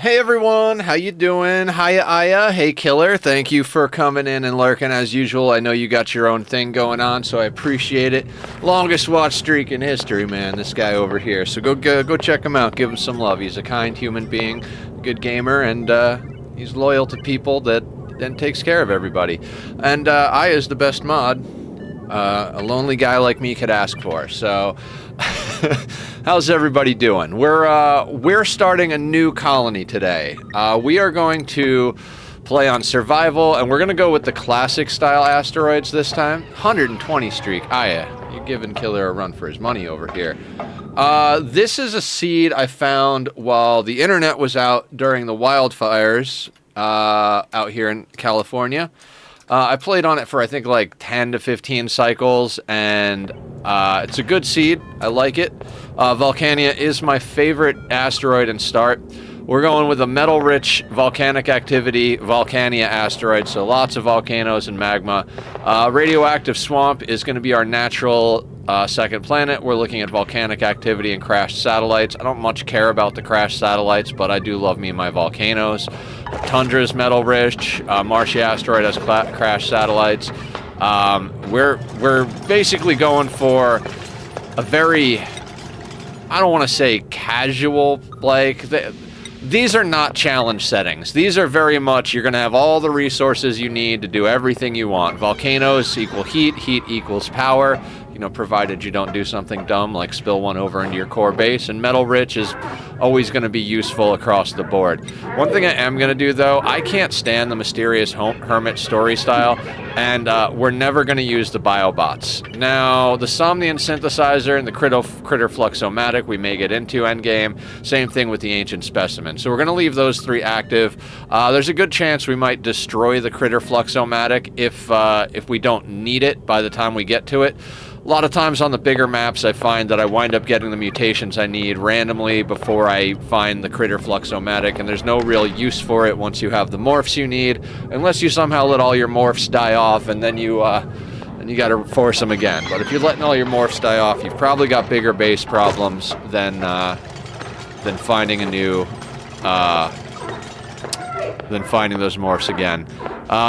Hey everyone, how you doing? Hiya Aya, hey Killer, thank you for coming in and lurking as usual. I know you got your own thing going on, so I appreciate it. Longest watch streak in history, man, this guy over here. So go check him out, give him some love. He's a kind human being, good gamer, and he's loyal to people that then takes care of everybody. And Aya's the best mod a lonely guy like me could ask for, so... How's everybody doing? We're starting a new colony today. We are going to play on survival, and we're going to go with the classic style asteroids this time. 120 streak. Aya, you're giving Killer a run for his money over here. This is a seed I found while the internet was out during the wildfires out here in California. I played on it for I think like 10 to 15 cycles, and it's a good seed. I like it. Volcanea is my favorite asteroid and start. We're going with a metal-rich volcanic activity Volcanea asteroid, so lots of volcanoes and magma. Radioactive swamp is going to be our natural second planet. We're looking at volcanic activity and crashed satellites. I don't much care about the crashed satellites, but I do love me my volcanoes. Tundra's metal-rich. Marshy asteroid has crashed satellites. We're basically going for a very, I don't want to say casual, like, these are not challenge settings. These are very much, you're going to have all the resources you need to do everything you want. Volcanoes equal heat, heat equals power, you know, provided you don't do something dumb like spill one over into your core base. And metal rich is always going to be useful across the board. One thing I am going to do, though, I can't stand the mysterious hermit story style, and we're never going to use the biobots. Now, the Somnian synthesizer and the critter fluxomatic we may get into endgame. Same thing with the ancient specimen. So we're going to leave those three active. There's a good chance we might destroy the critter fluxomatic if we don't need it by the time we get to it. A lot of times on the bigger maps, I find that I wind up getting the mutations I need randomly before I find the critter fluxomatic, and there's no real use for it once you have the morphs you need, unless you somehow let all your morphs die off, and then you gotta force them again. But if you're letting all your morphs die off, you've probably got bigger base problems than finding a new, than finding those morphs again.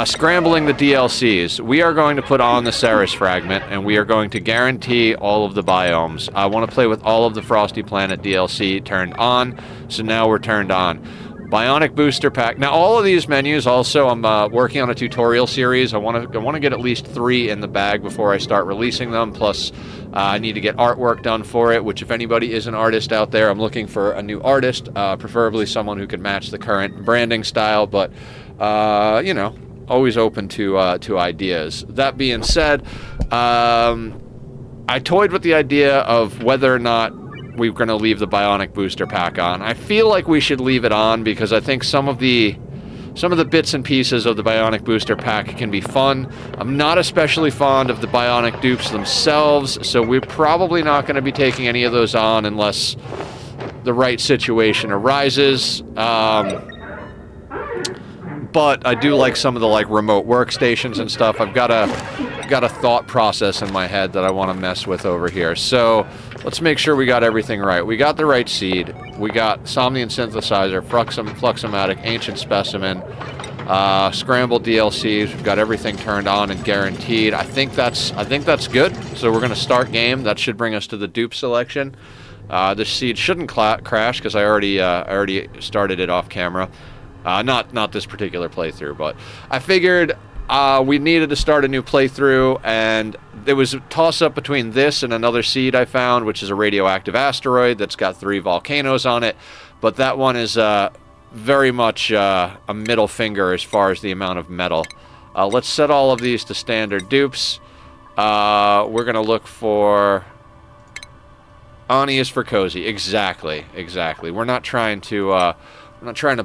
Scrambling the DLCs. We are going to put on the Ceres fragment, and we are going to guarantee all of the biomes. I want to play with all of the Frosty Planet DLC turned on, so now we're turned on. Bionic booster pack. Now, all of these menus also, I'm working on a tutorial series. I want to get at least 3 in the bag before I start releasing them. Plus, I need to get artwork done for it, which if anybody is an artist out there, I'm looking for a new artist, preferably someone who can match the current branding style, but, you know, always open to ideas. That being said, I toyed with the idea of whether or not we're going to leave the Bionic booster pack on. I feel like we should leave it on because I think some of the bits and pieces of the Bionic booster pack can be fun. I'm not especially fond of the Bionic dupes themselves, so we're probably not going to be taking any of those on unless the right situation arises. But I do like some of the remote workstations and stuff. I've got a thought process in my head that I want to mess with over here. So let's make sure we got everything right. We got the right seed. We got Somnian synthesizer, fluxomatic, ancient specimen, scrambled DLCs. We've got everything turned on and guaranteed. I think that's good. So we're gonna start game. That should bring us to the dupe selection. This seed shouldn't crash because I already started it off camera. Not this particular playthrough, but I figured we needed to start a new playthrough, and there was a toss-up between this and another seed I found, which is a radioactive asteroid that's got 3 volcanoes on it, but that one is very much a middle finger as far as the amount of metal. Let's set all of these to standard dupes. We're going to look for... Ani is for cozy. Exactly. We're not trying to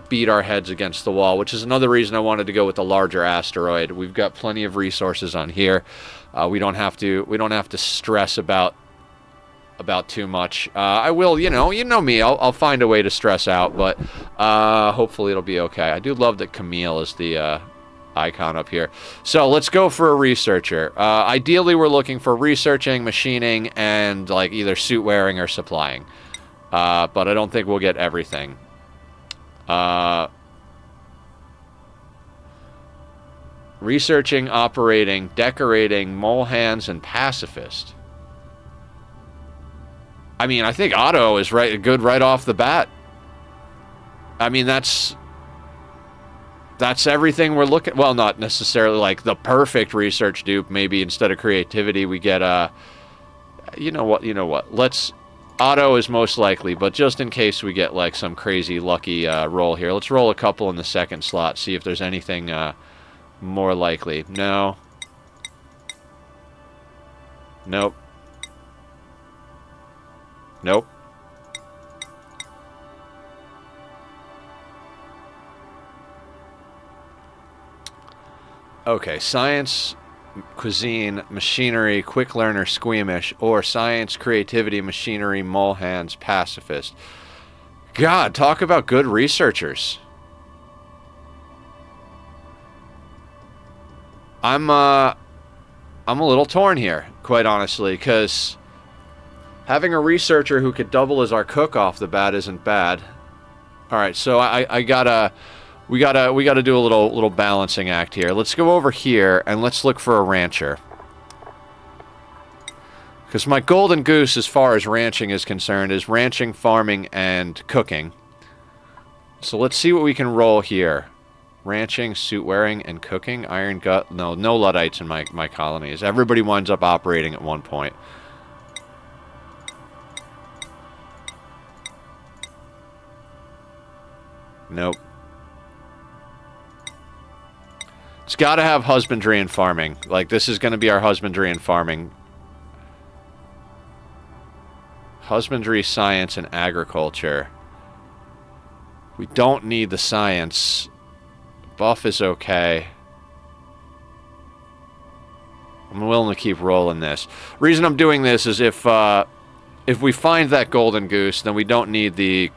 beat our heads against the wall, which is another reason I wanted to go with the larger asteroid. We've got plenty of resources on here. We don't have to stress about too much. I will, you know me. I'll find a way to stress out, but hopefully it'll be okay. I do love that Camille is the icon up here. So let's go for a researcher. Ideally, we're looking for researching, machining, and either suit wearing or supplying. But I don't think we'll get everything. Researching, operating, decorating, mole hands, and pacifist. I mean, I think auto is good right off the bat. I mean, that's everything we're looking. Well, not necessarily like the perfect research dupe. Maybe instead of creativity, we get you know what? Let's auto is most likely, but just in case we get like some crazy lucky roll here, let's roll a couple in the second slot. See if there's anything more likely. No. Nope. Nope. Okay, science, cuisine, machinery, quick learner, squeamish, or science, creativity, machinery, mole hands, pacifist. God, talk about good researchers. I'm a little torn here, quite honestly, because having a researcher who could double as our cook off the bat isn't bad. All right, so we gotta do a little balancing act here. Let's go over here and let's look for a rancher. Because my golden goose, as far as ranching is concerned, is ranching, farming, and cooking. So let's see what we can roll here. Ranching, suit wearing, and cooking. Iron gut. No Luddites in my colonies. Everybody winds up operating at one point. Nope. It's got to have husbandry and farming. Like, this is going to be our husbandry and farming. Husbandry, science, and agriculture. We don't need the science. Buff is okay. I'm willing to keep rolling this. Reason I'm doing this is if we find that golden goose, then we don't need the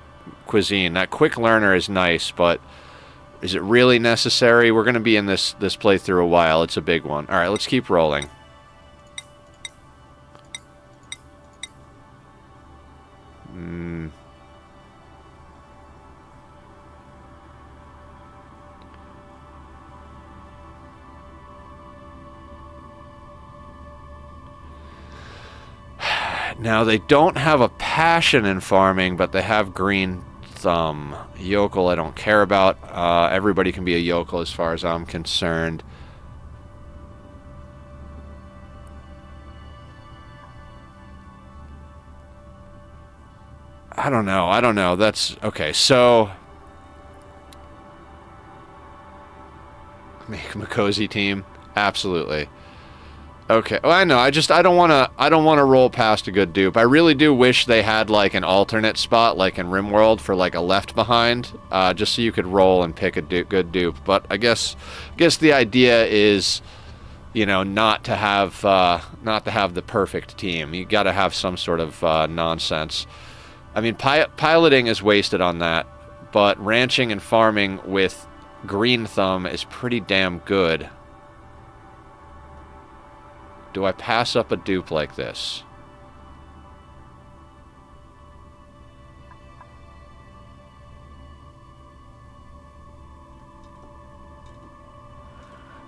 cuisine. That quick learner is nice, but is it really necessary? We're going to be in this playthrough a while. It's a big one. All right, let's keep rolling. Now, they don't have a passion in farming, but they have green thumb. Yokel, I don't care about. Everybody can be a yokel as far as I'm concerned. I don't know. That's... Okay, so... Make them a cozy team. Absolutely. Okay. Well, I know. I don't want to roll past a good dupe. I really do wish they had like an alternate spot, like in RimWorld, for like a left behind, just so you could roll and pick a good dupe. But I guess the idea is, you know, not to have the perfect team. You got to have some sort of nonsense. I mean, piloting is wasted on that, but ranching and farming with green thumb is pretty damn good. Do I pass up a dupe like this?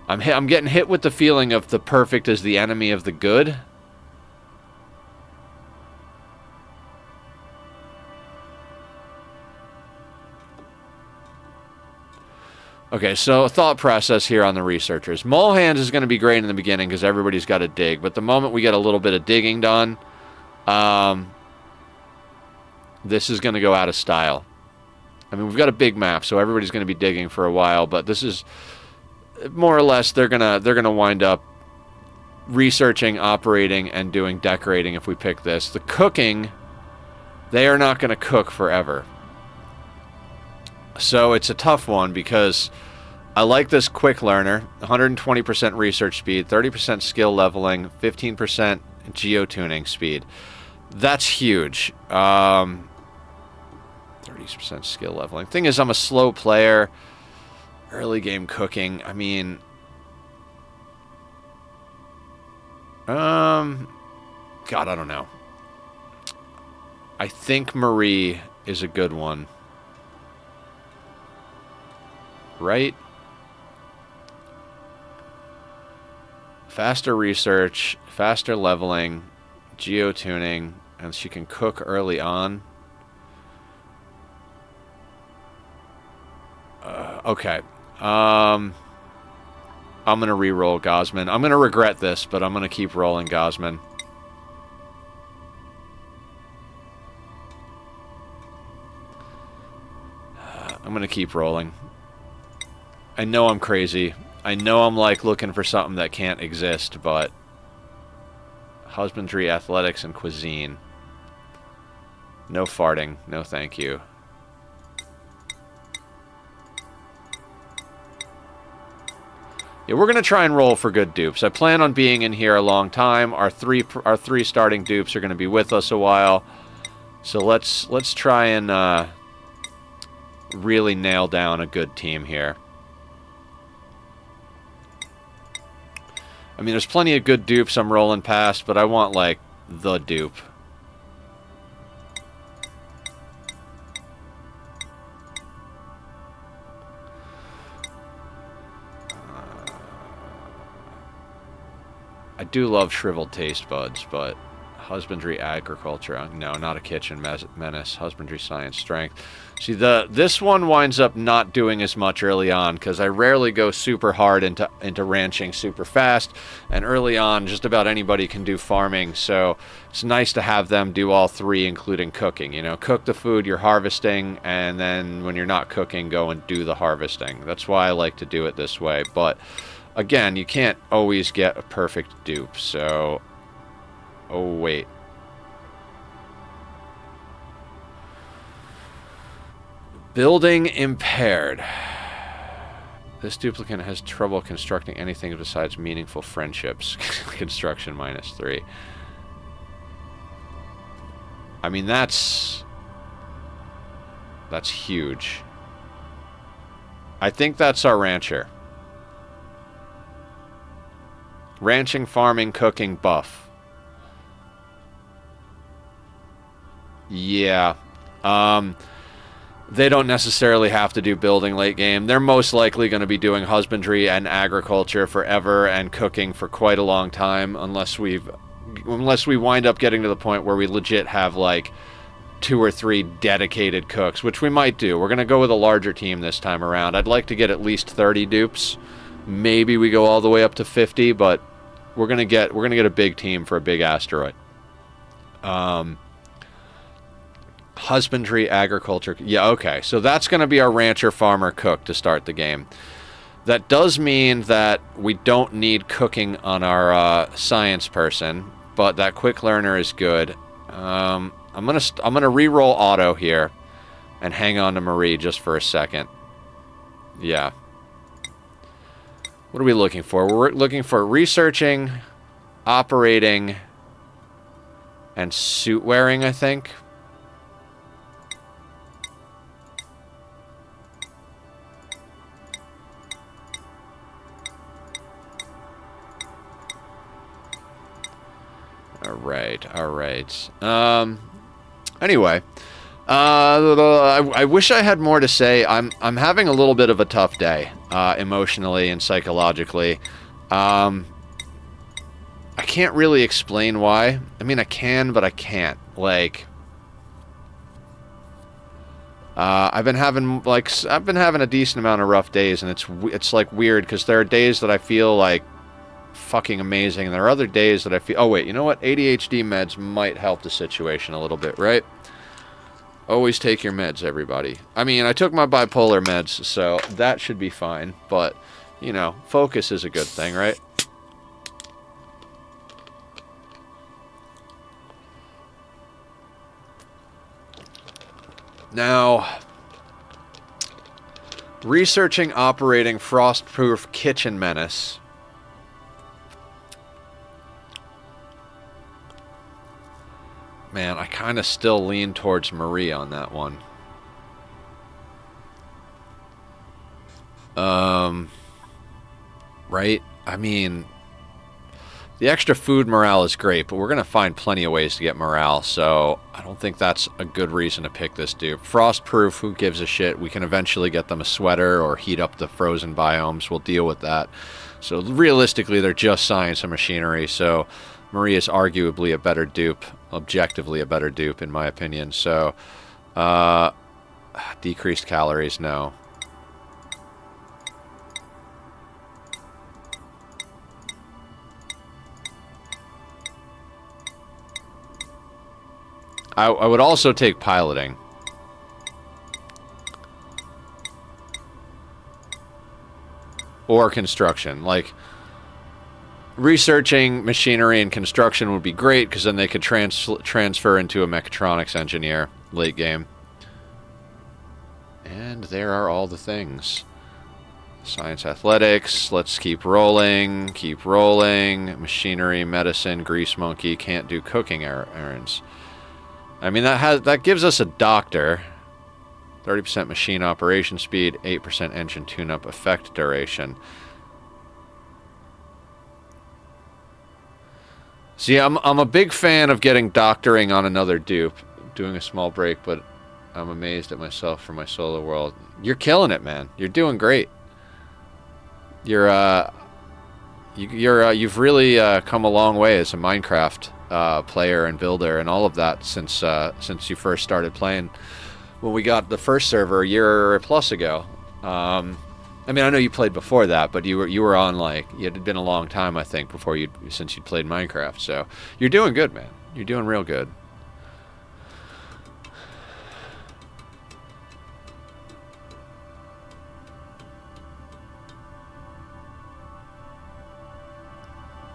I'm getting hit with the feeling of the perfect is the enemy of the good. Okay, so thought process here on the researchers. Mole hands is going to be great in the beginning because everybody's got to dig. But the moment we get a little bit of digging done, this is going to go out of style. I mean, we've got a big map, so everybody's going to be digging for a while. But this is more or less they're gonna wind up researching, operating, and doing decorating if we pick this. The cooking, they are not going to cook forever. So it's a tough one because I like this quick learner, 120% research speed, 30% skill leveling, 15% geotuning speed. That's huge. 30% skill leveling. Thing is, I'm a slow player. Early game cooking, I mean... God, I don't know. I think Marie is a good one. right? Faster research, faster leveling, geotuning, and she can cook early on. Okay. I'm going to re-roll Gosman. I'm going to regret this, but I'm going to keep rolling Gosman. I'm going to keep rolling. I know I'm crazy. I know I'm like looking for something that can't exist, but husbandry, athletics, and cuisine. No farting. No thank you. Yeah, we're going to try and roll for good dupes. I plan on being in here a long time. Our three starting dupes are going to be with us a while. So let's try and really nail down a good team here. I mean, there's plenty of good dupes I'm rolling past, but I want, like, the dupe. I do love shriveled taste buds, but husbandry, agriculture, no, not a kitchen menace. Husbandry, science, strength. See, this one winds up not doing as much early on because I rarely go super hard into ranching super fast, and early on just about anybody can do farming, so it's nice to have them do all three, including cooking. You know, cook the food you're harvesting, and then when you're not cooking, go and do the harvesting. That's why I like to do it this way, but again, you can't always get a perfect dupe, so... Oh, wait. Building impaired. This duplicate has trouble constructing anything besides meaningful friendships. Construction -3. I mean, that's huge. I think that's our rancher. Ranching, farming, cooking, buff. Yeah. They don't necessarily have to do building late game. They're most likely going to be doing husbandry and agriculture forever and cooking for quite a long time unless we wind up getting to the point where we legit have like 2 or 3 dedicated cooks, which we might do. We're going to go with a larger team this time around. I'd like to get at least 30 dupes. Maybe we go all the way up to 50, but we're going to get a big team for a big asteroid. Husbandry, agriculture. Yeah, okay. So that's going to be our rancher, farmer, cook to start the game. That does mean that we don't need cooking on our science person, but that quick learner is good. I'm gonna re-roll auto here and hang on to Marie just for a second. Yeah. What are we looking for? We're looking for researching, operating, and suit wearing, I think. All right. Anyway, I wish I had more to say. I'm having a little bit of a tough day, emotionally and psychologically. I can't really explain why. I mean, I can, but I can't. Like, I've been having a decent amount of rough days, and it's like weird because there are days that I feel like fucking amazing, and there are other days that I feel... Oh, wait, you know what? ADHD meds might help the situation a little bit, right? Always take your meds, everybody. I mean, I took my bipolar meds, so that should be fine, but, you know, focus is a good thing, right? Now, researching operating frost-proof kitchen menace. Man, I kind of still lean towards Marie on that one. Right? I mean, The extra food morale is great, but we're going to find plenty of ways to get morale, so I don't think that's a good reason to pick this dupe. Frostproof, who gives a shit? We can eventually get them a sweater or heat up the frozen biomes. We'll deal with that. So realistically, they're just science and machinery, so Marie is arguably a better dupe, objectively a better dupe, in my opinion. So, decreased calories, no. I would also take piloting. Or construction. Like, researching machinery and construction would be great, because then they could transfer into a mechatronics engineer late game. And there are all the things. Science, athletics, let's keep rolling, keep rolling. Machinery, medicine, grease monkey, can't do cooking errands. I mean, that gives us a doctor. 30% machine operation speed, 8% engine tune-up effect duration. See, I'm a big fan of getting doctoring on another dupe. Doing a small break, but I'm amazed at myself for my solo world. You're killing it, man. You're doing great. You've really come a long way as a Minecraft player and builder and all of that since you first started playing when we got the first server a year plus ago. I mean, I know you played before that, but you were on, like, it had been a long time, I think, since you'd played Minecraft. So you're doing good, man. You're doing real good.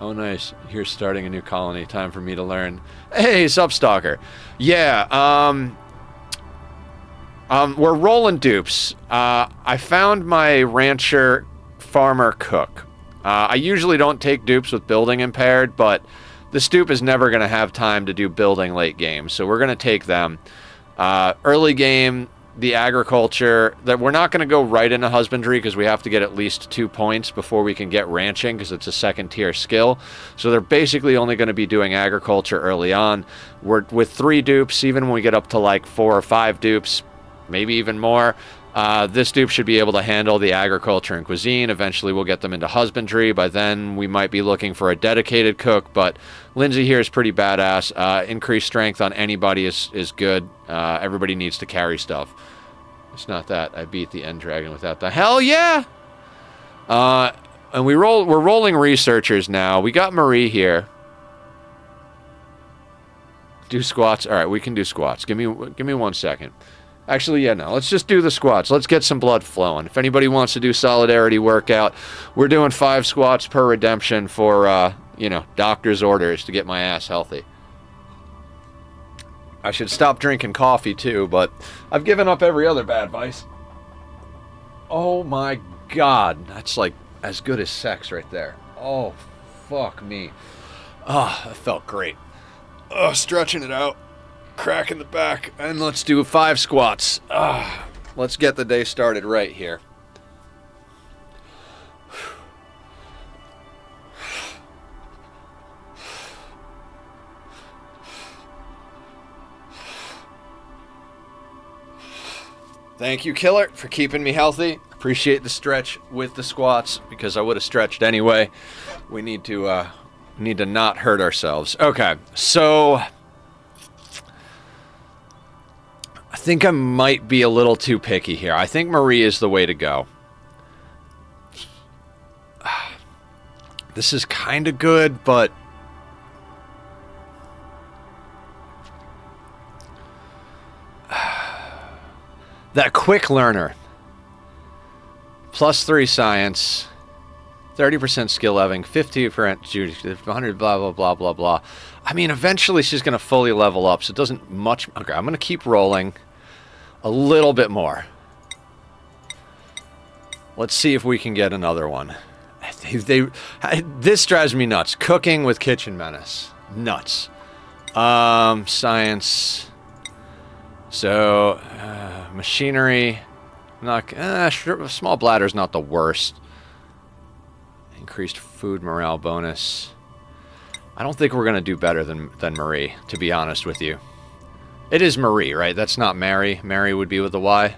Oh, nice. You're starting a new colony. Time for me to learn. Hey, Substalker. Yeah, we're rolling dupes. I found my rancher farmer cook. I usually don't take dupes with building impaired, but this dupe is never going to have time to do building late game, so we're going to take them. Early game, the agriculture, that we're not going to go right into husbandry because we have to get at least 2 points before we can get ranching because it's a second tier skill. So they're basically only going to be doing agriculture early on. We're with 3 dupes, even when we get up to like 4 or 5 dupes, maybe even more. This dupe should be able to handle the agriculture and cuisine. Eventually we'll get them into husbandry. By then we might be looking for a dedicated cook, but Lindsay here is pretty badass. Increased strength on anybody is good. Everybody needs to carry stuff. It's not that. I beat the end dragon without the... Hell yeah! And we're rolling researchers now. We got Marie here. Do squats. All right, we can do squats. Give me 1 second. Actually, yeah, no. Let's just do the squats. Let's get some blood flowing. If anybody wants to do solidarity workout, we're doing 5 squats per redemption for, doctor's orders to get my ass healthy. I should stop drinking coffee, too, but I've given up every other bad vice. Oh, my God. That's, like, as good as sex right there. Oh, fuck me. Oh, that felt great. Oh, stretching it out. Cracking the back. And let's do 5 squats. Let's get the day started right here. Thank you, Killer, for keeping me healthy. Appreciate the stretch with the squats because I would have stretched anyway. We need to not hurt ourselves. Okay, so I think I might be a little too picky here. I think Marie is the way to go. This is kind of good, but that quick learner. +3 science. 30% skill leveling. 50% Judy. 100 blah, blah, blah, blah, blah. I mean, eventually she's going to fully level up, so it doesn't much... Okay, I'm going to keep rolling a little bit more. Let's see if we can get another one. This drives me nuts. Cooking with Kitchen Menace. Nuts. Science... So, machinery, not small bladder's not the worst. Increased food morale bonus. I don't think we're going to do better than Marie, to be honest with you. It is Marie, right? That's not Mary. Mary would be with the Y.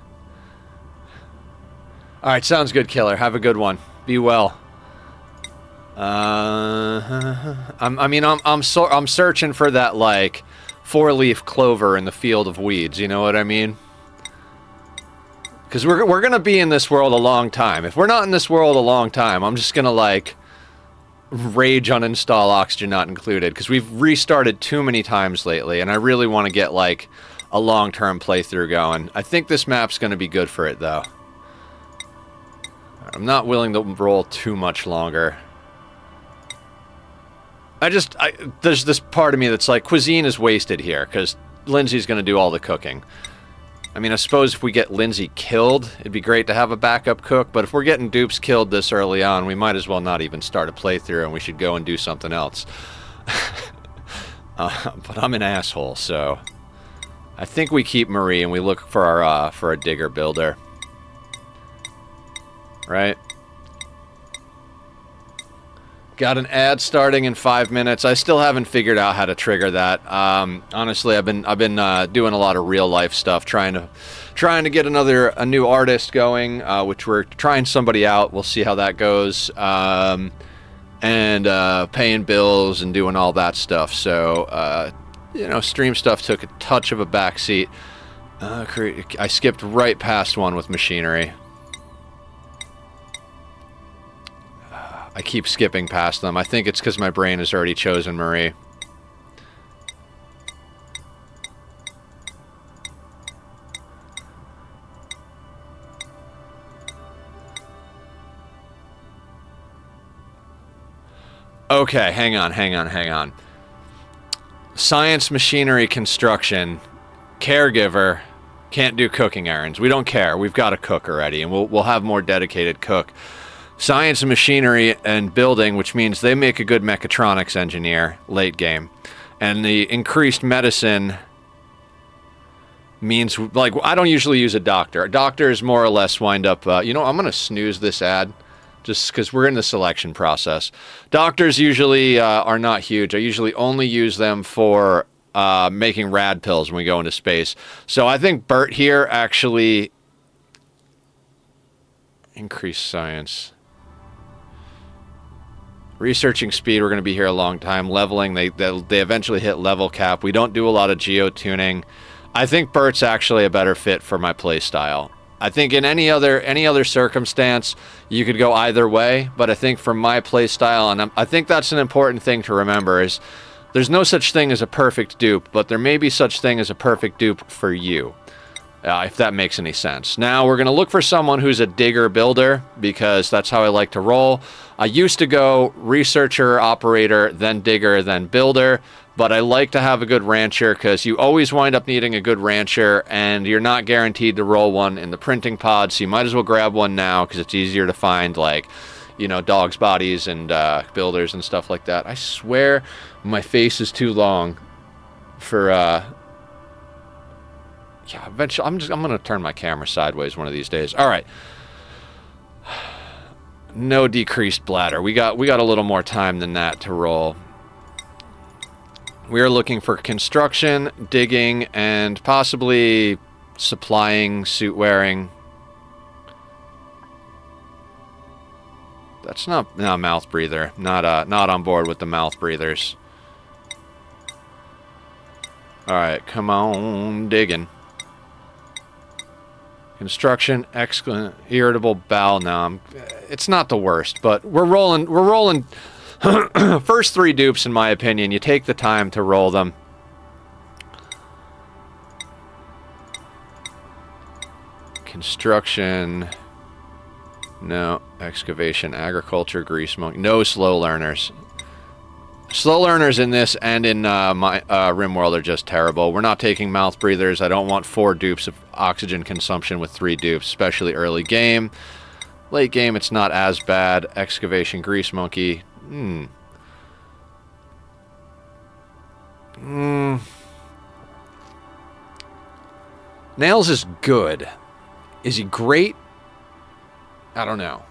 Alright, sounds good, Killer. Have a good one. Be well. I'm searching for that, like, 4-leaf clover in the field of weeds, you know what I mean? Because we're going to be in this world a long time. If we're not in this world a long time, I'm just going to, like, rage uninstall Oxygen Not Included, because we've restarted too many times lately, and I really want to get, like, a long-term playthrough going. I think this map's going to be good for it, though. I'm not willing to roll too much longer. There's this part of me that's like, cuisine is wasted here, because Lindsay's going to do all the cooking. I mean, I suppose if we get Lindsay killed, it'd be great to have a backup cook, but if we're getting dupes killed this early on, we might as well not even start a playthrough, and we should go and do something else. But I'm an asshole, so I think we keep Marie and we look for a digger builder. Right? Got an ad starting in 5 minutes. I still haven't figured out how to trigger that. Honestly, I've been doing a lot of real life stuff, trying to get a new artist going, which we're trying somebody out. We'll see how that goes, and paying bills and doing all that stuff. So you know, stream stuff took a touch of a backseat. I skipped right past one with machinery. I keep skipping past them. I think it's because my brain has already chosen Marie. Okay, hang on. Science, machinery, construction, caregiver, can't do cooking errands. We don't care. We've got a cook already, and we'll have more dedicated cook. Science and machinery and building, which means they make a good mechatronics engineer late game. And the increased medicine means, like, I don't usually use a doctor. Doctors more or less wind up, you know, I'm going to snooze this ad just because we're in the selection process. Doctors usually are not huge. I usually only use them for making rad pills when we go into space. So I think Bert here actually increased science. Researching speed, we're going to be here a long time. Leveling, they eventually hit level cap. We don't do a lot of geo-tuning. I think Bert's actually a better fit for my playstyle. I think in any other circumstance, you could go either way, but I think for my playstyle, and I think that's an important thing to remember, is there's no such thing as a perfect dupe, but there may be such thing as a perfect dupe for you. If that makes any sense. Now, we're going to look for someone who's a digger builder, because that's how I like to roll. I used to go researcher, operator, then digger, then builder, but I like to have a good rancher, because you always wind up needing a good rancher, and you're not guaranteed to roll one in the printing pod, so you might as well grab one now, because it's easier to find, like, you know, dogs' bodies and builders and stuff like that. I swear my face is too long for... Yeah, eventually, I'm going to turn my camera sideways one of these days. All right. No decreased bladder. We got a little more time than that to roll. We are looking for construction, digging, and possibly supplying, suit wearing. That's not mouth breather. Not on board with the mouth breathers. All right, come on, digging. Construction, excellent, irritable bowel. Now, it's not the worst, but we're rolling first 3 dupes, in my opinion. You take the time to roll them. Construction, no. Excavation, agriculture, grease smoke, no slow learners. Slow learners in this and in my RimWorld are just terrible. We're not taking mouth breathers. I don't want 4 dupes of oxygen consumption with 3 dupes, especially early game. Late game, it's not as bad. Excavation, grease monkey. Nails is good. Is he great? I don't know.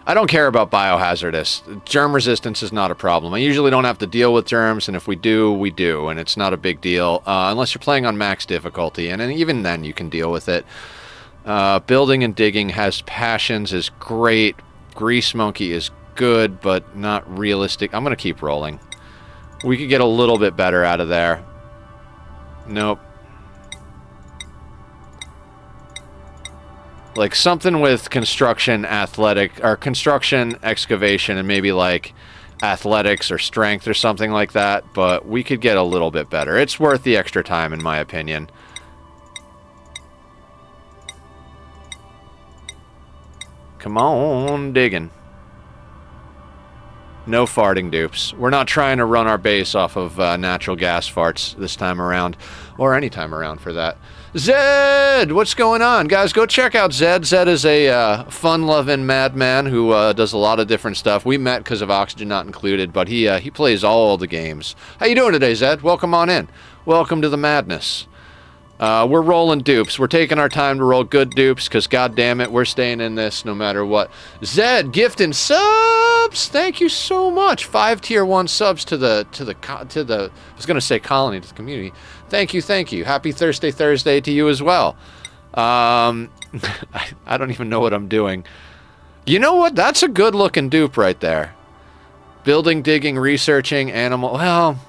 I don't care about biohazardous. Germ resistance is not a problem. I usually don't have to deal with germs, and if we do, we do, and it's not a big deal, unless you're playing on max difficulty, and even then you can deal with it. Building and digging has passions is great. Grease monkey is good, but not realistic. I'm going to keep rolling. We could get a little bit better out of there. Nope. Like something with construction, athletic, or construction, excavation, and maybe like athletics or strength or something like that. But we could get a little bit better. It's worth the extra time, in my opinion. Come on, digging. No farting dupes. We're not trying to run our base off of natural gas farts this time around. Or any time around, for that. Zed! What's going on? Guys, go check out Zed. Zed is a fun-loving madman who does a lot of different stuff. We met because of Oxygen Not Included, but he plays all the games. How you doing today, Zed? Welcome on in. Welcome to the madness. We're rolling dupes. We're taking our time to roll good dupes because, goddammit, we're staying in this no matter what. Zed, gifting subs! Thank you so much. 5 tier 1 subs to the I was going to say colony, to the community. Thank you, thank you. Happy Thursday to you as well. I don't even know what I'm doing. You know what? That's a good looking dupe right there. Building, digging, researching, animal. Well,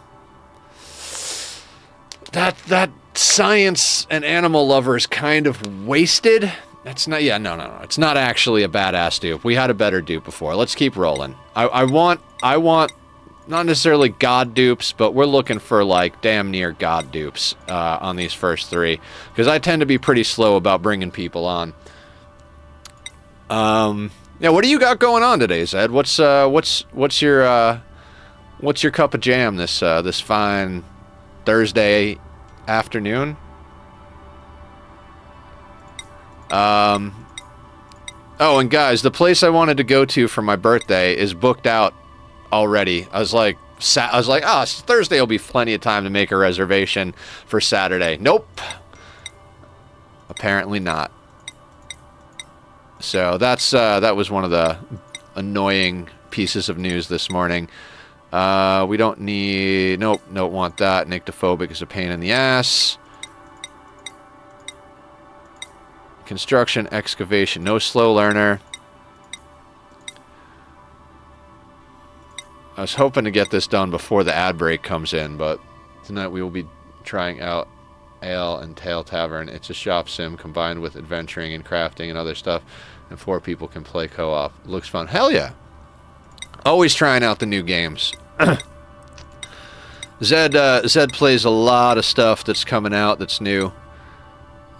that science and animal lover is kind of wasted. That's not, yeah, no. It's not actually a badass dupe. We had a better dupe before. Let's keep rolling. I want not necessarily god dupes, but we're looking for like damn near god dupes on these first 3, because I tend to be pretty slow about bringing people on. Yeah, what do you got going on today, Zed? What's your cup of jam this fine Thursday afternoon? Oh, and guys, the place I wanted to go to for my birthday is booked out already. I was like, Thursday will be plenty of time to make a reservation for Saturday. Nope. Apparently not. So that was one of the annoying pieces of news this morning. We don't need... Nope, don't want that. Nyctophobic is a pain in the ass. Construction, excavation, no slow learner. I was hoping to get this done before the ad break comes in, but tonight we will be trying out Ale and Tail Tavern. It's a shop sim combined with adventuring and crafting and other stuff, and 4 people can play co-op. Looks fun. Hell yeah! Always trying out the new games. Zed plays a lot of stuff that's coming out that's new.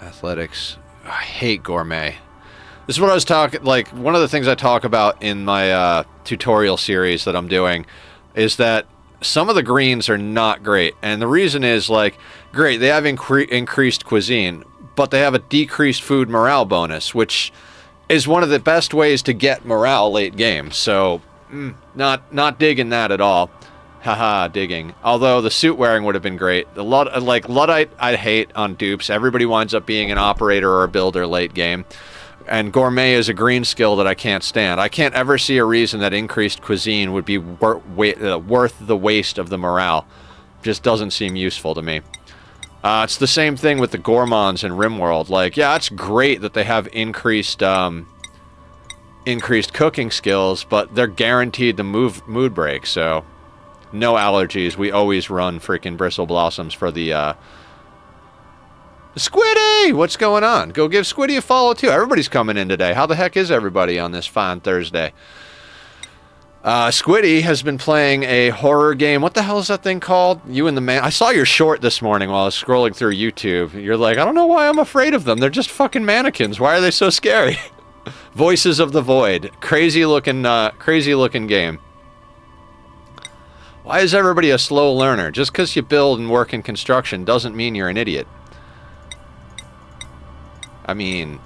Athletics. I hate gourmet. This is what I was talking, like, one of the things I talk about in my tutorial series that I'm doing is that some of the greens are not great. And the reason is, like, great, they have increased cuisine, but they have a decreased food morale bonus, which is one of the best ways to get morale late game. So, not digging that at all. Haha, digging. Although the suit wearing would have been great. The Luddite I hate on dupes. Everybody winds up being an operator or a builder late game. And gourmet is a green skill that I can't stand. I can't ever see a reason that increased cuisine would be worth the waste of the morale. Just doesn't seem useful to me. It's the same thing with the gourmands in RimWorld. Like, yeah, it's great that they have increased cooking skills, but they're guaranteed the mood break, so... No allergies. We always run freaking Bristle Blossoms for the, Squiddy! What's going on? Go give Squiddy a follow, too. Everybody's coming in today. How the heck is everybody on this fine Thursday? Squiddy has been playing a horror game. What the hell is that thing called? You and the Man... I saw your short this morning while I was scrolling through YouTube. You're like, I don't know why I'm afraid of them. They're just fucking mannequins. Why are they so scary? Voices of the Void. Crazy looking game. Why is everybody a slow learner? Just because you build and work in construction doesn't mean you're an idiot. I mean,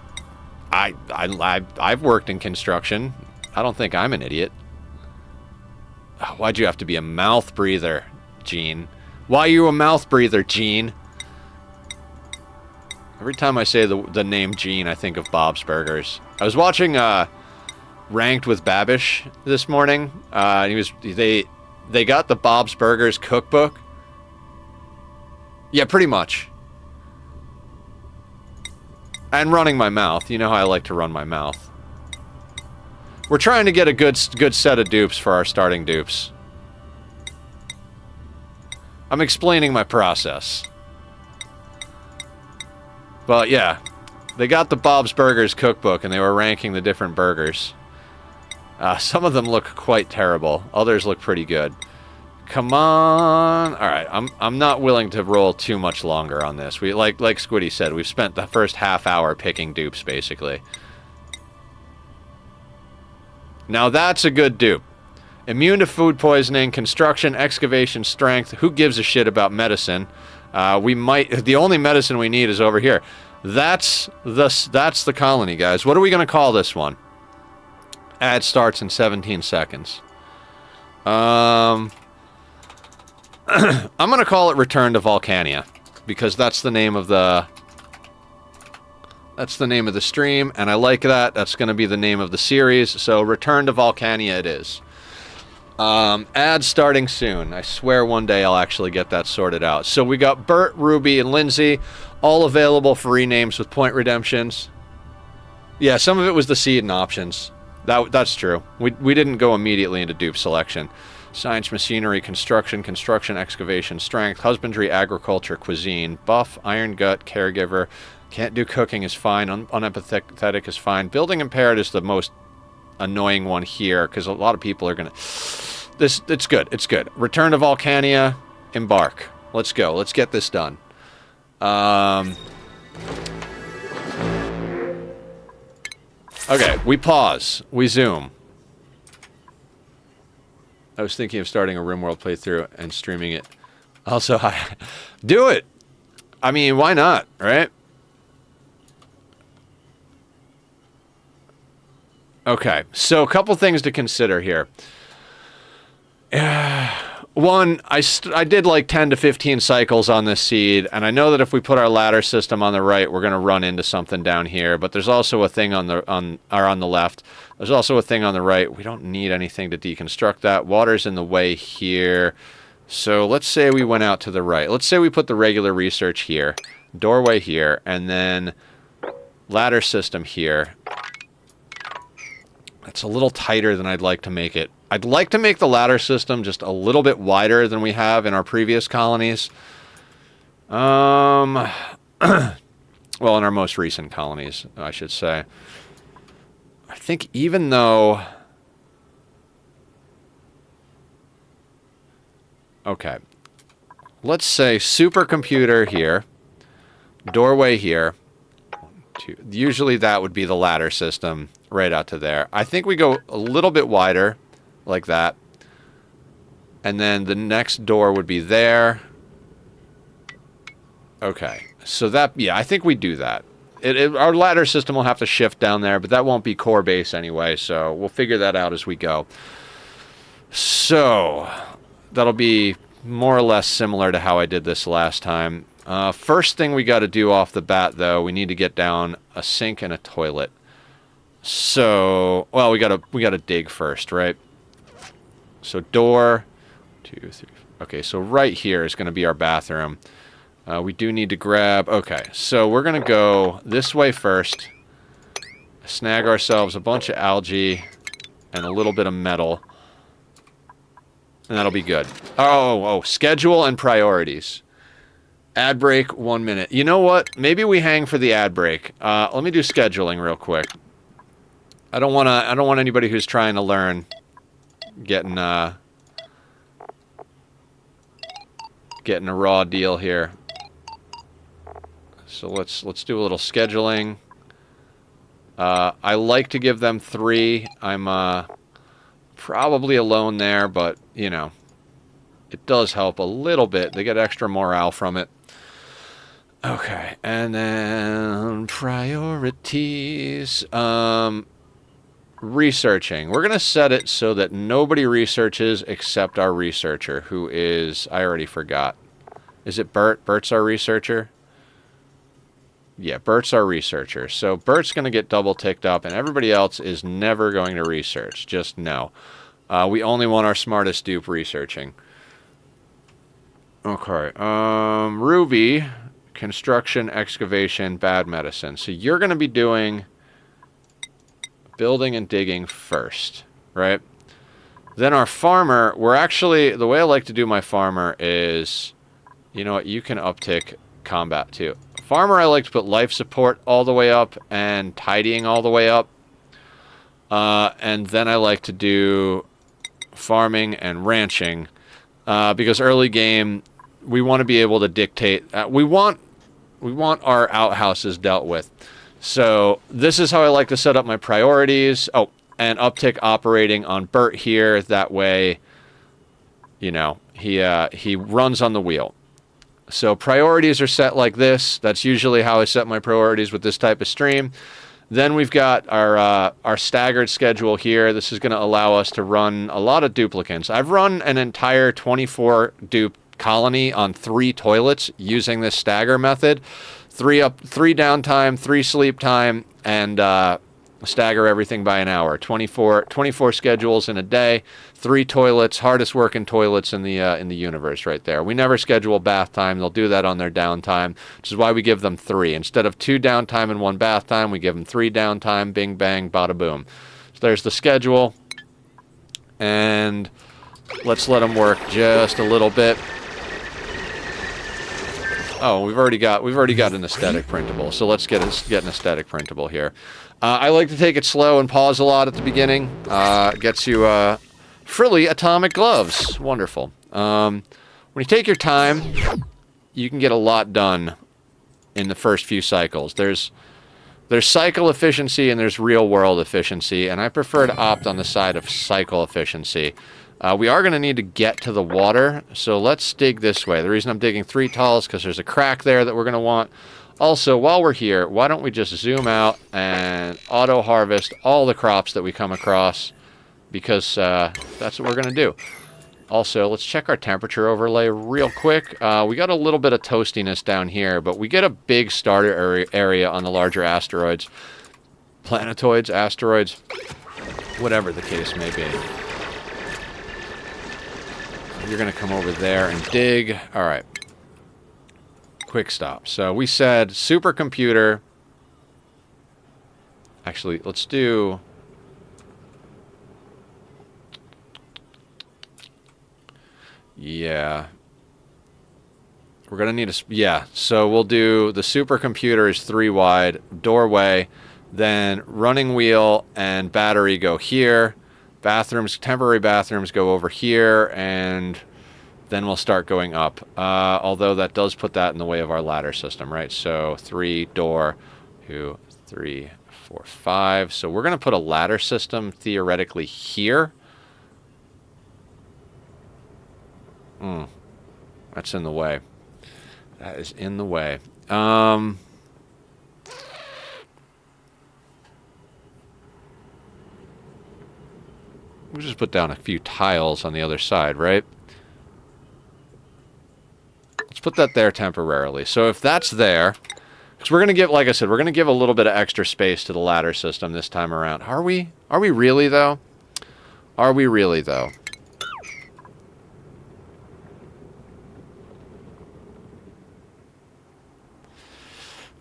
I've worked in construction. I don't think I'm an idiot. Why'd you have to be a mouth breather, Gene? Why are you a mouth breather, Gene? Every time I say the name Gene, I think of Bob's Burgers. I was watching ranked with Babish this morning. They got the Bob's Burgers cookbook. Yeah, pretty much. And running my mouth. You know how I like to run my mouth. We're trying to get a good set of dupes for our starting dupes. I'm explaining my process. But yeah, they got the Bob's Burgers cookbook and they were ranking the different burgers. Some of them look quite terrible. Others look pretty good. Come on. All right, I'm not willing to roll too much longer on this. We like Squiddy said, we've spent the first half hour picking dupes basically. Now that's a good dupe. Immune to food poisoning, construction, excavation, strength. Who gives a shit about medicine? The only medicine we need is over here. That's the colony, guys. What are we gonna call this one? Ad starts in 17 seconds. I'm gonna call it Return to Volcanea because that's the name of the stream, and I like that. That's gonna be the name of the series. So Return to Volcanea it is. Ads starting soon. I swear one day I'll actually get that sorted out. So we got Bert, Ruby, and Lindsay, all available for renames with point redemptions. Yeah, some of it was the seed and options. That's true. We didn't go immediately into dupe selection. Science, machinery, construction, excavation, strength, husbandry, agriculture, cuisine, buff, iron gut, caregiver, can't do cooking is fine, unempathetic is fine. Building impaired is the most annoying one here because a lot of people are gonna. It's good. It's good. Return to Volcanea. Embark. Let's go. Let's get this done. Okay. We pause. We zoom. I was thinking of starting a RimWorld playthrough and streaming it. Also, do it. I mean, why not, right? Okay, so a couple things to consider here. One, I did like 10 to 15 cycles on this seed, and I know that if we put our ladder system on the right, we're going to run into something down here, but there's also a thing on the left. There's also a thing on the right. We don't need anything to deconstruct that. Water's in the way here. So let's say we went out to the right. Let's say we put the regular research here, doorway here, and then ladder system here. It's a little tighter than I'd like to make it. I'd like to make the ladder system just a little bit wider than we have in our previous colonies. Well, in our most recent colonies, I should say. I think even though... Okay. Let's say supercomputer here. Doorway here. Usually that would be the ladder system right out to there. I think we go a little bit wider, like that. And then the next door would be there. Okay. So that, yeah, I think we do that. Our ladder system will have to shift down there, but that won't be core base anyway, so we'll figure that out as we go. So, that'll be more or less similar to how I did this last time. First thing we got to do off the bat, though, we need to get down a sink and a toilet. So, well, we gotta dig first, right? So door, 2, 3. Okay, so right here is going to be our bathroom. We do need to grab. Okay, so we're going to go this way first. Snag ourselves a bunch of algae and a little bit of metal, and that'll be good. Oh, schedule and priorities. Ad break, 1 minute. You know what? Maybe we hang for the ad break. Let me do scheduling real quick. I don't want anybody who's trying to learn getting a raw deal here. So let's do a little scheduling. I like to give them 3. I'm probably alone there, but you know, it does help a little bit. They get extra morale from it. Okay, and then priorities. Researching. We're going to set it so that nobody researches except our researcher, who is... I already forgot. Is it Bert? Bert's our researcher? Yeah, Bert's our researcher. So Bert's going to get double ticked up, and everybody else is never going to research. Just no. We only want our smartest dupe researching. Okay. Ruby, construction, excavation, bad medicine. So you're going to be doing building and digging first, right? Then our farmer, we're actually, the way I like to do my farmer is, you know what, you can uptick combat too. Farmer, I like to put life support all the way up and tidying all the way up. And then I like to do farming and ranching because early game, we want to be able to dictate. We want our outhouses dealt with. So this is how I like to set up my priorities. Oh, and uptick operating on Bert here. That way, you know, he runs on the wheel. So priorities are set like this. That's usually how I set my priorities with this type of stream. Then we've got our staggered schedule here. This is going to allow us to run a lot of duplicants. I've run an entire 24 dupe colony on 3 toilets using this stagger method. 3 downtime, 3 sleep time, and stagger everything by an hour. 24 schedules in a day, 3 toilets, hardest working toilets in the universe right there. We never schedule bath time. They'll do that on their downtime, which is why we give them 3. Instead of 2 downtime and 1 bath time, we give them 3 downtime, bing, bang, bada, boom. So there's the schedule, and let's let them work just a little bit. Oh, we've already got an aesthetic printable, so let's get an aesthetic printable here. I like to take it slow and pause a lot at the beginning. Gets you frilly atomic gloves. Wonderful. When you take your time, you can get a lot done in the first few cycles. There's cycle efficiency and there's real world efficiency, and I prefer to opt on the side of cycle efficiency. We are going to need to get to the water, so let's dig this way. The reason I'm digging 3 tall is because there's a crack there that we're going to want. Also, while we're here, why don't we just zoom out and auto-harvest all the crops that we come across, because that's what we're going to do. Also, let's check our temperature overlay real quick. We got a little bit of toastiness down here, but we get a big starter area on the larger asteroids. Planetoids, asteroids, whatever the case may be. You're going to come over there and dig. All right. Quick stop. So we said supercomputer. Actually, let's do... Yeah. We're going to need a... Yeah, so we'll do the supercomputer is 3 wide, doorway, then running wheel and battery go here. Bathrooms, temporary bathrooms go over here, and then we'll start going up. Although that does put that in the way of our ladder system, right? So 3, door, 2, 3, 4, 5. So we're going to put a ladder system theoretically here. That's in the way. That is in the way. We'll just put down a few tiles on the other side, right? Let's put that there temporarily. So if that's there, because we're going to give, like I said, we're going to give a little bit of extra space to the ladder system this time around. Are we? Are we really, though? Are we really, though?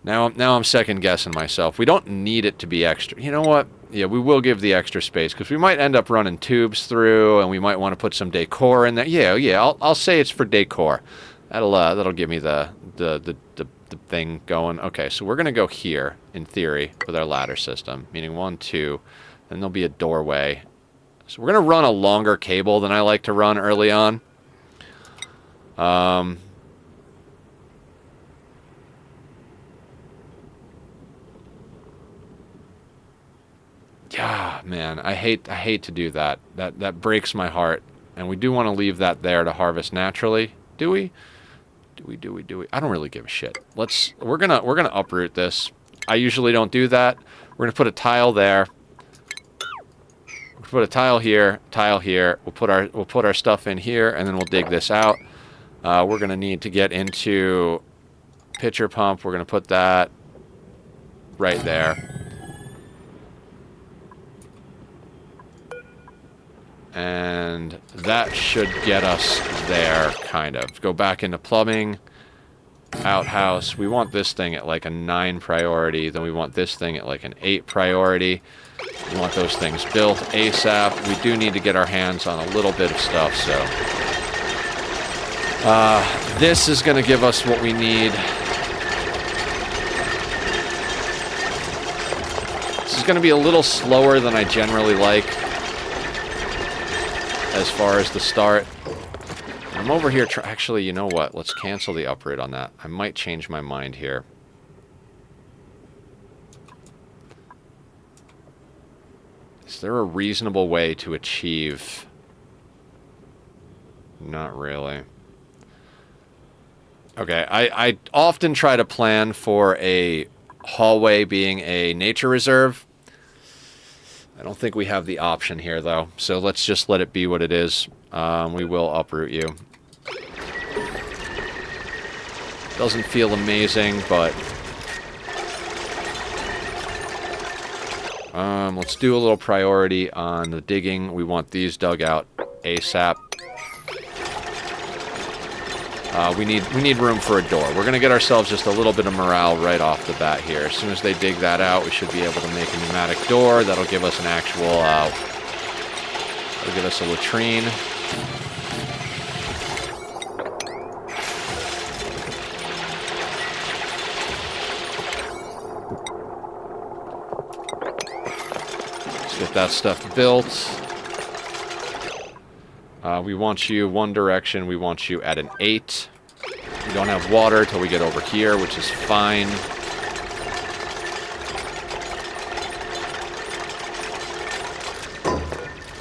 Now I'm second guessing myself. We don't need it to be extra. You know what? Yeah, we will give the extra space because we might end up running tubes through, and we might want to put some decor in there. Yeah. I'll say it's for decor. That'll give me the thing going. Okay, so we're gonna go here in theory with our ladder system, meaning 1, 2, then there'll be a doorway. So we're gonna run a longer cable than I like to run early on. Yeah, man, I hate to do that. That breaks my heart. And we do want to leave that there to harvest naturally. Do we? Do we? I don't really give a shit. We're gonna uproot this. I usually don't do that. We're gonna put a tile there. We'll put a tile here, tile here. We'll put our stuff in here, and then we'll dig this out. We're gonna need to get into pitcher pump. We're gonna put that right there. And that should get us there, kind of. Go back into plumbing. Outhouse. We want this thing at like a 9 priority. Then we want this thing at like an 8 priority. We want those things built ASAP. We do need to get our hands on a little bit of stuff, so... this is going to give us what we need. This is going to be a little slower than I generally like as far as the start. I'm over here actually, you know what? Let's cancel the upgrade on that. I might change my mind here. Is there a reasonable way to achieve? Not really. Okay, I often try to plan for a hallway being a nature reserve. I don't think we have the option here, though. So let's just let it be what it is. We will uproot you. Doesn't feel amazing, but... let's do a little priority on the digging. We want these dug out ASAP. We need room for a door. We're going to get ourselves just a little bit of morale right off the bat here. As soon as they dig that out, we should be able to make a pneumatic door. That'll give us an actual... that'll give us a latrine. Let's get that stuff built. We want you one direction. We want you at an 8. We don't have water till we get over here, which is fine.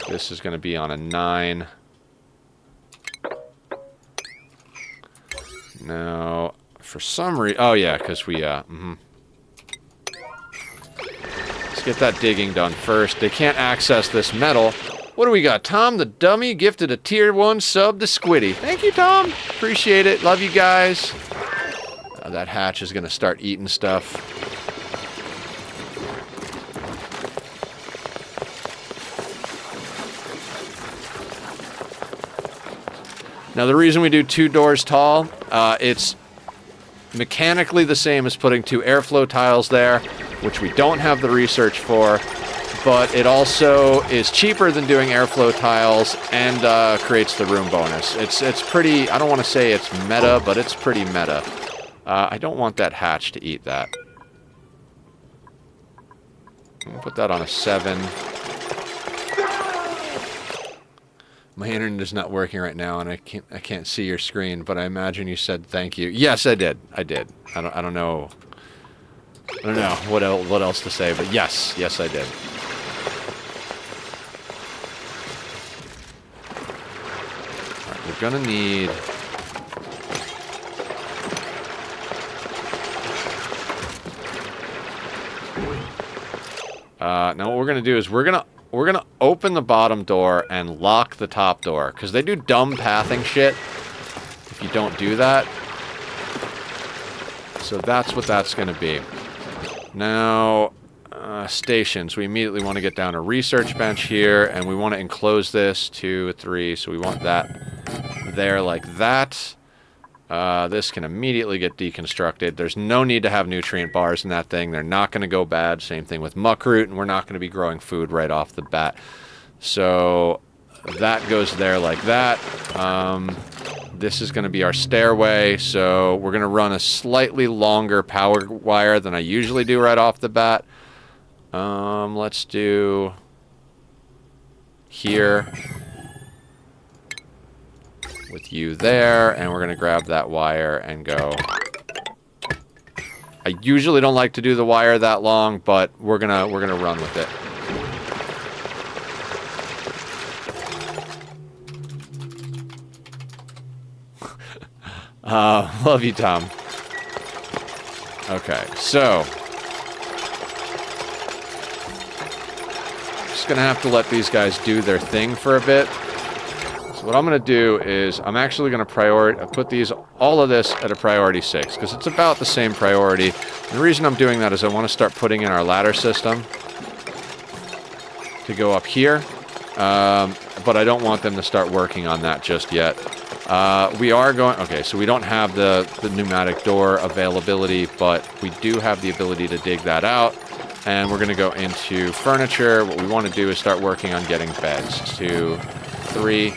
This is going to be on a 9. No, for some reason... Oh, yeah, because we... Let's get that digging done first. They can't access this metal. What do we got? Tom the Dummy gifted a tier 1 sub to Squiddy. Thank you, Tom. Appreciate it. Love you guys. That hatch is going to start eating stuff. Now, the reason we do 2 doors tall, it's mechanically the same as putting 2 airflow tiles there, which we don't have the research for. But it also is cheaper than doing airflow tiles and creates the room bonus. It's pretty, I don't want to say it's meta, but it's pretty meta. I don't want that hatch to eat that. I'm going to put that on a 7. My internet is not working right now, and I can't see your screen, but I imagine you said thank you. Yes, I did. I did. I don't know. I don't know what else to say, but yes, I did. We're gonna need... now what we're gonna do is we're gonna open the bottom door and lock the top door, because they do dumb pathing shit if you don't do that. So that's what that's gonna be. Now, stations. We immediately want to get down a research bench here, and we want to enclose this 2, 3, so we want that there like that. This can immediately get deconstructed. There's no need to have nutrient bars in that thing. They're not going to go bad. Same thing with muckroot, and we're not going to be growing food right off the bat. So that goes there like that. This is going to be our stairway, so we're going to run a slightly longer power wire than I usually do right off the bat. Let's do here with you there, and we're going to grab that wire and go. I usually don't like to do the wire that long, but we're gonna run with it. Love you, Tom. Okay, so just gonna have to let these guys do their thing for a bit. So So what I'm going to do is I'm actually going to put all of this at a priority 6 because it's about the same priority. And the reason I'm doing that is I want to start putting in our ladder system to go up here. But I don't want them to start working on that just yet. We are going... Okay, so we don't have the pneumatic door availability, but we do have the ability to dig that out. And we're going to go into furniture. What we want to do is start working on getting beds. 2, 3.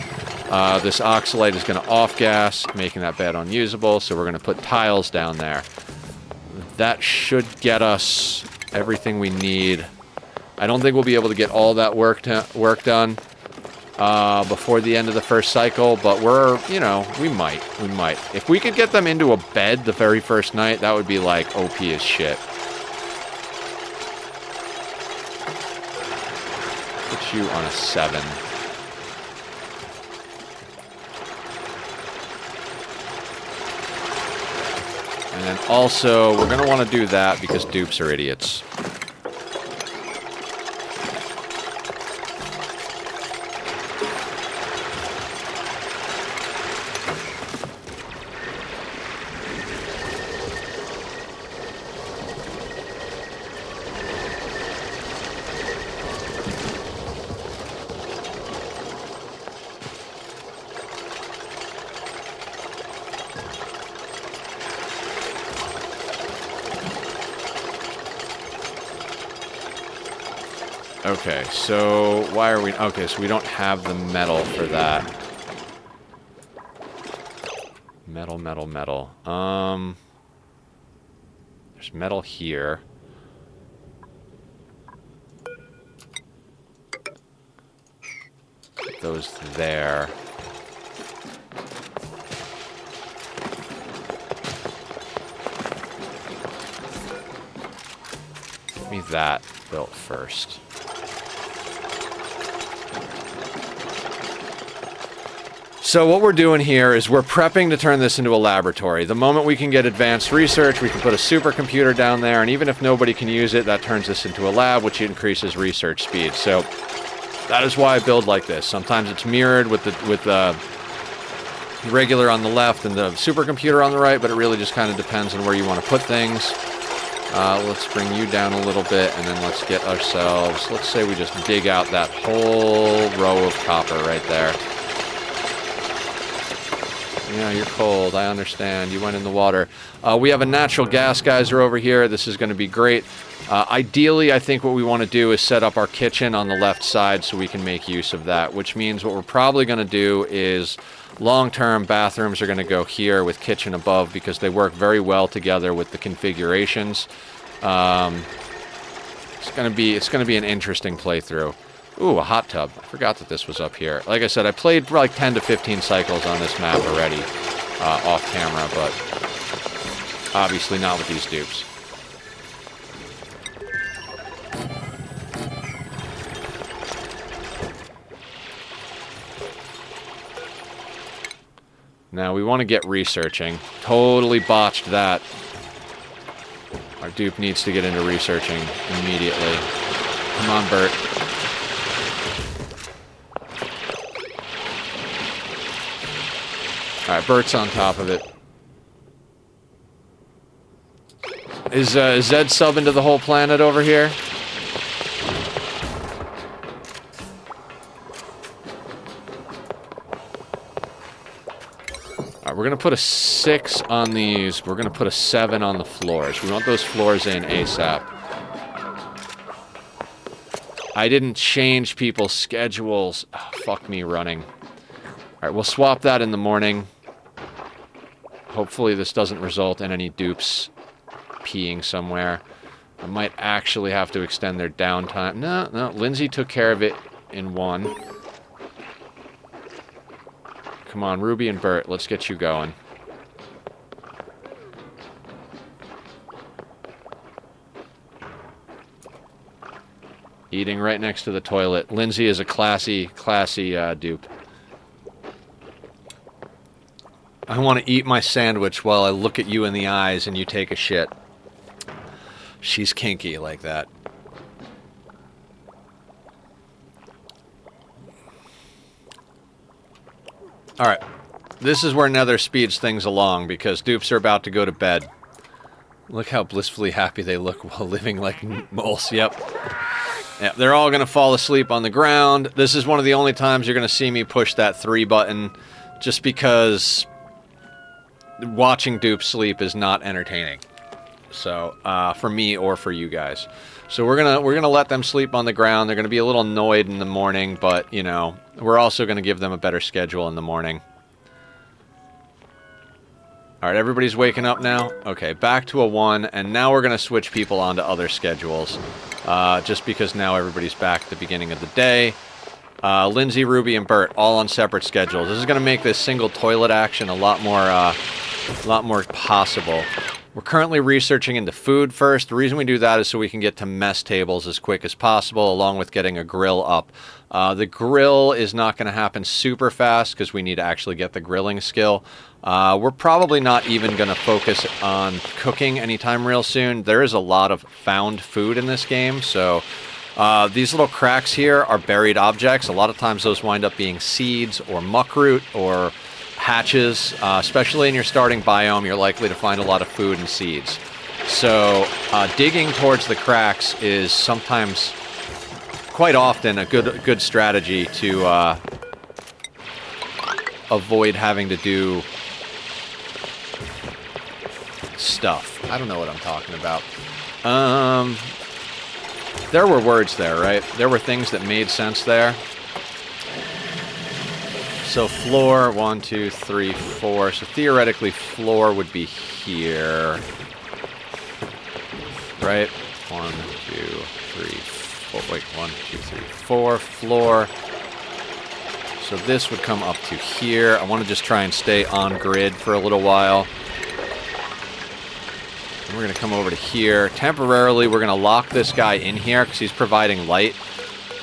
This oxalate is going to off-gas, making that bed unusable, so we're going to put tiles down there. That should get us everything we need. I don't think we'll be able to get all that work done before the end of the first cycle, but we might. If we could get them into a bed the very first night, that would be like OP as shit. Put you on a 7. And then also, we're going to want to do that because dupes are idiots. Okay, so why are we... Okay, so we don't have the metal for that. Metal. There's metal here. Put those there. Give me that built first. So what we're doing here is we're prepping to turn this into a laboratory. The moment we can get advanced research, we can put a supercomputer down there, and even if nobody can use it, that turns this into a lab, which increases research speed. So that is why I build like this. Sometimes it's mirrored with the regular on the left and the supercomputer on the right, but it really just kind of depends on where you want to put things. Let's bring you down a little bit, and then let's get ourselves... Let's say we just dig out that whole row of copper right there. Yeah, you're cold. I understand. You went in the water. We have a natural gas geyser over here. This is going to be great. Ideally, I think what we want to do is set up our kitchen on the left side so we can make use of that, which means what we're probably going to do is long-term bathrooms are going to go here with kitchen above because they work very well together with the configurations. It's going to be an interesting playthrough. Ooh, a hot tub. I forgot that this was up here. Like I said, I played for like 10 to 15 cycles on this map already, off camera, but obviously not with these dupes. Now we want to get researching. Totally botched that. Our dupe needs to get into researching immediately. Come on, Bert. Alright, Bert's on top of it. Is Zed subbing to the whole planet over here? Alright, we're going to put a 6 on these. We're going to put a 7 on the floors. We want those floors in ASAP. I didn't change people's schedules. Oh, fuck me running. Alright, we'll swap that in the morning. Hopefully this doesn't result in any dupes peeing somewhere. I might actually have to extend their downtime. No, Lindsay took care of it in 1. Come on, Ruby and Bert, let's get you going. Eating right next to the toilet. Lindsay is a classy dupe. I want to eat my sandwich while I look at you in the eyes and you take a shit. She's kinky like that. Alright. This is where Nether speeds things along, because dupes are about to go to bed. Look how blissfully happy they look while living like moles. Yep. Yeah, they're all going to fall asleep on the ground. This is one of the only times you're going to see me push that 3 button, just because watching dupes sleep is not entertaining. So, for me or for you guys. So we're gonna let them sleep on the ground. They're gonna be a little annoyed in the morning, but you know, we're also gonna give them a better schedule in the morning. All right, everybody's waking up now. Okay, back to a 1, and now we're gonna switch people onto other schedules, just because now everybody's back at the beginning of the day. Lindsay, Ruby, and Bert all on separate schedules. This is gonna make this single toilet action a lot more possible. We're currently researching into food first. The reason we do that is so we can get to mess tables as quick as possible, along with getting a grill up. The grill is not going to happen super fast because we need to actually get the grilling skill. We're probably not even going to focus on cooking anytime real soon. There is a lot of found food in this game, so these little cracks here are buried objects. A lot of times those wind up being seeds or muckroot or hatches. Especially in your starting biome, you're likely to find a lot of food and seeds. So digging towards the cracks is sometimes, quite often, a good strategy to avoid having to do stuff. I don't know what I'm talking about. There were words there, right? There were things that made sense there. So floor, 1, 2, 3, 4. So theoretically, floor would be here. Right? 1, 2, 3, 4. Wait, 1, 2, 3, 4. Floor. So this would come up to here. I want to just try and stay on grid for a little while. And we're going to come over to here. Temporarily, we're going to lock this guy in here because he's providing light.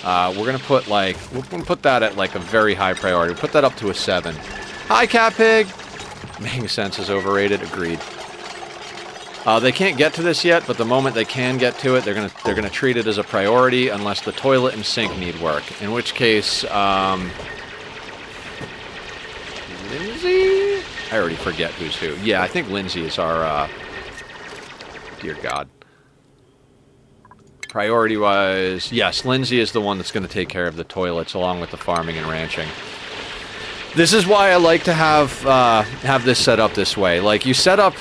We're going to put, like, we're going to put that at, like, a very high priority. We'll put that up to a 7. Hi, Cat Pig! Making sense is overrated. Agreed. They can't get to this yet, but the moment they can get to it, they're gonna treat it as a priority unless the toilet and sink need work. In which case, Lindsay? I already forget who's who. Yeah, I think Lindsay is our, dear God. Priority-wise, yes, Lindsay is the one that's going to take care of the toilets along with the farming and ranching. This is why I like to have this set up this way. Like, you set up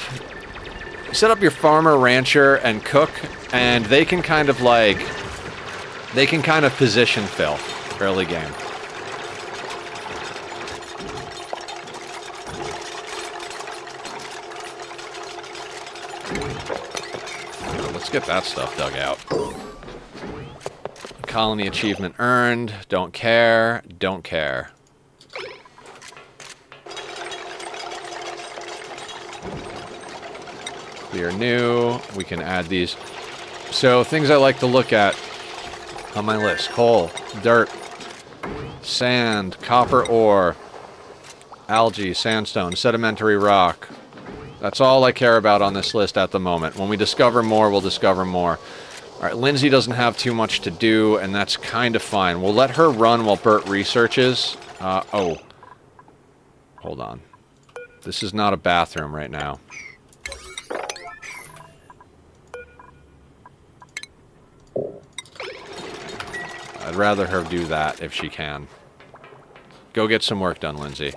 your farmer, rancher, and cook, and they can kind of position fill early game. Let's get that stuff dug out. Colony achievement earned. Don't care. Don't care. Clear new. We can add these. So things I like to look at on my list: coal, dirt, sand, copper ore, algae, sandstone, sedimentary rock. That's all I care about on this list at the moment. When we discover more, we'll discover more. Alright, Lindsay doesn't have too much to do, and that's kind of fine. We'll let her run while Bert researches. Oh. Hold on. This is not a bathroom right now. I'd rather her do that if she can. Go get some work done, Lindsay.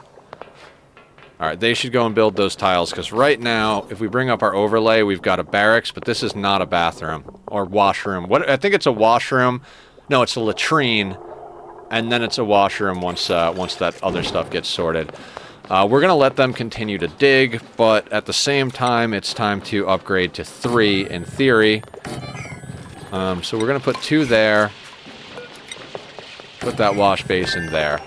Alright, they should go and build those tiles, because right now, if we bring up our overlay, we've got a barracks, but this is not a bathroom. Or washroom. What? I think it's a washroom. No, it's a latrine. And then it's a washroom once that other stuff gets sorted. We're going to let them continue to dig, but at the same time, it's time to upgrade to 3, in theory. So we're going to put 2 there. Put that wash basin there.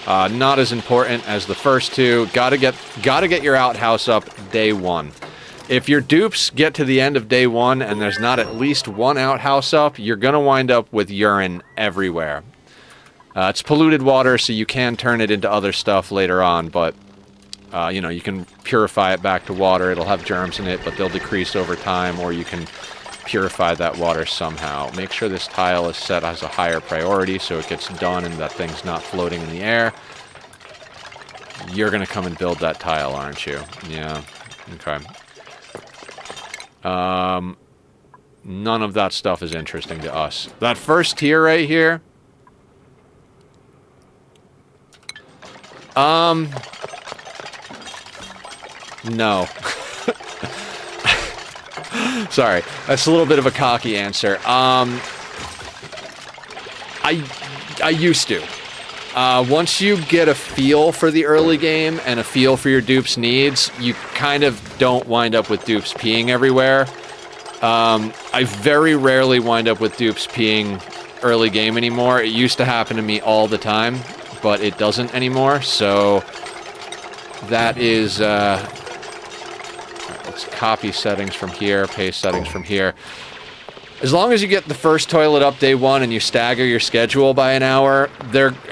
Not as important as the first 2. Gotta get your outhouse up day 1. If your dupes get to the end of day 1 and there's not at least 1 outhouse up, you're gonna wind up with urine everywhere. It's polluted water, so you can turn it into other stuff later on, but you know, you can purify it back to water. It'll have germs in it, but they'll decrease over time, or you can purify that water somehow. Make sure this tile is set as a higher priority so it gets done and that thing's not floating in the air. You're going to come and build that tile, aren't you? Yeah. Okay. None of that stuff is interesting to us. That first tier right here... No. Sorry, that's a little bit of a cocky answer. I used to. Once you get a feel for the early game and a feel for your dupes' needs, you kind of don't wind up with dupes peeing everywhere. I very rarely wind up with dupes peeing early game anymore. It used to happen to me all the time, but it doesn't anymore, so that is... let's copy settings from here, paste settings from here. As long as you get the first toilet up day one and you stagger your schedule by an hour,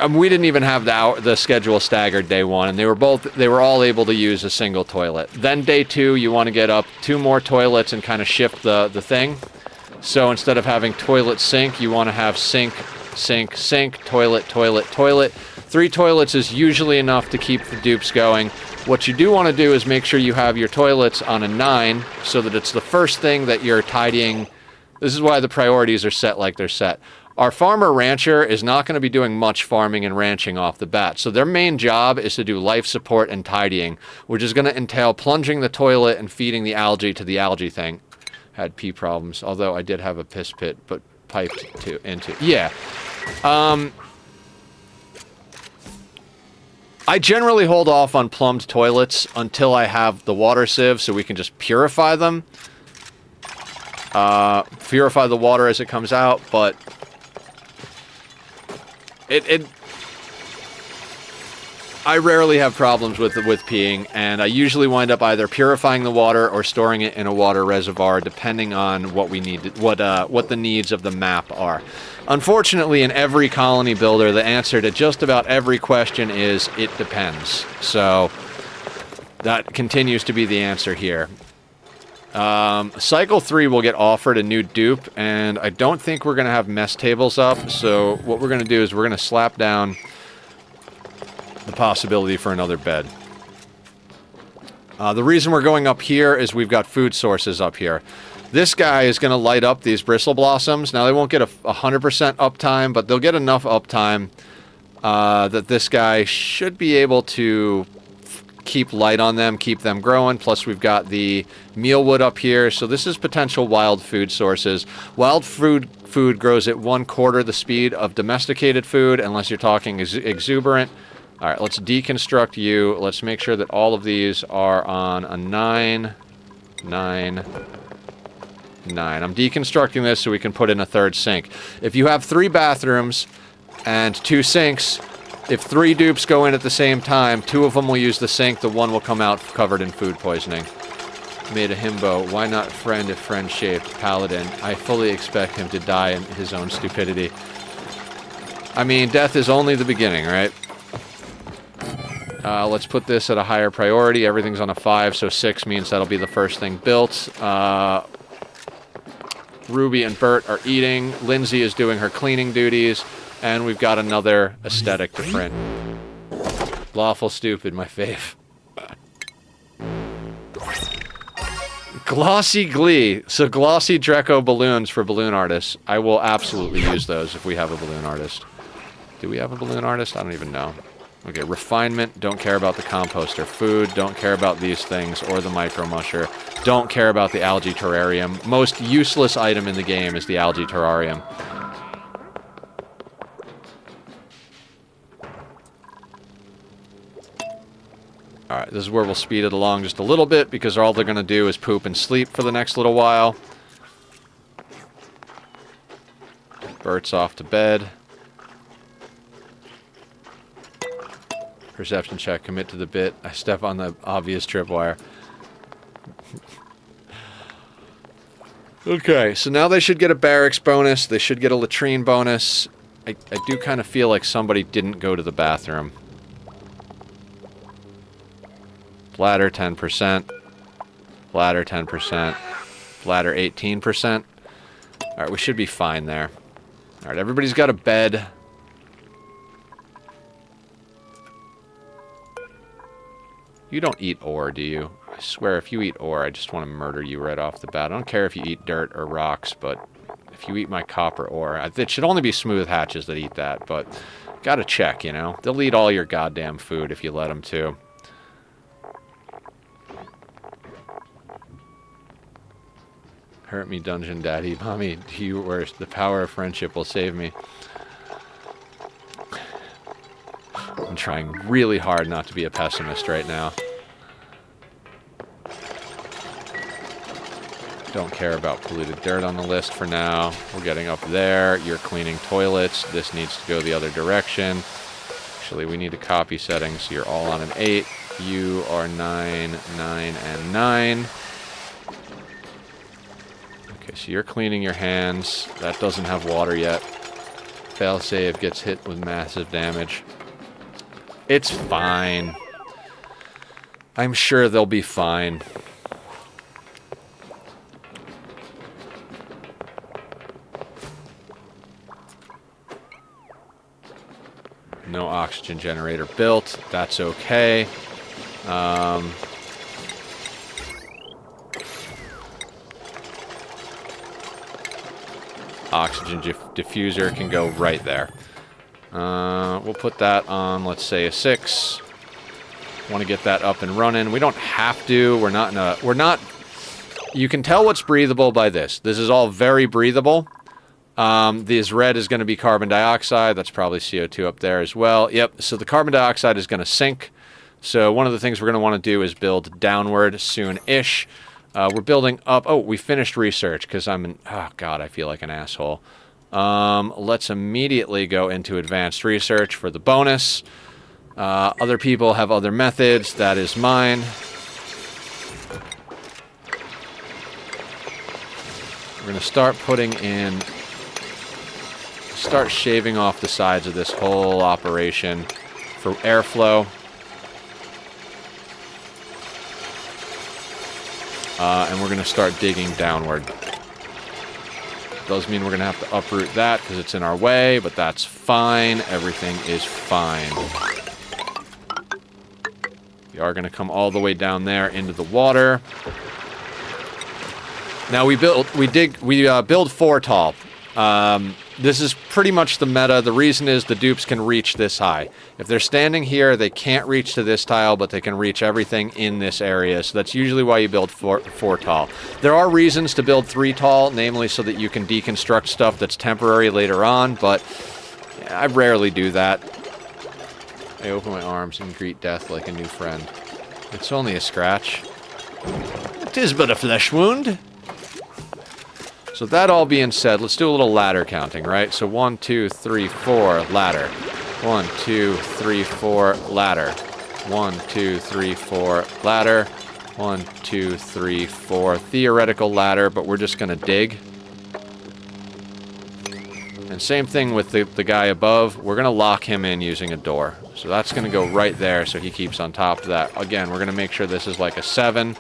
we didn't even have the schedule staggered day one, and they were all able to use a single toilet. Then day two, you want to get up 2 more toilets and kind of shift the thing. So instead of having toilet sink, you want to have sink, sink, sink, toilet, toilet, toilet. 3 toilets is usually enough to keep the dupes going. What you do want to do is make sure you have your toilets on a 9 so that it's the first thing that you're tidying. This is why the priorities are set like they're set. Our farmer rancher is not going to be doing much farming and ranching off the bat, so their main job is to do life support and tidying, which is going to entail plunging the toilet and feeding the algae to the algae thing. Had pee problems, although I did have a piss pit, but piped into... Yeah. I generally hold off on plumbed toilets until I have the water sieve so we can just purify them. Purify the water as it comes out, but I rarely have problems with peeing, and I usually wind up either purifying the water or storing it in a water reservoir, depending on what we need, what the needs of the map are. Unfortunately, in every colony builder, the answer to just about every question is it depends. So that continues to be the answer here. Cycle 3 will get offered a new dupe, and I don't think we're going to have mess tables up, so what we're going to do is we're going to slap down the possibility for another bed. The reason we're going up here is we've got food sources up here. This guy is going to light up these bristle blossoms. Now, they won't get 100% uptime, but they'll get enough uptime that this guy should be able to keep light on them, keep them growing. Plus, we've got the mealwood up here, so this is potential wild food sources. Wild food grows at 1/4 the speed of domesticated food, unless you're talking exuberant. All right, let's deconstruct you. Let's make sure that all of these are on a 9, 9, 9. I'm deconstructing this so we can put in a 3rd sink. If you have 3 bathrooms and 2 sinks, if 3 dupes go in at the same time, 2 of them will use the sink, the 1 will come out covered in food poisoning. Made a himbo. Why not friend if friend-shaped? Paladin. I fully expect him to die in his own stupidity. I mean, death is only the beginning, right? Let's put this at a higher priority. Everything's on a 5, so 6 means that'll be the first thing built. Ruby and Bert are eating. Lindsay is doing her cleaning duties. And we've got another aesthetic to print. Lawful stupid, my fave. Glossy Glee. So glossy Dreco balloons for balloon artists. I will absolutely use those if we have a balloon artist. Do we have a balloon artist? I don't even know. Okay, refinement. Don't care about the composter. Food. Don't care about these things or the micro musher. Don't care about the algae terrarium. Most useless item in the game is the algae terrarium. Alright, this is where we'll speed it along just a little bit, because all they're going to do is poop and sleep for the next little while. Bert's off to bed. Perception check, commit to the bit. I step on the obvious tripwire. Okay, so now they should get a barracks bonus. They should get a latrine bonus. I do kind of feel like somebody didn't go to the bathroom. Bladder 10%. Bladder 10%. Bladder 18%. Alright, we should be fine there. Alright, everybody's got a bed. You don't eat ore, do you? I swear, if you eat ore, I just want to murder you right off the bat. I don't care if you eat dirt or rocks, but if you eat my copper ore... It should only be smooth hatches that eat that, but... Gotta check, you know? They'll eat all your goddamn food if you let them to. Hurt me, Dungeon Daddy. Mommy, you worse. The power of friendship will save me. I'm trying really hard not to be a pessimist right now. Don't care about polluted dirt on the list for now. We're getting up there. You're cleaning toilets. This needs to go the other direction. Actually, we need to copy settings. You're all on an 8. You are 9, 9, and 9. Okay, so you're cleaning your hands. That doesn't have water yet. Failsave gets hit with massive damage. It's fine. I'm sure they'll be fine. No oxygen generator built. That's okay. Oxygen diffuser can go right there. We'll put that on, let's say, a 6. Want to get that up and running. We don't have to. We're not in a... We're not... You can tell what's breathable by this. This is all very breathable. This red is going to be carbon dioxide. That's probably CO2 up there as well. Yep, so the carbon dioxide is going to sink. So one of the things we're going to want to do is build downward soon-ish. We're building up... Oh, we finished research because I'm in... Oh, God, I feel like an asshole. Let's immediately go into advanced research for the bonus. Other people have other methods. That is mine. We're going to start putting in... Start shaving off the sides of this whole operation for airflow. And we're going to start digging downward. Does mean we're going to have to uproot that because it's in our way, but that's fine. Everything is fine. We are going to come all the way down there into the water. Now we build 4 tall. This is pretty much the meta. The reason is the dupes can reach this high. If they're standing here, they can't reach to this tile, but they can reach everything in this area. So that's usually why you build 4 tall. There are reasons to build 3 tall, namely so that you can deconstruct stuff that's temporary later on, but I rarely do that. I open my arms and greet death like a new friend. It's only a scratch. 'Tis but a flesh wound. So that all being said, let's do a little ladder counting, right? So 1, 2, 3, 4, ladder. 1, 2, 3, 4, ladder. 1, 2, 3, 4, ladder. 1, 2, 3, 4. Theoretical ladder, but we're just going to dig. And same thing with the guy above. We're going to lock him in using a door. So that's going to go right there so he keeps on top of that. Again, we're going to make sure this is like a 7.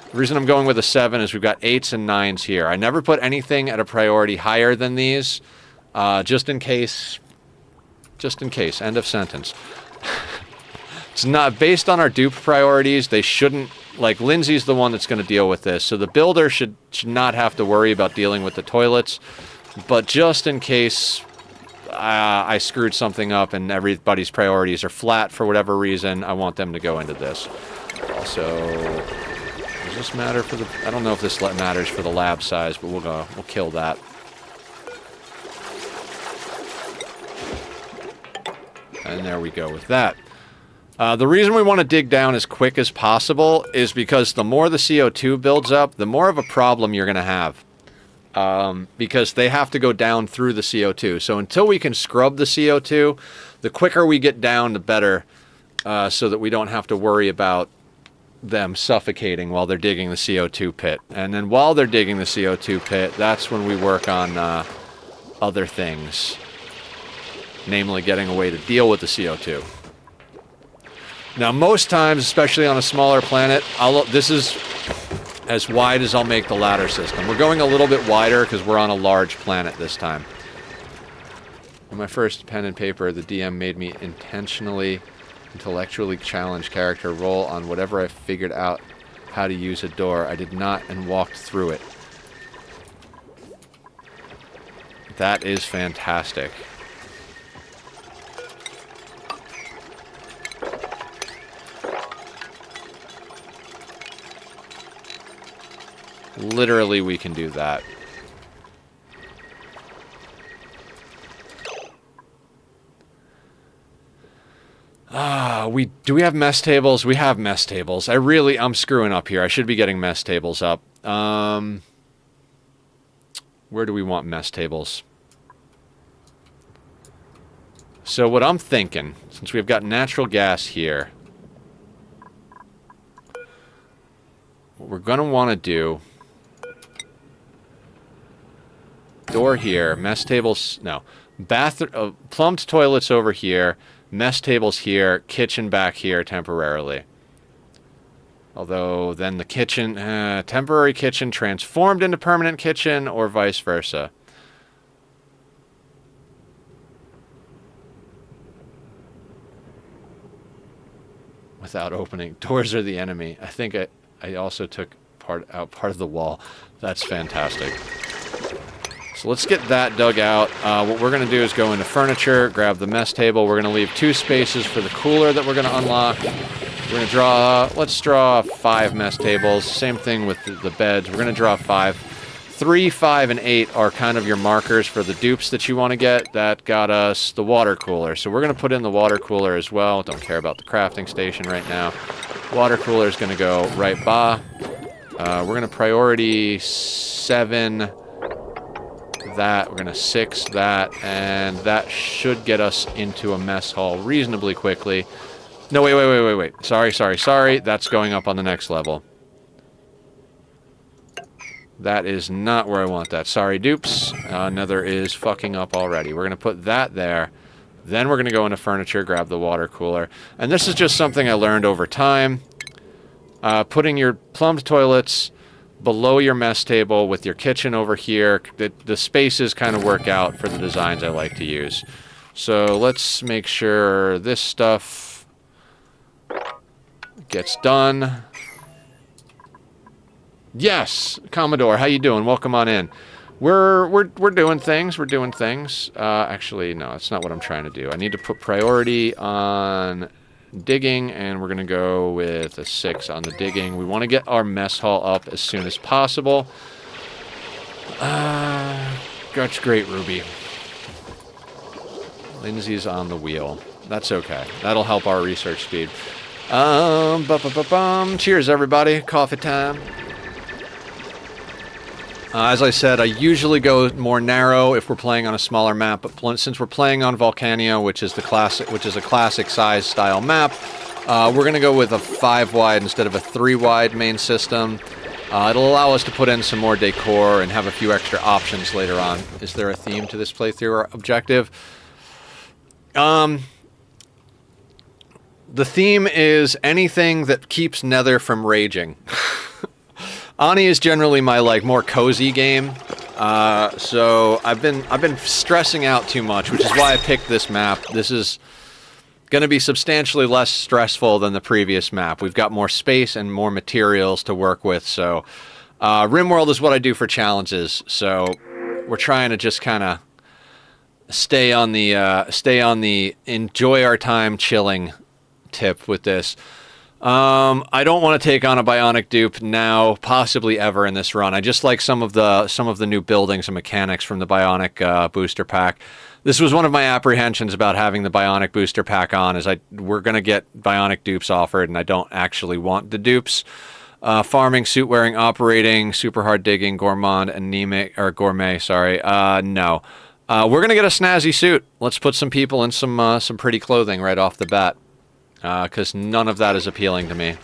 The reason I'm going with a 7 is we've got 8s and 9s here. I never put anything at a priority higher than these, just in case. Just in case. End of sentence. It's not based on our dupe priorities. They shouldn't... Like, Lindsay's the one that's going to deal with this. So the builder should not have to worry about dealing with the toilets. But just in case I screwed something up and everybody's priorities are flat for whatever reason, I want them to go into this. So... Does this matter for the... I don't know if this matters for the lab size, but we'll kill that. And there we go with that. The reason we want to dig down as quick as possible is because the more the CO2 builds up, the more of a problem you're going to have. Because they have to go down through the CO2. So until we can scrub the CO2, the quicker we get down, the better, so that we don't have to worry about them suffocating while they're digging the CO2 pit. And then while they're digging the CO2 pit, that's when we work on other things. Namely, getting a way to deal with the CO2. Now, most times, especially on a smaller planet, this is as wide as I'll make the ladder system. We're going a little bit wider because we're on a large planet this time. In my first pen and paper, the DM made me intellectually challenged character roll on whatever I figured out how to use a door. I did not and walked through it. That is fantastic. Literally, we can do that. Do we have mess tables? We have mess tables. I'm screwing up here. I should be getting mess tables up. Where do we want mess tables? So what I'm thinking, since we've got natural gas here, what we're going to want to do, door here, mess tables, no, plumbed toilets over here, mess tables here, kitchen back here temporarily. Although then the kitchen, temporary kitchen transformed into permanent kitchen or vice versa. Without opening. Doors are the enemy. I think I also took part of the wall. That's fantastic. So let's get that dug out. What we're going to do is go into furniture, grab the mess table. We're going to leave 2 spaces for the cooler that we're going to unlock. We're going to draw, let's draw 5 mess tables. Same thing with the beds. We're going to draw 5. 3, 5, and 8 are kind of your markers for the dupes that you want to get. That got us the water cooler. So we're going to put in the water cooler as well. Don't care about the crafting station right now. Water cooler is going to go right by. We're going to priority 7 that. We're going to 6 that. And that should get us into a mess hall reasonably quickly. No, wait. Sorry. That's going up on the next level. That is not where I want that. Sorry, dupes. Nether is fucking up already. We're going to put that there. Then we're going to go into furniture, grab the water cooler. And this is just something I learned over time. Putting your plumbed toilets below your mess table with your kitchen over here. The spaces kind of work out for the designs I like to use. So let's make sure this stuff gets done. Yes, Commodore, how you doing? Welcome on in. We're doing things. Actually, no, that's not what I'm trying to do. I need to put priority on digging, and we're going to go with a 6 on the digging. We want to get our mess hall up as soon as possible. That's great, Ruby. Lindsay's on the wheel. That's okay. That'll help our research speed. Cheers, everybody. Coffee time. As I said, I usually go more narrow if we're playing on a smaller map, but since we're playing on Volcanea, which is a classic size style map, we're going to go with a 5 wide instead of a 3 wide main system. It'll allow us to put in some more decor and have a few extra options later on. Is there a theme to this playthrough or objective? The theme is anything that keeps Nether from raging. Ani is generally my more cozy game, so I've been stressing out too much, which is why I picked this map. This is going to be substantially less stressful than the previous map. We've got more space and more materials to work with, so RimWorld is what I do for challenges. So we're trying to just kind of stay on the enjoy our time chilling tip with this. I don't want to take on a Bionic dupe now, possibly ever in this run. I just like some of the new buildings and mechanics from the Bionic booster pack. This was one of my apprehensions about having the Bionic booster pack on, is we're going to get Bionic dupes offered, and I don't actually want the dupes. Farming, suit wearing, operating, super hard digging, gourmand, anemic, or gourmet, sorry. No. We're going to get a snazzy suit. Let's put some people in some pretty clothing right off the bat. Because none of that is appealing to me.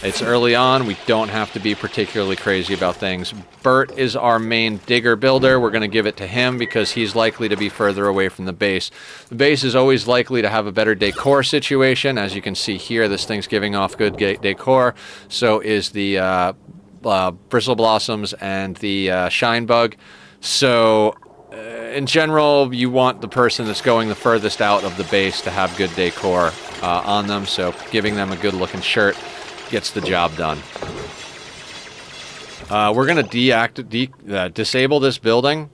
It's early on. We don't have to be particularly crazy about things. Bert is our main digger builder. We're going to give it to him because he's likely to be further away from the base. The base is always likely to have a better decor situation. As you can see here, this thing's giving off good decor. So is the bristle blossoms and the shine bug. So in general, you want the person that's going the furthest out of the base to have good decor on them. So giving them a good looking shirt gets the job done. We're going to disable this building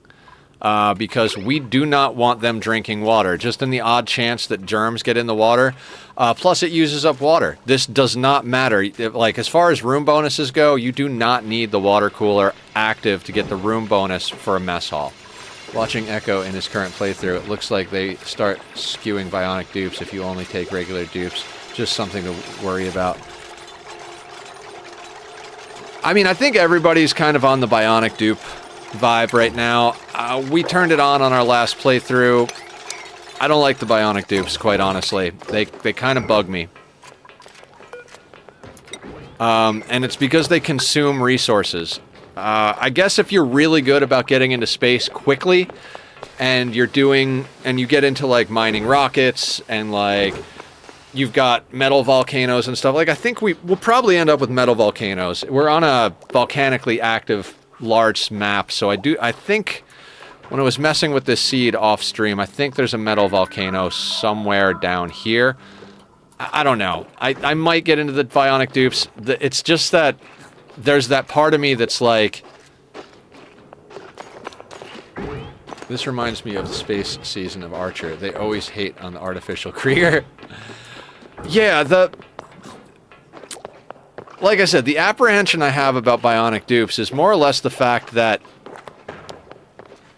because we do not want them drinking water, just in the odd chance that germs get in the water. Plus, it uses up water. This does not matter. Like, as far as room bonuses go, you do not need the water cooler active to get the room bonus for a mess hall. Watching Echo in his current playthrough, it looks like they start skewing Bionic dupes if you only take regular dupes. Just something to worry about. I mean, I think everybody's kind of on the Bionic dupe vibe right now. We turned it on our last playthrough. I don't like the Bionic dupes, quite honestly. They kind of bug me. And it's because they consume resources. I guess if you're really good about getting into space quickly, and you get into, like, mining rockets, and, like, you've got metal volcanoes and stuff. Like, I think we'll probably end up with metal volcanoes. We're on a volcanically active large map, so I think when I was messing with this seed off stream, I think there's a metal volcano somewhere down here. I don't know. I might get into the Bionic dupes. It's just that there's that part of me that's like... This reminds me of the space season of Archer. They always hate on the artificial Krieger. Yeah, like I said, the apprehension I have about Bionic dupes is more or less the fact that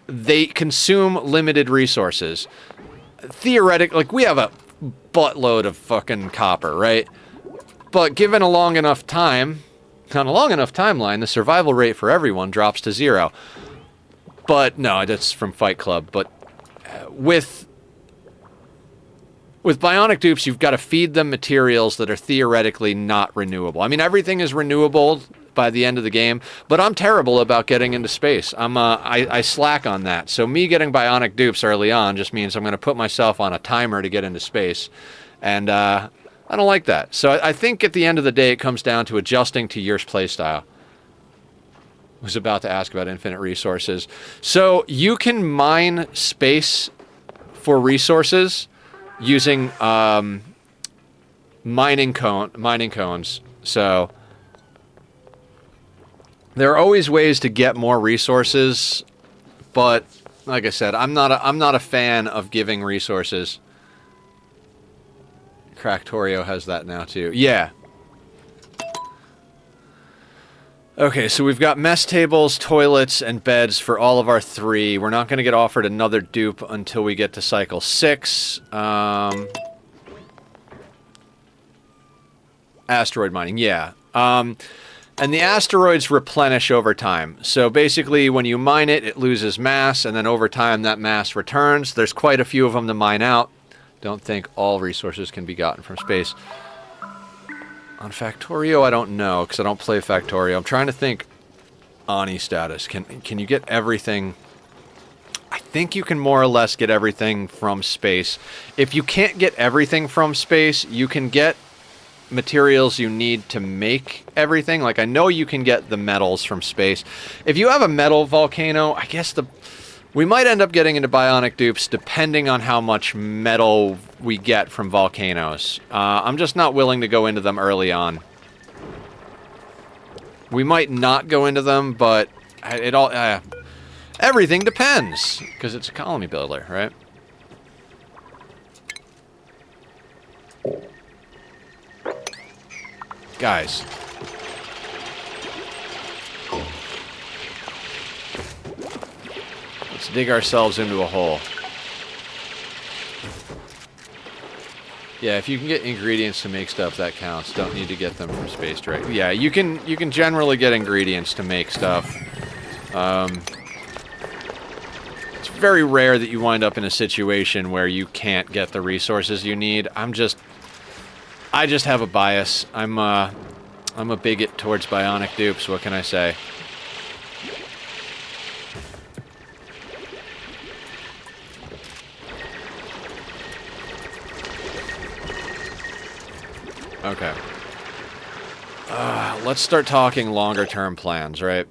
they consume limited resources. Theoretically, like, we have a buttload of fucking copper, right? But given a long enough time, on a long enough timeline, the survival rate for everyone drops to 0. But, no, that's from Fight Club. But with Bionic dupes, you've got to feed them materials that are theoretically not renewable. I mean, everything is renewable by the end of the game, but I'm terrible about getting into space. I slack on that. So me getting Bionic dupes early on just means I'm going to put myself on a timer to get into space. And I don't like that. So I think at the end of the day, it comes down to adjusting to your playstyle. I was about to ask about infinite resources. So you can mine space for resources using mining cones. So there are always ways to get more resources, but like I said, I'm not a fan of giving resources. Cractorio has that now too. Yeah. Okay, so we've got mess tables, toilets, and beds for all of our 3. We're not going to get offered another dupe until we get to cycle 6. Asteroid mining, yeah. And the asteroids replenish over time. So basically, when you mine it, it loses mass, and then over time, that mass returns. There's quite a few of them to mine out. Don't think all resources can be gotten from space. On Factorio, I don't know, because I don't play Factorio. I'm trying to think Ani status. Can you get everything? I think you can more or less get everything from space. If you can't get everything from space, you can get materials you need to make everything. Like, I know you can get the metals from space. If you have a metal volcano, I guess we might end up getting into Bionic dupes depending on how much metal we get from volcanoes. I'm just not willing to go into them early on. We might not go into them, but everything depends, because it's a colony builder, right? Guys. Let's dig ourselves into a hole. Yeah, if you can get ingredients to make stuff, that counts. Don't need to get them from space direct. Yeah, you can generally get ingredients to make stuff. It's very rare that you wind up in a situation where you can't get the resources you need. I just have a bias. I'm a bigot towards Bionic dupes, what can I say? Okay. Let's start talking longer-term plans, right?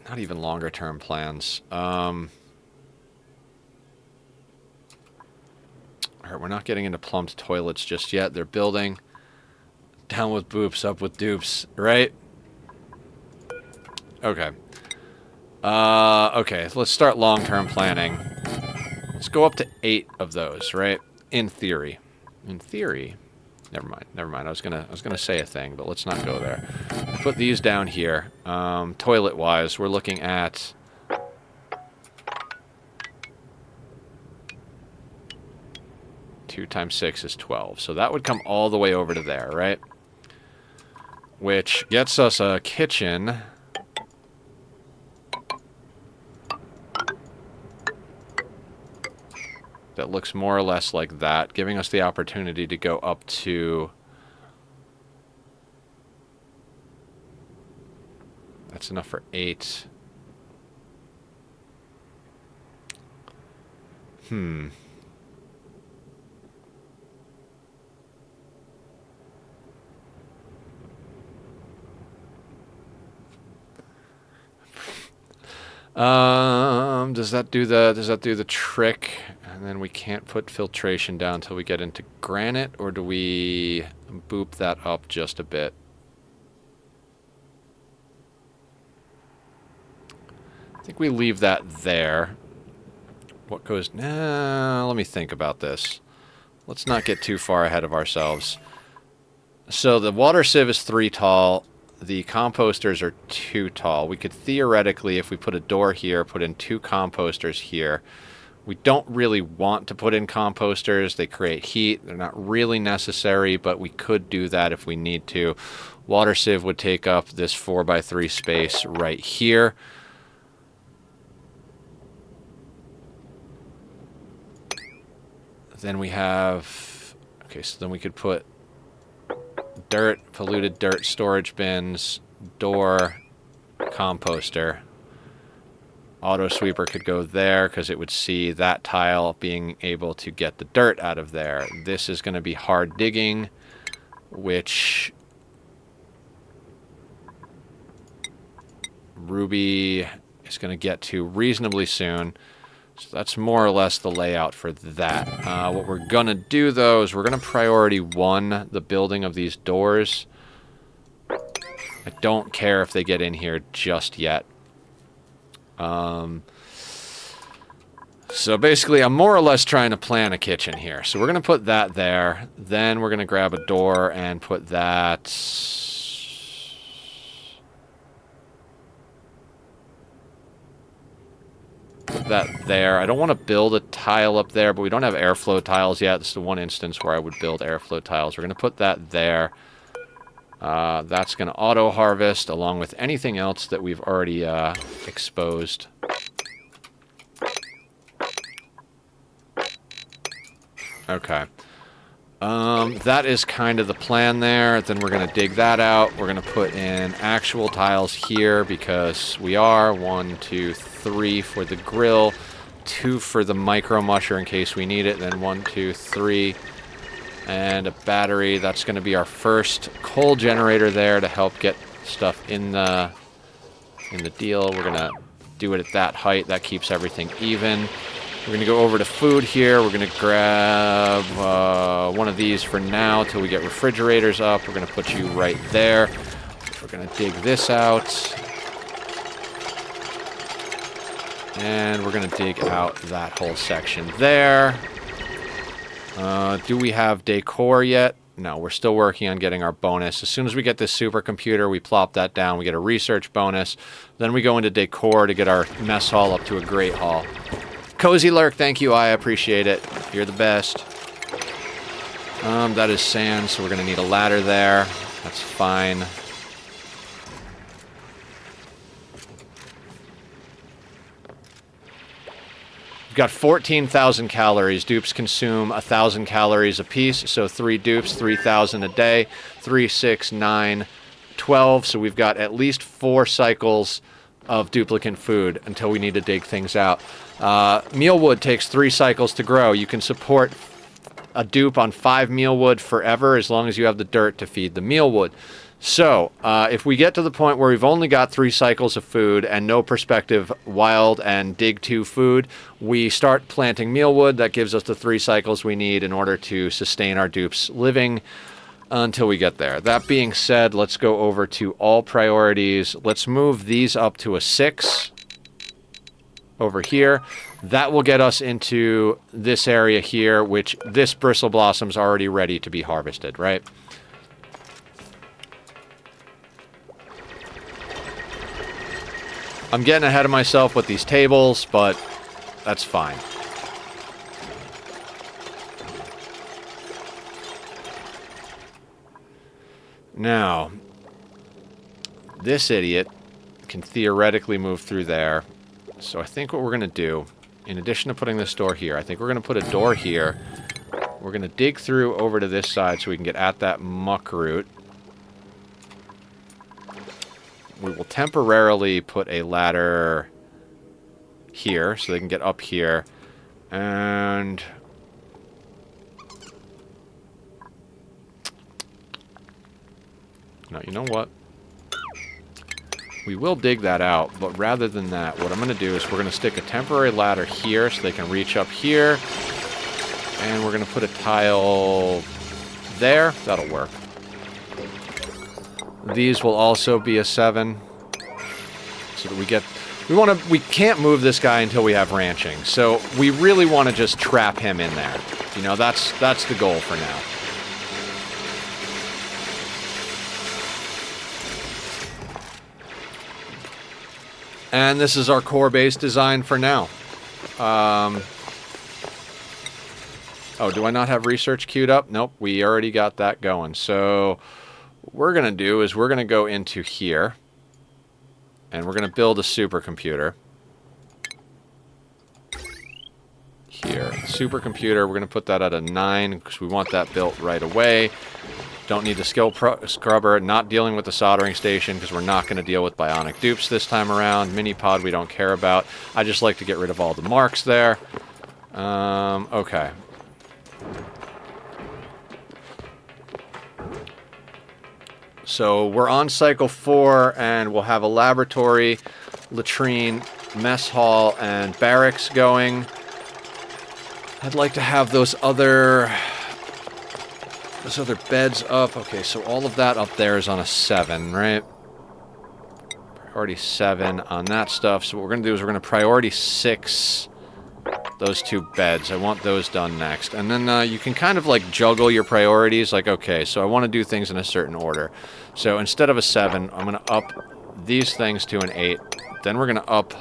Not even longer-term plans. Alright, we're not getting into plumbed toilets just yet. They're building. Down with boops, up with dupes, right? Okay. Okay, let's start long-term planning. Let's go up to 8 of those, right? In theory. In theory. Never mind, never mind. I was gonna say a thing, but let's not go there. Put these down here. Toilet-wise, we're looking at... Two times 6 is 12. So that would come all the way over to there, right? Which gets us a kitchen. That looks more or less like that, giving us the opportunity to go up to... That's enough for 8. Does that do the trick? And then we can't put filtration down until we get into granite, or do we boop that up just a bit? I think we leave that there. What goes... Nah, let me think about this. Let's not get too far ahead of ourselves. So the water sieve is 3 tall. The composters are 2 tall. We could theoretically, if we put a door here, put in 2 composters here. We don't really want to put in composters. They create heat. They're not really necessary, but we could do that if we need to. Water sieve would take up this 4x3 space right here. Then we have... Okay, so then we could put dirt, polluted dirt storage bins, door, composter. Auto sweeper could go there because it would see that tile being able to get the dirt out of there. This is going to be hard digging, which Ruby is going to get to reasonably soon. So that's more or less the layout for that. What we're going to do, though, is we're going to priority 1 the building of these doors. I don't care if they get in here just yet. So basically, I'm more or less trying to plan a kitchen here. So we're going to put that there. Then we're going to grab a door and put that... Put that there. I don't want to build a tile up there, but we don't have airflow tiles yet. This is the one instance where I would build airflow tiles. We're going to put that there. That's going to auto-harvest along with anything else that we've already exposed. Okay. That is kind of the plan there. Then we're going to dig that out. We're going to put in actual tiles here because we are 1, 2, 3 for the grill, 2 for the micro musher in case we need it. Then 1, 2, 3, and a battery. That's going to be our first coal generator there to help get stuff in the deal. We're going to do it at that height. That keeps everything even. We're going to go over to food here. We're going to grab one of these for now till we get refrigerators up. We're going to put you right there. We're going to dig this out. And we're going to dig out that whole section there. Do we have decor yet? No, we're still working on getting our bonus. As soon as we get this supercomputer, we plop that down. We get a research bonus. Then we go into decor to get our mess hall up to a great hall. Cozy Lurk, thank you. I appreciate it. You're the best. That is sand, so we're going to need a ladder there. That's fine. got 14,000 calories. Dupes consume 1,000 calories apiece, so 3 dupes, 3,000 a day. 3, 6, 9, 12. So we've got at least 4 cycles of duplicate food until we need to dig things out. Mealwood takes 3 cycles to grow. You can support a dupe on 5 mealwood forever as long as you have the dirt to feed the mealwood. So, if we get to the point where we've only got 3 cycles of food and no prospective wild and dig 2 food, we start planting mealwood. That gives us the 3 cycles we need in order to sustain our dupes living until we get there. That being said, let's go over to all priorities. Let's move these up to a 6 over here. That will get us into this area here, which this bristle blossom's already ready to be harvested, right? I'm getting ahead of myself with these tables, but that's fine. Now, this idiot can theoretically move through there. So I think what we're going to do, in addition to putting this door here, I think we're going to put a door here. We're going to dig through over to this side so we can get at that muck root. We will temporarily put a ladder here so they can get up here. And no, you know what? We will dig that out, but rather than that, what I'm going to do is we're going to stick a temporary ladder here so they can reach up here. And we're going to put a tile there. That'll work. These will also be a 7. So that we can't move this guy until we have ranching. So we really want to just trap him in there. You know, that's the goal for now. And this is our core base design for now. Oh, do I not have research queued up? Nope, we already got that going. So what we're going to do is we're going to go into here. And we're going to build a supercomputer. Here. Supercomputer, we're going to put that at a 9 because we want that built right away. Don't need the skill scrubber. Not dealing with the soldering station because we're not going to deal with bionic dupes this time around. Mini pod we don't care about. I just like to get rid of all the marks there. Okay. So we're on cycle 4 and we'll have a laboratory, latrine, mess hall, and barracks going. I'd like to have those other beds up. Okay, so all of that up there is on a 7, right? Priority 7 on that stuff. So what we're going to do is we're going to priority 6 those 2 beds. I want those done next. And then you can kind of like juggle your priorities. Like, okay, so I want to do things in a certain order. So instead of a 7, I'm going to up these things to an 8. Then we're going to up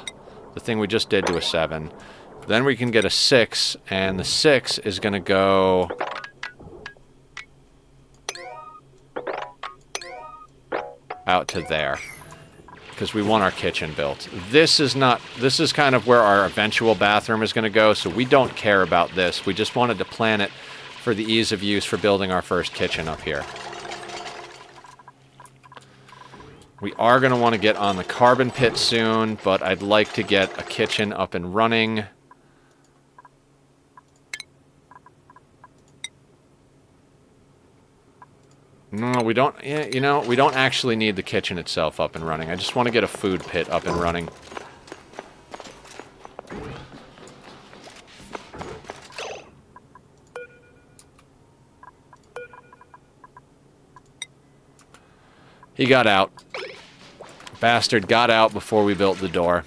the thing we just did to a 7. Then we can get a 6, and the 6 is going to go out to there. Because we want our kitchen built. This is kind of where our eventual bathroom is going to go, so we don't care about this. We just wanted to plan it for the ease of use for building our first kitchen up here. We are going to want to get on the carbon pit soon, but I'd like to get a kitchen up and running. No, we don't. Yeah, you know, we don't actually need the kitchen itself up and running. I just want to get a food pit up and running. He got out. Bastard got out before we built the door.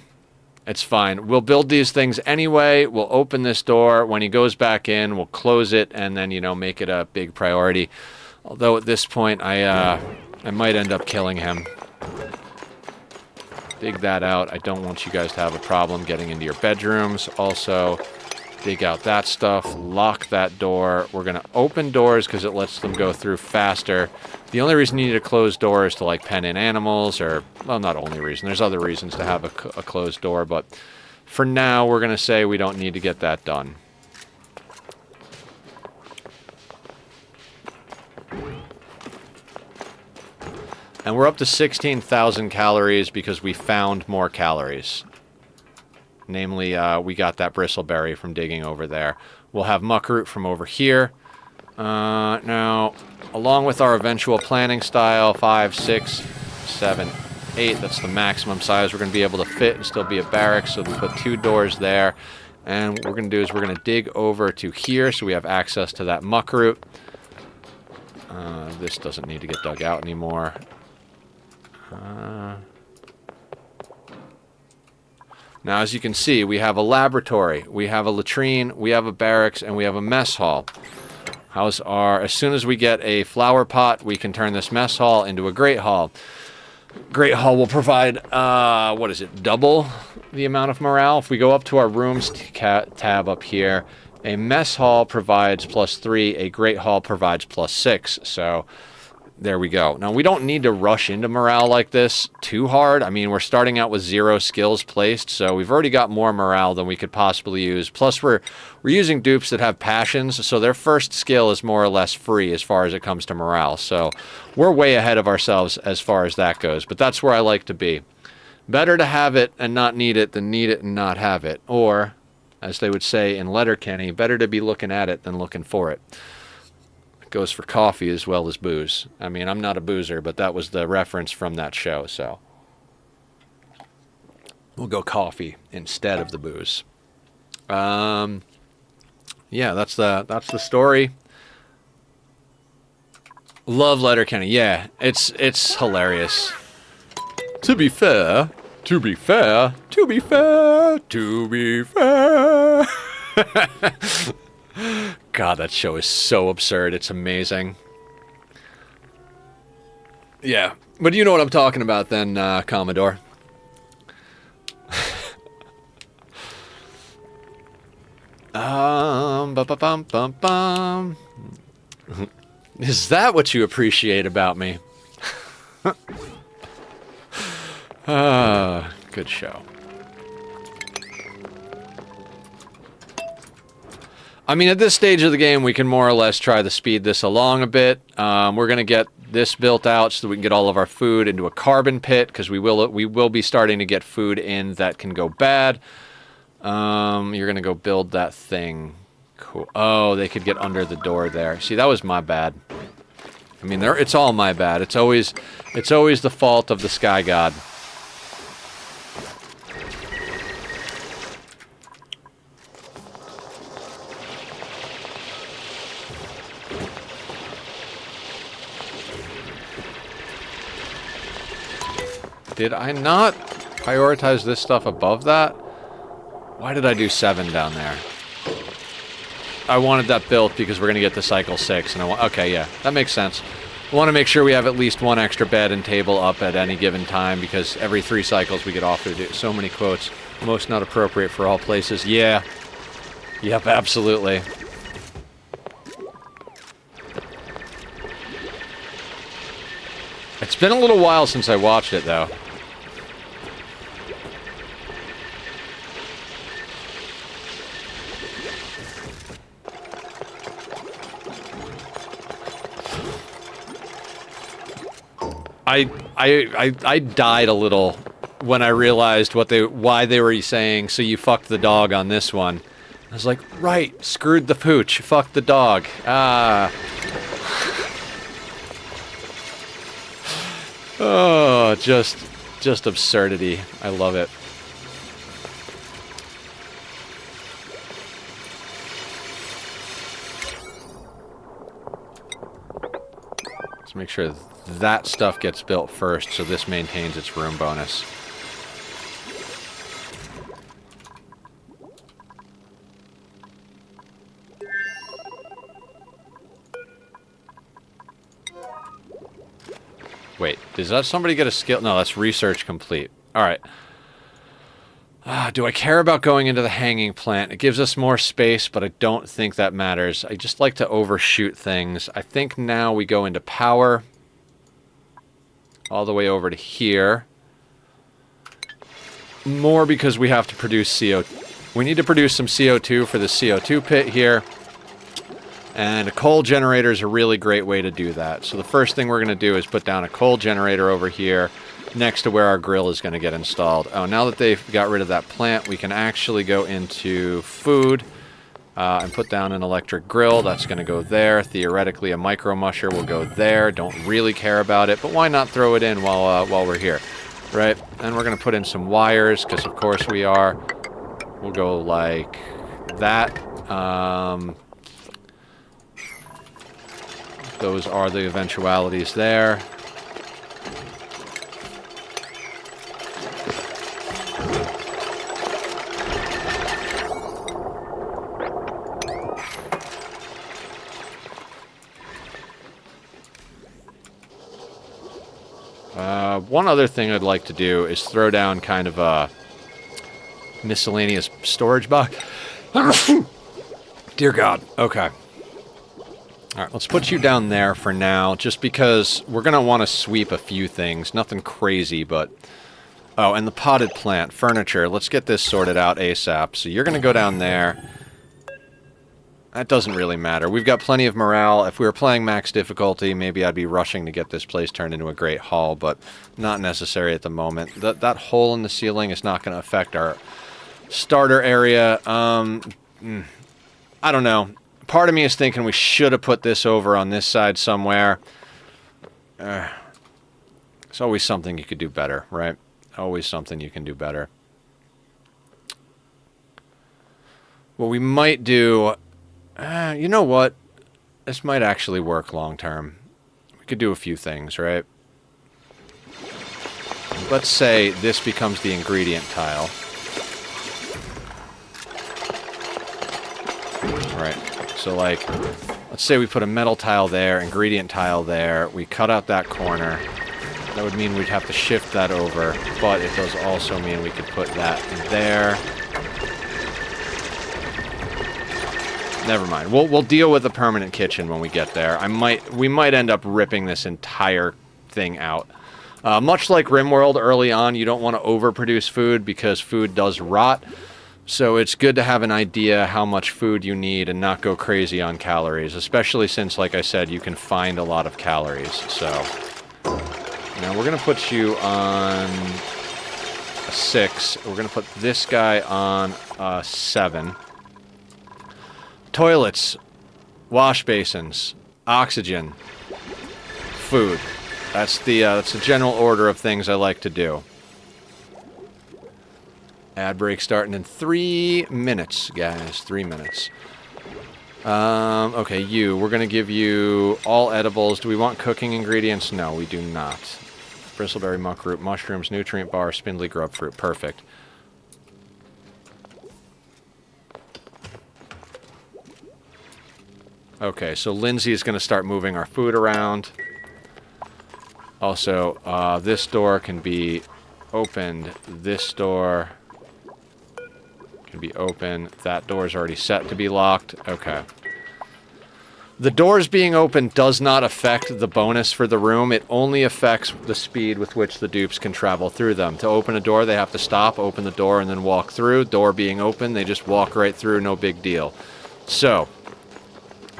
It's fine. We'll build these things anyway. We'll open this door. When he goes back in, we'll close it and then, you know, make it a big priority. Although at this point, I might end up killing him. Dig that out. I don't want you guys to have a problem getting into your bedrooms. Also, dig out that stuff. Lock that door. We're going to open doors because it lets them go through faster. The only reason you need a closed door is to, like, pen in animals or... Well, not only reason. There's other reasons to have a closed door, but for now, we're going to say we don't need to get that done. And we're up to 16,000 calories because we found more calories. Namely, we got that bristleberry from digging over there. We'll have muckroot from over here. Now, along with our eventual planning style, 5, 6, 7, 8, that's the maximum size we're going to be able to fit and still be a barracks, so we put 2 doors there. And what we're going to do is we're going to dig over to here so we have access to that muckroot. This doesn't need to get dug out anymore. Now, as you can see, we have a laboratory, we have a latrine, we have a barracks, and we have a mess hall. As soon as we get a flower pot, we can turn this mess hall into a great hall. Great hall will provide, double the amount of morale. If we go up to our rooms tab up here, a mess hall provides +3, a great hall provides +6, so there we go. Now, we don't need to rush into morale like this too hard. I mean, we're starting out with 0 skills placed, so we've already got more morale than we could possibly use. Plus, we're using dupes that have passions, so their first skill is more or less free as far as it comes to morale. So we're way ahead of ourselves as far as that goes, but that's where I like to be. Better to have it and not need it than need it and not have it. Or, as they would say in Letterkenny, better to be looking at it than looking for it. Goes for coffee as well as booze. I mean, I'm not a boozer, but that was the reference from that show, so we'll go coffee instead of the booze. Yeah, that's the story. Love Letterkenny. Yeah, it's hilarious. To be fair. God, that show is so absurd. It's amazing. Yeah, but you know what I'm talking about then, Commodore. Is that what you appreciate about me? Good show. I mean, at this stage of the game, we can more or less try to speed this along a bit. We're going to get this built out so that we can get all of our food into a carbon pit, because we will be starting to get food in that can go bad. You're going to go build that thing. Cool. Oh, they could get under the door there. See, that was my bad. I mean, it's all my bad. It's always the fault of the Sky God. Did I not prioritize this stuff above that? Why did I do 7 down there? I wanted that built because we're going to get to cycle 6. And okay, yeah, that makes sense. I want to make sure we have at least 1 extra bed and table up at any given time, because every 3 cycles we get offered to do. So many quotes. Most not appropriate for all places. Yeah. Yep, absolutely. It's been a little while since I watched it, though. I died a little when I realized why they were saying, so you fucked the dog on this one. I was like, right, screwed the pooch, fucked the dog. Ah. Oh, just absurdity. I love it. Let's make sure that stuff gets built first, so this maintains its room bonus. Wait, does that somebody get a skill? No, that's research complete. Alright. Do I care about going into the hanging plant? It gives us more space, but I don't think that matters. I just like to overshoot things. I think now we go into power. All the way over to here. more because we have to produce CO2. We need to produce some CO2 for the CO2 pit here. And a coal generator is a really great way to do that. So the first thing we're going to do is put down a coal generator over here next to where our grill is going to get installed. Oh, now that they've got rid of that plant, we can actually go into food and put down an electric grill. That's going to go there. Theoretically, a micro musher will go there. Don't really care about it, but why not throw it in while we're here, right? And we're going to put in some wires, because of course we are. We'll go like that. Those are the eventualities there. One other thing I'd like to do is throw down kind of a miscellaneous storage box. Dear God. Okay. All right, let's put you down there for now, just because we're going to want to sweep a few things. Nothing crazy, but... Oh, and the potted plant, furniture. Let's get this sorted out ASAP. So you're going to go down there. That doesn't really matter. We've got plenty of morale. If we were playing max difficulty, maybe I'd be rushing to get this place turned into a great hall, but not necessary at the moment. That hole in the ceiling is not going to affect our starter area. I don't know. Part of me is thinking we should have put this over on this side somewhere. It's always something you could do better, right? Always something you can do better. What we might do... you know what? This might actually work long term. We could do a few things, right? Let's say this becomes the ingredient tile. Right. So, like, let's say we put a metal tile there, ingredient tile there. We cut out that corner. That would mean we'd have to shift that over, but it does also mean we could put that there. Never mind. We'll deal with the permanent kitchen when we get there. We might end up ripping this entire thing out. Much like RimWorld early on, you don't want to overproduce food because food does rot. So it's good to have an idea how much food you need and not go crazy on calories, especially since, like I said, you can find a lot of calories. So now we're going to put you on a 6. We're going to put this guy on a 7. Toilets, wash basins, oxygen, food. That's the general order of things I like to do. Ad break starting in 3 minutes, guys. 3 minutes. Okay, we're going to give you all edibles. Do we want cooking ingredients? No, we do not. Bristleberry muckroot, mushrooms, nutrient bar, spindly grub fruit. Perfect. Okay, so Lindsay is going to start moving our food around. Also, this door can be opened. This door can be open. That door is already set to be locked. Okay. The doors being open does not affect the bonus for the room. It only affects the speed with which the dupes can travel through them. To open a door, they have to stop, open the door, and then walk through. Door being open, they just walk right through, no big deal. So...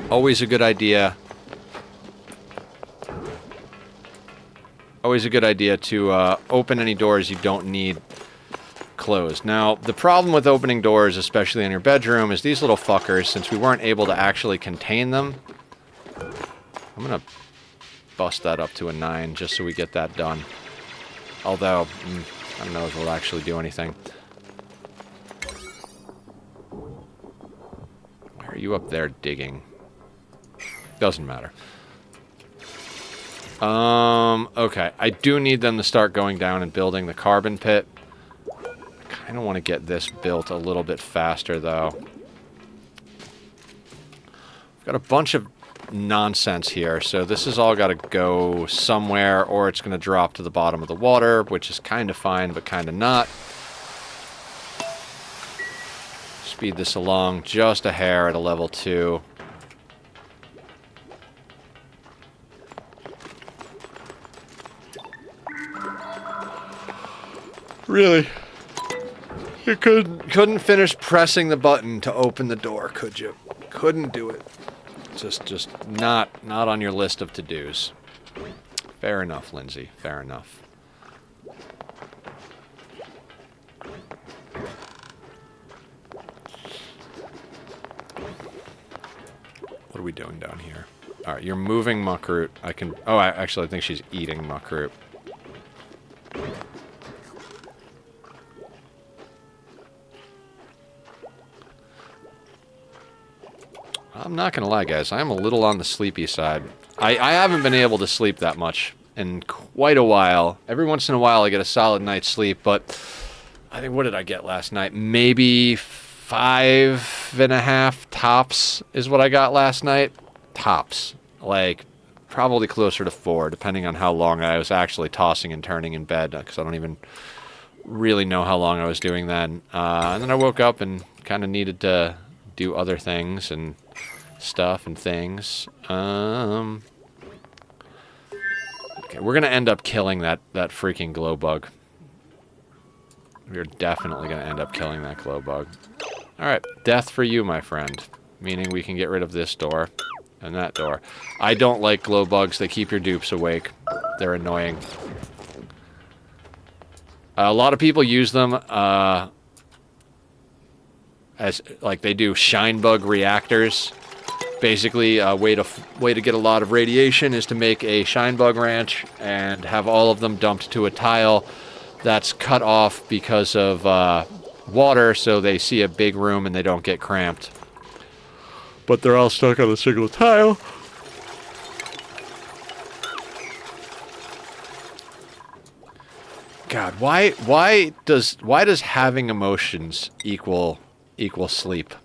always a good idea. Always a good idea to open any doors you don't need closed. Now, the problem with opening doors, especially in your bedroom, is these little fuckers, since we weren't able to actually contain them. I'm going to bust that up to a 9 just so we get that done. Although, I don't know if it'll actually do anything. Why are you up there digging? Doesn't matter. Okay. I do need them to start going down and building the carbon pit. I kind of want to get this built a little bit faster, though. I've got a bunch of nonsense here, so this has all got to go somewhere, or it's going to drop to the bottom of the water, which is kind of fine, but kind of not. Speed this along just a hair at a level 2. Really? You couldn't finish pressing the button to open the door, could you? Couldn't do it. Just not on your list of to-dos. Fair enough, Lindsay. Fair enough. What are we doing down here? All right, you're moving muckroot. I can... Oh, actually, I think she's eating muckroot. I'm not gonna lie, guys. I am a little on the sleepy side. I haven't been able to sleep that much in quite a while. Every once in a while, I get a solid night's sleep, but I think, what did I get last night? Maybe 5.5 tops is what I got last night. Tops. Like, probably closer to 4, depending on how long I was actually tossing and turning in bed, because I don't even really know how long I was doing that. And then I woke up and kind of needed to do other things and stuff and things. Okay, we're gonna end up killing that freaking glow bug. We're definitely gonna end up killing that glow bug. Alright, death for you, my friend. Meaning we can get rid of this door and that door. I don't like glow bugs. They keep your dupes awake. They're annoying. A lot of people use them as, like, they do shine bug reactors. Basically, a way to get a lot of radiation is to make a shine bug ranch and have all of them dumped to a tile that's cut off because of water, so they see a big room and they don't get cramped. But they're all stuck on a single tile. God, why does having emotions equal sleep?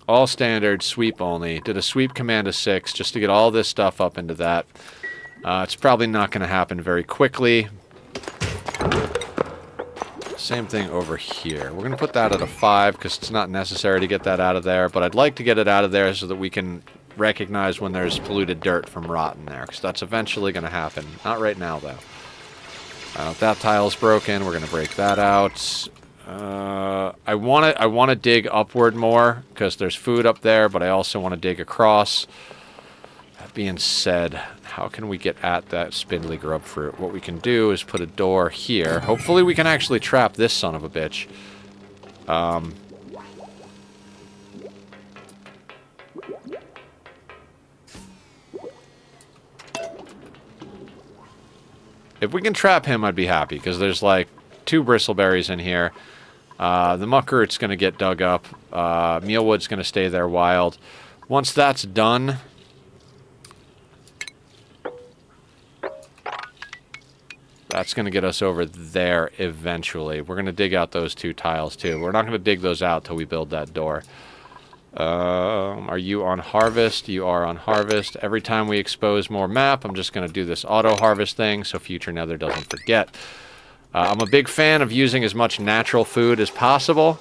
All standard, sweep only. Did a sweep command of 6 just to get all this stuff up into that. It's probably not going to happen very quickly. Same thing over here. We're going to put that at a 5 because it's not necessary to get that out of there. But I'd like to get it out of there so that we can recognize when there's polluted dirt from rot in there. Because that's eventually going to happen. Not right now, though. That tile's broken. We're going to break that out. I want to dig upward more because there's food up there, but I also want to dig across. That being said, how can we get at that spindly grub fruit? What we can do is put a door here. Hopefully we can actually trap this son of a bitch. If we can trap him, I'd be happy, because there's like 2 bristleberries in here. The muckroot's going to get dug up. Mealwood's going to stay there wild. Once that's done, that's going to get us over there eventually. We're going to dig out those 2 tiles too. We're not going to dig those out till we build that door. Are you on harvest? You are on harvest. Every time we expose more map, I'm just going to do this auto harvest thing so future Nether doesn't forget. I'm a big fan of using as much natural food as possible.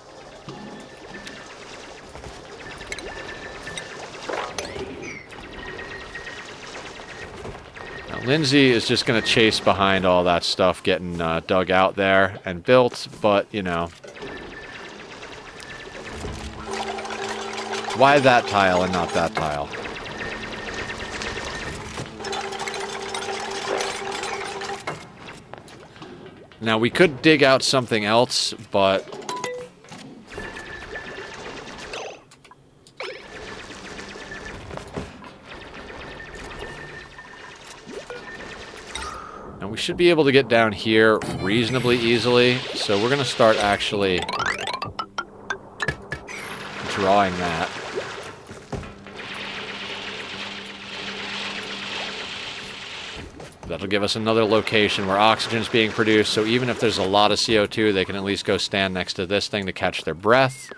Now, Lindsay is just going to chase behind all that stuff getting dug out there and built, but, you know. Why that tile and not that tile? Now, we could dig out something else, but... Now, we should be able to get down here reasonably easily, so we're going to start actually drawing that. That'll give us another location where oxygen's being produced, so even if there's a lot of CO2, they can at least go stand next to this thing to catch their breath.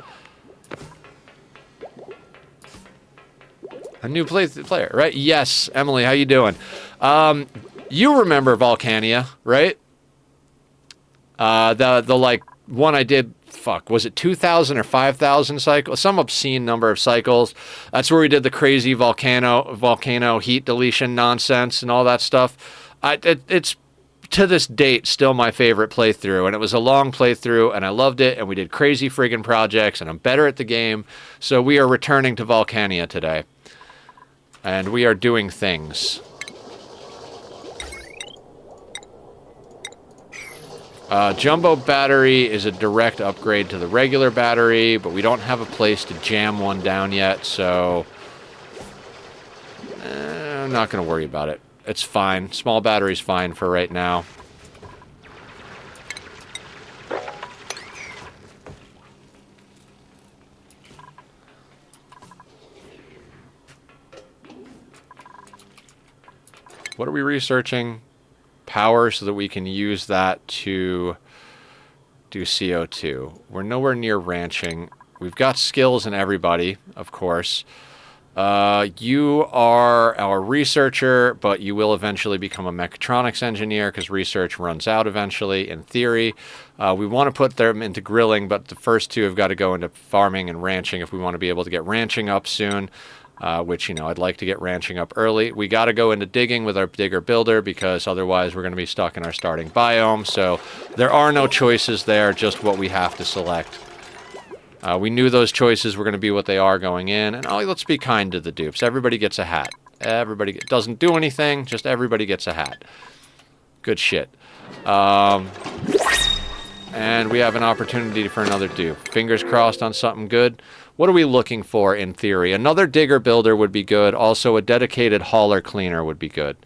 A new player, right? Yes, Emily, how you doing? You remember Volcanea, right? The like one I did fuck, was it 2,000 or 5,000 cycles? Some obscene number of cycles. That's where we did the crazy volcano heat deletion nonsense and all that stuff. It's to this date still my favorite playthrough, and it was a long playthrough, and I loved it, and we did crazy friggin' projects, and I'm better at the game. So we are returning to Volcanea today, and we are doing things. Jumbo battery is a direct upgrade to the regular battery, but we don't have a place to jam one down yet, so I'm not going to worry about it. It's fine. Small battery's fine for right now. What are we researching? Power so that we can use that to do CO2. We're nowhere near ranching. We've got skills in everybody, of course. You are our researcher, but you will eventually become a mechatronics engineer because research runs out eventually, in theory. We want to put them into grilling, but the first two have got to go into farming and ranching if we want to be able to get ranching up soon. Which, you know, I'd like to get ranching up early. We got to go into digging with our digger builder because otherwise we're going to be stuck in our starting biome. So there are no choices there, just what we have to select. We knew those choices were going to be what they are going in. And let's be kind to the dupes. Everybody gets a hat. Everybody doesn't do anything, just everybody gets a hat. Good shit. And we have an opportunity for another dupe. Fingers crossed on something good. What are we looking for in theory? Another digger builder would be good. Also, a dedicated hauler cleaner would be good.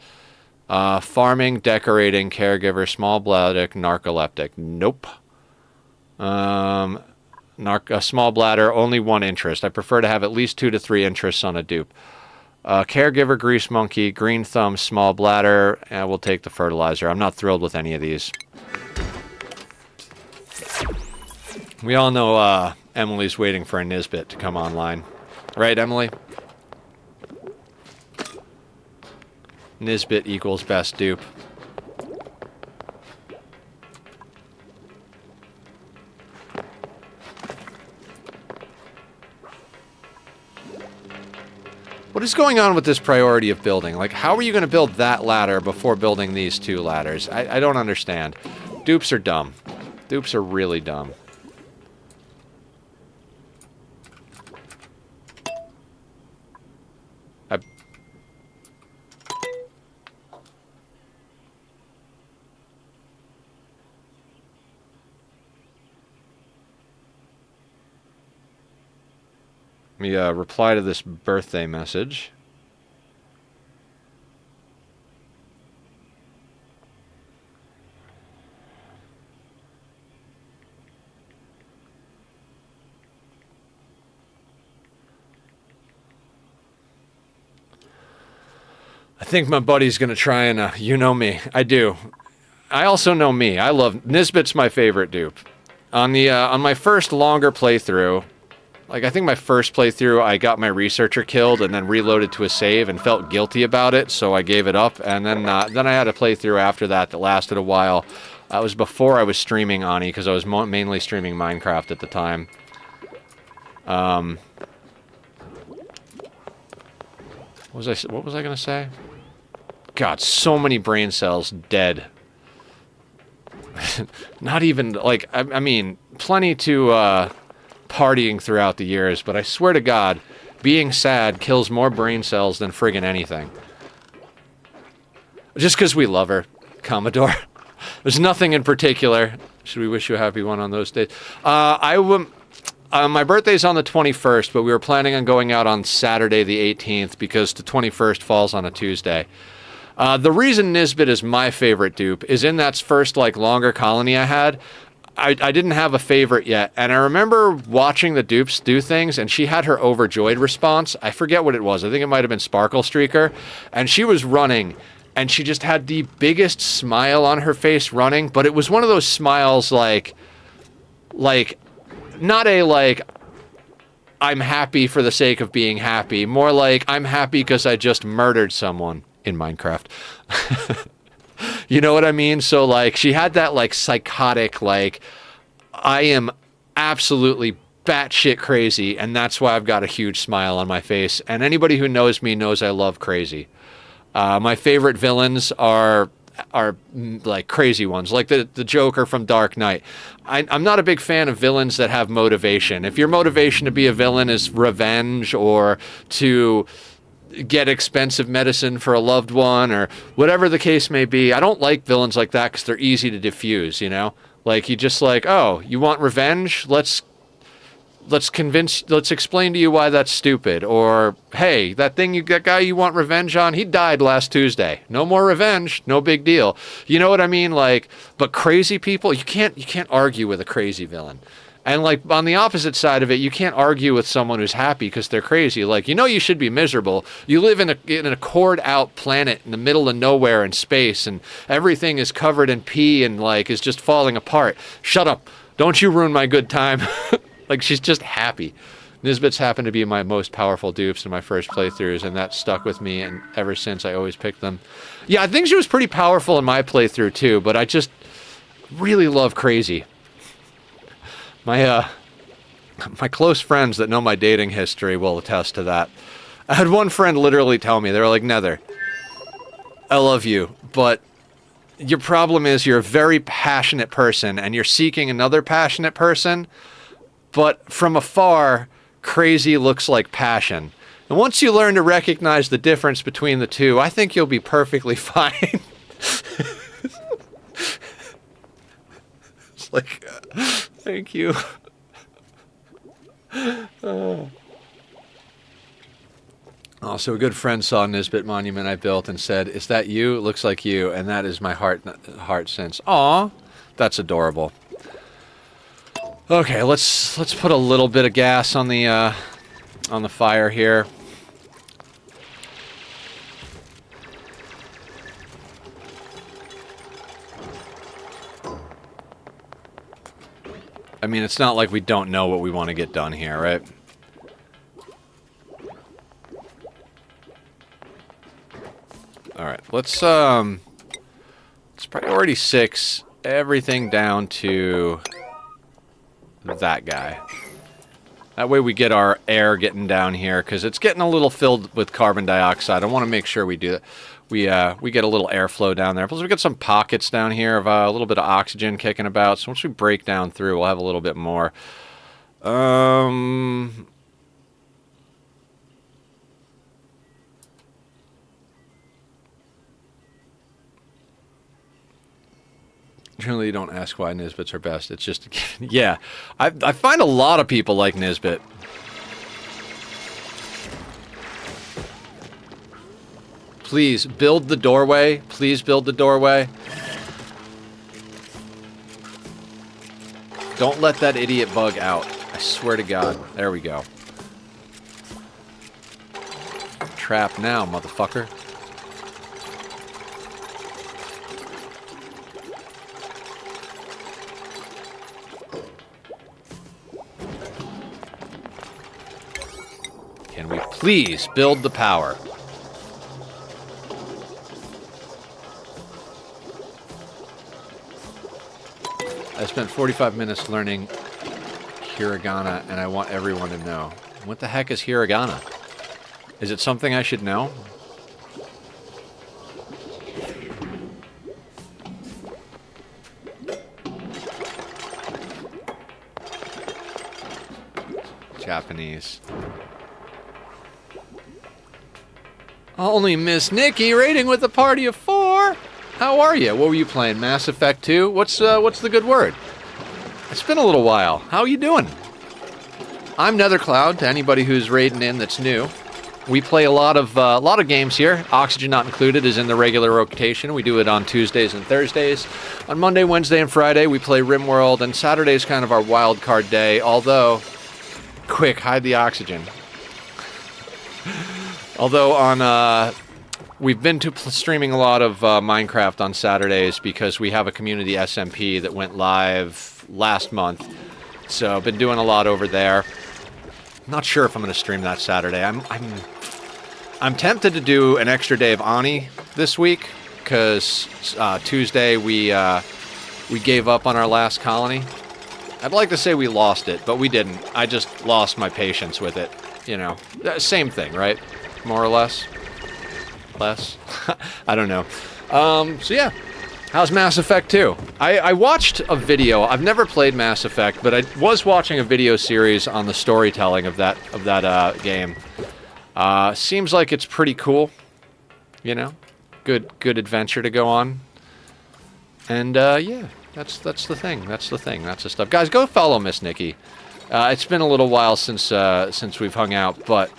Farming, decorating, caregiver, small bladder, narcoleptic. Nope. A small bladder, only one interest. I prefer to have at least 2 to 3 interests on a dupe. Caregiver, grease monkey, green thumb, small bladder. We'll take the fertilizer. I'm not thrilled with any of these. We all know Emily's waiting for a Nisbet to come online. Right, Emily? Nisbet equals best dupe. What is going on with this priority of building? Like, how are you going to build that ladder before building these 2 ladders? I don't understand. Dupes are dumb. Dupes are really dumb. Let me reply to this birthday message. I think my buddy's going to try and, you know me. I do. I also know me. I love... Nisbet's my favorite dupe. On my first longer playthrough... Like, I think my first playthrough, I got my researcher killed and then reloaded to a save and felt guilty about it, so I gave it up. And then I had a playthrough after that that lasted a while. It was before I was streaming Ani, because I was mainly streaming Minecraft at the time. What was I going to say? God, so many brain cells dead. Not even, like, I mean, plenty to... partying throughout the years, but I swear to God, being sad kills more brain cells than friggin' anything. Just because we love her, Commodore. There's nothing in particular. Should we wish you a happy one on those days? My birthday's on the 21st, but we were planning on going out on Saturday the 18th because the 21st falls on a Tuesday. The reason Nisbet is my favorite dupe is in that first, like, longer colony I had, I didn't have a favorite yet, and I remember watching the dupes do things, and she had her overjoyed response. I forget what it was. I think it might have been Sparkle Streaker, and she was running, and she just had the biggest smile on her face running, but it was one of those smiles like, not a, like, I'm happy for the sake of being happy, more like, I'm happy because I just murdered someone in Minecraft. You know what I mean? So, like, she had that, like, psychotic, like, I am absolutely batshit crazy, and that's why I've got a huge smile on my face. And anybody who knows me knows I love crazy. My favorite villains are like crazy ones, like the Joker from Dark Knight. I'm not a big fan of villains that have motivation. If your motivation to be a villain is revenge or to get expensive medicine for a loved one or whatever the case may be, I don't like villains like that because they're easy to diffuse, you know? Like, you just like, oh, you want revenge? Let's explain to you why that's stupid. Or, hey, that guy you want revenge on, he died last Tuesday. No more revenge. No big deal. You know what I mean? Like, but crazy people, you can't argue with a crazy villain. And like on the opposite side of it, you can't argue with someone who's happy because they're crazy. Like, you know, you should be miserable. You live in a cored out planet in the middle of nowhere in space, and everything is covered in pee and like is just falling apart. Shut up. Don't you ruin my good time. Like, she's just happy. Nisbets happen to be my most powerful dupes in my first playthroughs, and that stuck with me, and ever since I always picked them. Yeah, I think she was pretty powerful in my playthrough too, but I just really love crazy. My close friends that know my dating history will attest to that. I had one friend literally tell me, they were like, Nether, I love you, but your problem is you're a very passionate person, and you're seeking another passionate person, but from afar, crazy looks like passion. And once you learn to recognize the difference between the two, I think you'll be perfectly fine. It's like, thank you. Also, a good friend saw Nisbet monument I built and said, "Is that you? It looks like you." And that is my heart since. Aw, that's adorable. Okay, let's put a little bit of gas on the fire here. I mean, it's not like we don't know what we want to get done here, right? All right, let's priority 6 everything down to that guy. That way we get our air getting down here, because it's getting a little filled with carbon dioxide. I want to make sure we do that. We get a little airflow down there. Plus we get some pockets down here of a little bit of oxygen kicking about. So once we break down through, we'll have a little bit more. Generally, you don't ask why Nisbets are best. It's just, yeah. I find a lot of people like Nisbet. Please, build the doorway. Please build the doorway. Don't let that idiot bug out. I swear to God. There we go. Trap now, motherfucker. Can we please build the power? I spent 45 minutes learning hiragana, and I want everyone to know. What the heck is hiragana? Is it something I should know? Japanese. Only Miss Nikki rating with a party of 4. How are you? What were you playing? Mass Effect 2? What's the good word? It's been a little while. How are you doing? I'm NetherCloud, to anybody who's raiding in that's new. We play a lot of games here. Oxygen Not Included is in the regular rotation. We do it on Tuesdays and Thursdays. On Monday, Wednesday, and Friday, we play RimWorld, and Saturday's kind of our wild card day, although... Quick, hide the oxygen. Although on... We've been streaming a lot of Minecraft on Saturdays because we have a community SMP that went live last month. So I've been doing a lot over there. Not sure if I'm going to stream that Saturday. I'm tempted to do an extra day of Ani this week because Tuesday we gave up on our last colony. I'd like to say we lost it, but we didn't. I just lost my patience with it. You know, same thing, right? More or less. Less. I don't know. So yeah. How's Mass Effect 2? I watched a video. I've never played Mass Effect, but I was watching a video series on the storytelling of that game. Seems like it's pretty cool. You know, good adventure to go on. And yeah, that's the thing. That's the stuff. Guys, go follow Miss Nikki. It's been a little while since we've hung out, but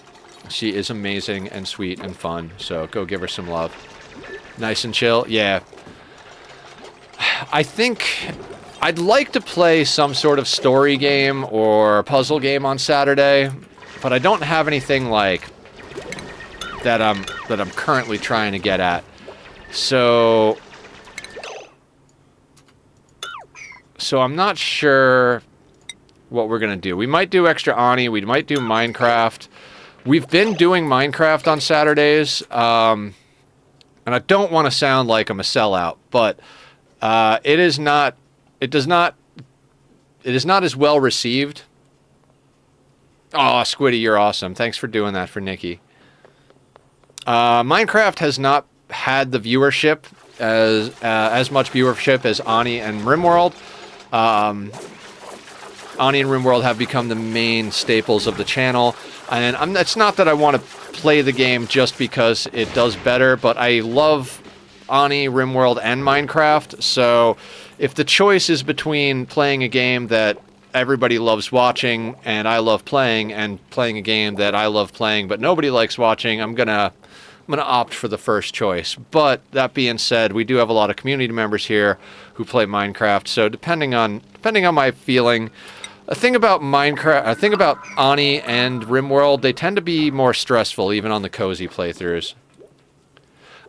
she is amazing and sweet and fun. So go give her some love. Nice and chill. Yeah. I think I'd like to play some sort of story game or puzzle game on Saturday, but I don't have anything like that I'm currently trying to get at. So I'm not sure what we're gonna do. We might do extra Ani. We might do Minecraft. We've been doing Minecraft on Saturdays, and I don't want to sound like I'm a sellout, but it is not as well received. Oh, Squiddy, you're awesome. Thanks for doing that for Nikki. Minecraft has not had the viewership as much viewership as Ani and RimWorld. Ani and RimWorld have become the main staples of the channel, and it's not that I want to play the game just because it does better, but I love Ani, RimWorld, and Minecraft, so if the choice is between playing a game that everybody loves watching and I love playing, and playing a game that I love playing but nobody likes watching, I'm gonna opt for the first choice. But that being said, we do have a lot of community members here who play Minecraft, so depending on my feeling, a thing about Ani and RimWorld, they tend to be more stressful even on the cozy playthroughs.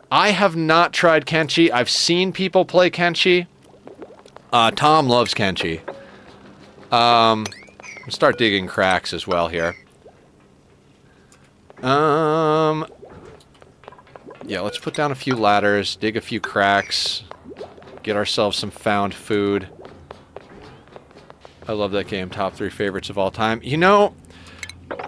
I have not tried Kenshi. I've seen people play Kenshi. Tom loves Kenshi. I'll start digging cracks as well here. Yeah, let's put down a few ladders, dig a few cracks, get ourselves some found food. I love that game. Top 3 favorites of all time. You know,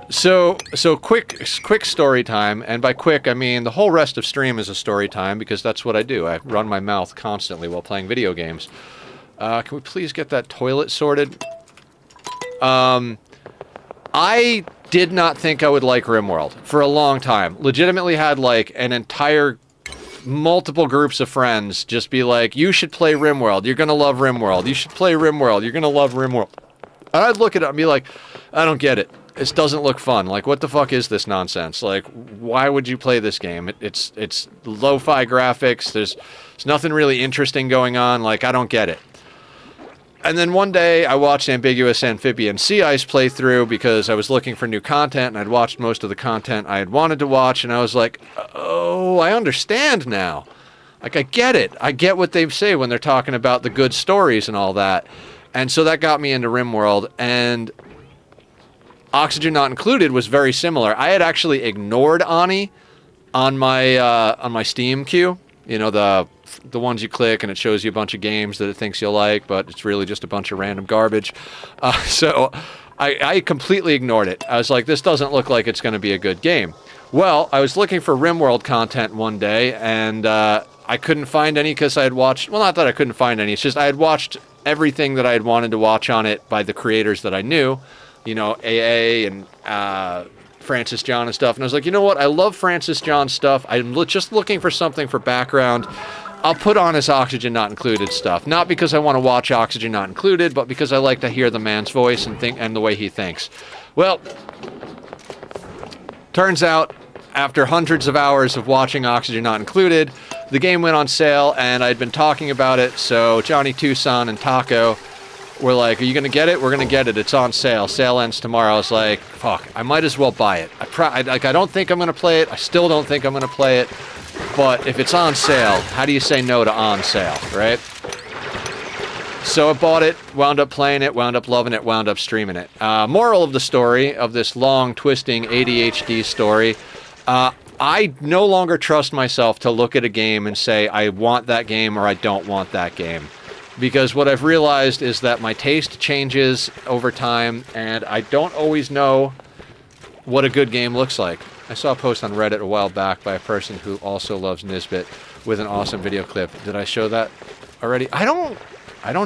so quick story time, and by quick I mean the whole rest of stream is a story time because that's what I do. I run my mouth constantly while playing video games. Can we please get that toilet sorted? I did not think I would like RimWorld for a long time. Legitimately had like an entire multiple groups of friends just be like, you should play RimWorld, you're gonna love RimWorld, you should play RimWorld, you're gonna love RimWorld. And I'd look at it and be like, I don't get it. This doesn't look fun. Like, what the fuck is this nonsense? Like, why would you play this game? It's lo-fi graphics. There's nothing really interesting going on. Like, I don't get it. And then one day, I watched Ambiguous Amphibian Sea Ice playthrough because I was looking for new content, and I'd watched most of the content I had wanted to watch, and I was like, oh, I understand now. Like, I get it. I get what they say when they're talking about the good stories and all that. And so that got me into RimWorld, and Oxygen Not Included was very similar. I had actually ignored Ani on my Steam queue. You know, the ones you click and it shows you a bunch of games that it thinks you'll like, but it's really just a bunch of random garbage. So I completely ignored it. I was like, this doesn't look like it's going to be a good game. Well, I was looking for RimWorld content one day, and I couldn't find any because I had watched... Well, not that I couldn't find any. It's just I had watched everything that I had wanted to watch on it by the creators that I knew. You know, AA and Francis John and stuff. And I was like, you know what? I love Francis John stuff. I'm just looking for something for background. I'll put on his Oxygen Not Included stuff. Not because I want to watch Oxygen Not Included, but because I like to hear the man's voice and the way he thinks. Well, turns out, after hundreds of hours of watching Oxygen Not Included, the game went on sale, and I'd been talking about it, so Johnny Tucson and Taco were like, are you going to get it? We're going to get it. It's on sale. Sale ends tomorrow. I was like, fuck, I might as well buy it. I don't think I'm going to play it. I still don't think I'm going to play it. But if it's on sale, how do you say no to on sale, right? So I bought it, wound up playing it, wound up loving it, wound up streaming it. Moral of the story, of this long, twisting ADHD story, I no longer trust myself to look at a game and say, I want that game or I don't want that game. Because what I've realized is that my taste changes over time, and I don't always know what a good game looks like. I saw a post on Reddit a while back by a person who also loves Nisbet with an awesome video clip. Did I show that already? I don't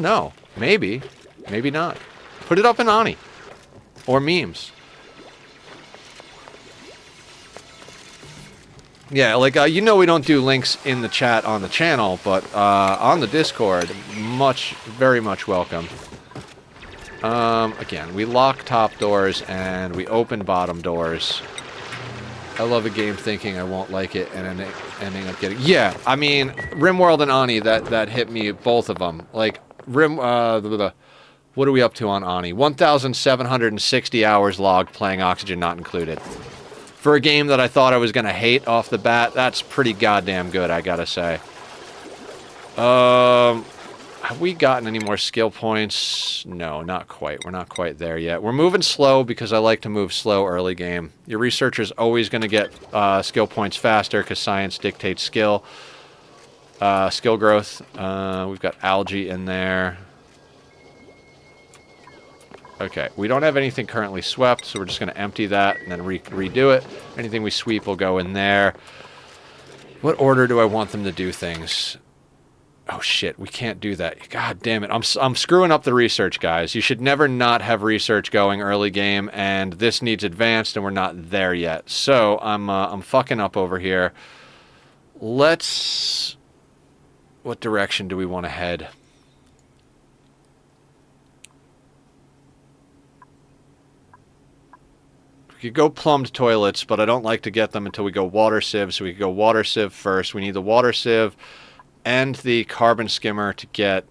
know. Maybe. Maybe not. Put it up in Ani. Or memes. Yeah, like, you know we don't do links in the chat on the channel, but on the Discord, very much welcome. Again, we lock top doors and we open bottom doors. I love a game thinking I won't like it and ending up getting... Yeah, I mean, RimWorld and Ani, that hit me, both of them. Like, what are we up to on Ani? 1,760 hours logged playing Oxygen Not Included. For a game that I thought I was going to hate off the bat, that's pretty goddamn good, I gotta say. Have we gotten any more skill points? No, not quite. We're not quite there yet. We're moving slow because I like to move slow early game. Your researcher's always going to get skill points faster because science dictates skill. Skill growth. We've got algae in there. Okay, we don't have anything currently swept, so we're just going to empty that and then redo it. Anything we sweep will go in there. What order do I want them to do things? Oh shit, we can't do that. God damn it. I'm screwing up the research, guys. You should never not have research going early game, and this needs advanced, and we're not there yet. So, I'm fucking up over here. Let's... What direction do we want to head? We could go plumbed toilets, but I don't like to get them until we go water sieve, so we could go water sieve first. We need the water sieve and the carbon skimmer to get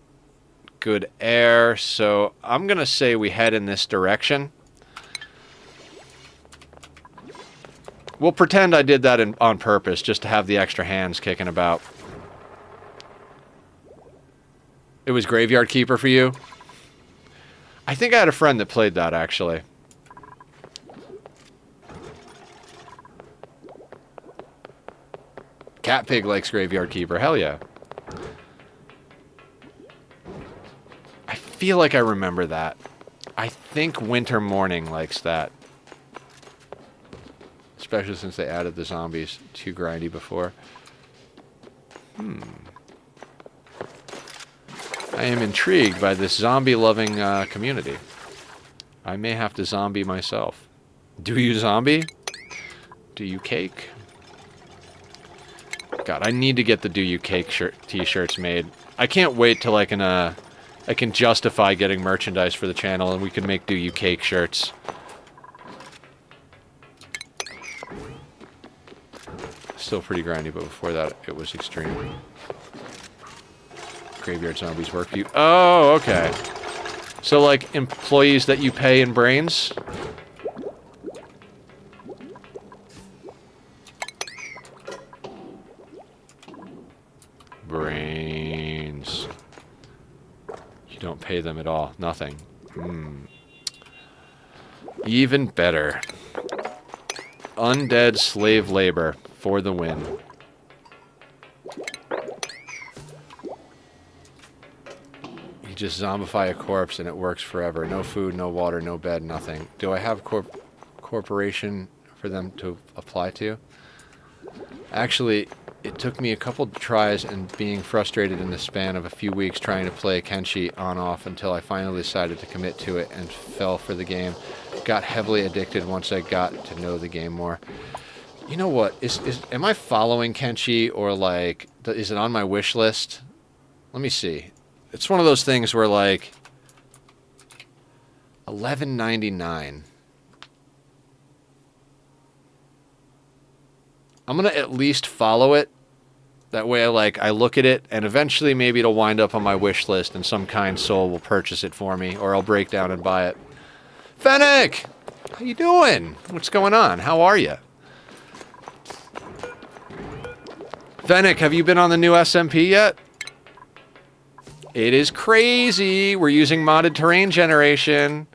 good air, so I'm gonna say we head in this direction. We'll pretend I did that on purpose, just to have the extra hands kicking about. It was Graveyard Keeper for you? I think I had a friend that played that, actually. Cat Pig likes Graveyard Keeper, hell yeah. I feel like I remember that. I think Winter Morning likes that. Especially since they added the zombies. Too grindy before. I am intrigued by this zombie-loving community. I may have to zombie myself. Do you zombie? Do you cake? God, I need to get the Do You Cake t-shirts made. I can't wait till I can justify getting merchandise for the channel and we can make Do You Cake shirts. Still pretty grindy, but before that it was extreme. Graveyard zombies work for you. Oh, okay. So like employees that you pay in brains? Brains. You don't pay them at all. Nothing. Even better. Undead slave labor for the win. You just zombify a corpse and it works forever. No food, no water, no bed, nothing. Do I have corporation for them to apply to? Actually, it took me a couple tries and being frustrated in the span of a few weeks trying to play Kenshi on-off until I finally decided to commit to it and fell for the game. Got heavily addicted once I got to know the game more. You know what? Am I following Kenshi or like, is it on my wish list? Let me see. It's one of those things where like, $11.99. I'm gonna at least follow it. That way I look at it, and eventually maybe it'll wind up on my wish list, and some kind soul will purchase it for me, or I'll break down and buy it. Fennec! How you doing? What's going on? How are you? Fennec, have you been on the new SMP yet? It is crazy. We're using modded terrain generation.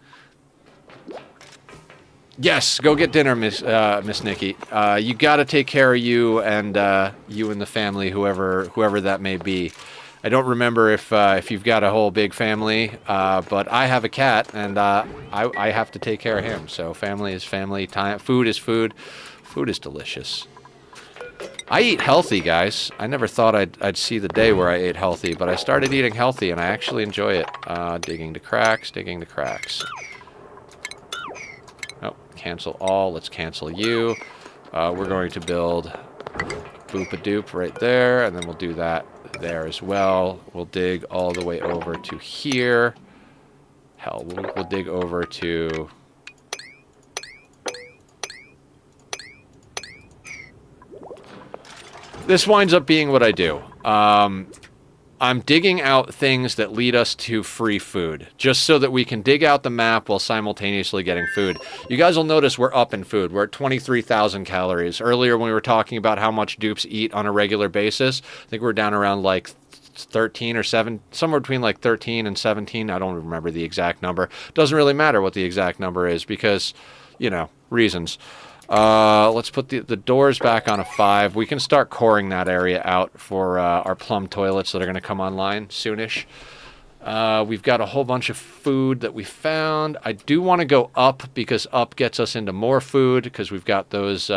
Yes, go get dinner, Miss Nikki. You gotta take care of you and the family, whoever that may be. I don't remember if you've got a whole big family, but I have a cat, and I have to take care of him. So family is family. Time, food is food. Food is delicious. I eat healthy, guys. I never thought I'd see the day where I ate healthy, but I started eating healthy, and I actually enjoy it. Digging the cracks, digging the cracks. Oh, cancel all. Let's cancel you. We're going to build boop-a-doop right there, and then we'll do that there as well. We'll dig all the way over to here. Hell, we'll dig over to... This winds up being what I do. I'm digging out things that lead us to free food, just so that we can dig out the map while simultaneously getting food. You guys will notice we're up in food. We're at 23,000 calories. Earlier when we were talking about how much dupes eat on a regular basis, I think we're down around like 13 or 7, somewhere between like 13 and 17. I don't remember the exact number. Doesn't really matter what the exact number is because, you know, reasons. Let's put the doors back on a 5. We can start coring that area out for our plum toilets that are going to come online soonish. We've got a whole bunch of food that we found. I do want to go up because up gets us into more food because we've got those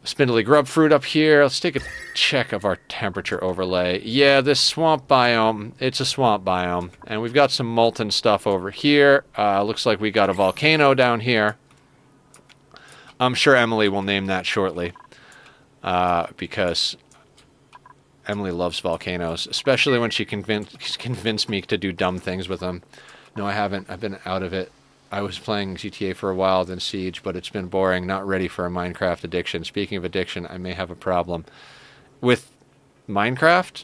spindly grub fruit up here. Let's take a check of our temperature overlay. Yeah, this swamp biome, it's a swamp biome. And we've got some molten stuff over here. Looks like we got a volcano down here. I'm sure Emily will name that shortly, because Emily loves volcanoes, especially when she convinced me to do dumb things with them. No, I haven't. I've been out of it. I was playing GTA for a while, then Siege, but it's been boring. Not ready for a Minecraft addiction. Speaking of addiction, I may have a problem with Minecraft.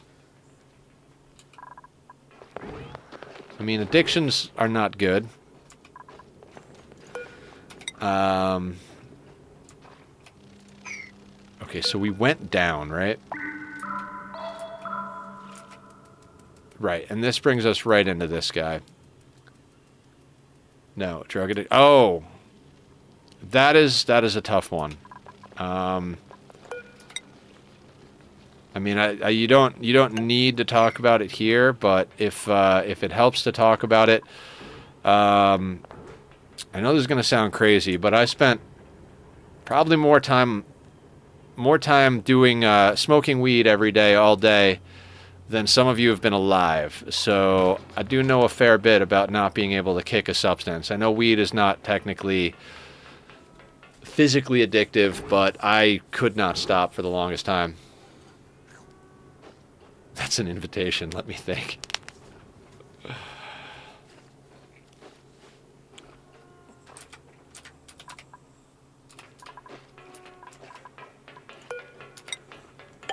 I mean, addictions are not good. Okay, so we went down, right? Right, and this brings us right into this guy. No, drug addict. Oh, that is a tough one. I mean, you don't need to talk about it here, but if it helps to talk about it, I know this is going to sound crazy, but I spent probably more time doing smoking weed every day, all day, than some of you have been alive. So I do know a fair bit about not being able to kick a substance. I know weed is not technically physically addictive, but I could not stop for the longest time. That's an invitation, let me think.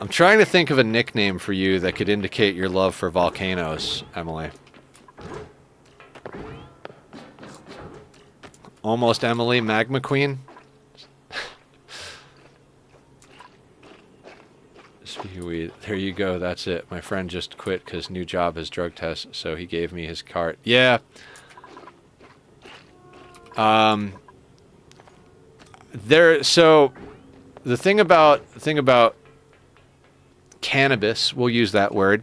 I'm trying to think of a nickname for you that could indicate your love for volcanoes, Emily. Almost Emily, Magma Queen? Speaking of weed, there you go, that's it. My friend just quit because new job has drug tests, so he gave me his cart. Yeah. So the thing about cannabis, we'll use that word,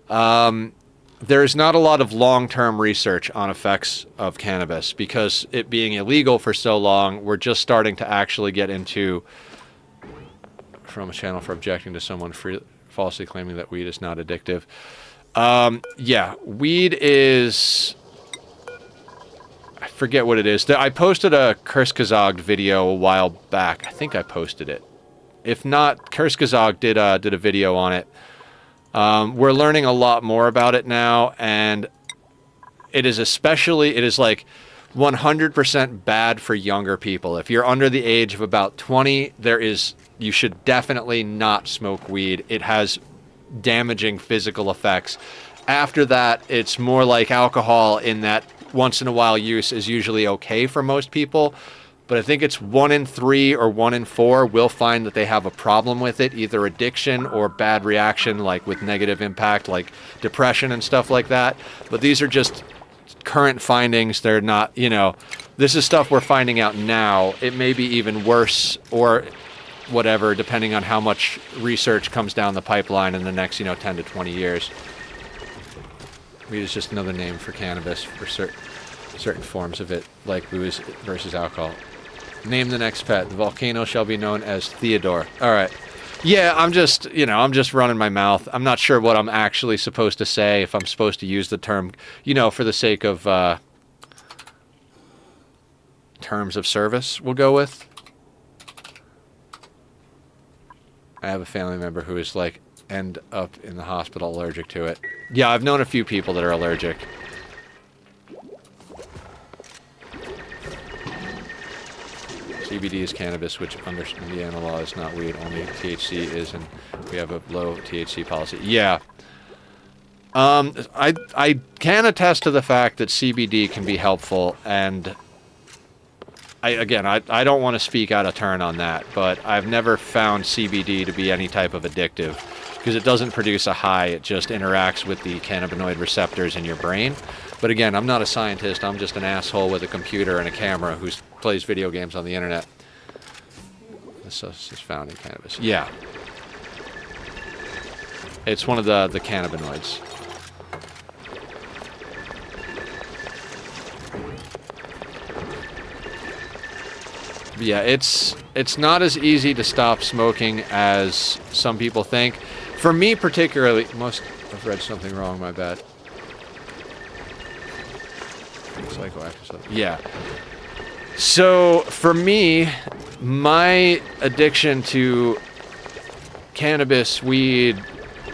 there's not a lot of long-term research on effects of cannabis because it being illegal for so long. We're just starting to actually get into, from a channel for objecting to someone falsely claiming that weed is not addictive. Yeah, weed is, I forget what it is. I posted a Kurskazog video a while back. I think I posted it. If not, Kurskazog did a video on it. We're learning a lot more about it now, and it is like 100% bad for younger people. If you're under the age of about 20, you should definitely not smoke weed. It has damaging physical effects. After that, it's more like alcohol in that once in a while use is usually okay for most people. But I think it's 1 in 3 or 1 in 4 will find that they have a problem with it, either addiction or bad reaction, like with negative impact, like depression and stuff like that. But these are just current findings. They're not, this is stuff we're finding out now. It may be even worse, or whatever, depending on how much research comes down the pipeline in the next, 10 to 20 years. Weed is just another name for cannabis, for certain forms of it, like booze versus alcohol. Name the next pet. The volcano shall be known as Theodore. All right. Yeah, I'm just running my mouth. I'm not sure what I'm actually supposed to say, if I'm supposed to use the term, for the sake of terms of service, we'll go with. I have a family member who is end up in the hospital allergic to it. Yeah, I've known a few people that are allergic. CBD is cannabis, which under Indiana law is not weed. Only THC is, and we have a low THC policy. Yeah. I can attest to the fact that CBD can be helpful, and I don't want to speak out of turn on that, but I've never found CBD to be any type of addictive, because it doesn't produce a high. It just interacts with the cannabinoid receptors in your brain. But again, I'm not a scientist. I'm just an asshole with a computer and a camera who plays video games on the internet. This is found in cannabis. Yeah. It's one of the cannabinoids. Yeah, it's not as easy to stop smoking as some people think. For me particularly, I've read something wrong, my bad. Psychoactive stuff. Yeah. So, for me, my addiction to cannabis, weed,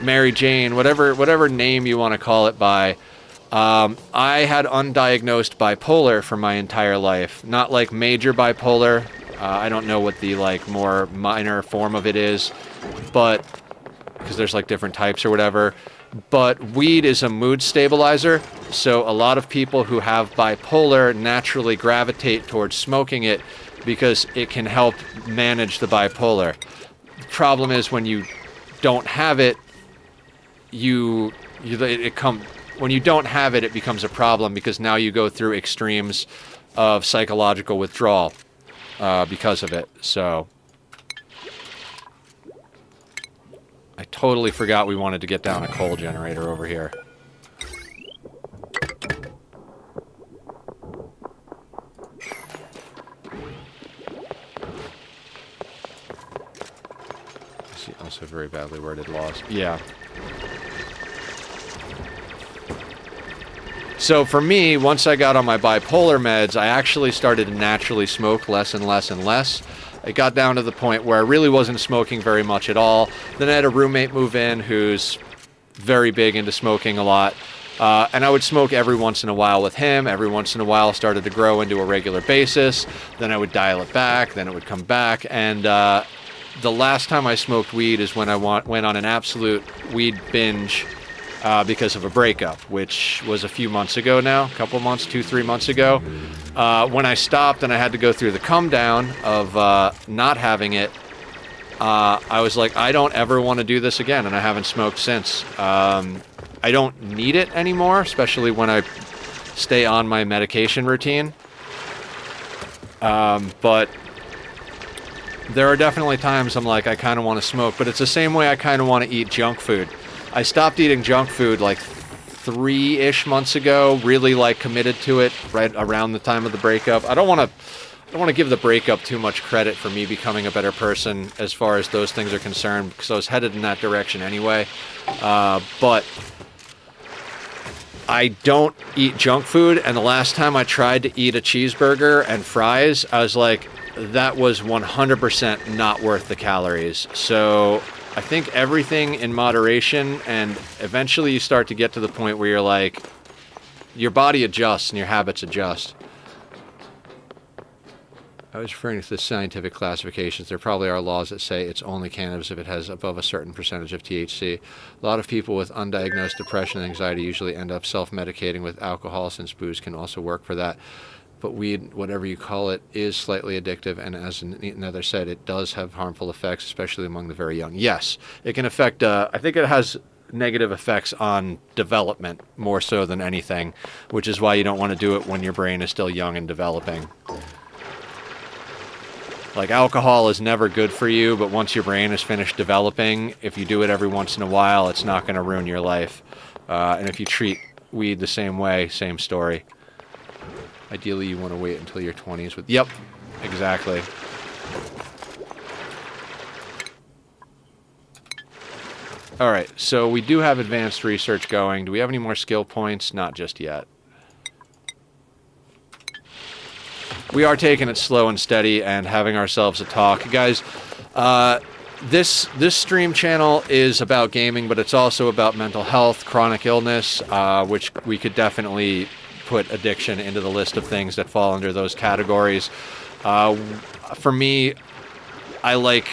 Mary Jane, whatever name you want to call it by, I had undiagnosed bipolar for my entire life. Not like major bipolar. I don't know what the more minor form of it is, but because there's different types or whatever. But weed is a mood stabilizer, so a lot of people who have bipolar naturally gravitate towards smoking it because it can help manage the bipolar. The problem is when you don't have it, when you don't have it, it becomes a problem because now you go through extremes of psychological withdrawal because of it. So I totally forgot we wanted to get down a coal generator over here. Also very badly worded laws. Yeah. So for me, once I got on my bipolar meds, I actually started to naturally smoke less and less and less. It got down to the point where I really wasn't smoking very much at all. Then I had a roommate move in who's very big into smoking a lot. And I would smoke every once in a while with him. Every once in a while started to grow into a regular basis. Then I would dial it back. Then it would come back. And the last time I smoked weed is when I went on an absolute weed binge because of a breakup, which was a few months ago now, a couple months, 2-3 months ago. When I stopped and I had to go through the come down of not having it, I was like, I don't ever want to do this again, and I haven't smoked since. I don't need it anymore, especially when I stay on my medication routine. But there are definitely times I'm like, I kind of want to smoke, but it's the same way I kind of want to eat junk food. I stopped eating junk food 3-ish months ago, really committed to it right around the time of the breakup. I don't want to give the breakup too much credit for me becoming a better person as far as those things are concerned, because I was headed in that direction anyway. But I don't eat junk food, and the last time I tried to eat a cheeseburger and fries, I was like, that was 100% not worth the calories. So I think everything in moderation, and eventually you start to get to the point where you're like, your body adjusts and your habits adjust. I was referring to the scientific classifications. There probably are laws that say it's only cannabis if it has above a certain percentage of THC. A lot of people with undiagnosed depression and anxiety usually end up self-medicating with alcohol, since booze can also work for that. But weed, whatever you call it, is slightly addictive, and as another said, it does have harmful effects, especially among the very young. Yes, it can affect, I think it has negative effects on development more so than anything, which is why you don't want to do it when your brain is still young and developing. Like, alcohol is never good for you, but once your brain is finished developing, if you do it every once in a while, it's not going to ruin your life. And if you treat weed the same way, same story. Ideally, you want to wait until your 20s with... Yep, exactly. Alright, so we do have advanced research going. Do we have any more skill points? Not just yet. We are taking it slow and steady and having ourselves a talk. Guys, this stream channel is about gaming, but it's also about mental health, chronic illness, which we could definitely put addiction into the list of things that fall under those categories. For me, I like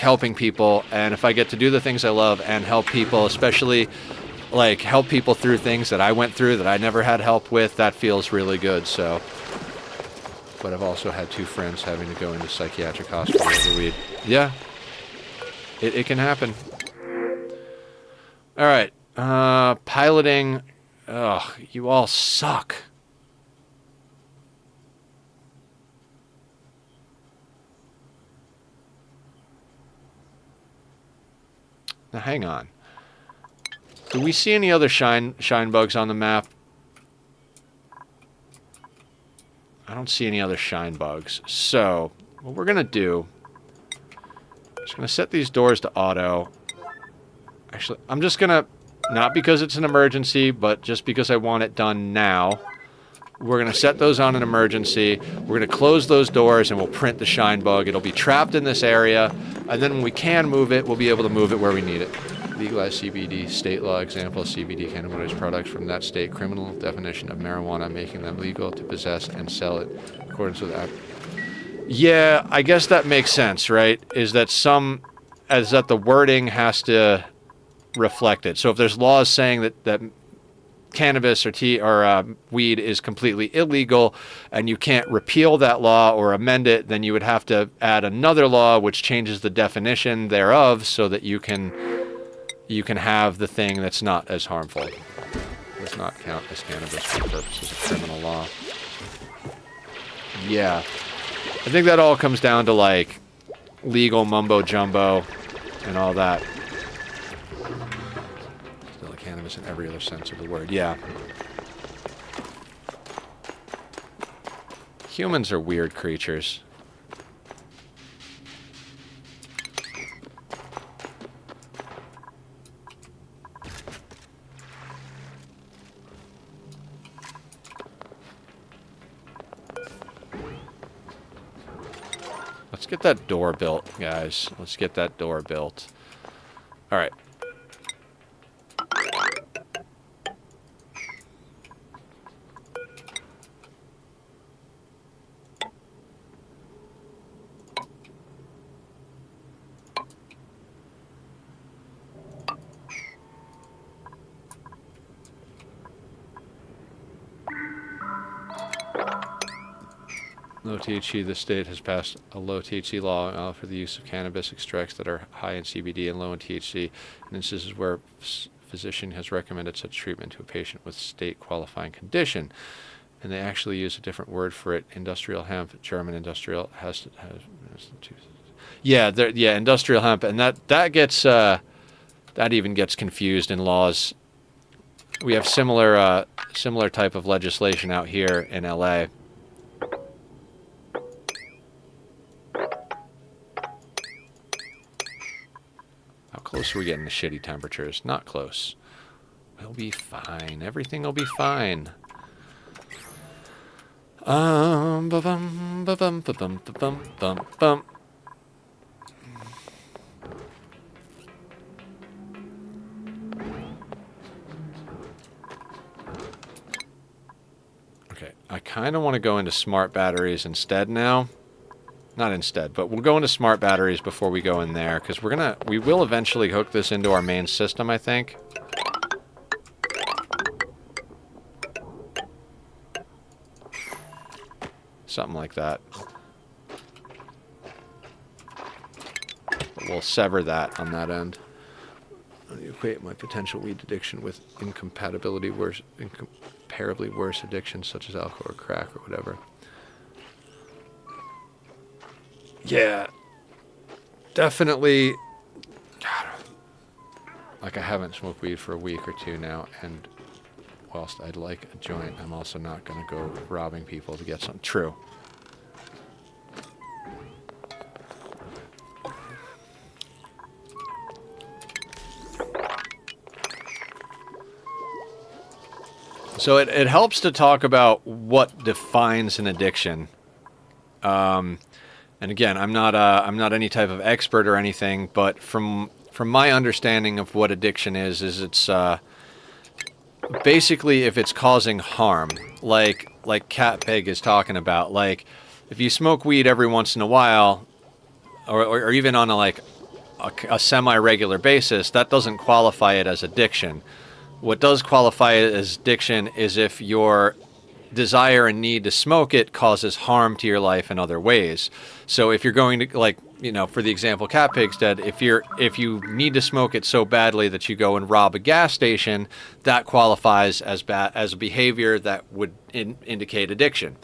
helping people, and if I get to do the things I love and help people, especially like help people through things that I went through that I never had help with, that feels really good. So, but I've also had 2 friends having to go into psychiatric hospital over weed. Yeah, it can happen. All right, piloting. Ugh, you all suck. Now, hang on. Do we see any other shine bugs on the map? I don't see any other shine bugs. So, what we're going to do... I'm just going to set these doors to auto. Actually, I'm just going to... Not because it's an emergency, but just because I want it done now. We're going to set those on an emergency. We're going to close those doors and we'll print the shine bug. It'll be trapped in this area. And then when we can move it, we'll be able to move it where we need it. Legalized CBD, state law example of CBD cannabinoid products from that state. Criminal definition of marijuana, making them legal to possess and sell it in accordance with that. Yeah, I guess that makes sense, right? Is that the wording has to reflect it. So if there's laws saying that cannabis or weed is completely illegal and you can't repeal that law or amend it, then you would have to add another law which changes the definition thereof so that you can have the thing that's not as harmful. Does not count as cannabis for purposes of criminal law. Yeah. I think that all comes down to like legal mumbo jumbo and all that. Cannabis in every other sense of the word. Yeah. Humans are weird creatures. Let's get that door built, guys. Let's get that door built. All right. Low THC, the state has passed a low THC law for the use of cannabis extracts that are high in CBD and low in THC. And this is where physician has recommended such treatment to a patient with state qualifying condition. And they actually use a different word for it. Industrial hemp, German industrial yeah, industrial hemp, and that gets that even gets confused in laws. We have similar type of legislation out here in LA. How close are we getting to shitty temperatures? Not close. We'll be fine. Everything will be fine. Ba-bum, ba-bum, ba-bum, ba-bum, bum, bum. Okay, I kind of want to go into smart batteries instead now. Not instead, but we'll go into smart batteries before we go in there, because we will eventually hook this into our main system, I think. Something like that. But we'll sever that on that end. I equate my potential weed addiction with incomparably worse addictions such as alcohol or crack or whatever. Yeah, definitely. God, like I haven't smoked weed for a week or two now, and whilst I'd like a joint, I'm also not going to go robbing people to get some. True. So it helps to talk about what defines an addiction. And again, I'm not any type of expert or anything, but from my understanding of what addiction is it's basically if it's causing harm, like Cat Pig is talking about. Like if you smoke weed every once in a while, or even on a semi-regular basis, that doesn't qualify it as addiction. What does qualify it as addiction is if your desire and need to smoke it causes harm to your life in other ways. So if you're going to, like, you know, for the example Cat Pig's did, if you need to smoke it so badly that you go and rob a gas station, that qualifies as a behavior that would indicate addiction.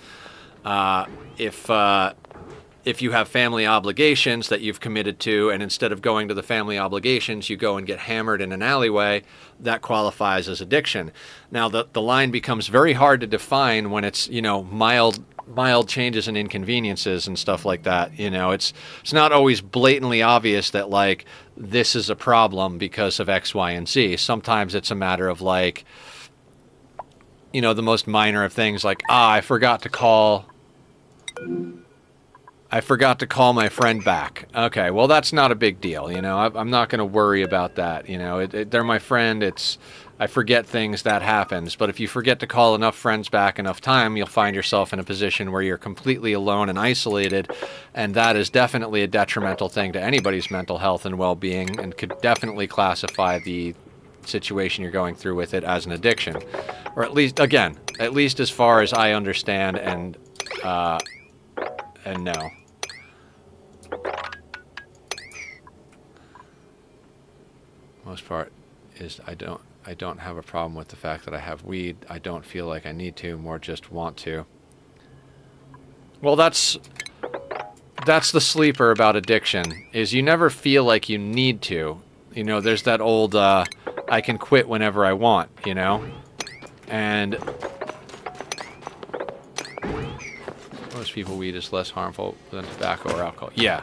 If you have family obligations that you've committed to, and instead of going to the family obligations, you go and get hammered in an alleyway, that qualifies as addiction. Now, the line becomes very hard to define when it's, you know, mild changes and inconveniences and stuff like that. You know, it's not always blatantly obvious that, like, this is a problem because of X, Y, and Z. Sometimes it's a matter of, like, you know, the most minor of things, like, I forgot to call my friend back. Okay, well, that's not a big deal, you know. I'm not going to worry about that, you know. They're my friend. I forget things, that happens. But if you forget to call enough friends back enough time, you'll find yourself in a position where you're completely alone and isolated, and that is definitely a detrimental thing to anybody's mental health and well-being, and could definitely classify the situation you're going through with it as an addiction. Or at least as far as I understand and know. Most part is I don't have a problem with the fact that I have weed. I don't feel like I need to, more just want to. Well, that's the sleeper about addiction, is you never feel like you need to. You know, there's that old I can quit whenever I want, you know? And most people, weed is less harmful than tobacco or alcohol. Yeah.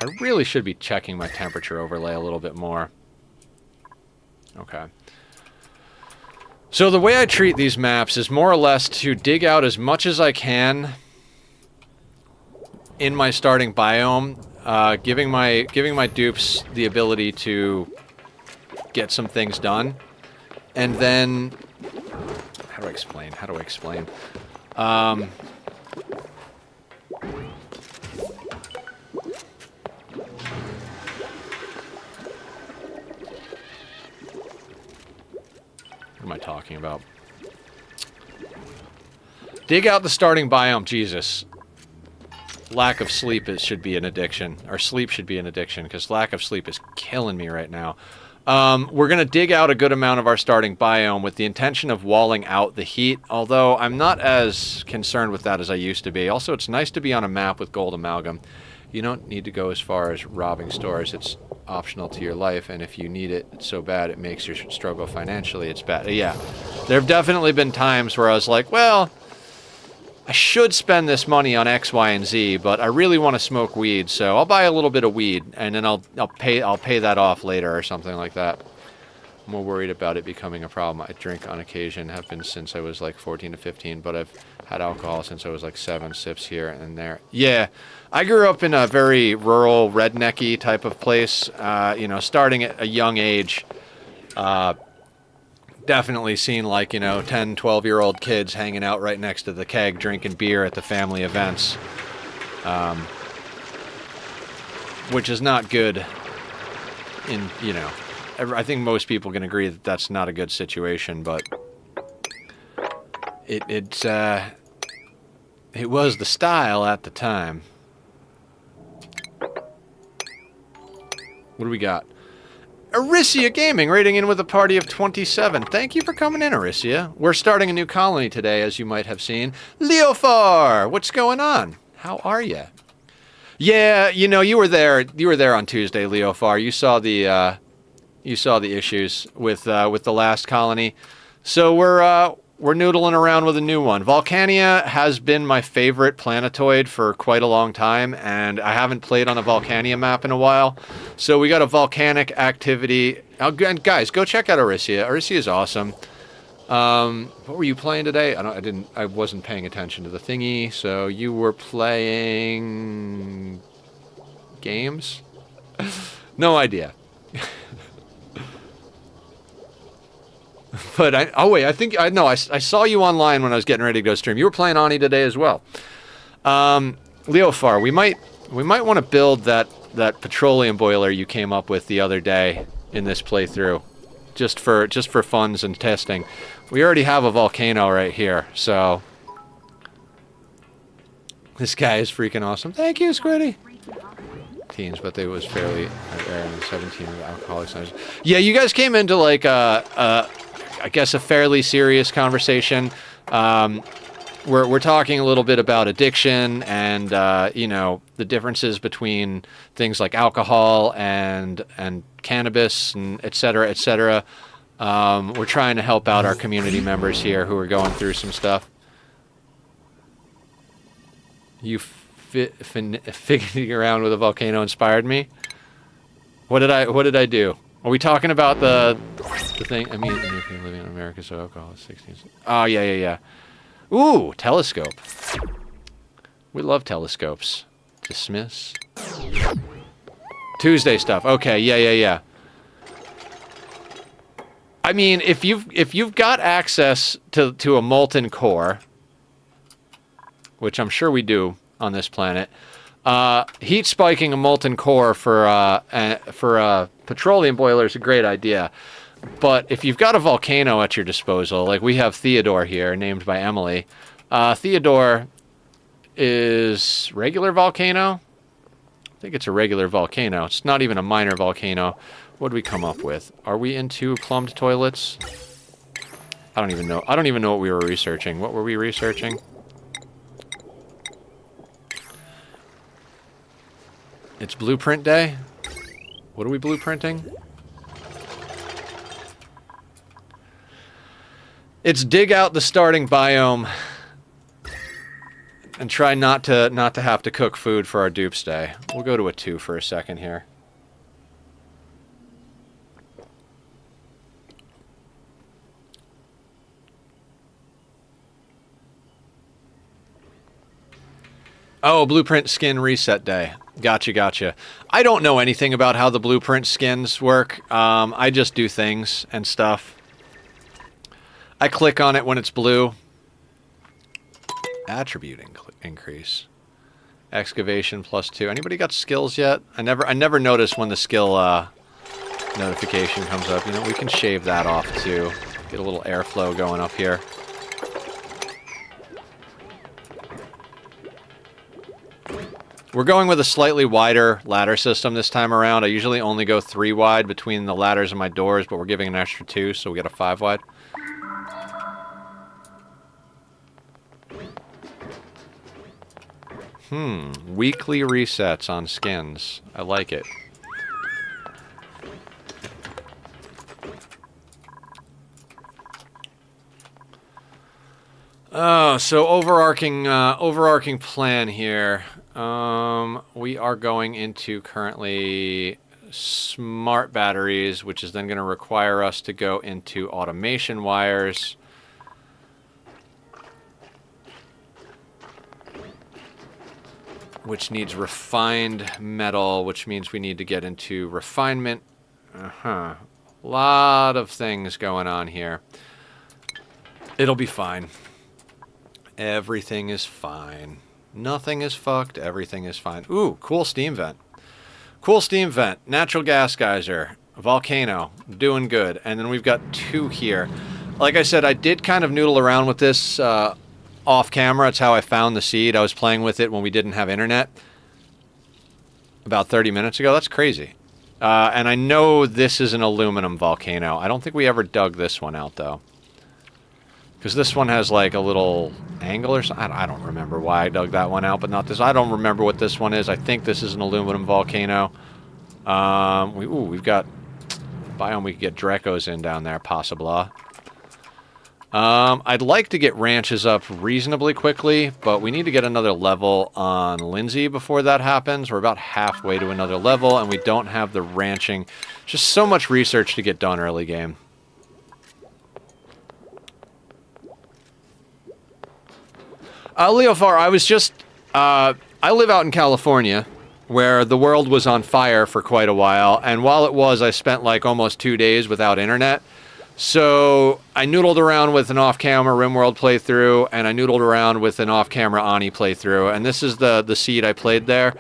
I really should be checking my temperature overlay a little bit more. Okay. So the way I treat these maps is more or less to dig out as much as I can in my starting biome, giving my dupes the ability to get some things done. And then, how do I explain? What am I talking about? Dig out the starting biome, Jesus. Lack of sleep should be an addiction. Or sleep should be an addiction, because lack of sleep is killing me right now. We're going to dig out a good amount of our starting biome with the intention of walling out the heat, although I'm not as concerned with that as I used to be. Also, it's nice to be on a map with gold amalgam. You don't need to go as far as robbing stores. It's optional to your life, and if you need it so bad it makes your struggle financially, it's bad. Yeah, there have definitely been times where I was like, well, I should spend this money on X, Y, and Z, but I really want to smoke weed, so I'll buy a little bit of weed, and then I'll pay that off later or something like that. I'm more worried about it becoming a problem. I drink on occasion, have been since I was like 14 to 15, but I've had alcohol since I was like 7 sips here and there. Yeah, I grew up in a very rural, rednecky type of place, you know, starting at a young age. Definitely seen, like, you know, 10, 12-year-old kids hanging out right next to the keg drinking beer at the family events. Which is not good in, you know, I think most people can agree that that's not a good situation, but it was the style at the time. What do we got? Arisia Gaming rating in with a party of 27. Thank you for coming in, Arisia. We're starting a new colony today, as you might have seen. Leofar, what's going on? How are you? Yeah, you know, you were there on Tuesday, Leofar. You saw the issues with the last colony. So we're noodling around with a new one. Volcanea has been my favorite planetoid for quite a long time, and I haven't played on a Volcanea map in a while. So we got a volcanic activity. And guys, go check out Arisia. Arisia is awesome. What were you playing today? I wasn't paying attention to the thingy. So you were playing games? No idea. But I saw you online when I was getting ready to go stream. You were playing Ani today as well. Leofar, we might want to build that petroleum boiler you came up with the other day in this playthrough, just for funs and testing. We already have a volcano right here, so this guy is freaking awesome. Thank you, Squiddy. Teens, but they was fairly 17 with alcoholics. Yeah, you guys came into like I guess a fairly serious conversation. We're talking a little bit about addiction and you know, the differences between things like alcohol and cannabis and et cetera, et cetera. We're trying to help out our community members here who are going through some stuff. You figuring around with a volcano inspired me. What did I do? Are we talking about the thing? I mean, if you're living in America, so alcohol is 16. Oh, yeah. Ooh, telescope. We love telescopes. Dismiss. Tuesday stuff. Okay, yeah. I mean, if you've got access to a molten core, which I'm sure we do on this planet, heat spiking a molten core for a petroleum boiler is a great idea. But if you've got a volcano at your disposal, like we have Theodore here, named by Emily. Theodore is regular volcano. I think it's a regular volcano. It's not even a minor volcano. What did we come up with? Are we into plumbed toilets? I don't even know. I don't even know what we were researching. What were we researching? It's blueprint day? What are we blueprinting? It's dig out the starting biome and try not to have to cook food for our dupes day. We'll go to a 2 for a second here. Oh, blueprint skin reset day. Gotcha. I don't know anything about how the blueprint skins work. I just do things and stuff. I click on it when it's blue. Attribute increase. Excavation +2. Anybody got skills yet? I never notice when the skill notification comes up. You know, we can shave that off too. Get a little airflow going up here. We're going with a slightly wider ladder system this time around. I usually only go 3 wide between the ladders and my doors, but we're giving an extra 2, so we get a 5 wide. Weekly resets on skins. I like it. Oh, so overarching plan here. We are going into currently smart batteries, which is then going to require us to go into automation wires. Which needs refined metal, which means we need to get into refinement. Lot of things going on here. It'll be fine. Everything is fine. Nothing is fucked. Everything is fine. Ooh, cool steam vent. Cool steam vent. Natural gas geyser. Volcano. Doing good. And then we've got 2 here. Like I said, I did kind of noodle around with this off camera. It's how I found the seed. I was playing with it when we didn't have internet. About 30 minutes ago. That's crazy. And I know this is an aluminum volcano. I don't think we ever dug this one out, though. Because this one has, like, a little angle or something. I don't remember why I dug that one out, but not this. I don't remember what this one is. I think this is an aluminum volcano. We've got biome we could get Drecos in down there, possibly. I'd like to get ranches up reasonably quickly, but we need to get another level on Lindsay before that happens. We're about halfway to another level, and we don't have the ranching. Just so much research to get done early game. Leofar, I was just... I live out in California, where the world was on fire for quite a while, and while it was, I spent like almost 2 days without internet. So I noodled around with an off-camera RimWorld playthrough, and I noodled around with an off-camera Ani playthrough, and this is the seed I played there.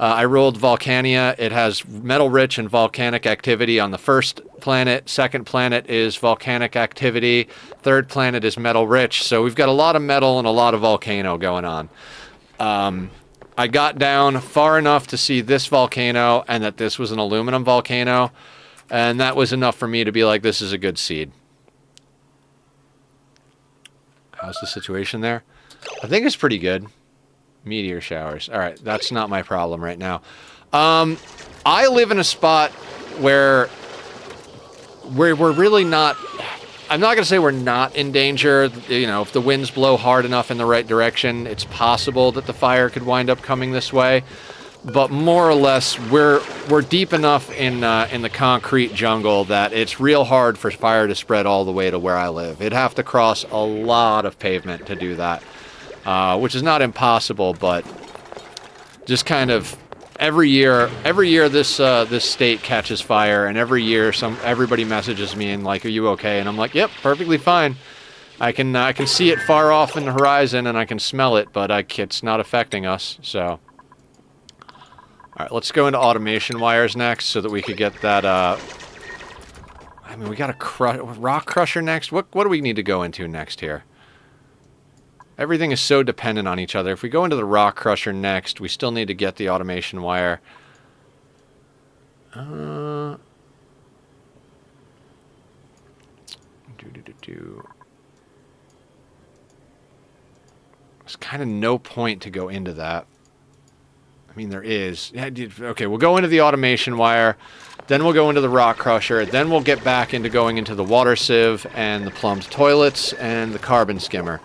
I rolled Volcanea. It has metal-rich and volcanic activity on the first planet. Second planet is volcanic activity. Third planet is metal-rich. So we've got a lot of metal and a lot of volcano going on. I got down far enough to see this volcano and that this was an aluminum volcano. And that was enough for me to be like, this is a good seed. How's the situation there? I think it's pretty good. Meteor showers. All right, that's not my problem right now. I live in a spot where we're really not... I'm not going to say we're not in danger. You know, if the winds blow hard enough in the right direction, it's possible that the fire could wind up coming this way. But more or less, we're deep enough in the concrete jungle that it's real hard for fire to spread all the way to where I live. It'd have to cross a lot of pavement to do that, which is not impossible, but just kind of every year this state catches fire, and every year everybody messages me and like, "Are you okay?" And I'm like, "Yep, perfectly fine. I can see it far off in the horizon and I can smell it, but it's not affecting us." So. All right, let's go into automation wires next so that we could get that, I mean, we got a rock crusher next. What do we need to go into next here? Everything is so dependent on each other. If we go into the rock crusher next, we still need to get the automation wire. There's kind of no point to go into that. I mean, there is. Okay, we'll go into the automation wire, then we'll go into the rock crusher, then we'll get back into going into the water sieve and the plumbed toilets and the carbon skimmer.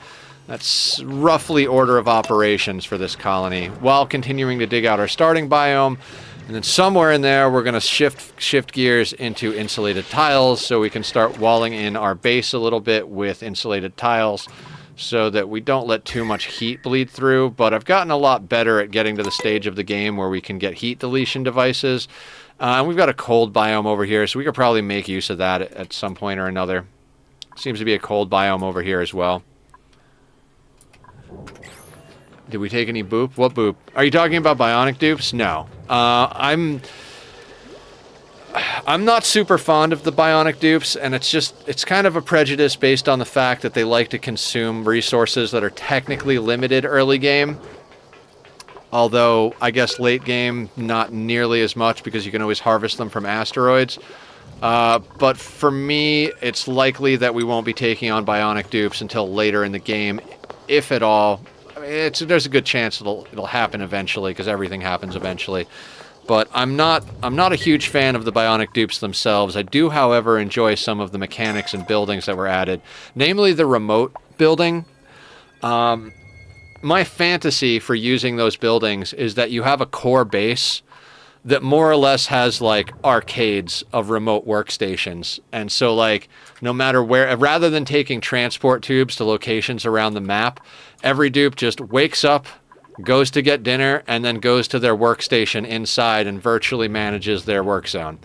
That's roughly order of operations for this colony, while continuing to dig out our starting biome. And then somewhere in there, we're going to shift gears into insulated tiles so we can start walling in our base a little bit with insulated tiles, so that we don't let too much heat bleed through. But I've gotten a lot better at getting to the stage of the game where we can get heat deletion devices. And we've got a cold biome over here, so we could probably make use of that at some point or another. Seems to be a cold biome over here as well. Did we take any boop? What boop? Are you talking about bionic dupes? No. I'm not super fond of the bionic dupes, and it's kind of a prejudice based on the fact that they like to consume resources that are technically limited early game. Although, I guess late game, not nearly as much because you can always harvest them from asteroids. But for me, it's likely that we won't be taking on bionic dupes until later in the game, if at all. I mean, there's a good chance it'll happen eventually, because everything happens eventually. But I'm not a huge fan of the bionic dupes themselves. I do, however, enjoy some of the mechanics and buildings that were added, namely the remote building. My fantasy for using those buildings is that you have a core base that more or less has like arcades of remote workstations. And so like no matter where, rather than taking transport tubes to locations around the map, every dupe just wakes up, goes to get dinner, and then goes to their workstation inside and virtually manages their work zone.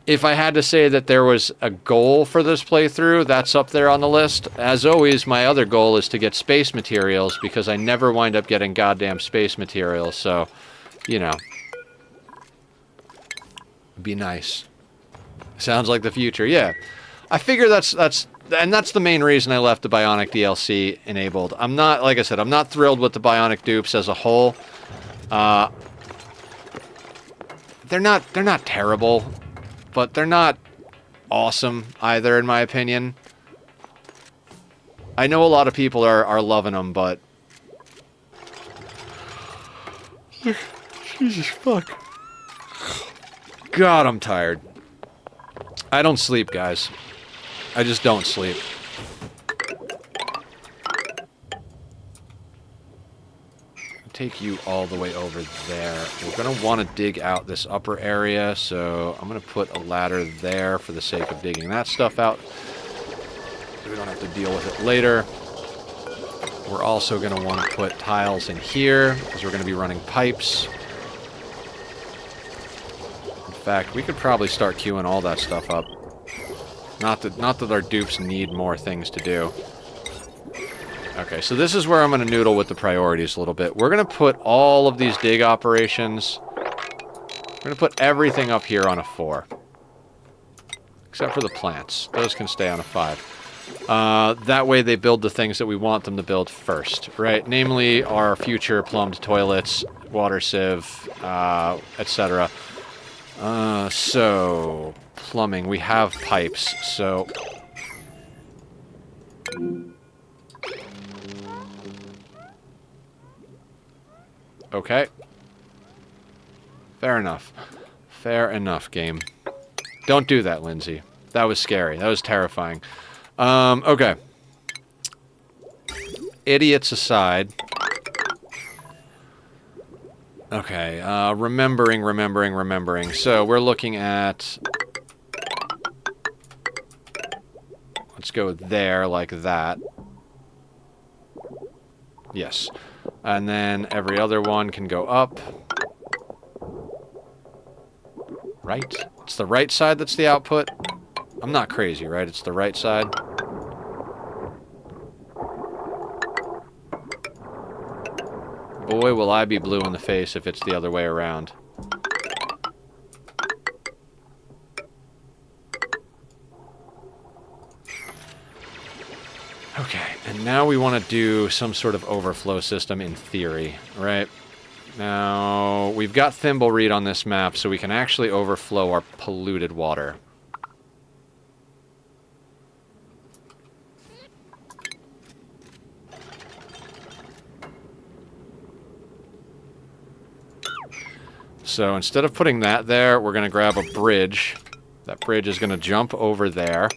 If I had to say that there was a goal for this playthrough, that's up there on the list. As always, my other goal is to get space materials, because I never wind up getting goddamn space materials, so, you know. Be nice. Sounds like the future, yeah. I figure that's the main reason I left the Bionic DLC enabled. I'm not, like I said, I'm not thrilled with the Bionic dupes as a whole. they're not terrible, but they're not awesome either, in my opinion. I know a lot of people are loving them, but Jesus fuck. God, I'm tired. I don't sleep, guys. I just don't sleep. Take you all the way over there. We're going to want to dig out this upper area, so I'm going to put a ladder there for the sake of digging that stuff out, so we don't have to deal with it later. We're also going to want to put tiles in here, because we're going to be running pipes. In fact, we could probably start queuing all that stuff up. Not that our dupes need more things to do. Okay, so this is where I'm going to noodle with the priorities a little bit. We're going to put all of these dig operations... We're going to put everything up here on a 4. Except for the plants. Those can stay on a 5. That way they build the things that we want them to build first, right? Namely, our future plumbed toilets, water sieve, etc. So, plumbing. We have pipes, so... Okay. Fair enough. Fair enough, game. Don't do that, Lindsay. That was scary. That was terrifying. Okay. Idiots aside. Okay, remembering. So, we're looking at... Let's go there, like that. Yes. And then every other one can go up. Right? It's the right side that's the output? I'm not crazy, right? It's the right side. Boy, will I be blue in the face if it's the other way around. Okay, and now we want to do some sort of overflow system in theory, right? Now, we've got Thimbleweed on this map, so we can actually overflow our polluted water. So instead of putting that there, we're going to grab a bridge. That bridge is going to jump over there.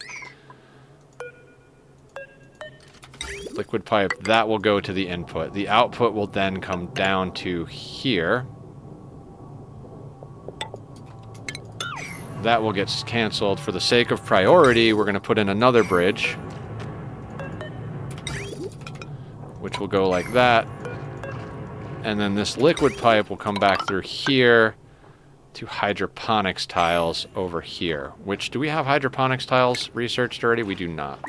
Liquid pipe, that will go to the input. The output will then come down to here. That will get canceled. For the sake of priority, we're going to put in another bridge, which will go like that. And then this liquid pipe will come back through here to hydroponics tiles over here. Which, do we have hydroponics tiles researched already? We do not.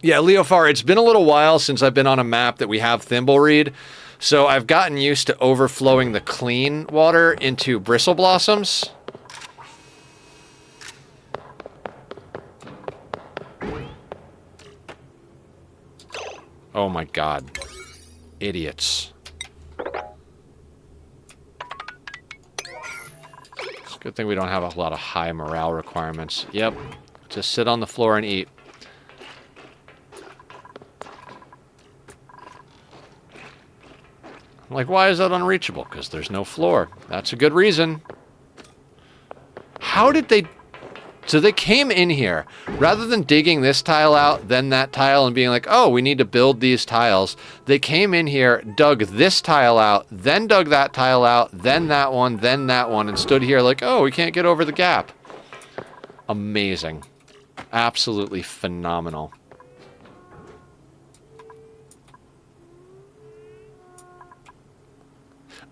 Yeah, Leofar, it's been a little while since I've been on a map that we have Thimbleweed, so I've gotten used to overflowing the clean water into bristle blossoms. Oh my god. Idiots. It's a good thing we don't have a lot of high morale requirements. Yep. Just sit on the floor and eat. Like, why is that unreachable? Because there's no floor. That's a good reason. How did they... So they came in here, rather than digging this tile out, then that tile, and being like, oh, we need to build these tiles. They came in here, dug this tile out, then dug that tile out, then that one, and stood here like, oh, we can't get over the gap. Amazing. Absolutely phenomenal.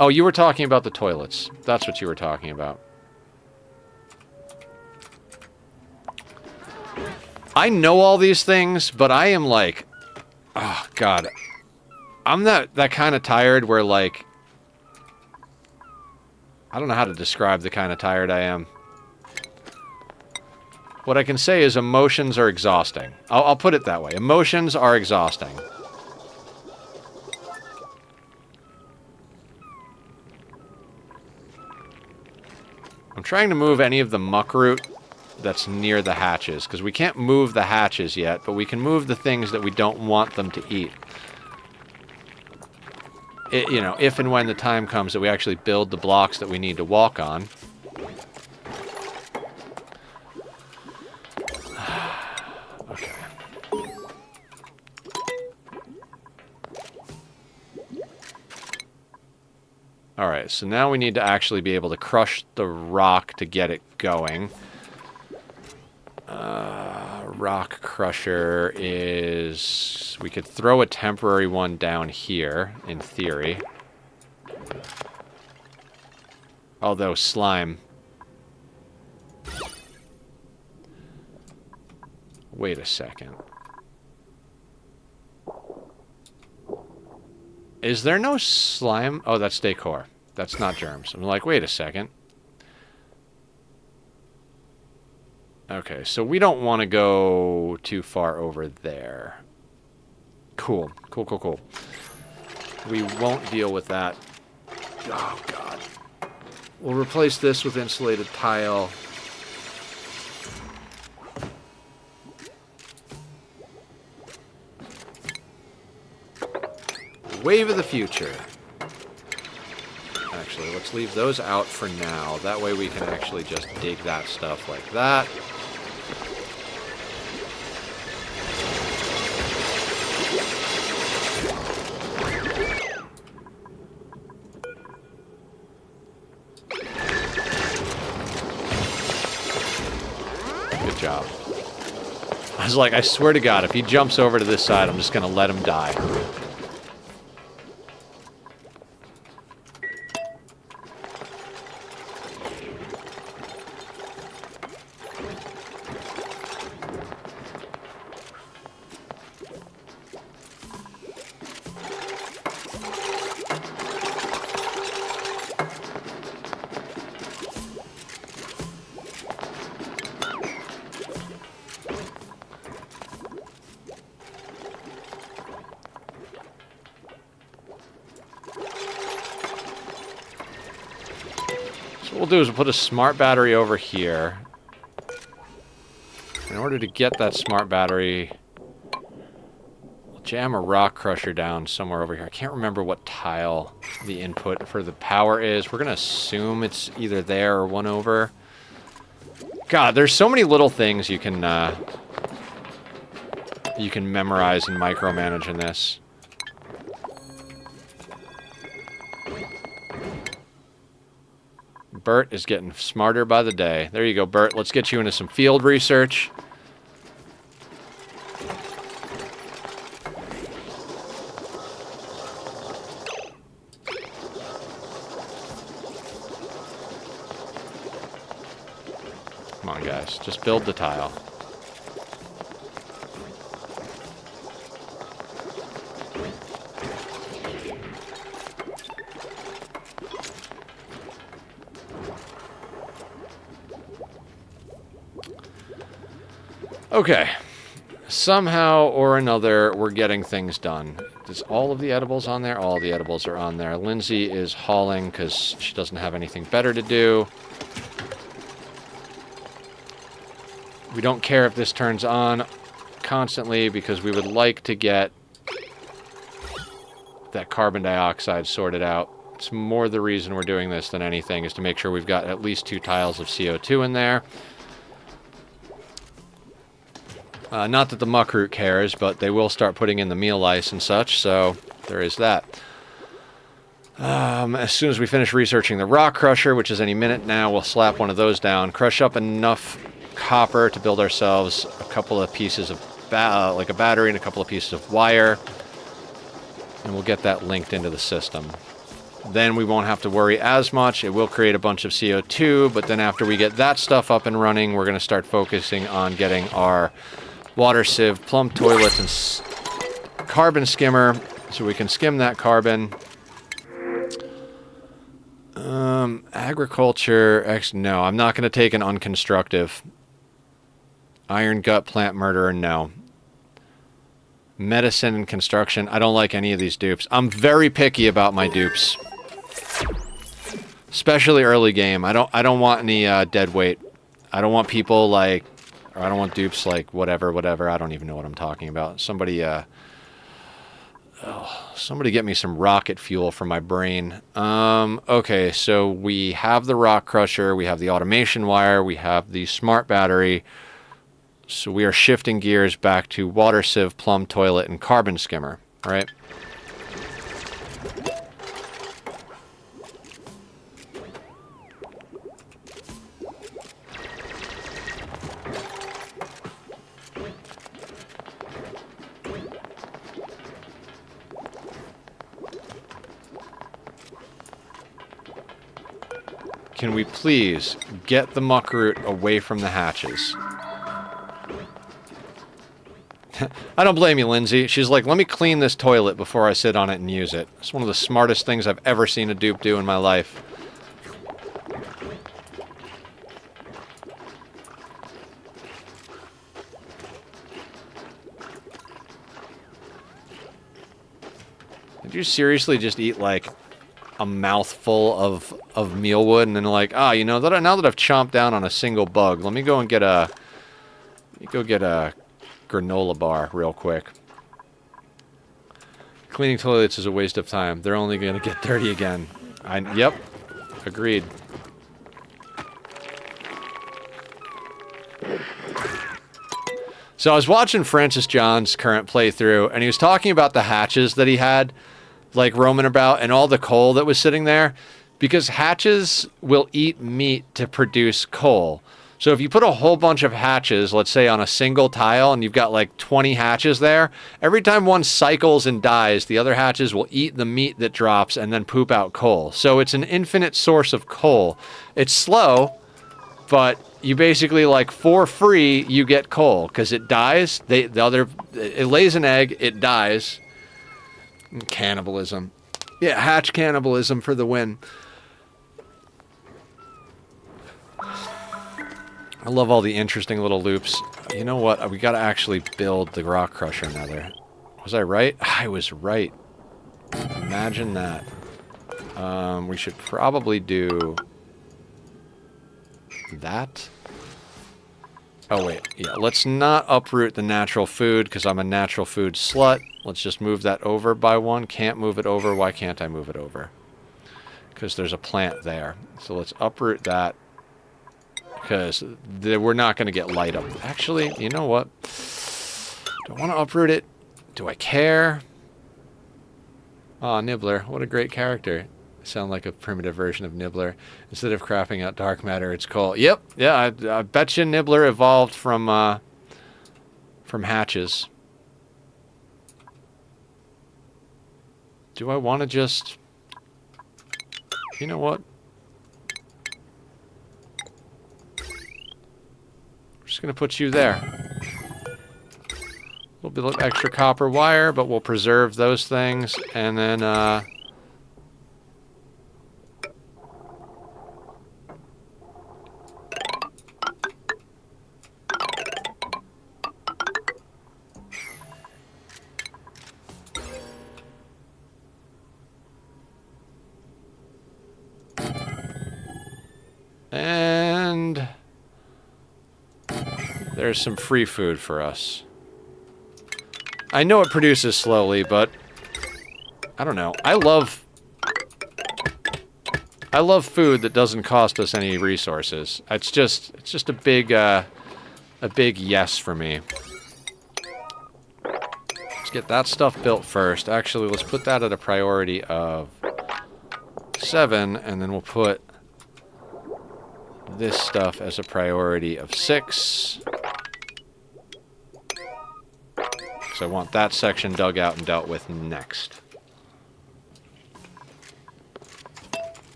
Oh, you were talking about the toilets. That's what you were talking about. I know all these things, but I am like... Oh, God. I'm that kind of tired where, like... I don't know how to describe the kind of tired I am. What I can say is emotions are exhausting. I'll put it that way. Emotions are exhausting. I'm trying to move any of the muck root that's near the hatches, because we can't move the hatches yet, but we can move the things that we don't want them to eat. You know, if and when the time comes that we actually build the blocks that we need to walk on. Okay. Alright, so now we need to actually be able to crush the rock to get it going. Rock crusher is... We could throw a temporary one down here, in theory. Although slime... Wait a second. Is there no slime? Oh, that's decor. That's not germs. I'm like, wait a second. Okay, so we don't want to go too far over there. Cool. Cool, cool, cool. We won't deal with that. Oh, God. We'll replace this with insulated tile. Wave of the future. Actually, let's leave those out for now. That way we can actually just dig that stuff like that. Good job. I was like, I swear to God, if he jumps over to this side, I'm just going to let him die. What we'll do is we'll put a smart battery over here. In order to get that smart battery, we'll jam a rock crusher down somewhere over here. I can't remember what tile the input for the power is. We're going to assume it's either there or one over. God, there's so many little things you can memorize and micromanage in this. Bert is getting smarter by the day. There you go, Bert. Let's get you into some field research. Come on, guys. Just build the tile. Okay, somehow or another, we're getting things done. Is all of the edibles on there? All the edibles are on there. Lindsay is hauling because she doesn't have anything better to do. We don't care if this turns on constantly because we would like to get that carbon dioxide sorted out. It's more the reason we're doing this than anything, is to make sure we've got at least 2 tiles of CO2 in there. Not that the muckroot cares, but they will start putting in the meal lice and such, so there is that. As soon as we finish researching the rock crusher, which is any minute now, we'll slap one of those down, crush up enough copper to build ourselves a couple of pieces of, like a battery and a couple of pieces of wire, and we'll get that linked into the system. Then we won't have to worry as much. It will create a bunch of CO2, but then after we get that stuff up and running, we're going to start focusing on getting our water sieve, plumb toilets, and carbon skimmer, so we can skim that carbon. Agriculture, no, I'm not going to take an unconstructive. Iron gut, plant murderer, no. Medicine and construction, I don't like any of these dupes. I'm very picky about my dupes. especially early game. I don't want any dead weight. I don't want people like, or I don't want dupes like whatever. I don't even know what I'm talking about. Somebody get me some rocket fuel for my brain. Okay, so we have the rock crusher, we have the automation wire, we have the smart battery. So we are shifting gears back to water sieve, plum toilet, and carbon skimmer, right? Can we please get the muckroot away from the hatches? I don't blame you, Lindsay. She's like, let me clean this toilet before I sit on it and use it. It's one of the smartest things I've ever seen a dupe do in my life. Did you seriously just eat, like, a mouthful of mealwood and then like, you know, now that I've chomped down on a single bug, let me go and get a granola bar real quick. Cleaning toilets is a waste of time. They're only going to get dirty again. Yep. Agreed. So I was watching Francis John's current playthrough, and he was talking about the hatches that he had, like, roaming about, and all the coal that was sitting there, because hatches will eat meat to produce coal. So if you put a whole bunch of hatches, let's say on a single tile, and you've got like 20 hatches there, every time one cycles and dies, the other hatches will eat the meat that drops and then poop out coal. So it's an infinite source of coal. It's slow, but you basically, like, for free, you get coal, because it dies, it lays an egg, it dies. Cannibalism. Yeah, hatch cannibalism for the win. I love all the interesting little loops. You know what? We gotta actually build the rock crusher nether. Was I right? I was right. Imagine that. We should probably do that. Oh, wait. Yeah, let's not uproot the natural food, because I'm a natural food slut. Let's just move that over by one. Can't move it over. Why can't I move it over? Because there's a plant there. So let's uproot that, because we're not going to get light up. Actually, you know what? Do I want to uproot it? Do I care? Aw, Nibbler. What a great character. I sound like a primitive version of Nibbler. Instead of crapping out dark matter, it's coal. Yep. Yeah, I bet you Nibbler evolved from hatches. Do I want to just... You know what? We're just going to put you there. A little bit of extra copper wire, but we'll preserve those things. And then, and there's some free food for us. I know it produces slowly, but I don't know. I love food that doesn't cost us any resources. It's just a big yes for me. Let's get that stuff built first. Actually, let's put that at a priority of 7, and then we'll put this stuff as a priority of 6. So I want that section dug out and dealt with next.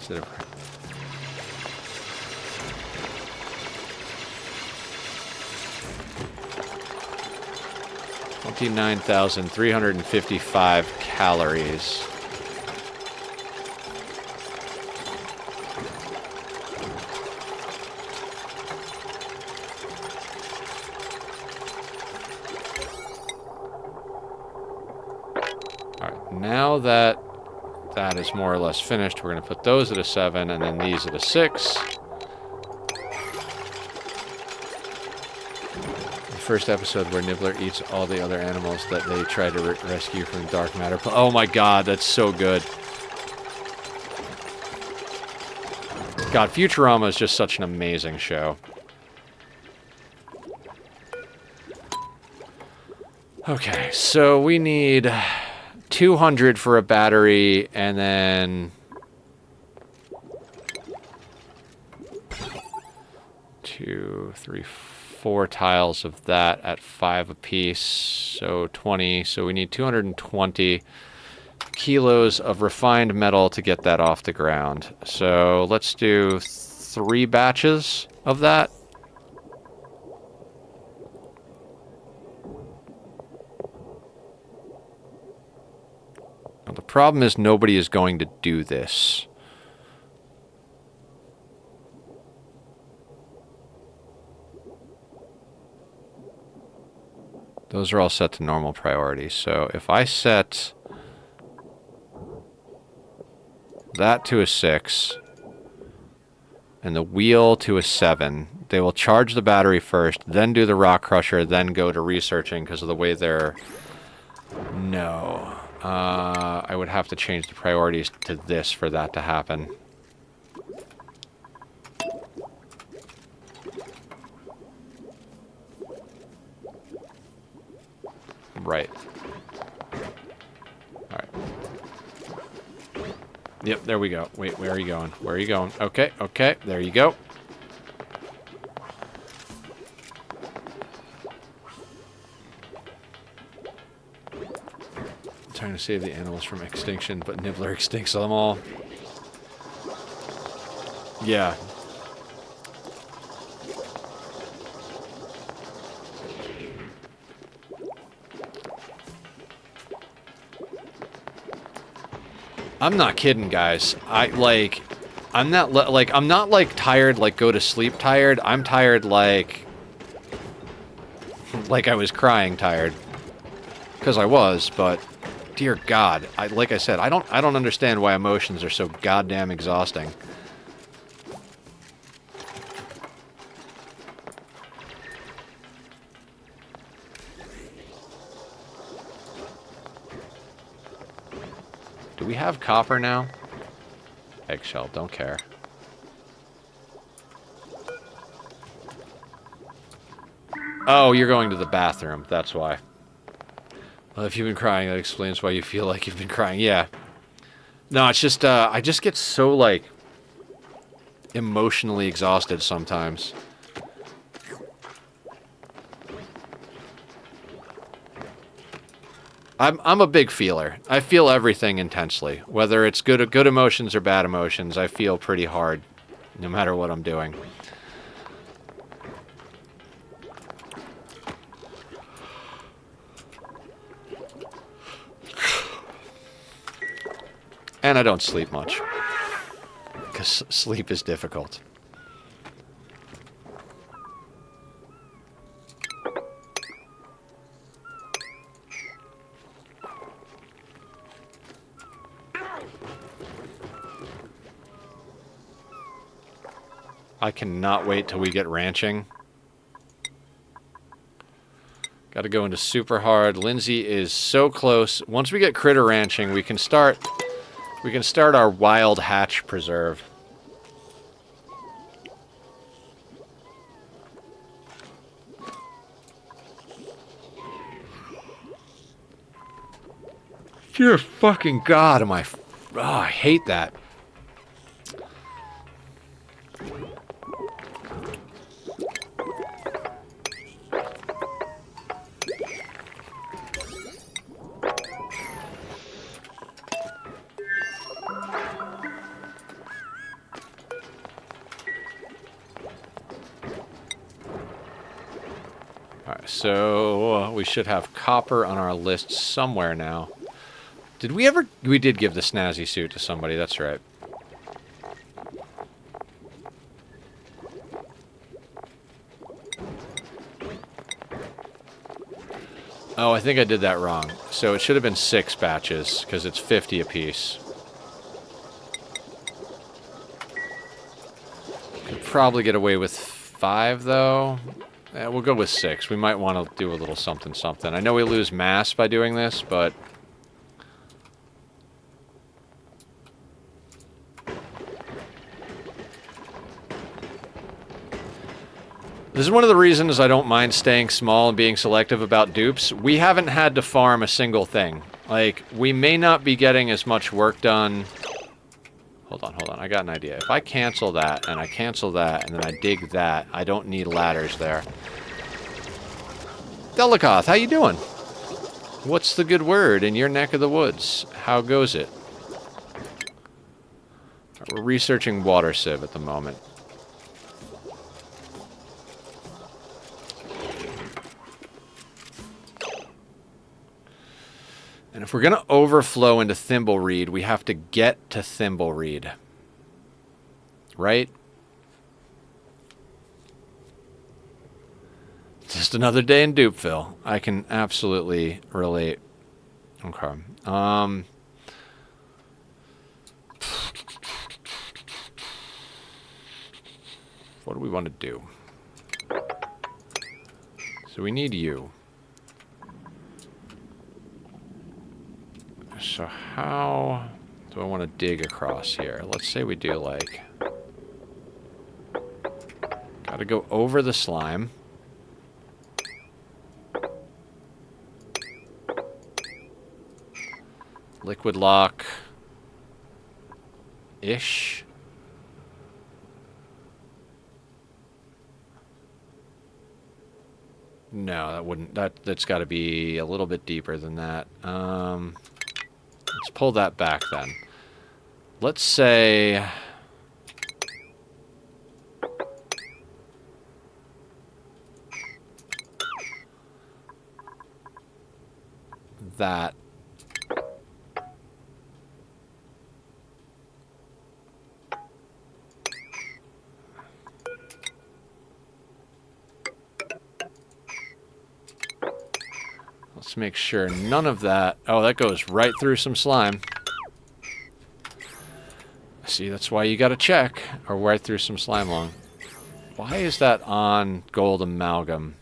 Instead of 29,355 calories. now that that is more or less finished, we're going to put those at a 7 and then these at a 6. The first episode where Nibbler eats all the other animals that they try to rescue from dark matter. Oh my god, that's so good. God, Futurama is just such an amazing show. Okay, so we need 200 for a battery, and then 2, 3, 4 tiles of that at 5 apiece, so 20. So we need 220 kilos of refined metal to get that off the ground. So let's do 3 batches of that. Now, the problem is nobody is going to do this. Those are all set to normal priority. So if I set that to a 6 and the wheel to a 7, they will charge the battery first, then do the rock crusher, then go to researching because of the way they're... No. I would have to change the priorities to this for that to happen. Right. Alright. Yep, there we go. Wait, where are you going? Where are you going? Okay, okay, there you go. I'm trying to save the animals from extinction, but Nibbler extincts them all. Yeah. I'm not kidding, guys. I'm not like tired, like go to sleep tired. I'm tired like I was crying tired. Because I was, but dear God, like I said, I don't understand why emotions are so goddamn exhausting. Do we have copper now? Eggshell, don't care. Oh, you're going to the bathroom, that's why. Well, if you've been crying, that explains why you feel like you've been crying. Yeah. No, it's just, I just get so, like, emotionally exhausted sometimes. I'm a big feeler. I feel everything intensely. Whether it's good emotions or bad emotions, I feel pretty hard, no matter what I'm doing. And I don't sleep much. Because sleep is difficult. I cannot wait till we get ranching. Got to go into super hard. Lindsay is so close. Once we get critter ranching, we can start our wild hatch preserve. Dear fucking God, am I... Oh, I hate that. So, we should have copper on our list somewhere now. Did we ever... We did give the snazzy suit to somebody, that's right. Oh, I think I did that wrong. So it should have been 6 batches, because it's 50 apiece. Could probably get away with 5, though. We'll go with 6. We might want to do a little something something. I know we lose mass by doing this, but... This is one of the reasons I don't mind staying small and being selective about dupes. We haven't had to farm a single thing. Like, we may not be getting as much work done... Hold on. I got an idea. If I cancel that, and I cancel that, and then I dig that, I don't need ladders there. Delikoth, how you doing? What's the good word in your neck of the woods? How goes it? We're researching water sieve at the moment. And if we're going to overflow into Thimblereed, we have to get to Thimblereed. Right? Just another day in Dupeville. I can absolutely relate. Okay. What do we want to do? So we need you. So how do I want to dig across here? Let's say we do like... Gotta go over the slime. Liquid lock. Ish. No, that wouldn't... That's got to be a little bit deeper than that. Let's pull that back then. Let's say... that. Let's make sure none of that... Oh, that goes right through some slime. See, that's why you gotta check. Or right through some slime lung. Why is that on gold amalgam?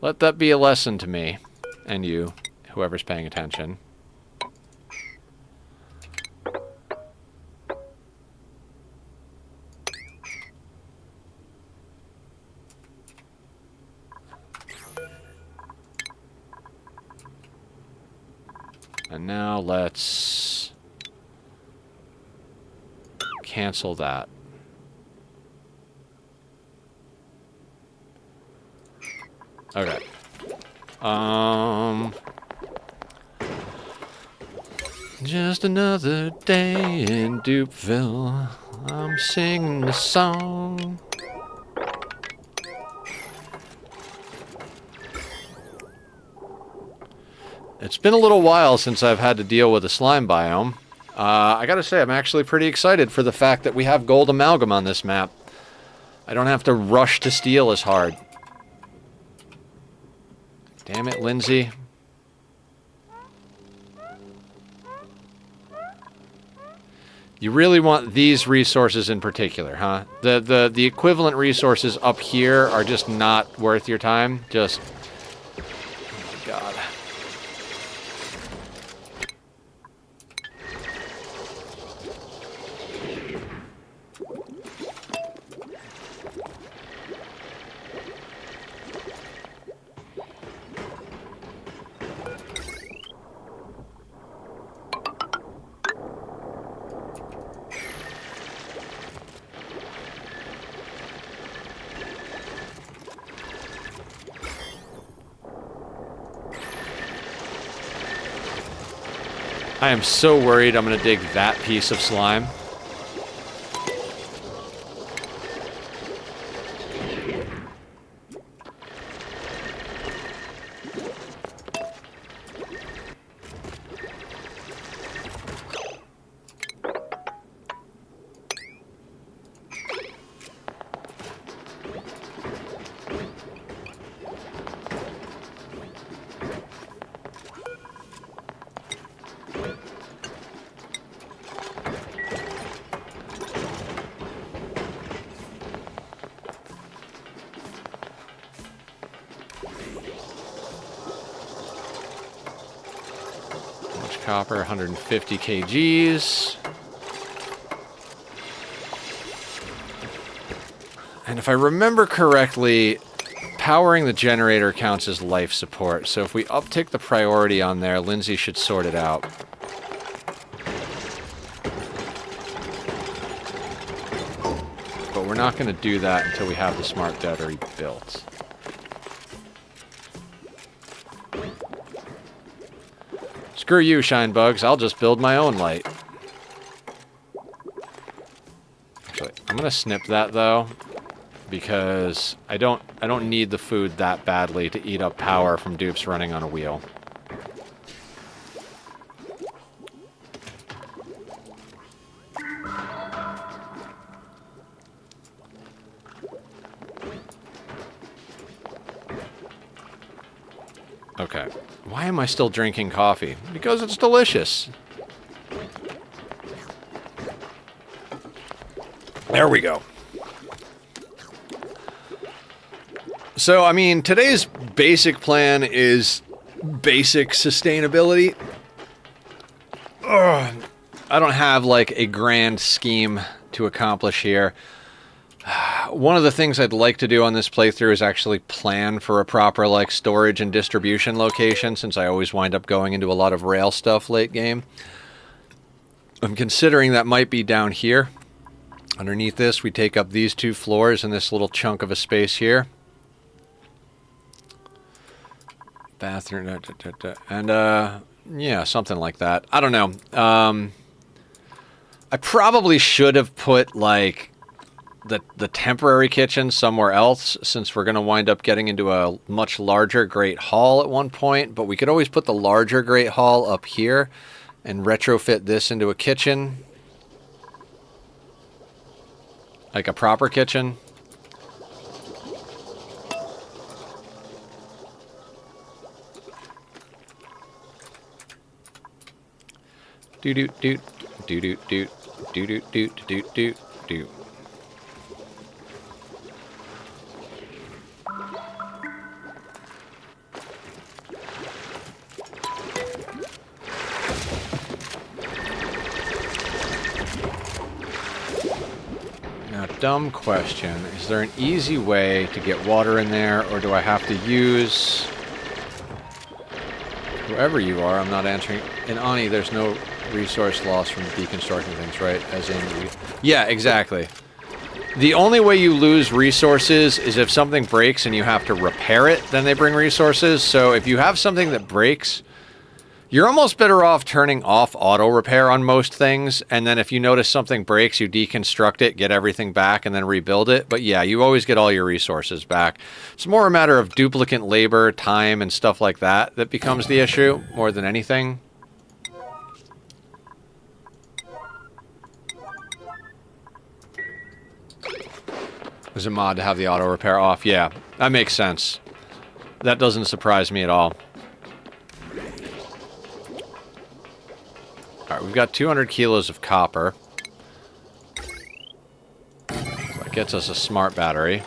Let that be a lesson to me. And you, whoever's paying attention. And now let's cancel that. Okay. Just another day in Dupeville. I'm singing the song. It's been a little while since I've had to deal with a slime biome. I gotta say, I'm actually pretty excited for the fact that we have gold amalgam on this map. I don't have to rush to steal as hard. Damn it, Lindsay. You really want these resources in particular, huh? The equivalent resources up here are just not worth your time. Just... Oh my God. I am so worried I'm going to dig that piece of slime. copper, 150 kgs. And if I remember correctly, powering the generator counts as life support. So if we uptick the priority on there, Lindsay should sort it out. But we're not going to do that until we have the smart battery built. Screw you, shine bugs. I'll just build my own light. Actually, I'm going to snip that though, because I don't need the food that badly to eat up power from dupes running on a wheel. Okay. Why am I still drinking coffee? Because it's delicious. There we go. So, I mean, today's basic plan is basic sustainability. Ugh. I don't have, like, a grand scheme to accomplish here. One of the things I'd like to do on this playthrough is actually plan for a proper, like, storage and distribution location, since I always wind up going into a lot of rail stuff late game. I'm considering that might be down here. Underneath this, we take up these 2 floors and this little chunk of a space here. Bathroom, and, yeah, something like that. I don't know. I probably should have put, like, the temporary kitchen somewhere else, since we're going to wind up getting into a much larger Great Hall at one point, but we could always put the larger Great Hall up here and retrofit this into a kitchen. Like a proper kitchen. Do do do do do do do do do do do do. Now, dumb question. Is there an easy way to get water in there, or do I have to use... Whoever you are, I'm not answering. In Ani, there's no resource loss from deconstructing things, right? As in... Yeah, exactly. The only way you lose resources is if something breaks and you have to repair it, then they bring resources. So if you have something that breaks... You're almost better off turning off auto repair on most things, and then if you notice something breaks, you deconstruct it, get everything back, and then rebuild it. But yeah, you always get all your resources back. It's more a matter of duplicate labor, time, and stuff like that that becomes the issue, more than anything. There's a mod to have the auto repair off. Yeah, that makes sense. That doesn't surprise me at all. Alright, we've got 200 kilos of copper. So that gets us a smart battery.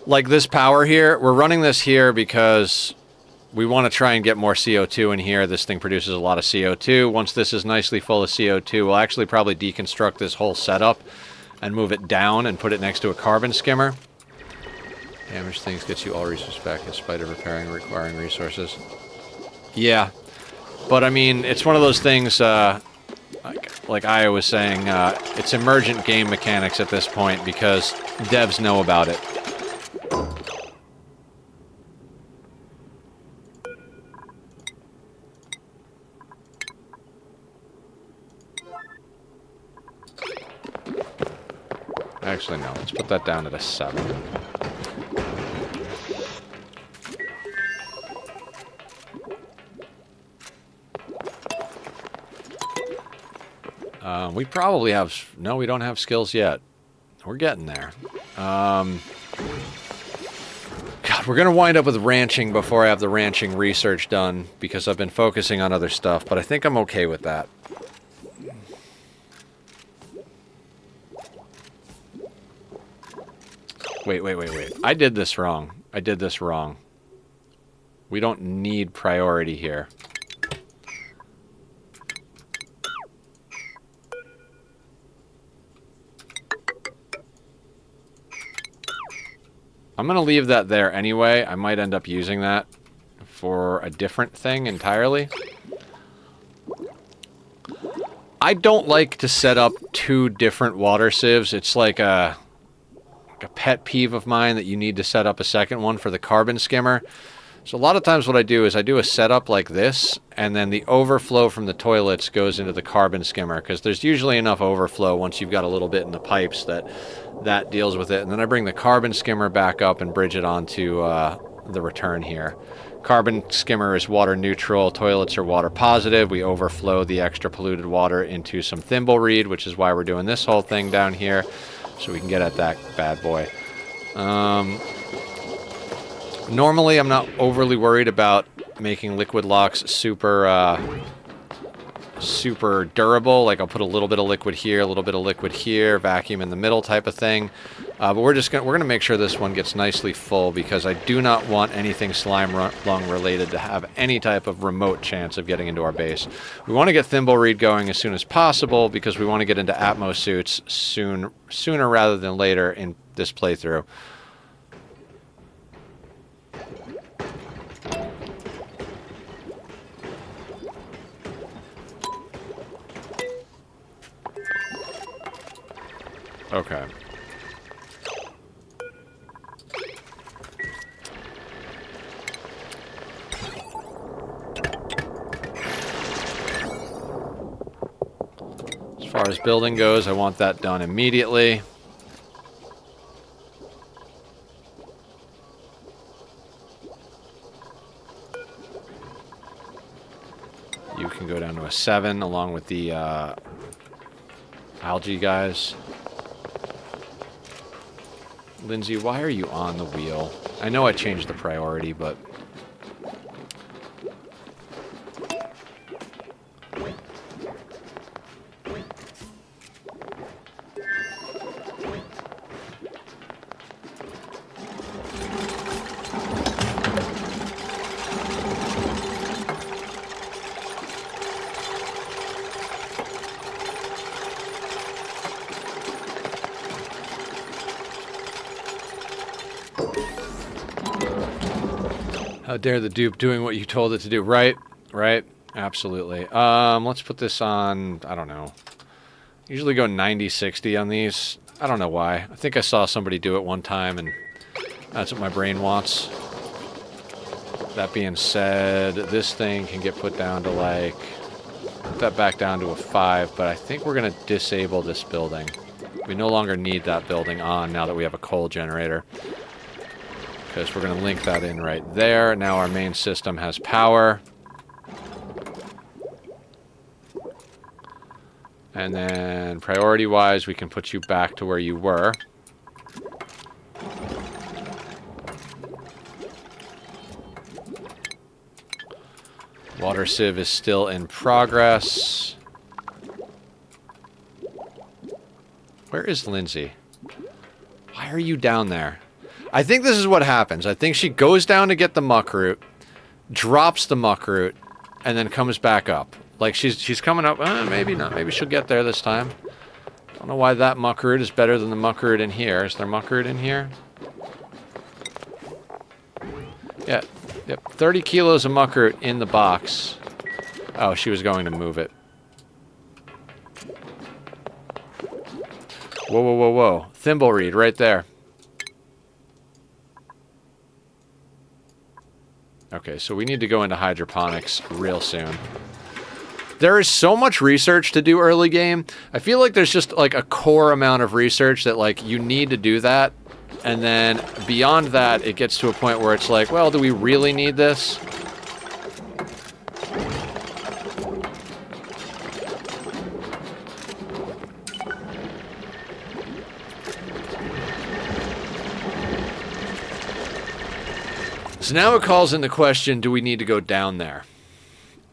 Like this power here, we're running this here because we want to try and get more CO2 in here. This thing produces a lot of CO2. Once this is nicely full of CO2, we'll actually probably deconstruct this whole setup and move it down and put it next to a carbon skimmer. Damaged things gets you all resources back in spite of repairing requiring resources. Yeah. But, I mean, it's one of those things, like Aya was saying, it's emergent game mechanics at this point because devs know about it. Actually, no. Let's put that down at a 7. We probably have... No, we don't have skills yet. We're getting there. God, we're going to wind up with ranching before I have the ranching research done, because I've been focusing on other stuff, but I think I'm okay with that. Wait. I did this wrong. We don't need priority here. I'm going to leave that there anyway. I might end up using that for a different thing entirely. I don't like to set up 2 different water sieves. It's like a pet peeve of mine that you need to set up a second one for the carbon skimmer. So a lot of times what I do is I do a setup like this, and then the overflow from the toilets goes into the carbon skimmer, because there's usually enough overflow once you've got a little bit in the pipes that deals with it. And then I bring the carbon skimmer back up and bridge it onto the return here. Carbon skimmer is water neutral, toilets are water positive. We overflow the extra polluted water into some thimble reed, which is why we're doing this whole thing down here, so we can get at that bad boy. Normally, I'm not overly worried about making liquid locks super durable. Like, I'll put a little bit of liquid here, a little bit of liquid here, vacuum in the middle type of thing. But we're gonna make sure this one gets nicely full, because I do not want anything slime lung related to have any type of remote chance of getting into our base. We want to get thimble reed going as soon as possible, because we want to get into Atmo suits sooner rather than later in this playthrough. Okay. As far as building goes, I want that done immediately. You can go down to a 7 along with the algae guys. Lindsay, why are you on the wheel? I know I changed the priority, but... How dare the dupe doing what you told it to do. Right, right, absolutely. Let's put this on, I don't know. Usually go 90-60 on these. I don't know why. I think I saw somebody do it one time, and that's what my brain wants. That being said, this thing can get put down to like... Put that back down to a 5, but I think we're going to disable this building. We no longer need that building on now that we have a coal generator. Because we're going to link that in right there. Now our main system has power. And then priority-wise, we can put you back to where you were. Water sieve is still in progress. Where is Lindsay? Why are you down there? I think this is what happens. I think she goes down to get the muck root, drops the muck root, and then comes back up. Like, she's coming up. Maybe not. Maybe she'll get there this time. Don't know why that muck root is better than the muck root in here. Is there muck root in here? Yeah. Yep. 30 kilos of muck root in the box. Oh, she was going to move it. Whoa, whoa, whoa, whoa. Thimble reed right there. Okay, so we need to go into hydroponics real soon. There is so much research to do early game. I feel like there's just like a core amount of research that like you need to do that. And then beyond that, it gets to a point where it's like, well, do we really need this? So now it calls into question, do we need to go down there?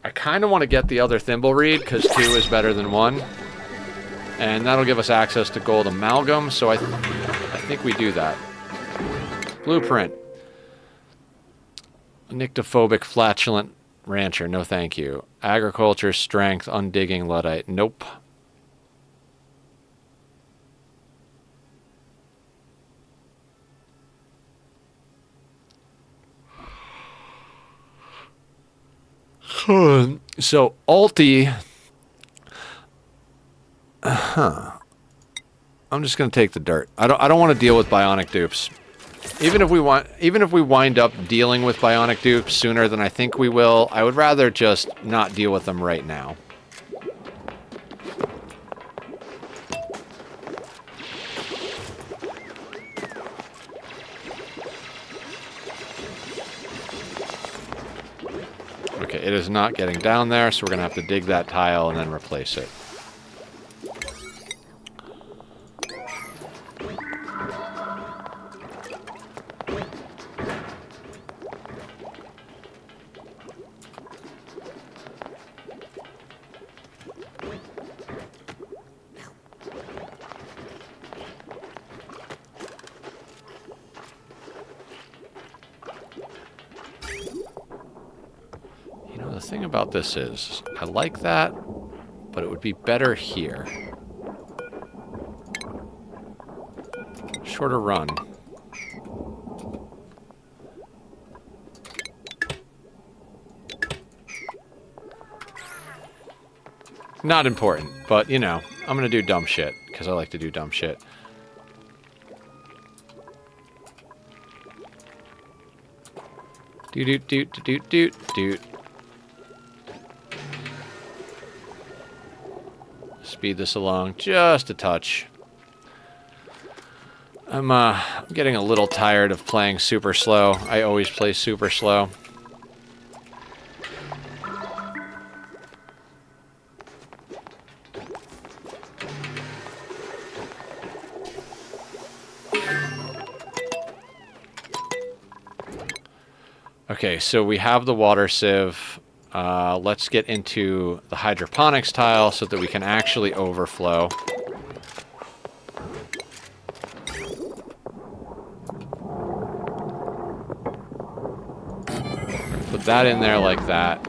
I kind of want to get the other thimble reed, because 2 is better than 1. And that'll give us access to gold amalgam, so I think we do that. Blueprint. Nyctophobic flatulent rancher. No thank you. Agriculture, strength, undigging Luddite. Nope. So Alti, I'm just gonna take the dirt. I don't want to deal with bionic dupes. Even if we wind up dealing with bionic dupes sooner than I think we will, I would rather just not deal with them right now. Okay, it is not getting down there, so we're going to have to dig that tile and then replace it. The thing about this is, I like that, but it would be better here. Shorter run. Not important, but, you know, I'm gonna do dumb shit, because I like to do dumb shit. Doot doot doot doot doot doot. Speed this along just a touch. I'm getting a little tired of playing super slow. I always play super slow. Okay, so we have the water sieve. Let's get into the hydroponics tile so that we can actually overflow. Put that in there like that.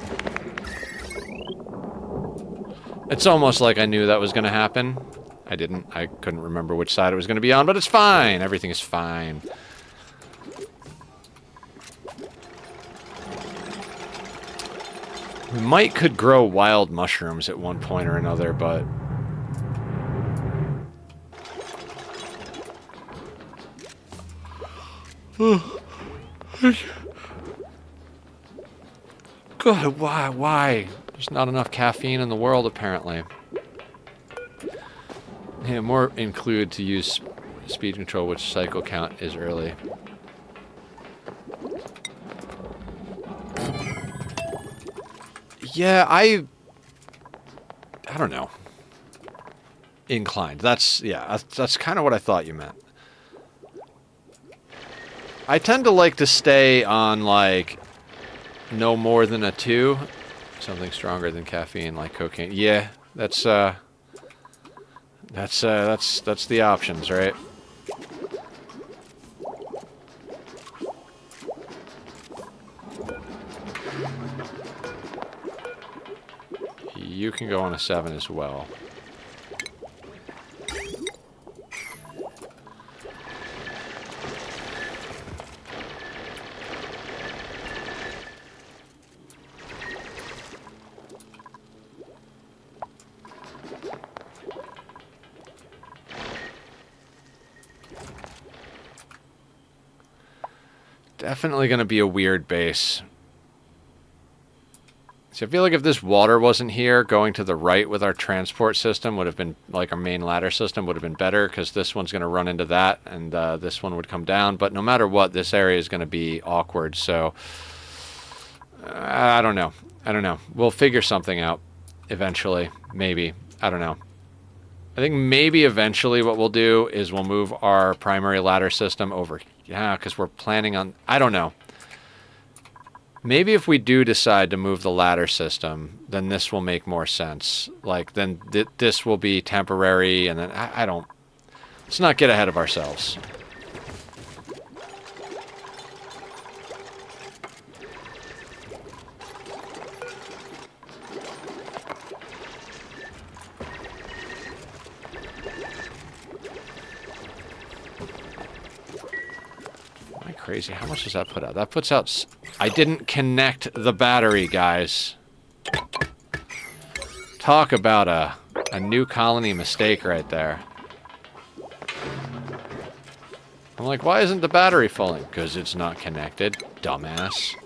It's almost like I knew that was going to happen. I didn't. I couldn't remember which side it was going to be on, but it's fine. Everything is fine. We could grow wild mushrooms at one point or another, but... God, why? There's not enough caffeine in the world, apparently. Yeah, more include to use speed control, which cycle count is early. Yeah, I don't know. Inclined. That's kind of what I thought you meant. I tend to like to stay on, like, no more than a 2. Something stronger than caffeine, like cocaine. Yeah, that's the options, right? You can go on a 7 as well. Definitely going to be a weird base. So I feel like if this water wasn't here, going to the right with our transport system would have been, like our main ladder system would have been better, because this one's going to run into that, and this one would come down. But no matter what, this area is going to be awkward, so I don't know. I don't know. We'll figure something out eventually, maybe. I don't know. I think maybe eventually what we'll do is we'll move our primary ladder system over. Yeah, because we're planning on... I don't know. Maybe if we do decide to move the ladder system, then this will make more sense. Like, then this will be temporary, and then I don't... Let's not get ahead of ourselves. crazy. How much does that put out? That puts out... I didn't connect the battery, guys. Talk about a new colony mistake right there. I'm like, why isn't the battery falling? Because it's not connected, dumbass.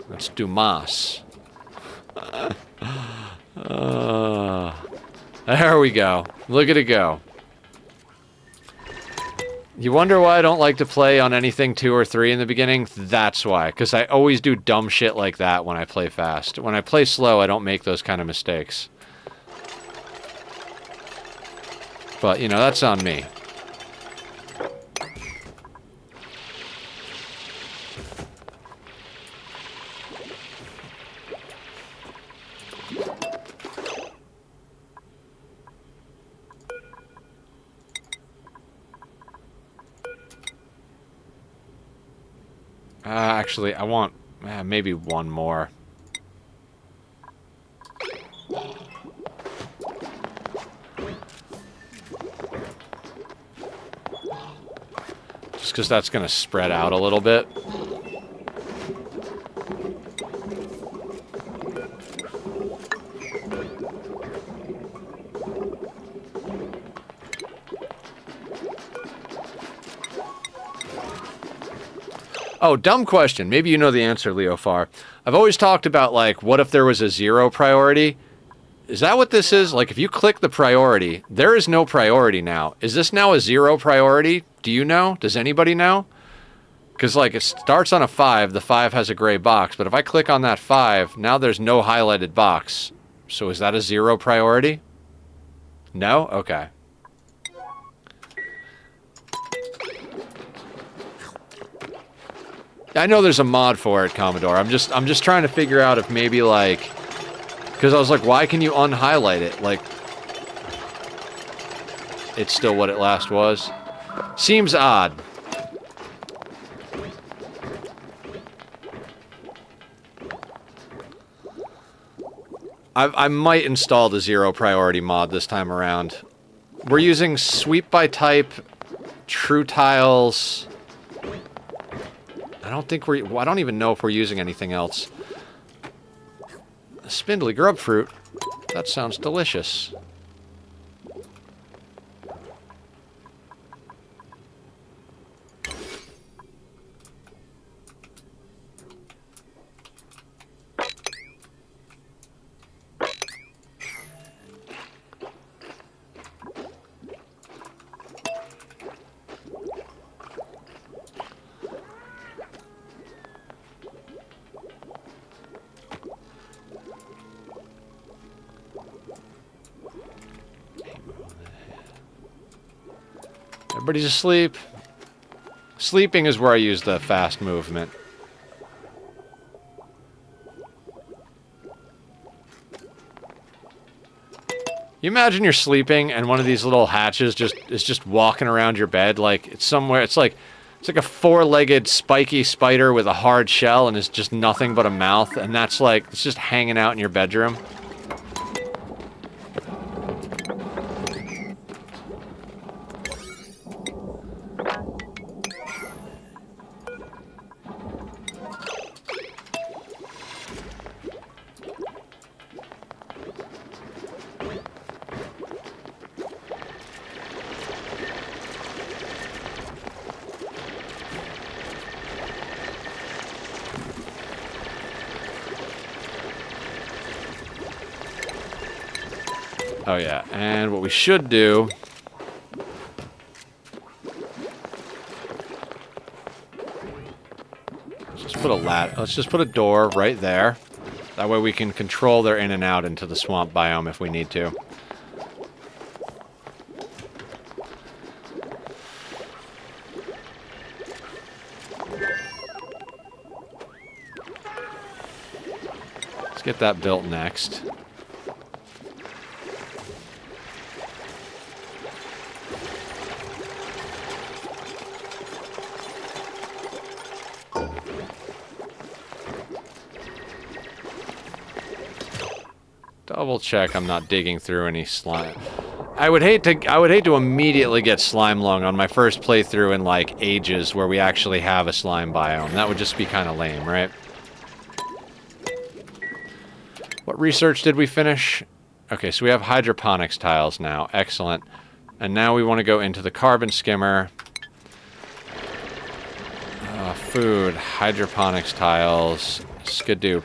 Let's do Moss. There we go. Look at it go. You wonder why I don't like to play on anything 2 or 3 in the beginning? That's why. Because I always do dumb shit like that when I play fast. When I play slow, I don't make those kind of mistakes. But, you know, that's on me. Actually, I want maybe one more. Just because that's going to spread out a little bit. Oh, dumb question. Maybe you know the answer, Leofar. I've always talked about, like, what if there was a 0 priority? Is that what this is? Like, if you click the priority, there is no priority now. Is this now a 0 priority? Do you know? Does anybody know? Because, like, it starts on a 5. The 5 has a gray box. But if I click on that 5, now there's no highlighted box. So is that a 0 priority? No? Okay. I know there's a mod for it, Commodore. I'm just trying to figure out if maybe, like... Because I was like, why can you unhighlight it? Like... It's still what it last was. Seems odd. I might install the 0 priority mod this time around. We're using sweep by type, true tiles... I don't even know if we're using anything else. Spindly grub fruit. That sounds delicious. Everybody's asleep. Sleeping is where I use the fast movement. You imagine you're sleeping and one of these little hatches is just walking around your bed like it's somewhere. It's like a 4-legged spiky spider with a hard shell and is just nothing but a mouth, and that's like it's just hanging out in your bedroom. Oh yeah, and what we should do... Let's just put a door right there. That way we can control their in and out into the swamp biome if we need to. Let's get that built next. Double check I'm not digging through any slime. I would hate to immediately get slime lung on my first playthrough in like ages where we actually have a slime biome. That would just be kind of lame, right? What research did we finish? Okay, so we have hydroponics tiles now. Excellent. And now we want to go into the carbon skimmer. Food, hydroponics tiles, skadoop.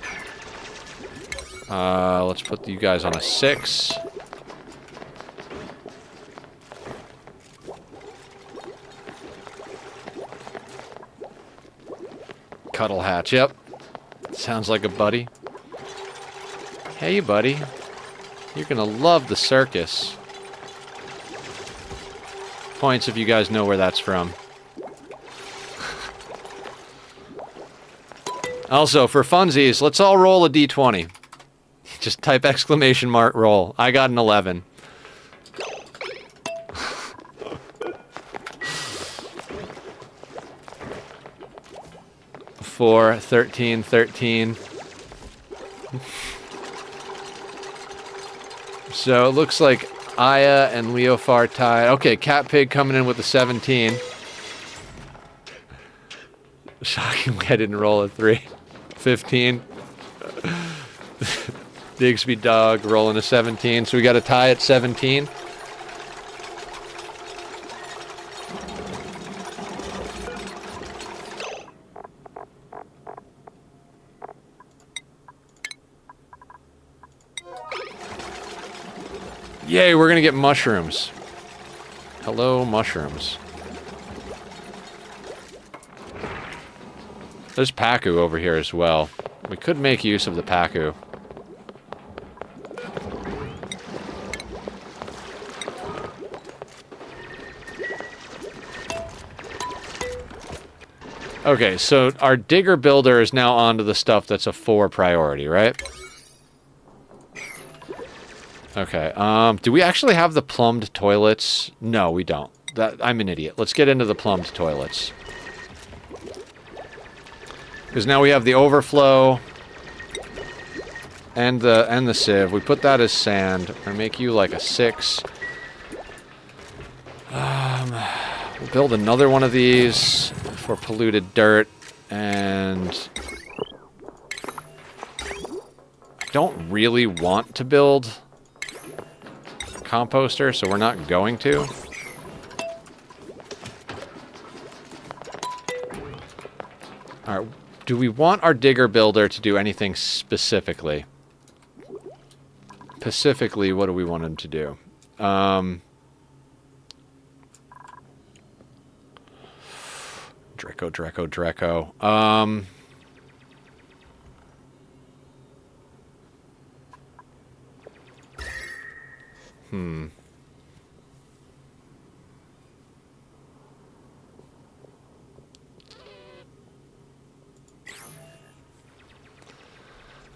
Let's put you guys on a 6. Cuddle hatch, yep. Sounds like a buddy. Hey, buddy. You're gonna love the circus. Points if you guys know where that's from. Also, for funsies, let's all roll a d20. Just type exclamation mark roll. I got an 11. Four, 13, 13. So it looks like Aya and Leofar tied. Okay, Cat Pig coming in with a 17. Shockingly, I didn't roll a 3. 15. Digsby Dog rolling a 17. So we got a tie at 17. Yay, we're gonna get mushrooms. Hello, mushrooms. There's Paku over here as well. We could make use of the Paku. Okay, so our digger builder is now onto the stuff that's a 4 priority, right? Okay, do we actually have the plumbed toilets? No, we don't. I'm an idiot. Let's get into the plumbed toilets. Because now we have the overflow and the sieve. We put that as sand. We're gonna make you like a 6. We'll build another one of these for polluted dirt, and I don't really want to build composter, so we're not going to. Alright, do we want our digger builder to do anything specifically? Specifically, what do we want him to do? Draco.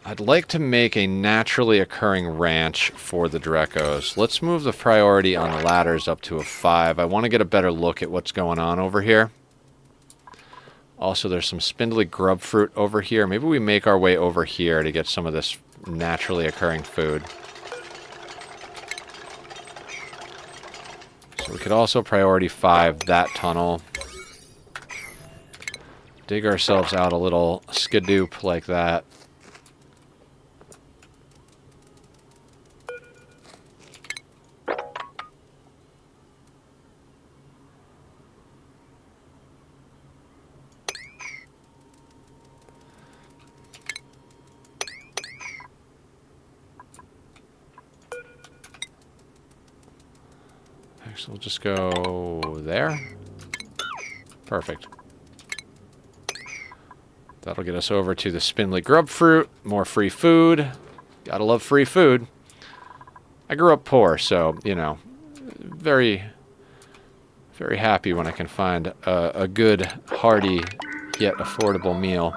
I'd like to make a naturally occurring ranch for the Dracos. Let's move the priority on the ladders up to a 5. I want to get a better look at what's going on over here. Also, there's some spindly grub fruit over here. Maybe we make our way over here to get some of this naturally occurring food. So we could also priority 5 that tunnel. Dig ourselves out a little skadoop like that. So we'll just go there. Perfect. That'll get us over to the spindly grub fruit. More free food. Gotta love free food. I grew up poor, so, you know, very, very happy when I can find a good, hearty, yet affordable meal.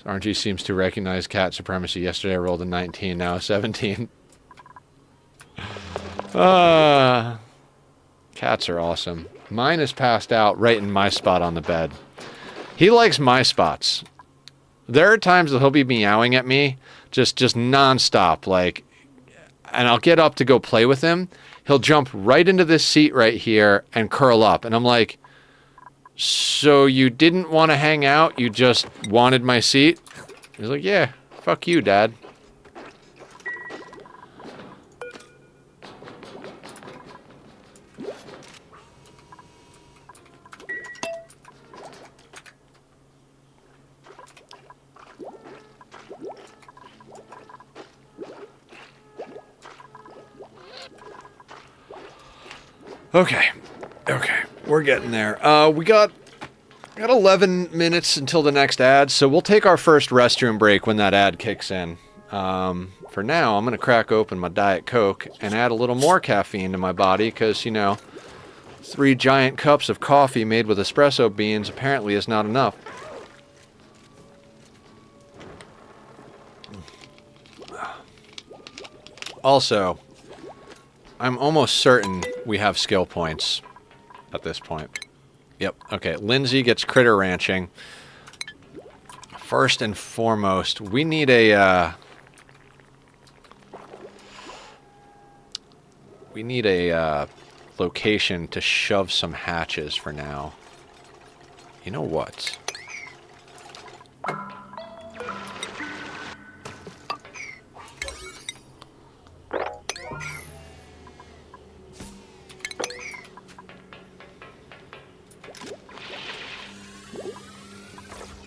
RNG seems to recognize cat supremacy. Yesterday I rolled a 19, now a 17. Cats are awesome. Mine is passed out right in my spot on the bed. He likes my spots. There are times that he'll be meowing at me just nonstop, like, and I'll get up to go play with him. He'll jump right into this seat right here and curl up. And I'm like, so you didn't want to hang out? You just wanted my seat? He's like, yeah, fuck you, Dad. Okay, we're getting there. We got 11 minutes until the next ad, so we'll take our first restroom break when that ad kicks in. For now, I'm going to crack open my Diet Coke and add a little more caffeine to my body, because, you know, 3 giant cups of coffee made with espresso beans apparently is not enough. Also, I'm almost certain we have skill points at this point. Yep, okay. Lindsay gets critter ranching. First and foremost, we need a, location to shove some hatches for now. You know what?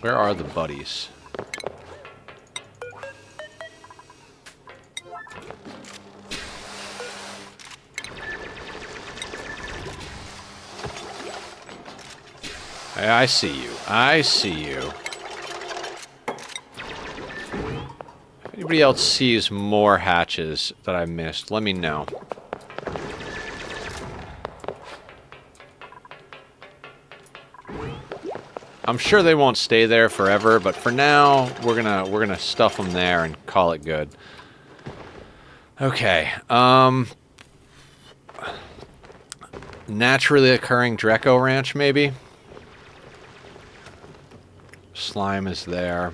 Where are the buddies? I see you. I see you. If anybody else sees more hatches that I missed, let me know. I'm sure they won't stay there forever, but for now, we're gonna stuff them there and call it good. Okay. Naturally occurring Dreco Ranch, maybe. Slime is there.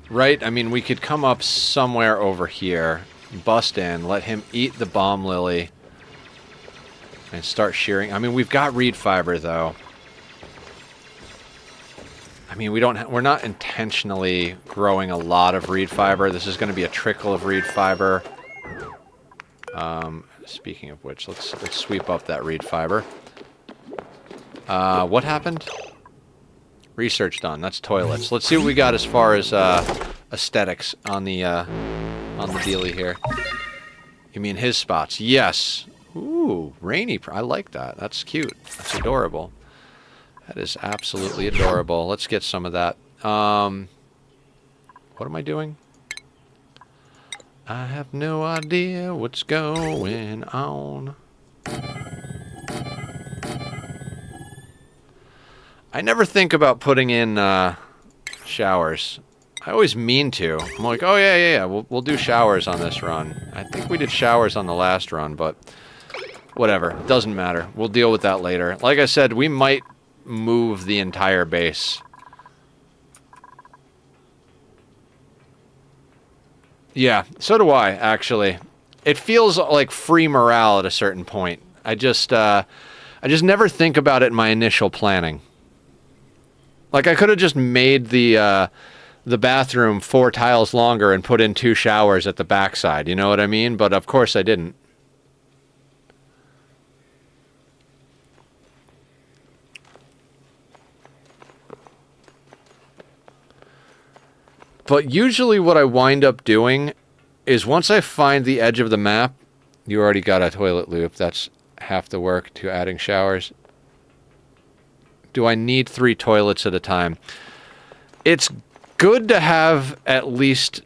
Right? I mean, we could come up somewhere over here, bust in, let him eat the bomb lily. And start shearing. I mean, we've got reed fiber, though. I mean, we're not intentionally growing a lot of reed fiber. This is going to be a trickle of reed fiber. Speaking of which, let's sweep up that reed fiber. What happened? Research done. That's toilets. Let's see what we got as far as aesthetics on the dealie here. You mean his spots? Yes. Ooh, rainy. I like that. That's cute. That's adorable. That is absolutely adorable. Let's get some of that. What am I doing? I have no idea what's going on. I never think about putting in showers. I always mean to. I'm like, oh yeah. We'll do showers on this run. I think we did showers on the last run, but whatever. Doesn't matter. We'll deal with that later. Like I said, we might move the entire base. Yeah, so do I, actually. It feels like free morale at a certain point. I just never think about it in my initial planning. Like, I could have just made the bathroom 4 tiles longer and put in 2 showers at the backside, you know what I mean? But of course I didn't. But usually what I wind up doing is once I find the edge of the map, you already got a toilet loop. That's half the work to adding showers. Do I need 3 toilets at a time? It's good to have at least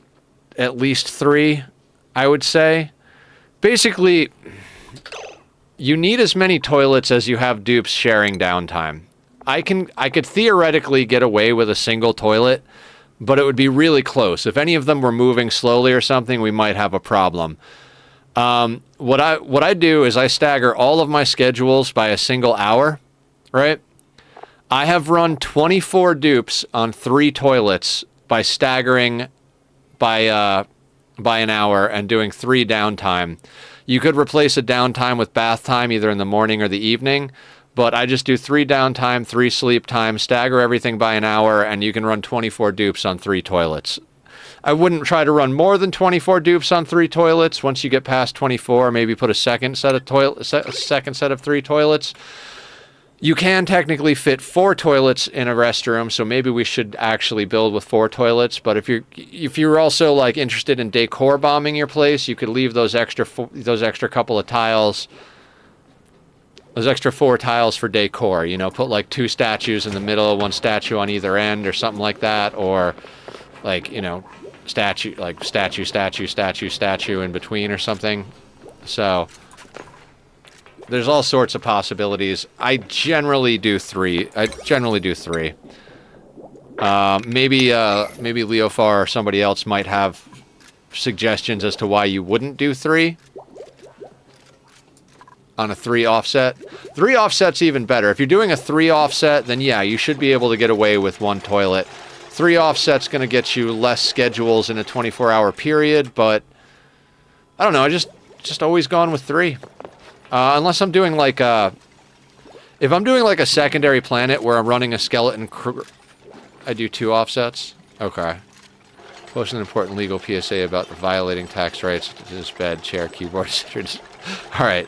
3, I would say. Basically, you need as many toilets as you have dupes sharing downtime. I could theoretically get away with a single toilet, but it would be really close. If any of them were moving slowly or something, we might have a problem. What I do is I stagger all of my schedules by a single hour, right? I have run 24 dupes on 3 toilets by staggering by an hour and doing 3 downtime. You could replace a downtime with bath time either in the morning or the evening, but I just do 3 downtime, 3 sleep time, stagger everything by an hour, and you can run 24 dupes on 3 toilets. I wouldn't try to run more than 24 dupes on 3 toilets. Once you get past 24, maybe put a second set of 3 toilets. You can technically fit 4 toilets in a restroom, so maybe we should actually build with 4 toilets. But if you're also like interested in decor bombing your place, you could leave those extra couple of tiles, those extra 4 tiles for decor. You know, put like 2 statues in the middle, 1 statue on either end, or something like that, or like, you know, statue in between or something. So there's all sorts of possibilities. I generally do 3. Maybe Leofar or somebody else might have suggestions as to why you wouldn't do 3 on a 3 offset. 3 offset's even better. If you're doing a 3 offset, then yeah, you should be able to get away with 1 toilet. 3 offset's going to get you less schedules in a 24-hour period, but I don't know. I just always gone with 3. Unless I'm doing like if I'm doing like a secondary planet where I'm running a skeleton crew, I do 2 offsets. Okay. Post an important legal PSA about violating tax rights to this bed, chair, keyboard, etc. All right.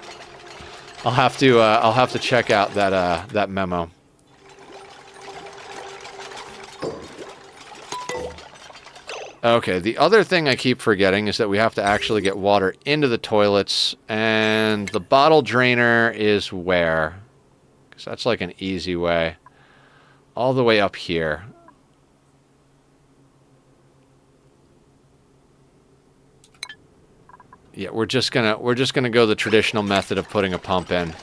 I'll have to check out that memo. Okay, the other thing I keep forgetting is that we have to actually get water into the toilets, and the bottle drainer is where? Because that's like an easy way. All the way up here. Yeah, we're just gonna go the traditional method of putting a pump in.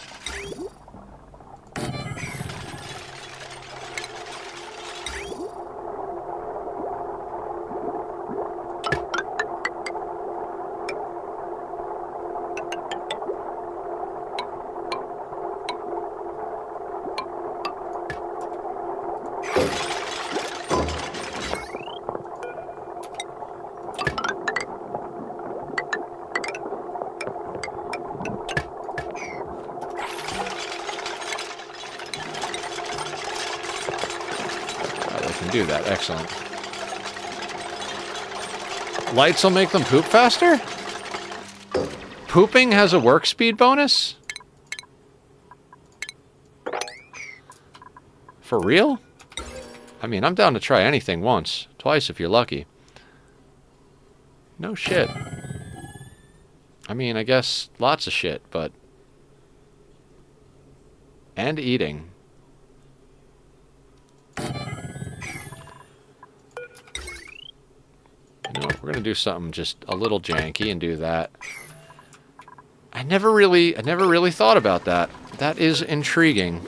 Do that. Excellent. Lights will make them poop faster? Pooping has a work speed bonus? For real? I mean, I'm down to try anything once. Twice if you're lucky. No shit. I mean, I guess lots of shit, but... And eating. You know, we're gonna do something just a little janky and do that. I never really thought about that. That is intriguing.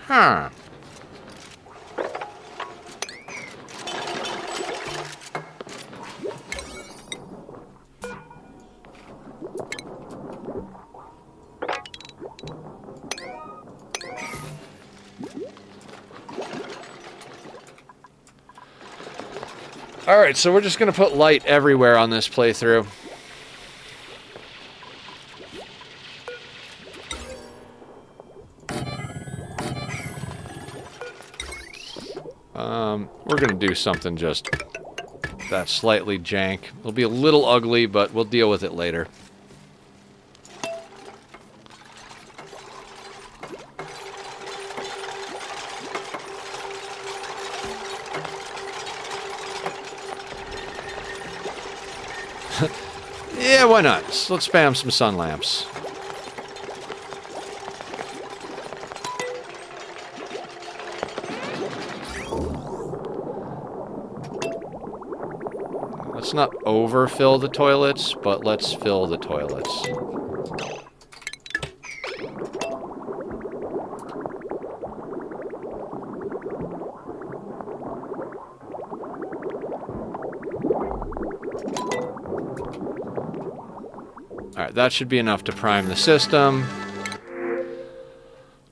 Huh. Alright, so we're just going to put light everywhere on this playthrough. We're going to do something just that's slightly jank. It'll be a little ugly, but we'll deal with it later. Yeah, why not? Let's spam some sun lamps. Let's not overfill the toilets, but let's fill the toilets. that should be enough to prime the system.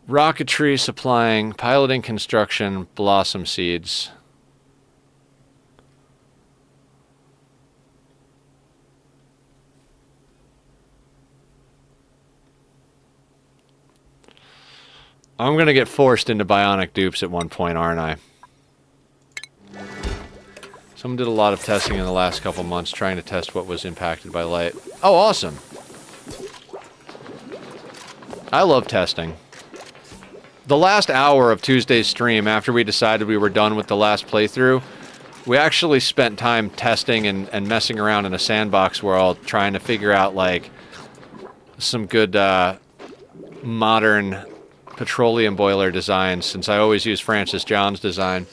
Rocketry supplying, piloting construction, blossom seeds. I'm going to get forced into bionic dupes at one point, aren't I? Someone did a lot of testing in the last couple months trying to test what was impacted by light. Oh, awesome. I love testing. The last hour of Tuesday's stream, after we decided we were done with the last playthrough, we actually spent time testing and messing around in a sandbox world, trying to figure out, like, some good modern petroleum boiler designs, since I always use Francis John's design.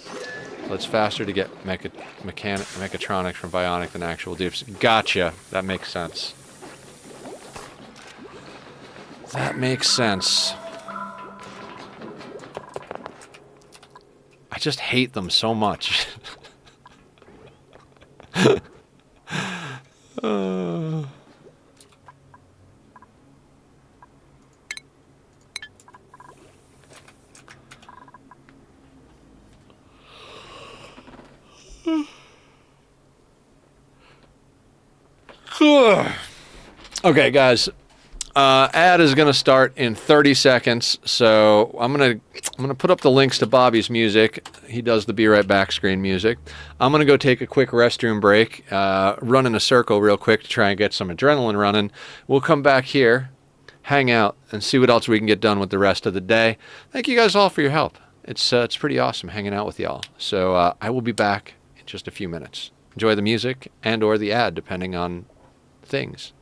Well, it's faster to get mechatronics from Bionic than actual dupes. Gotcha. That makes sense. That makes sense. I just hate them so much. Okay, guys. Ad is going to start in 30 seconds, so I'm gonna put up the links to Bobby's music. He does the Be Right Back screen music. I'm gonna go take a quick restroom break, run in a circle real quick to try and get some adrenaline running. We'll come back here, hang out, and see what else we can get done with the rest of the day. Thank you guys all for your help. It's pretty awesome hanging out with y'all. So I will be back in just a few minutes. Enjoy the music and or the ad, depending on things.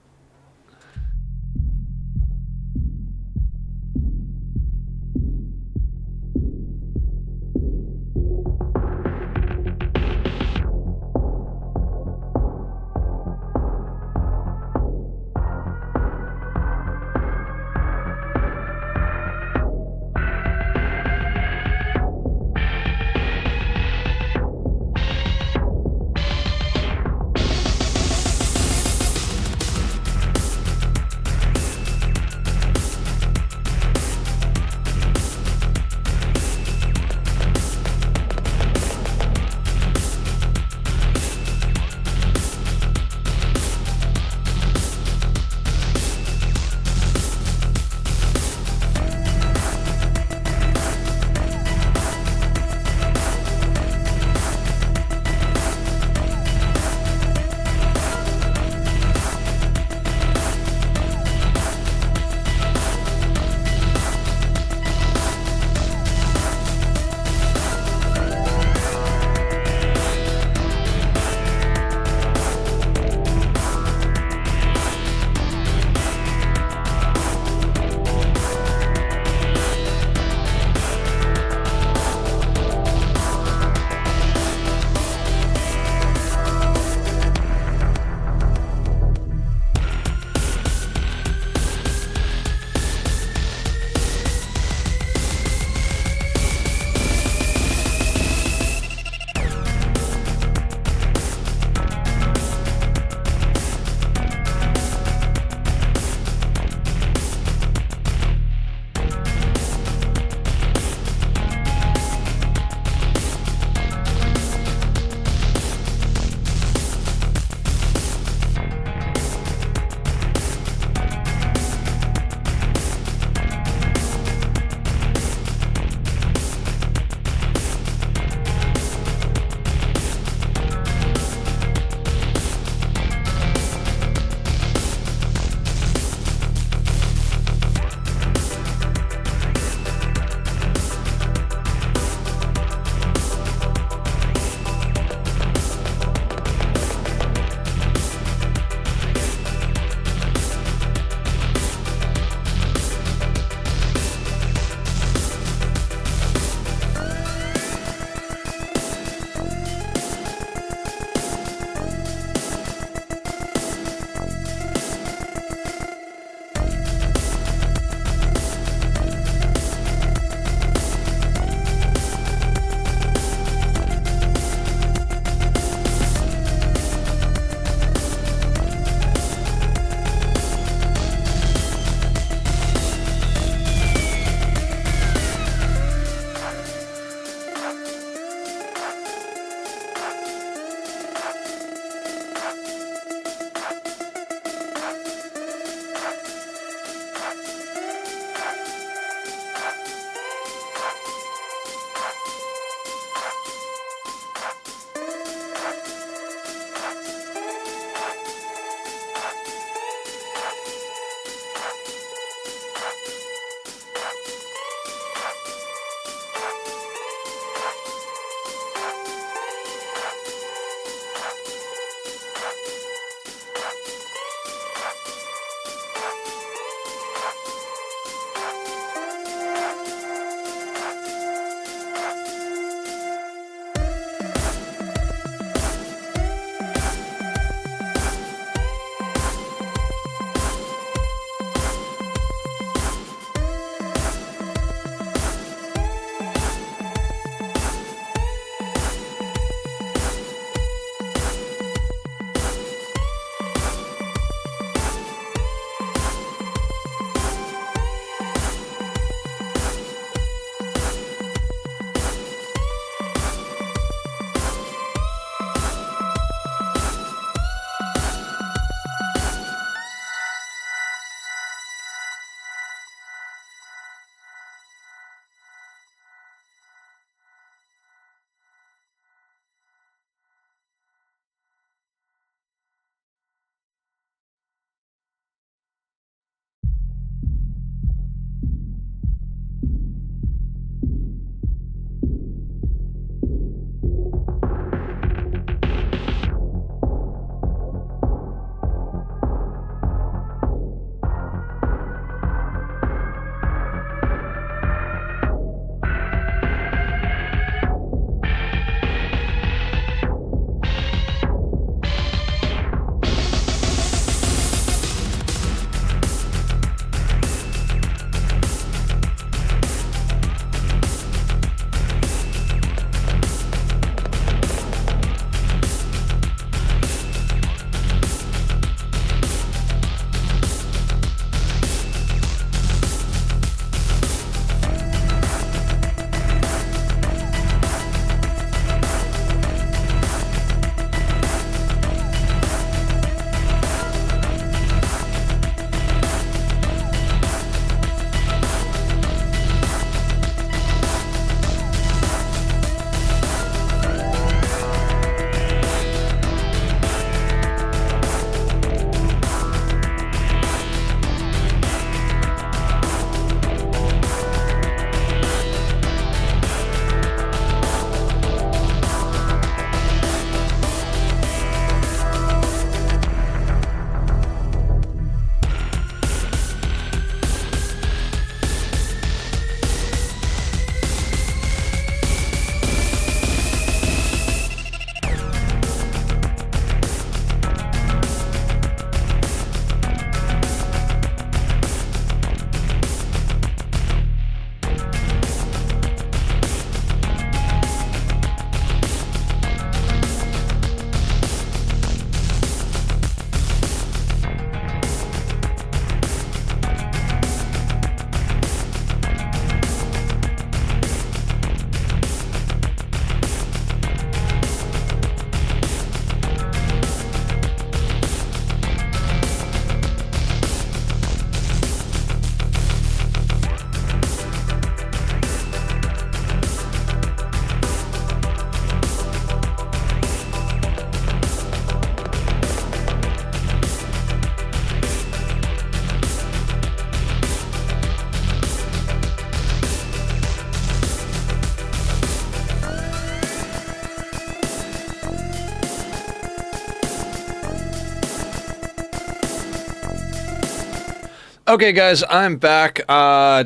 Okay, guys, I'm back.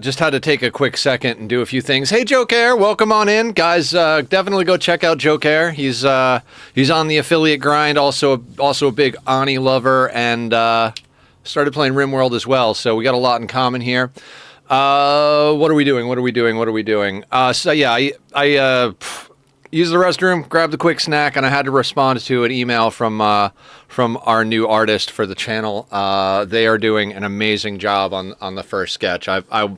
Just had to take a quick second and do a few things. Hey, Joe Care, welcome on in, guys. Definitely go check out Joe Care. He's on the affiliate grind. Also a big Ani lover, and started playing RimWorld as well. So we got a lot in common here. What are we doing? So yeah, I used the restroom, grabbed a quick snack, and I had to respond to an email from our new artist for the channel. They are doing an amazing job on the first sketch. I'm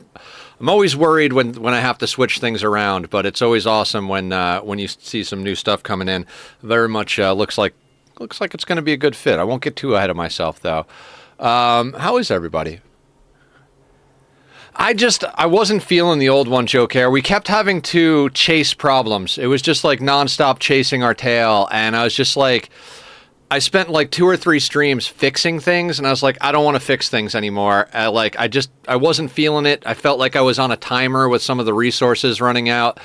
always worried when I have to switch things around, but it's always awesome when you see some new stuff coming in. Very much looks like it's going to be a good fit. I won't get too ahead of myself though. How is everybody? I wasn't feeling the old one, Joe Care. We kept having to chase problems. It was just like nonstop chasing our tail, and I was just like, I spent like 2 or 3 streams fixing things, and I was like, I don't want to fix things anymore. I wasn't feeling it. I felt like I was on a timer with some of the resources running out,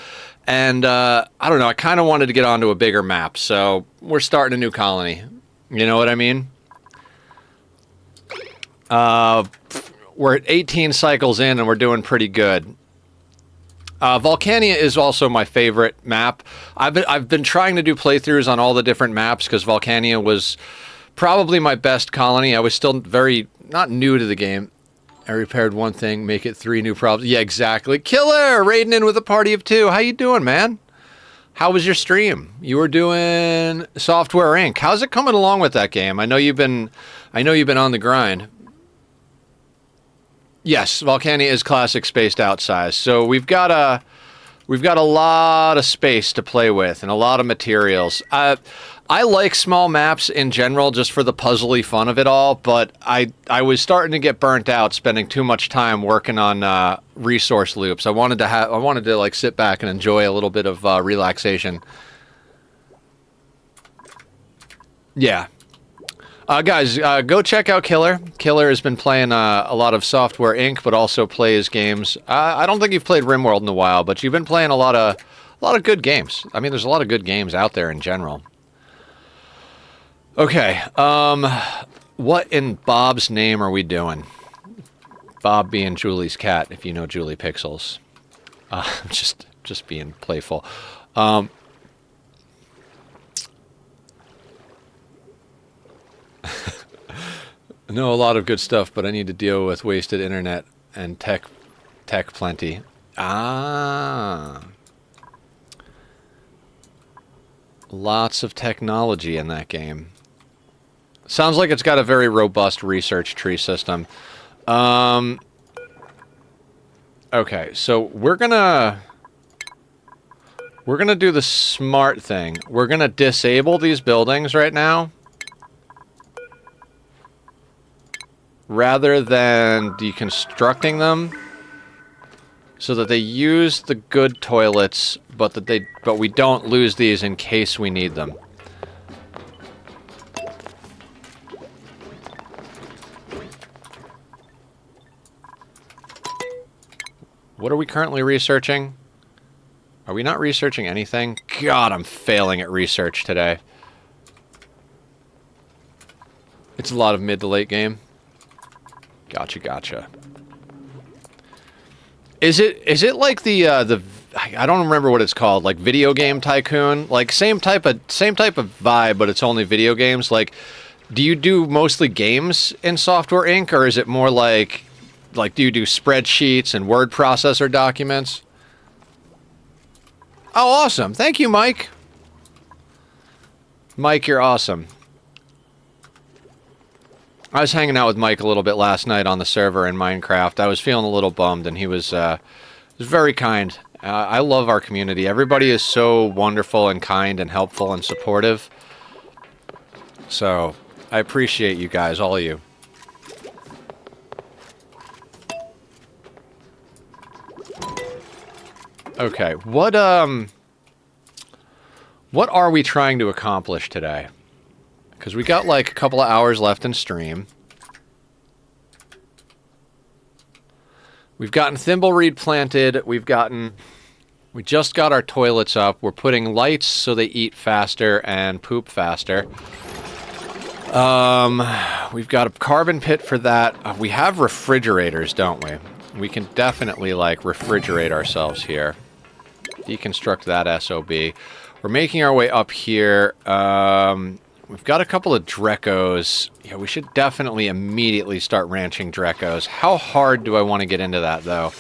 and I don't know. I kind of wanted to get onto a bigger map, so we're starting a new colony. You know what I mean? We're at 18 cycles in, and we're doing pretty good. Volcanea is also my favorite map. I've been trying to do playthroughs on all the different maps because Volcanea was probably my best colony. I was still not new to the game. I repaired one thing, make it 3 new problems. Yeah, exactly. Killer, raiding in with a party of 2. How you doing, man? How was your stream? You were doing Software Inc. How's it coming along with that game? I know you've been on the grind. Yes, Volcanea is classic spaced out size. So we've got a lot of space to play with and a lot of materials. I like small maps in general just for the puzzly fun of it all, but I was starting to get burnt out spending too much time working on resource loops. I wanted to like sit back and enjoy a little bit of relaxation. Yeah. Guys, go check out Killer. Killer has been playing a lot of Software Inc., but also plays games. I don't think you've played RimWorld in a while, but you've been playing a lot of good games. I mean, there's a lot of good games out there in general. Okay, what in Bob's name are we doing? Bob being Julie's cat, if you know Julie Pixels. Just being playful. I know a lot of good stuff, but I need to deal with wasted internet and tech plenty. Ah. Lots of technology in that game. Sounds like it's got a very robust research tree system. Okay, so we're gonna do the smart thing. We're gonna disable these buildings right now, rather than deconstructing them, so that they use the good toilets, but we don't lose these in case we need them. What are we currently researching? Are we not researching anything? God, I'm failing at research today. It's a lot of mid to late game. Gotcha. Is it like the I don't remember what it's called, like Video Game Tycoon? Like same type of vibe, but it's only video games. Like, do you do mostly games in Software Inc., or is it more like do you do spreadsheets and word processor documents? Oh, awesome. Thank you, Mike. Mike, you're awesome. I was hanging out with Mike a little bit last night on the server in Minecraft. I was feeling a little bummed, and he was very kind. I love our community. Everybody is so wonderful and kind and helpful and supportive. So, I appreciate you guys, all of you. Okay, what are we trying to accomplish today? Because we got like a couple of hours left in stream. We've gotten Thimbleweed planted. We just got our toilets up. We're putting lights so they eat faster and poop faster. We've got a carbon pit for that. We have refrigerators, don't we? We can definitely, like, refrigerate ourselves here. Deconstruct that SOB. We're making our way up here. We've got a couple of Drecos. Yeah, we should definitely immediately start ranching Drecos. How hard do I want to get into that, though?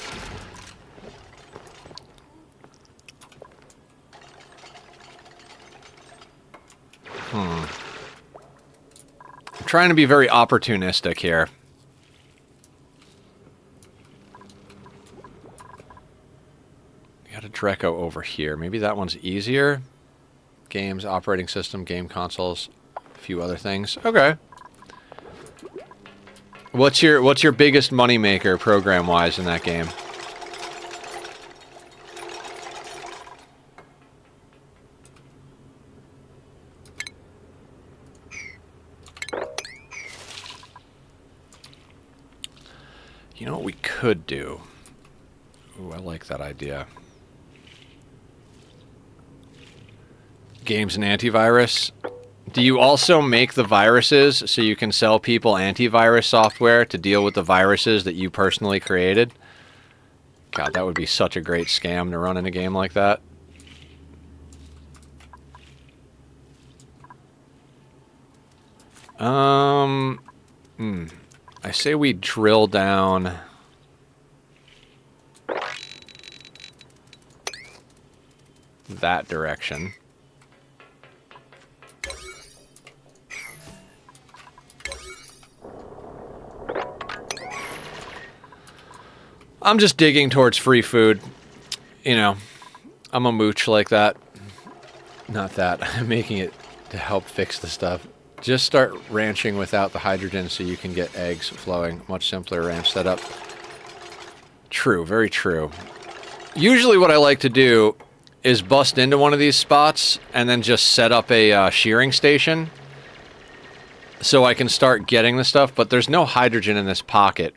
I'm trying to be very opportunistic here. Got a Dreco over here. Maybe that one's easier. Games, operating system, game consoles, a few other things. Okay. What's your biggest moneymaker program-wise in that game? You know what we could do? Ooh, I like that idea. Games and antivirus. Do you also make the viruses so you can sell people antivirus software to deal with the viruses that you personally created? God, that would be such a great scam to run in a game like that. I say we drill down... that direction. I'm just digging towards free food. You know, I'm a mooch like that. Not that. I'm making it to help fix the stuff. Just start ranching without the hydrogen so you can get eggs flowing. Much simpler ranch setup. True, very true. Usually what I like to do is bust into one of these spots and then just set up a shearing station so I can start getting the stuff, but there's no hydrogen in this pocket.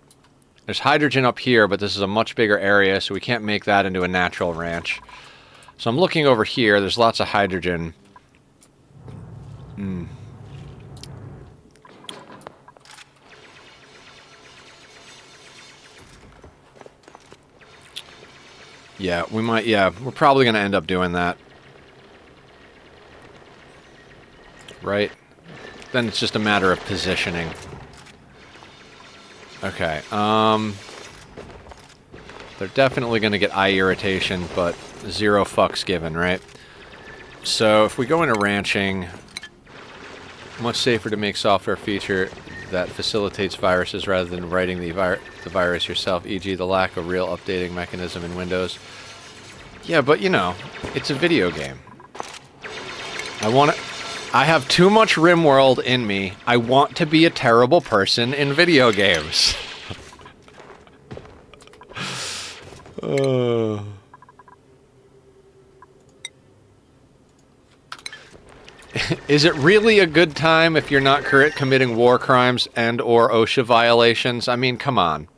There's hydrogen up here, but this is a much bigger area, so we can't make that into a natural ranch. So I'm looking over here. There's lots of hydrogen. Yeah, we might, yeah, we're probably going to end up doing that. Right? Then it's just a matter of positioning. Okay, they're definitely going to get eye irritation, but zero fucks given, right? So if we go into ranching, much safer to make software feature that facilitates viruses rather than writing the virus yourself, e.g. the lack of real updating mechanism in Windows. Yeah, but you know, it's a video game. I have too much RimWorld in me. I want to be a terrible person in video games. Is it really a good time if you're not committing war crimes and or OSHA violations? I mean, come on.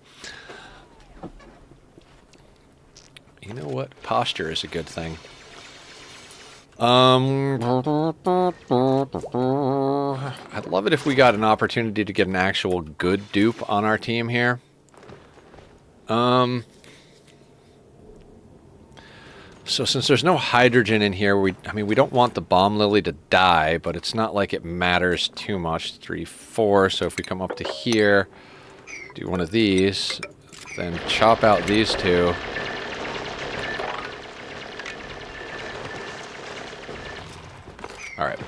You know what? Posture is a good thing. I'd love it if we got an opportunity to get an actual good dupe on our team here. So since there's no hydrogen in here, I mean, we don't want the bomb lily to die, but it's not like it matters too much. 3, 4, so if we come up to here, do one of these, then chop out these two. Alright,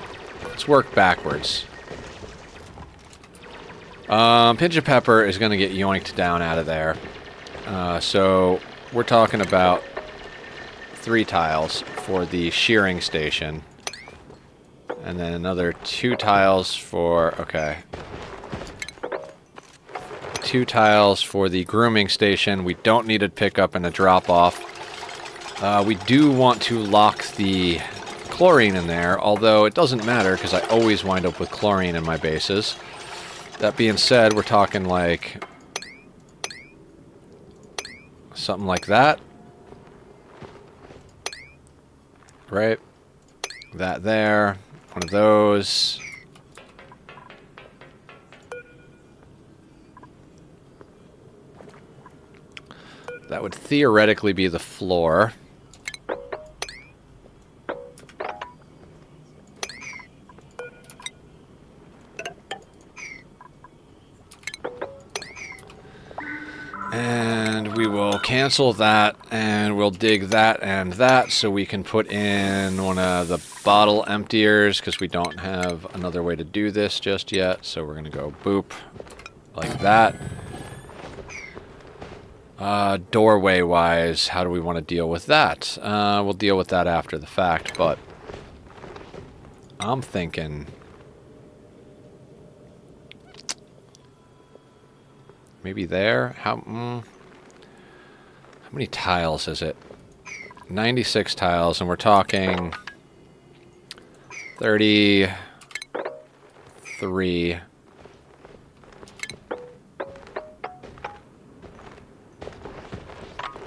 let's work backwards. Pinch of Pepper is going to get yoinked down out of there. So we're talking about 3 tiles for the shearing station. And then another 2 tiles for... okay. 2 tiles for the grooming station. We don't need a pickup and a drop-off. We do want to lock the chlorine in there, although it doesn't matter because I always wind up with chlorine in my bases. That being said, we're talking like something like that. Right? That there. One of those. That would theoretically be the floor. And we will cancel that, and we'll dig that and that so we can put in one of the bottle emptiers, because we don't have another way to do this just yet. So we're going to go boop, like that. Doorway-wise, how do we want to deal with that? We'll deal with that after the fact, but I'm thinking... maybe there? How many tiles is it? 96 tiles, and we're talking 33.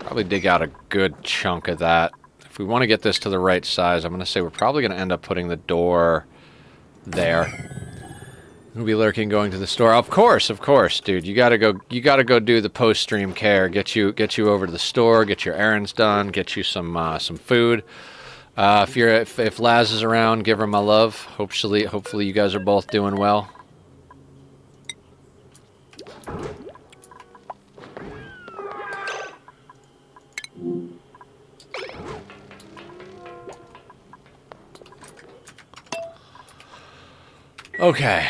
Probably dig out a good chunk of that. If we want to get this to the right size, I'm going to say we're probably going to end up putting the door there. We'll be lurking going to the store. Of course, dude. You gotta go do the post-stream care. Get you over to the store, get your errands done, get you some food. If Laz is around, give her my love. Hopefully you guys are both doing well. Okay.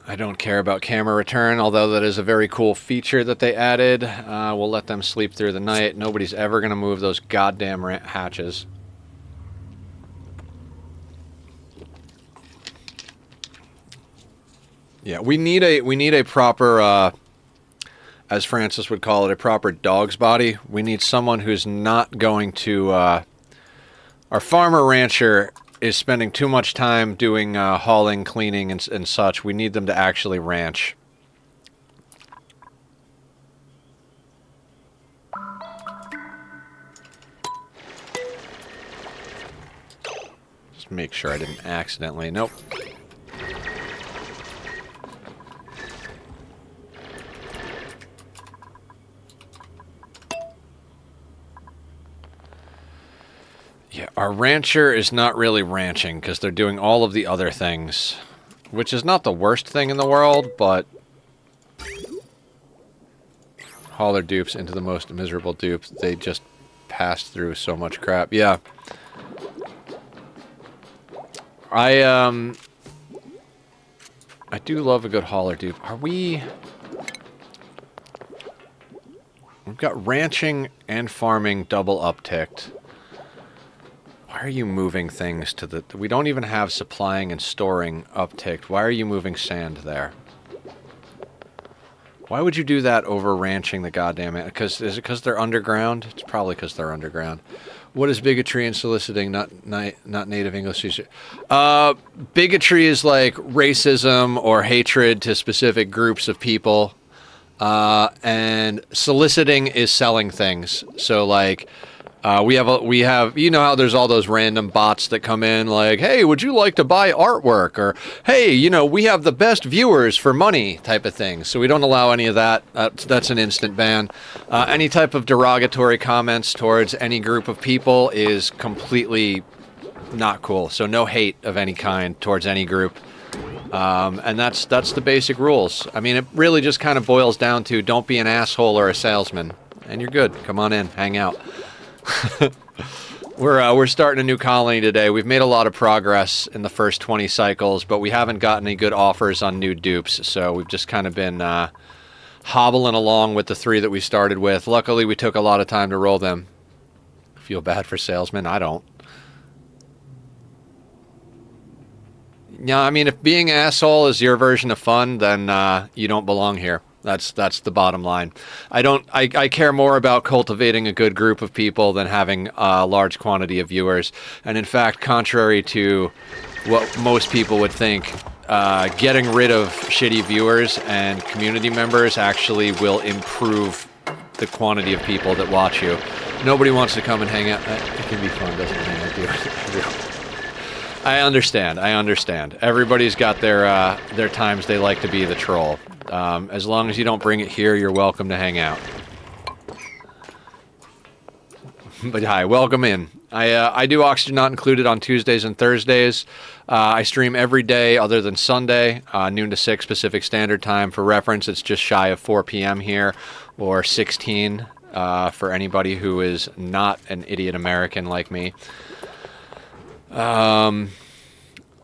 I don't care about camera return, although that is a very cool feature that they added. We'll let them sleep through the night. Nobody's ever going to move those goddamn hatches. Yeah, we need a proper, as Francis would call it, a proper dog's body. We need someone who's not going to... our farmer rancher is spending too much time doing hauling, cleaning, and such. We need them to actually ranch. Just make sure I didn't accidentally... Nope. Yeah, our rancher is not really ranching because they're doing all of the other things, which is not the worst thing in the world, but hauler dupes into the most miserable dupes. They just pass through so much crap. Yeah. I do love a good hauler dupe. We've got ranching and farming double upticked. Why are you moving things to the... We don't even have supplying and storing upticked. Why are you moving sand there? Why would you do that over ranching the goddamn... Is it because they're underground? It's probably because they're underground. What is bigotry and soliciting? Not native English. Bigotry is like racism or hatred to specific groups of people. And soliciting is selling things. So like... we have, you know how there's all those random bots that come in like, hey, would you like to buy artwork? Or, hey, you know, we have the best viewers for money type of thing. So we don't allow any of that. That's an instant ban. Any type of derogatory comments towards any group of people is completely not cool. So no hate of any kind towards any group. And that's the basic rules. I mean, it really just kind of boils down to don't be an asshole or a salesman. And you're good. Come on in. Hang out. We're starting a new colony today. We've made a lot of progress in the first 20 cycles, but we haven't gotten any good offers on new dupes, so we've just kind of been hobbling along with the 3 that we started with. Luckily, we took a lot of time to roll them. Feel bad for salesmen? I don't. Yeah, I mean, if being an asshole is your version of fun, then you don't belong here. That's the bottom line. I care more about cultivating a good group of people than having a large quantity of viewers. And in fact, contrary to what most people would think, getting rid of shitty viewers and community members actually will improve the quantity of people that watch you. Nobody wants to come and hang out. It can be fun, doesn't it? I understand. Everybody's got their times they like to be the troll. As long as you don't bring it here, you're welcome to hang out. But hi, welcome in. I do Oxygen Not Included on Tuesdays and Thursdays. I stream every day other than Sunday, noon to 6 Pacific Standard Time. For reference, it's just shy of 4 p.m. here, or 16 for anybody who is not an idiot American like me.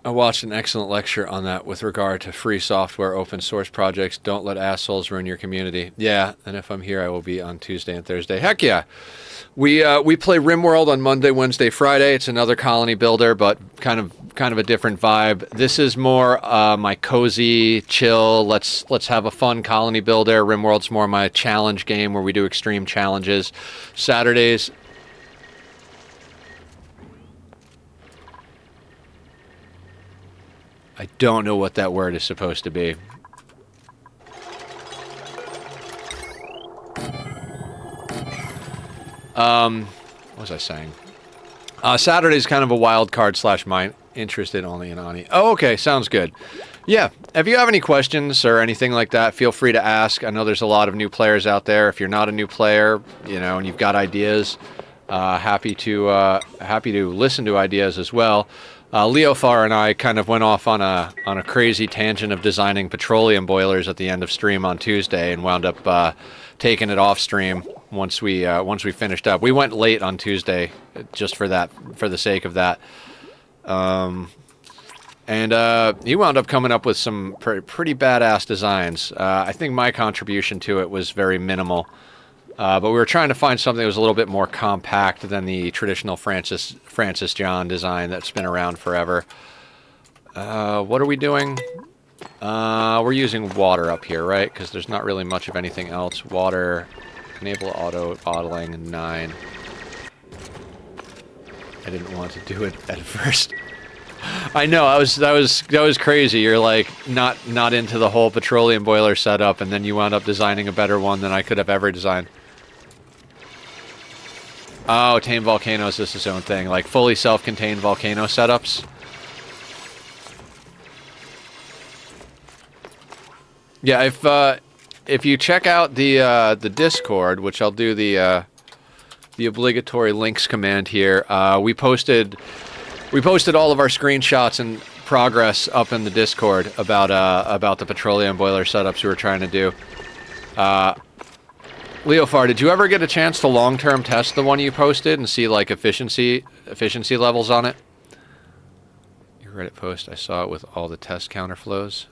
I watched an excellent lecture on that with regard to free software, open source projects. Don't let assholes ruin your community. Yeah, and if I'm here, I will be on Tuesday and Thursday. Heck yeah. We play RimWorld on Monday, Wednesday, Friday. It's another colony builder, but kind of a different vibe. This is more my cozy, chill, let's have a fun colony builder. RimWorld's more my challenge game where we do extreme challenges. Saturdays. I don't know what that word is supposed to be. What was I saying? Saturday's kind of a wild card / mine. Interested only in Ani. Oh, okay. Sounds good. Yeah. If you have any questions or anything like that, feel free to ask. I know there's a lot of new players out there. If you're not a new player, and you've got ideas, happy to listen to ideas as well. Leofar and I kind of went off on a crazy tangent of designing petroleum boilers at the end of stream on Tuesday, and wound up taking it off stream once we finished up. We went late on Tuesday just for the sake of that. And he wound up coming up with some pretty badass designs. I think my contribution to it was very minimal. But we were trying to find something that was a little bit more compact than the traditional Francis John design that's been around forever. What are we doing? We're using water up here, right? Because there's not really much of anything else. Water, enable auto bottling, 9. I didn't want to do it at first. I know, that was crazy. You're like not into the whole petroleum boiler setup, and then you wound up designing a better one than I could have ever designed. Oh, tame volcanoes is its own thing, like fully self-contained volcano setups. Yeah, if you check out the Discord, which I'll do the obligatory links command here, we posted all of our screenshots and progress up in the Discord about the petroleum boiler setups we were trying to do. Leofar, did you ever get a chance to long-term test the one you posted and see like efficiency levels on it? Your Reddit post, I saw it with all the test counterflows.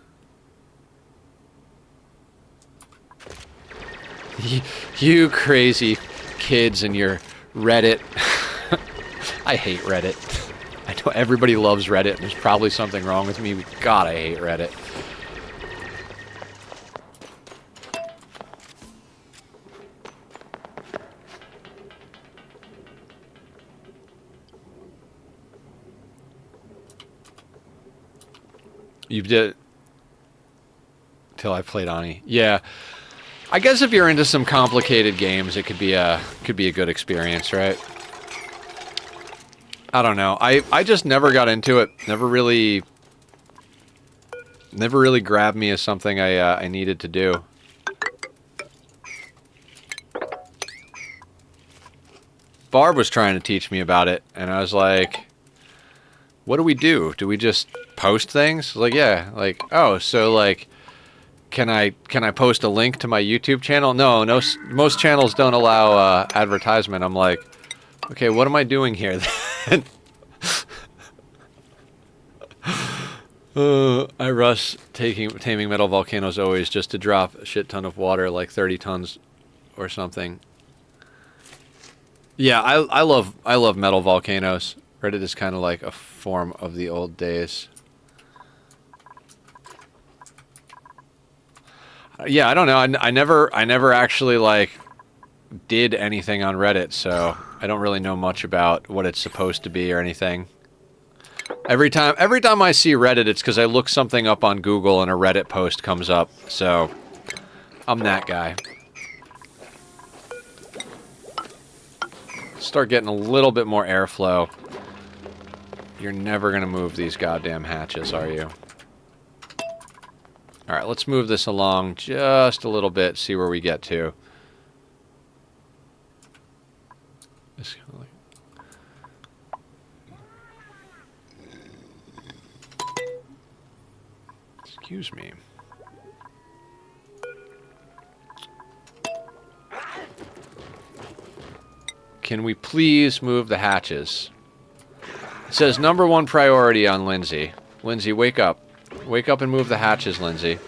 You crazy kids and your Reddit. I hate Reddit. I know everybody loves Reddit, and there's probably something wrong with me, but God, I hate Reddit. You did till I played Ani. Yeah, I guess if you're into some complicated games, it could be a good experience, right? I don't know. I just never got into it. Never really grabbed me as something I needed to do. Barb was trying to teach me about it, and I was like, what do we do? Do we just post things? Like, yeah, like, oh, so like, can I post a link to my YouTube channel? No, most channels don't allow advertisement. I'm like, okay, what am I doing here then? I rush taming metal volcanoes always just to drop a shit ton of water, like 30 tons or something. Yeah, I love metal volcanoes. Reddit is kind of like a form of the old days. Yeah, I don't know. I never actually like did anything on Reddit, so I don't really know much about what it's supposed to be or anything. Every time I see Reddit, it's because I look something up on Google and a Reddit post comes up. So I'm that guy. Start getting a little bit more airflow. You're never gonna move these goddamn hatches, are you? Alright, let's move this along just a little bit, see where we get to. It's kind of like... Excuse me. Can we please move the hatches? It says #1 priority on Lindsay. Lindsay, wake up. Wake up and move the hatches, Lindsay.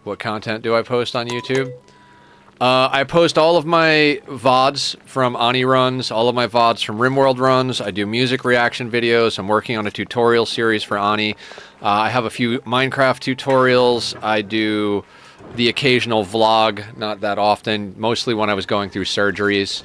What content do I post on YouTube? I post all of my VODs from Ani runs, all of my VODs from RimWorld runs. I do music reaction videos. I'm working on a tutorial series for Ani. I have a few Minecraft tutorials. I do the occasional vlog, not that often, mostly when I was going through surgeries.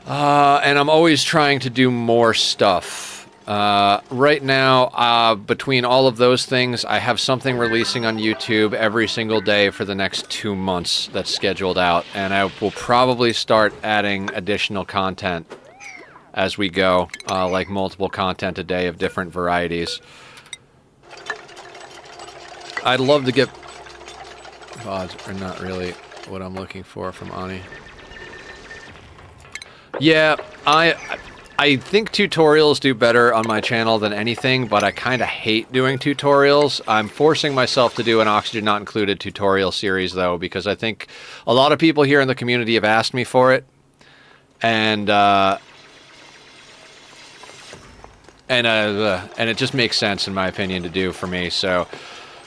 And I'm always trying to do more stuff. Right now, between all of those things, I have something releasing on YouTube every single day for the next 2 months that's scheduled out, and I will probably start adding additional content as we go, like multiple content a day of different varieties. I'd love to get... VODs are not really what I'm looking for from Ani. Yeah, I think tutorials do better on my channel than anything, but I kind of hate doing tutorials. I'm forcing myself to do an Oxygen Not Included tutorial series, though, because I think a lot of people here in the community have asked me for it, and it just makes sense, in my opinion, to do for me, so...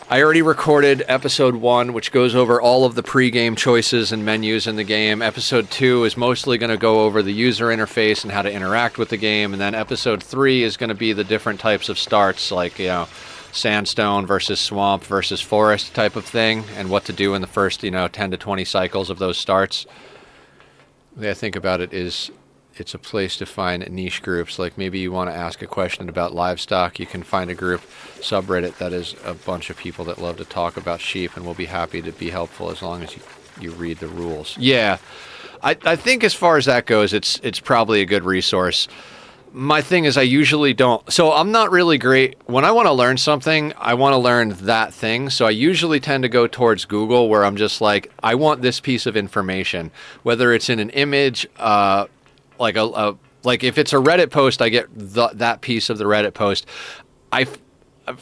I already recorded episode 1, which goes over all of the pre-game choices and menus in the game. Episode 2 is mostly going to go over the user interface and how to interact with the game. And then episode 3 is going to be the different types of starts, like, you know, sandstone versus swamp versus forest type of thing, and what to do in the first, you know, 10 to 20 cycles of those starts. The way I think about it is... it's a place to find niche groups. Like maybe you want to ask a question about livestock, you can find a group subreddit that is a bunch of people that love to talk about sheep, and will be happy to be helpful as long as you read the rules. Yeah, I think as far as that goes, it's probably a good resource. My thing is I usually don't... So I'm not really great... When I want to learn something, I want to learn that thing. So I usually tend to go towards Google, where I'm just like, I want this piece of information. Whether it's in an image... like if it's a Reddit post, I get that piece of the Reddit post.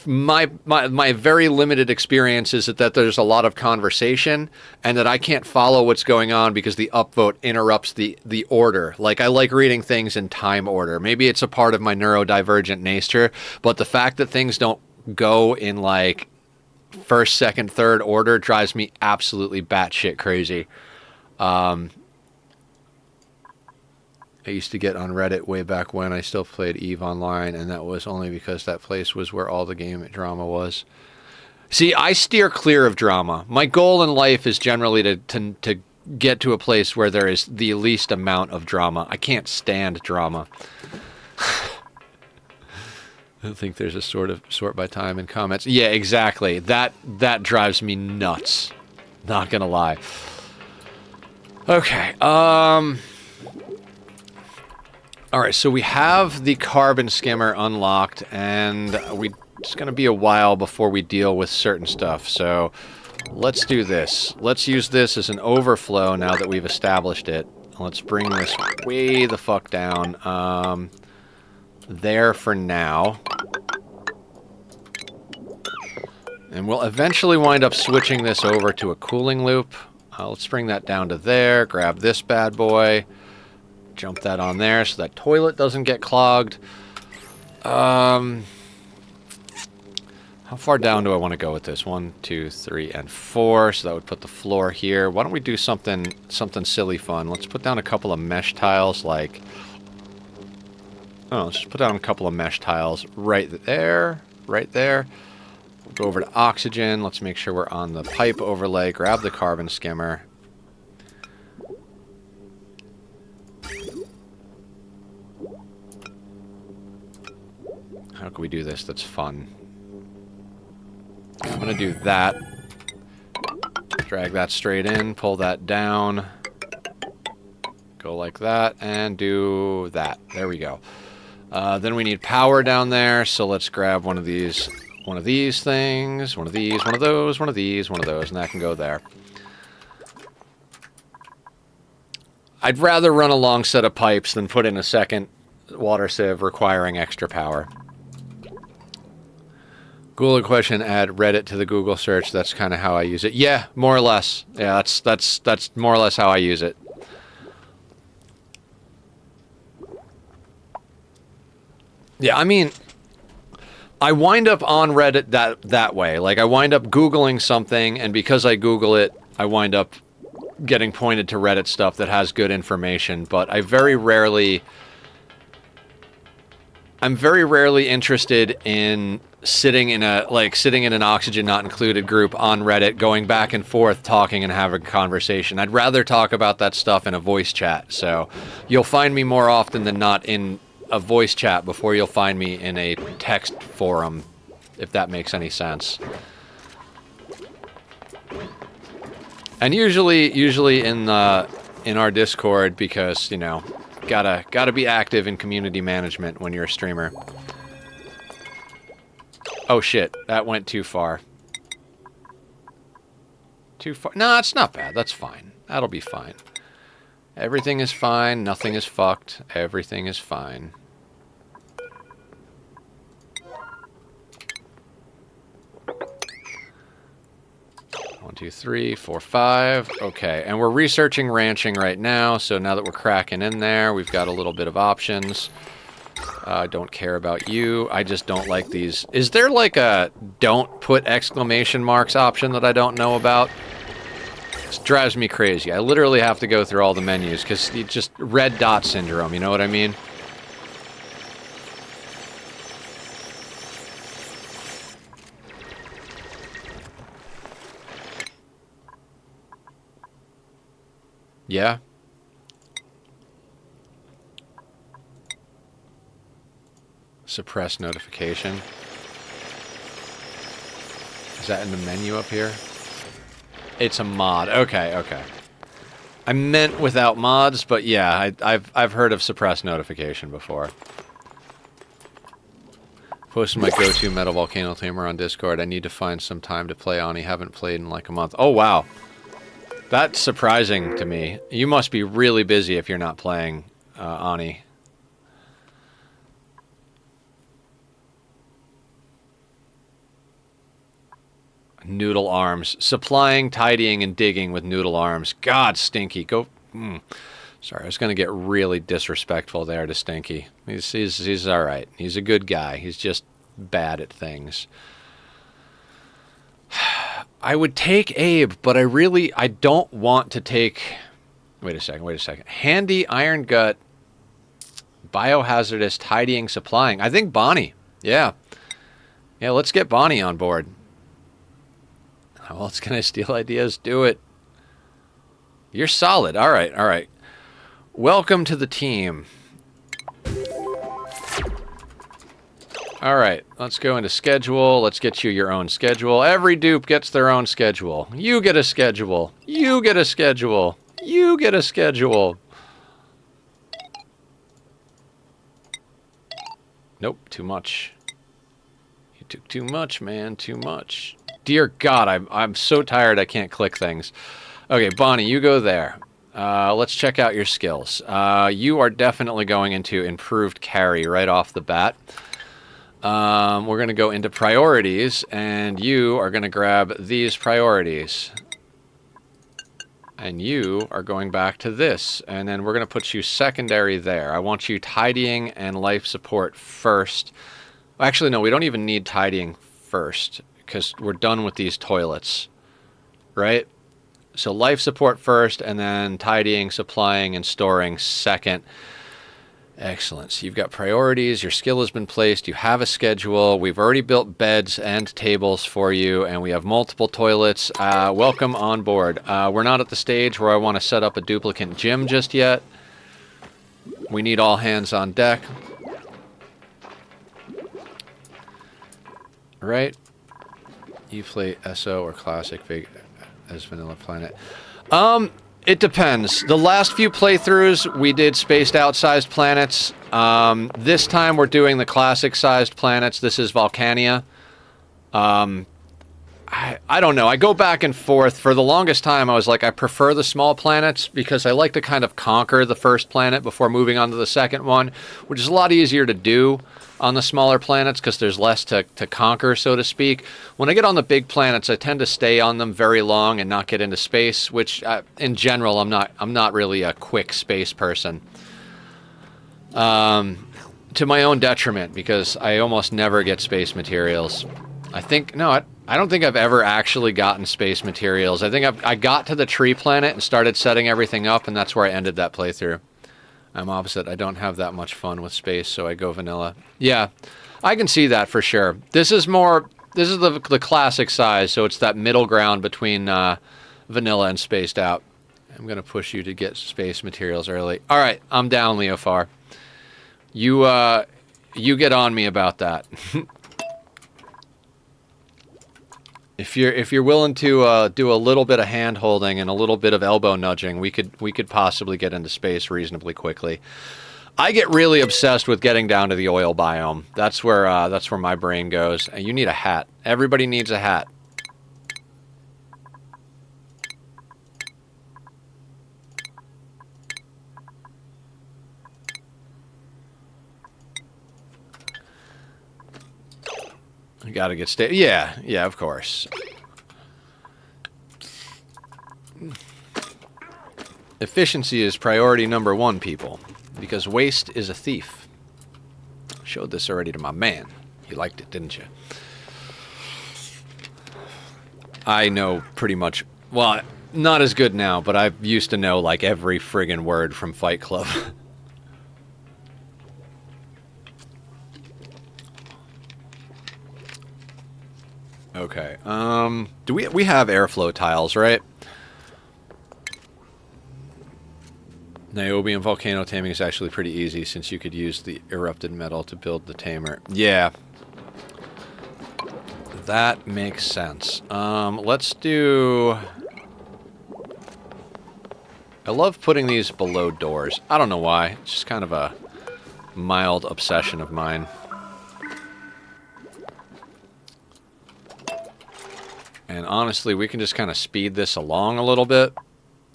My very limited experience is that there's a lot of conversation, and that I can't follow what's going on because the upvote interrupts the order. Like, I like reading things in time order. Maybe it's a part of my neurodivergent nature, but the fact that things don't go in like first, second, third order drives me absolutely batshit crazy. I used to get on Reddit way back when I still played EVE Online, and that was only because that place was where all the game drama was. See, I steer clear of drama. My goal in life is generally to get to a place where there is the least amount of drama. I can't stand drama. I think there's a sort by time in comments. Yeah, exactly. That drives me nuts. Not gonna lie. Okay, Alright, so we have the carbon skimmer unlocked, and it's going to be a while before we deal with certain stuff, so let's do this. Let's use this as an overflow now that we've established it. Let's bring this way the fuck down. There for now. And we'll eventually wind up switching this over to a cooling loop. Let's bring that down to there, grab this bad boy. Jump that on there so that toilet doesn't get clogged. How far down do I want to go with this? 1, 2, 3, and 4. So that would put the floor here. Why don't we do something silly fun? Let's put down a couple of mesh tiles, like... Oh, let's just put down a couple of mesh tiles right there. Right there. We'll go over to oxygen. Let's make sure we're on the pipe overlay. Grab the carbon skimmer. How can we do this that's fun? I'm going to do that. Drag that straight in, pull that down. Go like that, and do that. There we go. Then we need power down there, so let's grab one of these things, one of these, one of those, one of these, one of those, and that can go there. I'd rather run a long set of pipes than put in a second water sieve requiring extra power. Google question, add Reddit to the Google search. That's kind of how I use it. Yeah, more or less. Yeah, that's more or less how I use it. Yeah, I mean, I wind up on Reddit that way. Like, I wind up Googling something, and because I Google it, I wind up getting pointed to Reddit stuff that has good information. But I'm very rarely interested in sitting in an Oxygen Not Included group on Reddit, going back and forth, talking and having a conversation. I'd rather talk about that stuff in a voice chat. So you'll find me more often than not in a voice chat before you'll find me in a text forum, if that makes any sense. And usually in our Discord, because, you know, gotta be active in community management when you're a streamer. Oh shit, that went too far. Too far? No, it's not bad. That's fine. That'll be fine. Everything is fine. Nothing is fucked. Everything is fine. One, 2, 3, 4, 5. Okay, and we're researching ranching right now, so now that we're cracking in there, we've got a little bit of options. I don't care about you. I just don't like these. Is there like a don't put exclamation marks option that I don't know about? It drives me crazy. I literally have to go through all the menus because it's just red dot syndrome, you know what I mean? Yeah. Suppress notification. Is that in the menu up here? It's a mod. Okay, okay. I meant without mods, but yeah, I've heard of suppress notification before. Posted my go-to Metal Volcano Tamer on Discord. I need to find some time to play Ani. Haven't played in like a month. Oh wow. That's surprising to me. You must be really busy if you're not playing Ani. Noodle arms. Supplying, tidying, and digging with noodle arms. God, Stinky. Go... Sorry, I was going to get really disrespectful there to Stinky. He's all right. He's a good guy. He's just bad at things. I would take Abe, but I don't want to take... Wait a second. Handy, Iron Gut, Biohazardous, Tidying, Supplying. I think Bonnie. Yeah. Yeah, let's get Bonnie on board. How else can I steal ideas? Do it. You're solid. All right, all right. Welcome to the team. All right, let's go into schedule. Let's get you your own schedule. Every dupe gets their own schedule. You get a schedule. You get a schedule. You get a schedule. Nope, too much. You took too much, man, too much. Dear God, I'm so tired I can't click things. Okay, Bonnie, you go there. Let's check out your skills. You are definitely going into improved carry right off the bat. We're going to go into priorities, and you are going to grab these priorities. And you are going back to this, and then we're going to put you secondary there. I want you tidying and life support first. Actually, no, we don't even need tidying first, because we're done with these toilets, right? So life support first, and then tidying, supplying, and storing second. Excellent. So you've got priorities, your skill has been placed, you have a schedule, we've already built beds and tables for you, and we have multiple toilets. Welcome on board. We're not at the stage where I want to set up a duplicate gym just yet. We need all hands on deck. Right? You play SO or Classic as Vanilla Planet. It depends. The last few playthroughs, we did spaced out sized planets. This time we're doing the classic sized planets. This is Volcanea. I don't know. I go back and forth. For the longest time, I was like, I prefer the small planets because I like to kind of conquer the first planet before moving on to the second one, which is a lot easier to do on the smaller planets because there's less to conquer, so to speak. When I get on the big planets, I tend to stay on them very long and not get into space, which in general, I'm not really a quick space person. To my own detriment, because I almost never get space materials. I don't think I've ever actually gotten space materials. I think I got to the tree planet and started setting everything up, and that's where I ended that playthrough. I'm opposite. I don't have that much fun with space, so I go vanilla. Yeah, I can see that for sure. This is the classic size, so it's that middle ground between vanilla and spaced out. I'm going to push you to get space materials early. All right, I'm down, Leofar. You get on me about that. If you're willing to do a little bit of hand holding and a little bit of elbow nudging, we could possibly get into space reasonably quickly. I get really obsessed with getting down to the oil biome. That's where my brain goes. And you need a hat. Everybody needs a hat. You gotta get yeah, of course. Efficiency is priority number one, people, because waste is a thief. Showed this already to my man. You liked it, didn't you? I know pretty much, well, not as good now, but I used to know like every friggin' word from Fight Club. Okay, do we have airflow tiles, right? Niobium volcano taming is actually pretty easy since you could use the erupted metal to build the tamer. Yeah. That makes sense. Let's do... I love putting these below doors. I don't know why. It's just kind of a mild obsession of mine. And honestly, we can just kind of speed this along a little bit.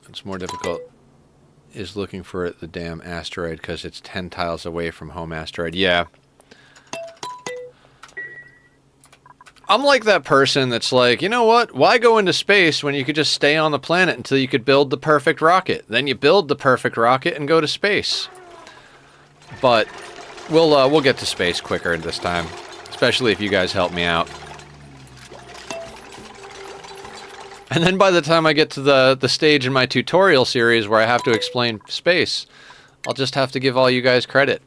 It's more difficult is looking for the damn asteroid because it's 10 tiles away from home asteroid. Yeah. I'm like that person that's like, you know what? Why go into space when you could just stay on the planet until you could build the perfect rocket? Then you build the perfect rocket and go to space. But we'll get to space quicker this time, especially if you guys help me out. And then by the time I get to the stage in my tutorial series where I have to explain space, I'll just have to give all you guys credit.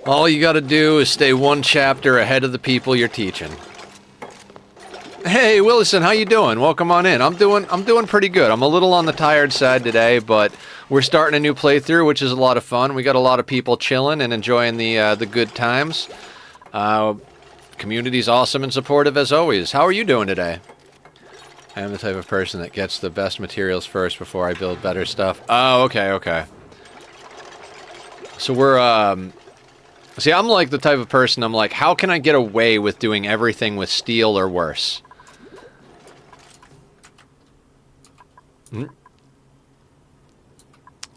All you gotta do is stay one chapter ahead of the people you're teaching. Hey, Willison, how you doing? Welcome on in. I'm doing pretty good. I'm a little on the tired side today, but we're starting a new playthrough, which is a lot of fun. We got a lot of people chilling and enjoying the good times. Community's awesome and supportive as always. How are you doing today? I am the type of person that gets the best materials first before I build better stuff. Oh, okay. So we're, see, I'm like the type of person, I'm like, how can I get away with doing everything with steel or worse?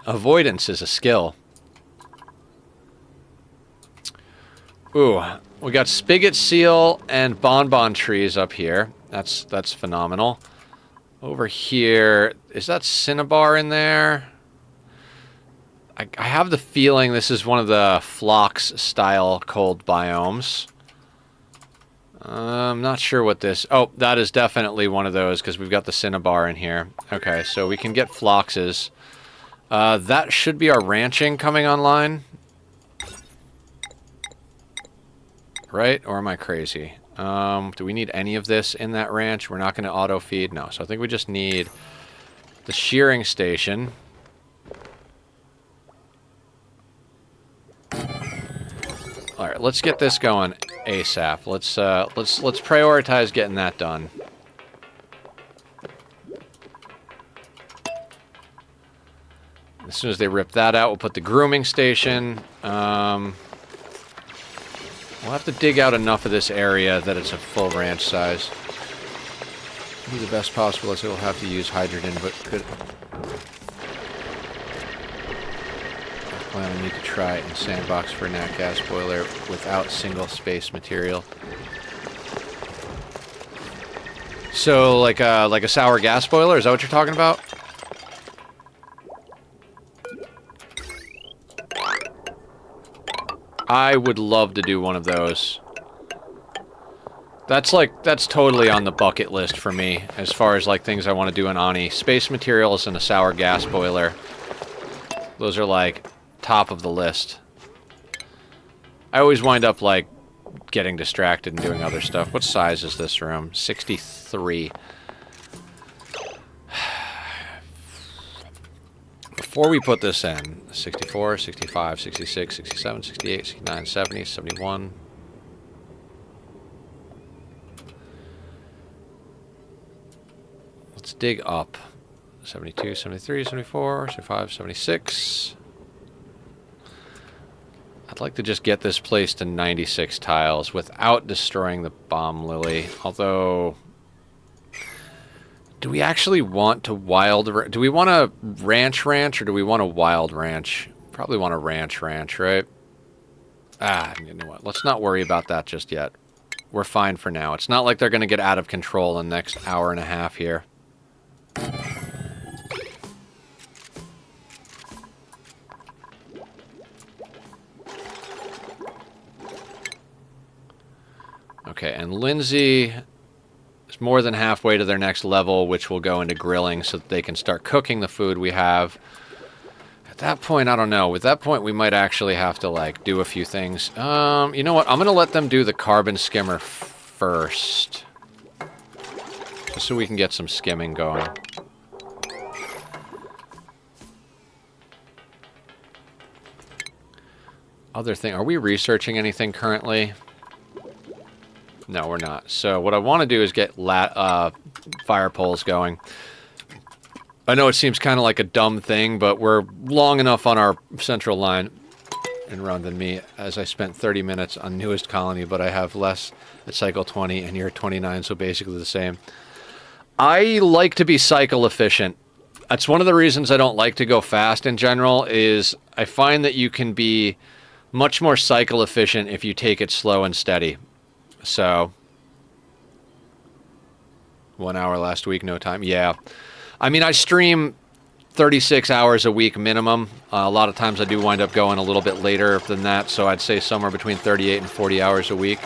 Avoidance is a skill. Ooh, we got spigot seal and bonbon trees up here. That's phenomenal. Over here, is that cinnabar in there? I have the feeling this is one of the Phlox style cold biomes. I'm not sure what this... Oh, that is definitely one of those because we've got the cinnabar in here. Okay, so we can get Phloxes. That should be our ranching coming online. Right? Or am I crazy? Do we need any of this in that ranch? We're not going to auto feed? No. So I think we just need the shearing station. All right, let's get this going ASAP. Let's prioritize getting that done. As soon as they rip that out, we'll put the grooming station. We'll have to dig out enough of this area that it's a full ranch size. Be the best possible as it will have to use hydrogen, but could... I need to try and sandbox for a nat gas boiler without single space material. So, like a sour gas boiler? Is that what you're talking about? I would love to do one of those. That's totally on the bucket list for me, as far as like things I want to do in Ani. Space materials and a sour gas boiler. Those are like top of the list. I always wind up like getting distracted and doing other stuff. What size is this room? 63. Before we put this in, 64, 65, 66, 67, 68, 69, 70, 71. Let's dig up. 72, 73, 74, 75, 76. I'd like to just get this place to 96 tiles without destroying the bomb lily. Although, do we actually want to do we want a ranch or do we want a wild ranch? Probably want a ranch, right? You know what? Let's not worry about that just yet. We're fine for now. It's not like they're going to get out of control in the next hour and a half here. Okay, and Lindsay is more than halfway to their next level, which will go into grilling so that they can start cooking the food we have. At that point, I don't know. At that point, we might actually have to, like, do a few things. You know what? I'm going to let them do the carbon skimmer first. Just so we can get some skimming going. Other thing, are we researching anything currently? No, we're not. So what I want to do is get fire poles going. I know it seems kind of like a dumb thing, but we're long enough on our central line and run than me, as I spent 30 minutes on newest colony, but I have less at cycle 20 and you're at 29, so basically the same. I like to be cycle efficient. That's one of the reasons I don't like to go fast in general, is I find that you can be much more cycle efficient if you take it slow and steady. So, 1 hour last week, no time. Yeah. I mean, I stream 36 hours a week minimum. A lot of times I do wind up going a little bit later than that, so I'd say somewhere between 38 and 40 hours a week.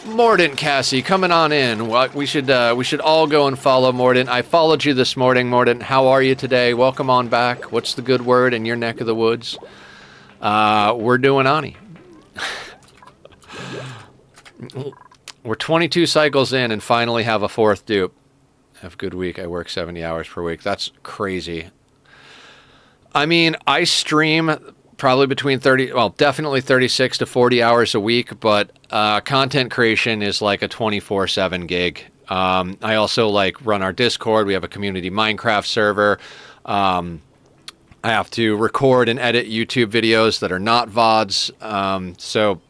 Mordant, Cassie, coming on in. We should all go and follow Mordant. I followed you this morning, Mordant. How are you today? Welcome on back. What's the good word in your neck of the woods? We're doing Ani. We're 22 cycles in and finally have a fourth dupe. Have a good week. I work 70 hours per week. That's crazy. I mean, I stream probably between definitely 36 to 40 hours a week, but content creation is like a 24/7 gig. I also like run our Discord. We have a community Minecraft server. I have to record and edit YouTube videos that are not VODs. So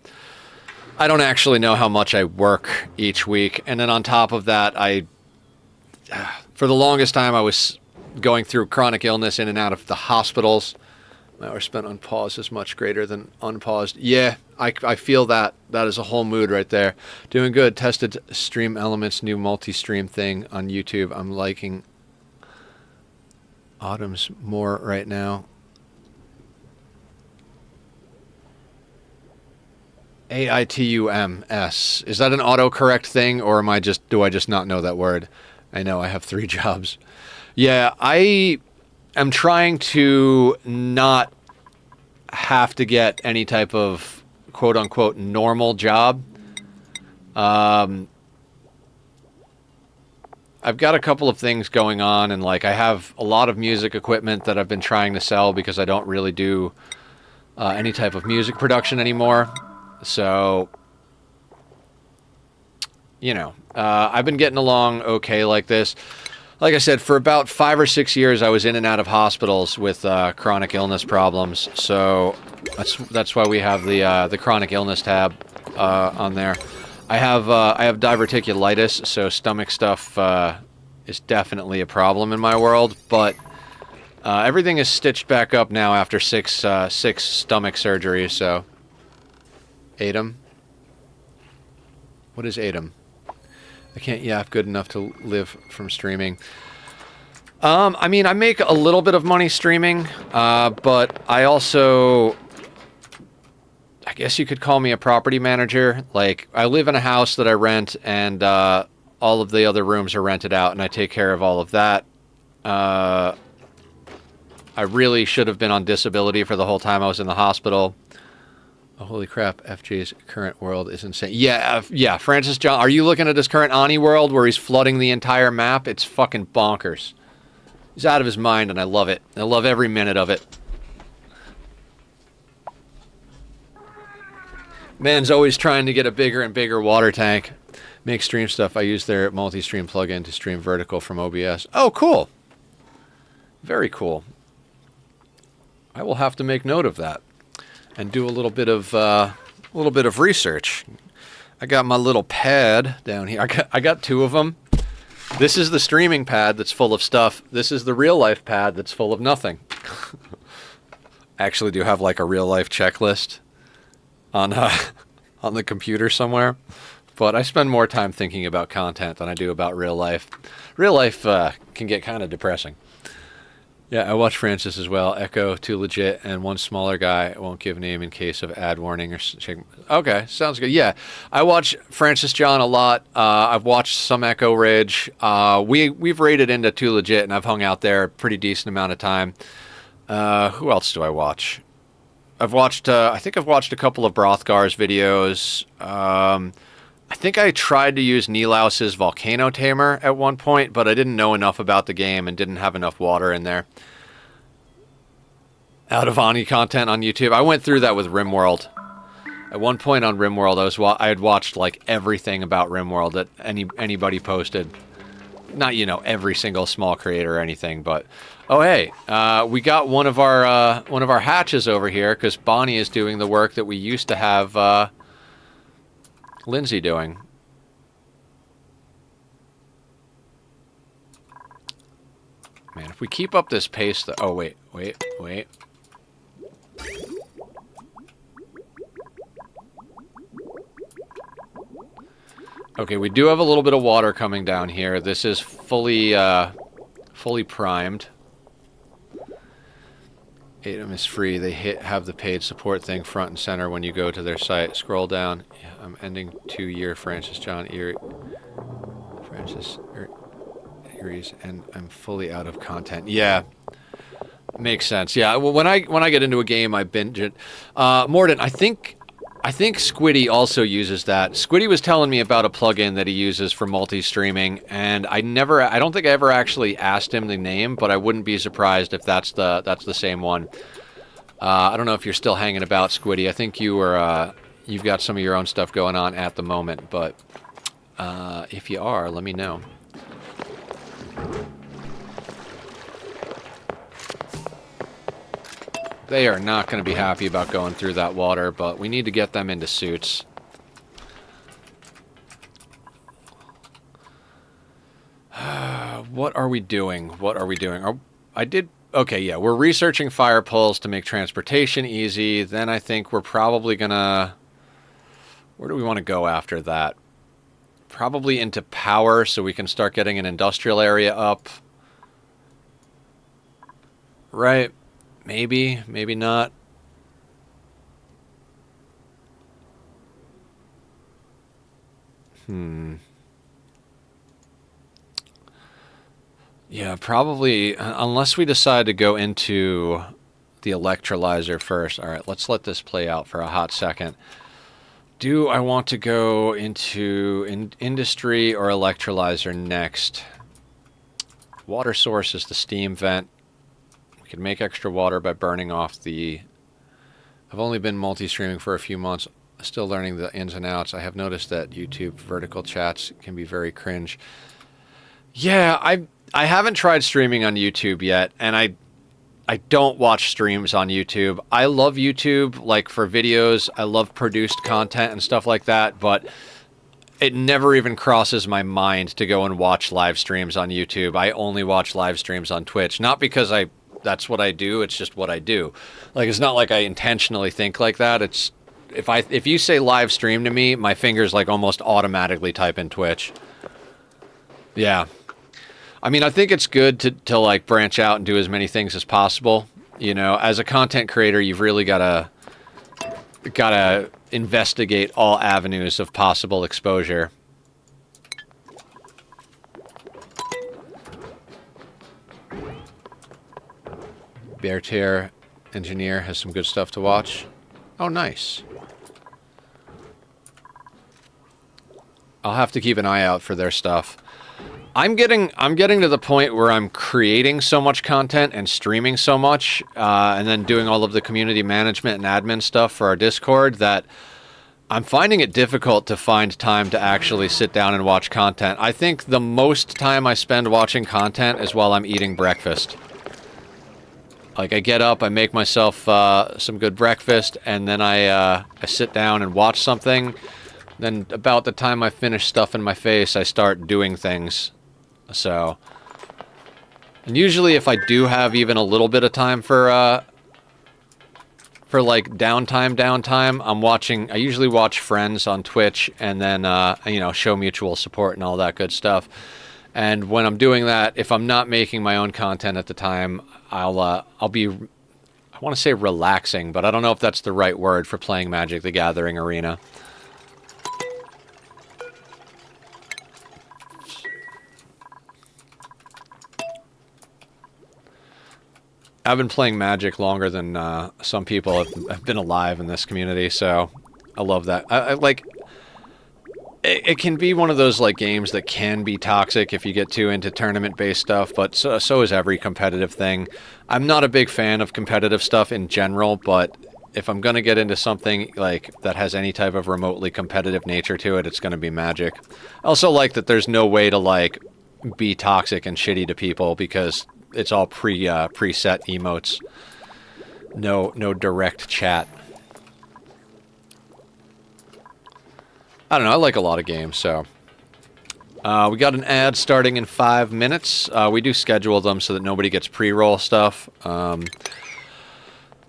I don't actually know how much I work each week. And then on top of that, for the longest time, I was going through chronic illness in and out of the hospitals. My hours spent on pause is much greater than unpaused. Yeah, I feel that. That is a whole mood right there. Doing good. Tested Stream Elements new multi-stream thing on YouTube. I'm liking Autumn's more right now. AITUMS. Is that an autocorrect thing, or do I just not know that word? I know I have 3 jobs. Yeah, I am trying to not have to get any type of quote-unquote normal job. I've got a couple of things going on, and like I have a lot of music equipment that I've been trying to sell because I don't really do any type of music production anymore. So, you know, I've been getting along okay like this. like I said, for about 5 or 6 years, I was in and out of hospitals with chronic illness problems. So that's why we have the chronic illness tab on there. I have diverticulitis, so stomach stuff is definitely a problem in my world. But everything is stitched back up now after six stomach surgeries. So, Adam, what is Adam? I can't yap good enough to live from streaming. I mean, I make a little bit of money streaming, but I also, I guess you could call me a property manager. Like, I live in a house that I rent, and all of the other rooms are rented out, and I take care of all of that. I really should have been on disability for the whole time I was in the hospital. Oh, holy crap, FJ's current world is insane. Yeah, yeah, Francis John, are you looking at his current Ani world where he's flooding the entire map? It's fucking bonkers. He's out of his mind, and I love it. I love every minute of it. Man's always trying to get a bigger and bigger water tank. Make stream stuff. I use their multi-stream plugin to stream vertical from OBS. Oh, cool. Very cool. I will have to make note of that. And do a little bit of research. I got my little pad down here. I got 2 of them. This is the streaming pad that's full of stuff. This is the real life pad that's full of nothing. I actually do have like a real life checklist on the computer somewhere, but I spend more time thinking about content than I do about real life. Real life can get kind of depressing. Yeah, I watch Francis as well. Echo, 2 legit, and 1 smaller guy. I won't give name in case of ad warning or shake. Okay, sounds good. Yeah, I watch Francis John a lot. I've watched some Echo Ridge. We've raided into 2 legit, and I've hung out there a pretty decent amount of time. Who else do I watch? I've watched. I think I've watched a couple of Brothgar's videos. I think I tried to use Nilaus's Volcano Tamer at one point, but I didn't know enough about the game and didn't have enough water in there. Out of Ani content on YouTube. I went through that with RimWorld. At one point on RimWorld, I had watched like everything about RimWorld that anybody posted. Not, you know, every single small creator or anything, but oh hey, we got one of our hatches over here because Bonnie is doing the work that we used to have Lindsay doing. Man, if we keep up this pace, oh wait. Okay, we do have a little bit of water coming down here. This is fully primed. Atom is free. They have the paid support thing front and center when you go to their site. Scroll down. Yeah, I'm ending 2-year Francis John Erie. Eries, and I'm fully out of content. Yeah, makes sense. Yeah, well, when I get into a game, I binge it. Morden, I think Squiddy also uses that. Squiddy was telling me about a plugin that he uses for multi-streaming, and I don't think I ever actually asked him the name, but I wouldn't be surprised if that's the same one. I don't know if you're still hanging about, Squiddy. I think you've got some of your own stuff going on at the moment, but if you are, let me know. They are not going to be happy about going through that water, but we need to get them into suits. What are we doing? Okay, yeah, we're researching fire poles to make transportation easy. Then I think we're probably going to... Where do we want to go after that? Probably into power so we can start getting an industrial area up. Right. Maybe, maybe not. Yeah, probably, unless we decide to go into the electrolyzer first. All right, let's let this play out for a hot second. Do I want to go into industry or electrolyzer next? Water source is the steam vent. We can make extra water by burning off the... I've only been multi-streaming for a few months, still learning the ins and outs. I have noticed that YouTube vertical chats can be very cringe. Yeah, I haven't tried streaming on YouTube yet, and I don't watch streams on YouTube. I love YouTube, like, for videos. I love produced content and stuff like that, but it never even crosses my mind to go and watch live streams on YouTube. I only watch live streams on Twitch. Not because that's what I do, it's just what I do. Like, it's not like I intentionally think like that. It's if you say live stream to me, my fingers like almost automatically type in Twitch. Yeah. I mean, I think it's good to like branch out and do as many things as possible. You know, as a content creator, you've really gotta investigate all avenues of possible exposure. Bear Tier Engineer has some good stuff to watch. Oh, nice. I'll have to keep an eye out for their stuff. I'm getting to the point where I'm creating so much content and streaming so much, and then doing all of the community management and admin stuff for our Discord, that I'm finding it difficult to find time to actually sit down and watch content. I think the most time I spend watching content is while I'm eating breakfast. Like, I get up, I make myself some good breakfast, and then I sit down and watch something. Then about the time I finish stuffing my face, I start doing things. So, and usually if I do have even a little bit of time for like downtime, I usually watch Friends on Twitch, and then, you know, show mutual support and all that good stuff. And when I'm doing that, if I'm not making my own content at the time, I'll be, I want to say relaxing, but I don't know if that's the right word for playing Magic the Gathering Arena. I've been playing Magic longer than some people have been alive in this community, so I love that. I like... It can be one of those like games that can be toxic if you get too into tournament-based stuff, but so is every competitive thing. I'm not a big fan of competitive stuff in general, but if I'm going to get into something like that has any type of remotely competitive nature to it, it's going to be Magic. I also like that there's no way to like be toxic and shitty to people because it's all preset emotes. No direct chat. I don't know, I like a lot of games, so. We got an ad starting in 5 minutes. We do schedule them so that nobody gets pre-roll stuff.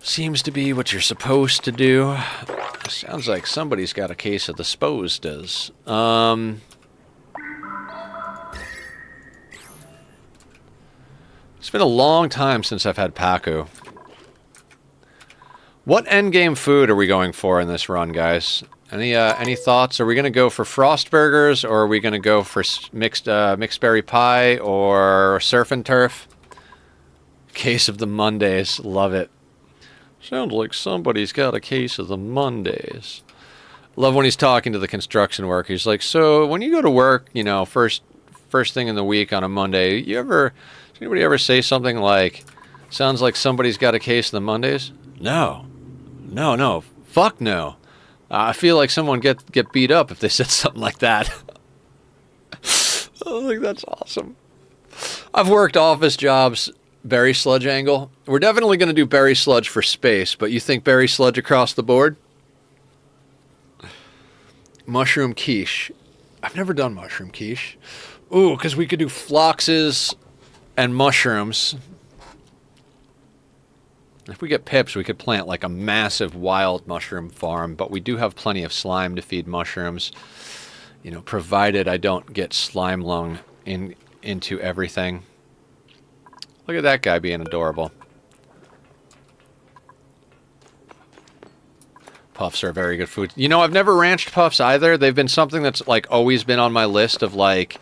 Seems to be what you're supposed to do. Sounds like somebody's got a case of the Spostas. It's been a long time since I've had Pacu. What endgame food are we going for in this run, guys? Any thoughts? Are we going to go for Frost Burgers, or are we going to go for mixed berry pie, or surf and turf? Case of the Mondays. Love it. Sounds like somebody's got a case of the Mondays. Love when he's talking to the construction worker. He's like, so when you go to work, you know, first thing in the week on a Monday, does anybody ever say something like, sounds like somebody's got a case of the Mondays? No. Fuck no. I feel like someone get beat up if they said something like that. I think that's awesome. I've worked office jobs, berry sludge angle. We're definitely going to do berry sludge for space, but you think berry sludge across the board? Mushroom quiche. I've never done mushroom quiche. Ooh, because we could do phloxes and mushrooms. If we get pips, we could plant like a massive wild mushroom farm, but we do have plenty of slime to feed mushrooms. You know, provided I don't get slime lung into everything. Look at that guy being adorable. Puffs are very good food. You know, I've never ranched puffs either. They've been something that's like always been on my list of like,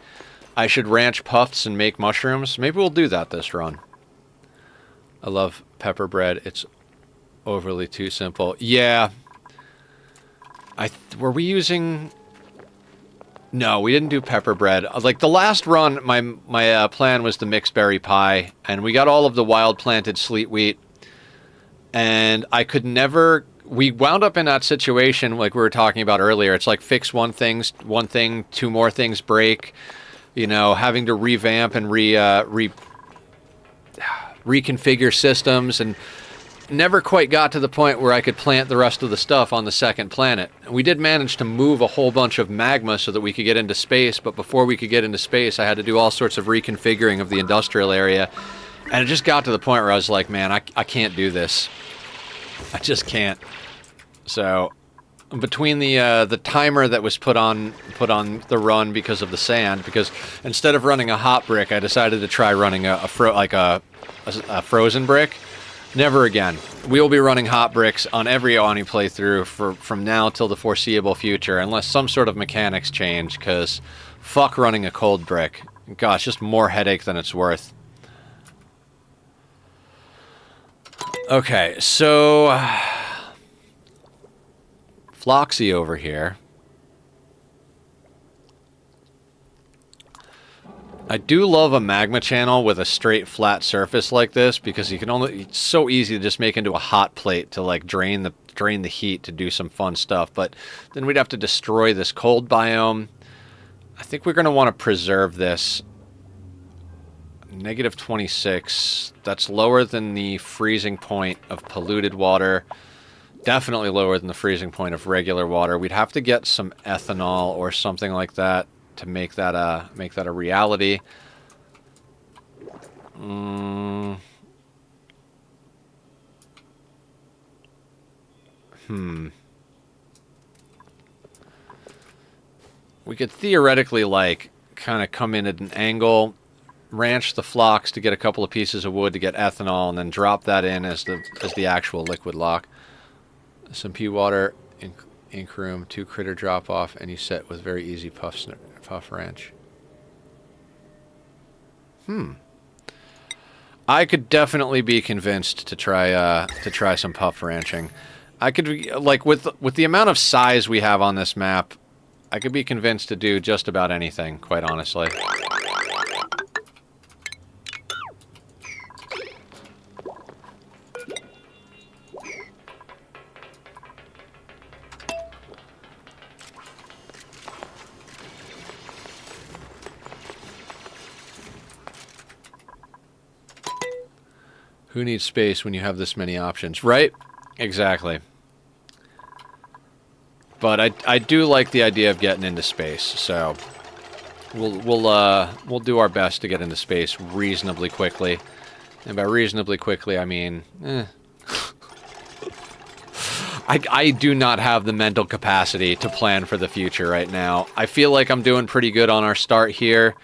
I should ranch puffs and make mushrooms. Maybe we'll do that this run. I love pepper bread. It's overly too simple. Yeah. Were we using... No, we didn't do pepper bread. Like, the last run, my plan was the mixed berry pie, and we got all of the wild planted sleet wheat, and I could never... We wound up in that situation like we were talking about earlier. It's like fix one thing, two more things break. you know, having to revamp and reconfigure systems, and never quite got to the point where I could plant the rest of the stuff on the second planet. We did manage to move a whole bunch of magma so that we could get into space, but before we could get into space, I had to do all sorts of reconfiguring of the industrial area, and it just got to the point where I was like, man, I can't do this. I just can't. So, between the timer that was put on the run because of the sand, because instead of running a hot brick, I decided to try running a frozen brick. Never again. We will be running hot bricks on every Oni playthrough from now till the foreseeable future, unless some sort of mechanics change, because fuck running a cold brick. Gosh, just more headache than it's worth. Okay, so Floxy over here. I do love a magma channel with a straight flat surface like this, because you can it's so easy to just make into a hot plate to like drain the heat to do some fun stuff, but then we'd have to destroy this cold biome. I think we're going to want to preserve this. Negative 26. That's lower than the freezing point of polluted water. Definitely lower than the freezing point of regular water. We'd have to get some ethanol or something like that to make that a reality. We could theoretically, like, kind of come in at an angle, ranch the flocks to get a couple of pieces of wood to get ethanol, and then drop that in as the actual liquid lock. Some pea water, ink room, 2 critter drop off, and you set with very easy puff ranch. I could definitely be convinced to try some puff ranching. I could, like, with the amount of size we have on this map, I could be convinced to do just about anything, quite honestly. Who needs space when you have this many options, right? Exactly. But I do like the idea of getting into space, so we'll do our best to get into space reasonably quickly. And by reasonably quickly, I mean, I do not have the mental capacity to plan for the future right now. I feel like I'm doing pretty good on our start here.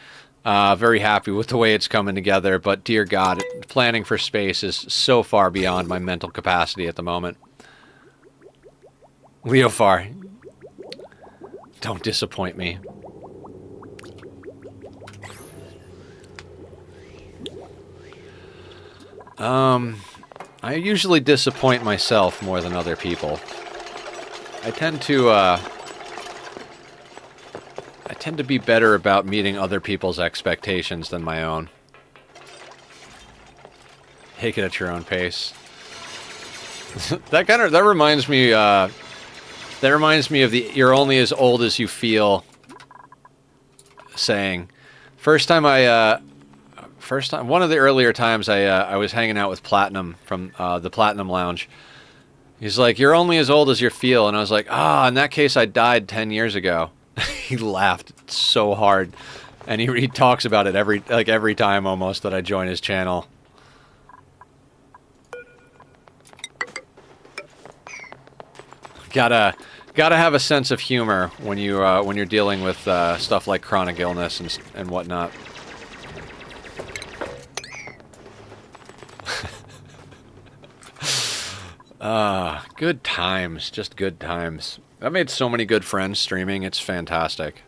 Very happy with the way it's coming together, but dear God, planning for space is so far beyond my mental capacity at the moment. Leofar, don't disappoint me. I usually disappoint myself more than other people. I tend to be better about meeting other people's expectations than my own. Take it at your own pace. That reminds me of the "you're only as old as you feel" saying. One of the earlier times I was hanging out with Platinum from the Platinum Lounge. He's like, "You're only as old as you feel," and I was like, in that case, I died 10 years ago. He laughed so hard, and he talks about it every time almost that I join his channel. Gotta have a sense of humor when you're dealing with stuff like chronic illness and whatnot. Good times, just good times. I've made so many good friends streaming, it's fantastic.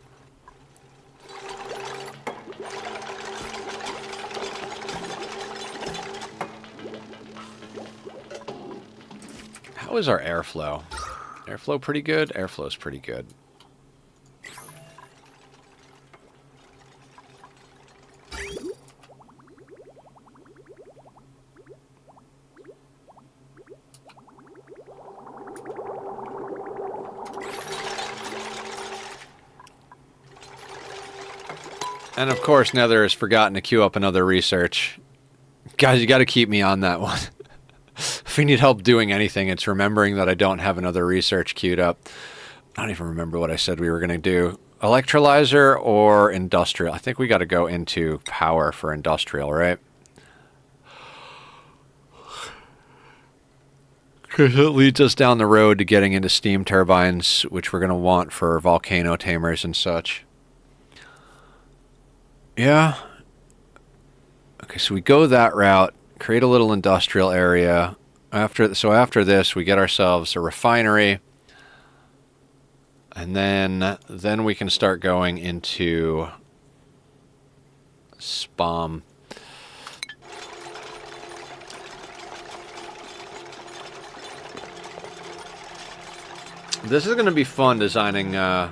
How is our airflow? Airflow pretty good? Airflow's pretty good. And of course, Nether has forgotten to queue up another research. Guys, you got to keep me on that one. If we need help doing anything, it's remembering that I don't have another research queued up. I don't even remember what I said we were going to do. Electrolyzer or industrial? I think we got to go into power for industrial, right? Because it leads us down the road to getting into steam turbines, which we're going to want for volcano tamers and such. Yeah. Okay, so we go that route, create a little industrial area. After this, we get ourselves a refinery. And then we can start going into SPAM. This is going to be fun designing a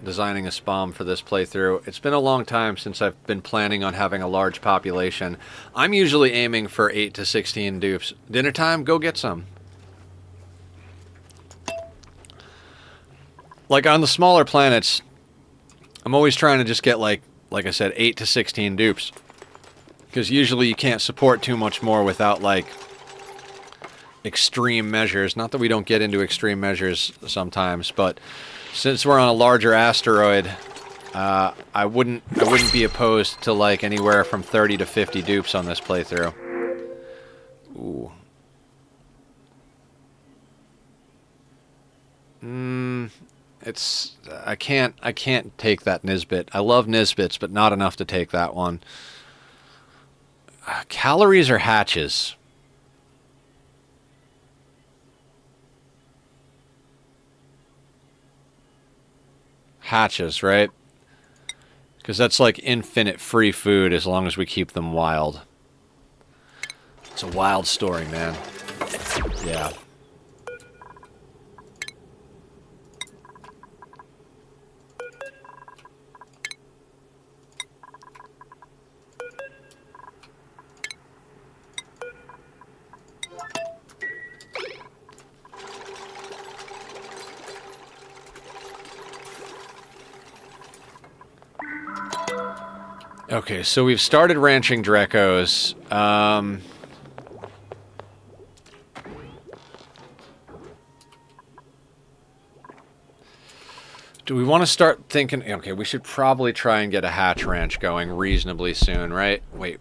SPAM for this playthrough. It's been a long time since I've been planning on having a large population. I'm usually aiming for 8 to 16 dupes. Dinner time, go get some. Like on the smaller planets, I'm always trying to just get like I said, 8 to 16 dupes. Because usually you can't support too much more without like extreme measures. Not that we don't get into extreme measures sometimes, but since we're on a larger asteroid, I wouldn't be opposed to like anywhere from 30 to 50 dupes on this playthrough. Ooh. I can't take that Nisbet. I love Nisbets, but not enough to take that one. Calories or hatches? Hatches, right? Because that's like infinite free food as long as we keep them wild. It's a wild story, man. Yeah. Okay, so we've started ranching Drekos. Do we want to start thinking... Okay, we should probably try and get a hatch ranch going reasonably soon, right? Wait.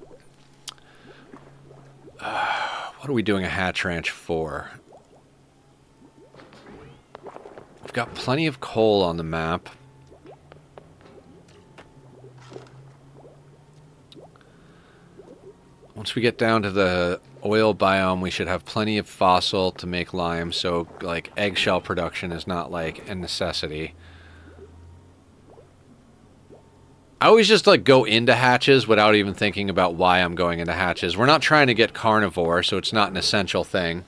What are we doing a hatch ranch for? We've got plenty of coal on the map. Once we get down to the oil biome, we should have plenty of fossil to make lime, so, like, eggshell production is not, like, a necessity. I always just, like, go into hatches without even thinking about why I'm going into hatches. We're not trying to get carnivore, so it's not an essential thing.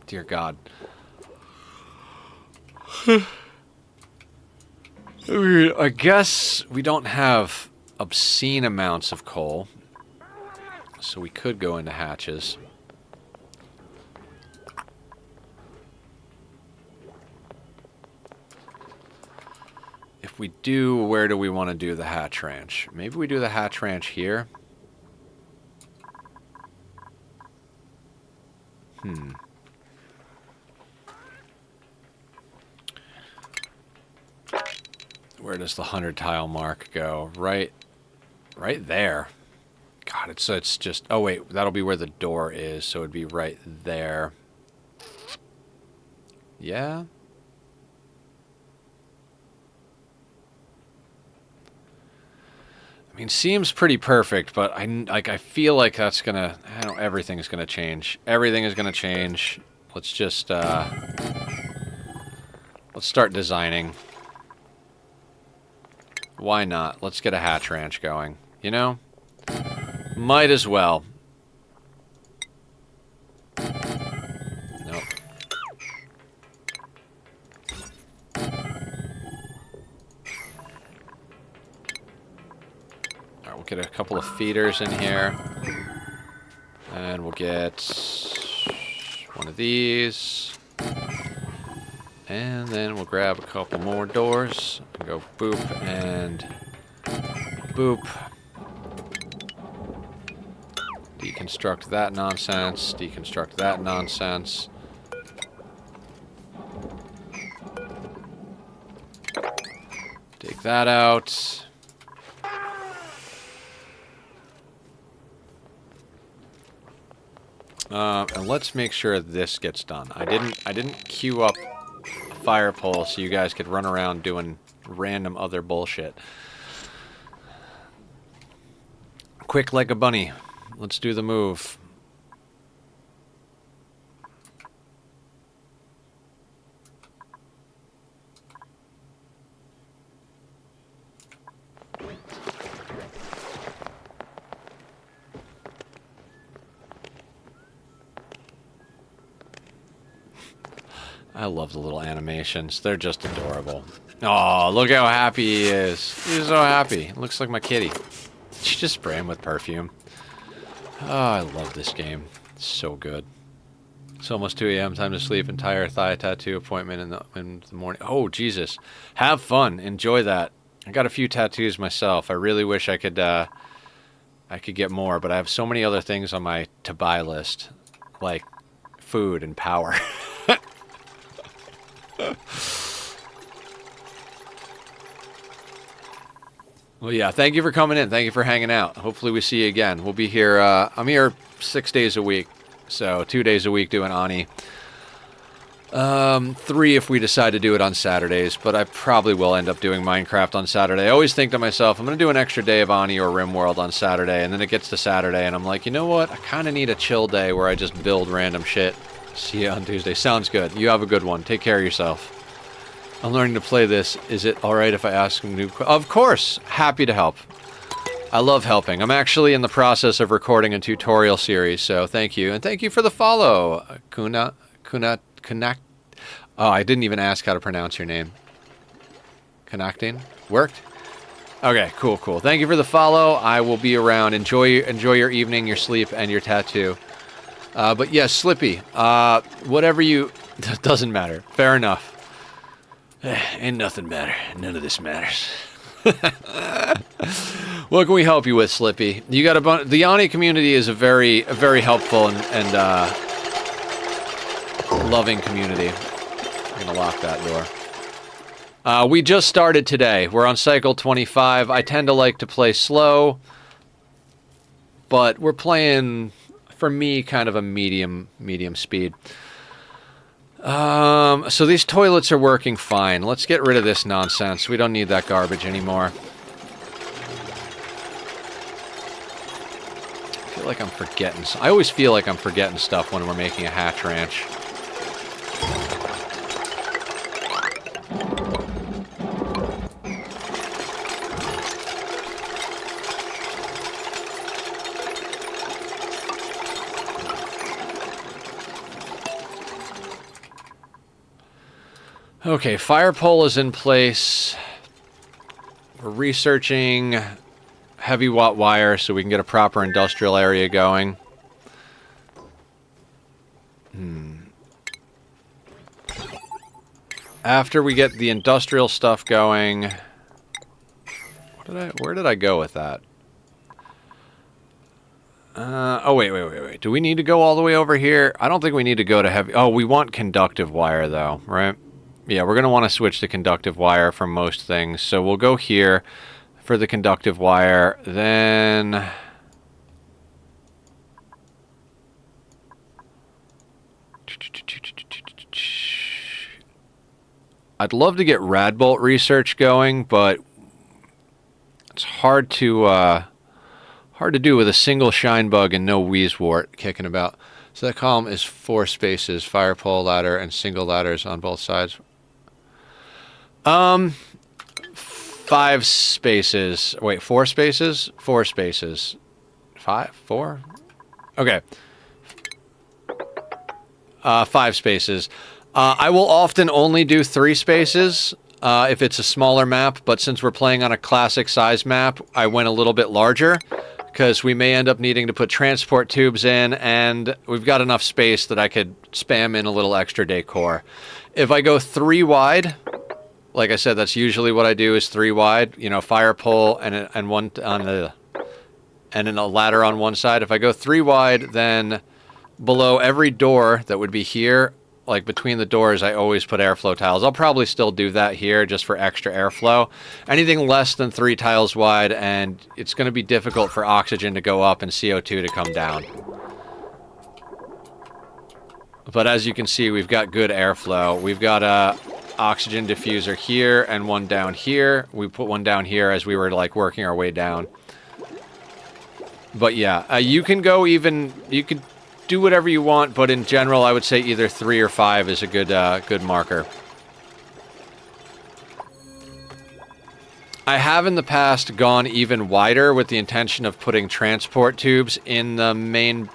Dear God. I guess we don't have obscene amounts of coal, so we could go into hatches. If we do, where do we want to do the hatch ranch? Maybe we do the hatch ranch here. Where does the 100 tile mark go? Right there. God, it's just... Oh, wait, that'll be where the door is, so it'd be right there. Yeah? I mean, seems pretty perfect, but I feel like that's gonna... I don't know, everything's gonna change. Everything is gonna change. Let's just, let's start designing. Why not? Let's get a hatch ranch going. You know? Might as well. Nope. Alright, we'll get a couple of feeders in here. we'll get one of these. And then we'll grab a couple more doors. And go boop and boop. Deconstruct that nonsense. Deconstruct that nonsense. Take that out. And let's make sure this gets done. I didn't queue up a fire pole so you guys could run around doing random other bullshit. Quick like a bunny. Let's do the move. I love the little animations. They're just adorable. Oh, look how happy he is. He's so happy. Looks like my kitty. Did you just spray him with perfume? Oh, I love this game. It's so good. It's almost 2 a.m. Time to sleep. Entire thigh tattoo appointment in the morning. Oh, Jesus. Have fun. Enjoy that. I got a few tattoos myself. I really wish I could get more, but I have so many other things on my to-buy list. Like food and power. Well, yeah, thank you for coming in. Thank you for hanging out. Hopefully we see you again. We'll be here, I'm here 6 days a week. So 2 days a week doing Ani. 3 if we decide to do it on Saturdays, but I probably will end up doing Minecraft on Saturday. I always think to myself, I'm going to do an extra day of Ani or RimWorld on Saturday, and then it gets to Saturday, and I'm like, you know what? I kind of need a chill day where I just build random shit. See you on Tuesday. Sounds good. You have a good one. Take care of yourself. I'm learning to play this. Is it alright if I ask some new questions? Of course! Happy to help. I love helping. I'm actually in the process of recording a tutorial series, so thank you. And thank you for the follow. Connect. Oh, I didn't even ask how to pronounce your name. Connecting? Worked? Okay, cool. Thank you for the follow. I will be around. Enjoy your evening, your sleep, and your tattoo. But yes, Slippy. Whatever you... Doesn't matter. Fair enough. Ain't nothing matter. None of this matters. What can we help you with, Slippy? You got a bunch. The Ani community is a very helpful and loving community. I'm gonna lock that door. We just started today. We're on cycle 25. I tend to like to play slow, but we're playing, for me, kind of a medium speed. So these toilets are working fine. Let's get rid of this nonsense. We don't need that garbage anymore. I feel like I'm forgetting. I always feel like I'm forgetting stuff when we're making a hatch ranch. Okay, fire pole is in place. We're researching heavy watt wire so we can get a proper industrial area going. After we get the industrial stuff going... Where did I go with that? Oh, wait. Do we need to go all the way over here? I don't think we need to go to heavy... Oh, we want conductive wire, though, right? Yeah, we're going to want to switch to conductive wire for most things. So we'll go here for the conductive wire. Then... I'd love to get Radbolt research going, but it's hard to do with a single shine bug and no wheezewort kicking about. So that column is 4 spaces, fire pole, ladder, and single ladders on both sides. 5 spaces. Wait, 4 spaces? 4 spaces. 5? 4? Okay. 5 spaces. I will often only do 3 spaces if it's a smaller map, but since we're playing on a classic size map, I went a little bit larger. because we may end up needing to put transport tubes in, and we've got enough space that I could spam in a little extra decor. If I go 3 wide, like I said, that's usually what I do is 3 wide, you know, fire pole and one on the, and then a ladder on one side. If I go 3 wide, then below every door that would be here, like between the doors, I always put airflow tiles. I'll probably still do that here just for extra airflow. Anything less than 3 tiles wide, and it's going to be difficult for oxygen to go up and CO2 to come down. But as you can see, we've got good airflow. We've got a oxygen diffuser here and one down here. We put one down here as we were like working our way down. But yeah, you can go even, you could do whatever you want, but in general, I would say either 3 or 5 is a good good marker. I have in the past gone even wider with the intention of putting transport tubes in the main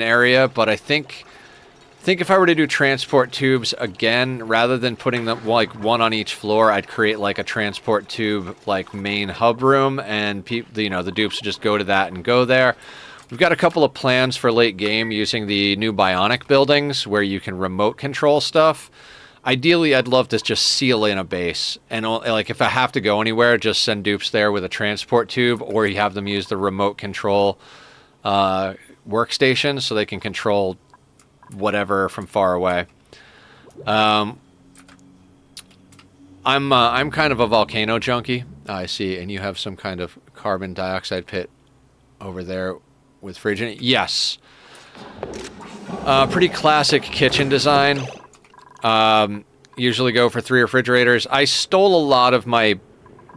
area, but I think if I were to do transport tubes again, rather than putting them like one on each floor, I'd create like a transport tube like main hub room, and you know, the dupes would just go to that and go there. We've got a couple of plans for late game using the new Bionic buildings where you can remote control stuff. Ideally, I'd love to just seal in a base, and like if I have to go anywhere, just send dupes there with a transport tube, or you have them use the remote control workstation so they can control whatever from far away. I'm kind of a volcano junkie. I see, and you have some kind of carbon dioxide pit over there with fridge in it. Yes. Pretty classic kitchen design. Usually go for 3 refrigerators. I stole a lot of my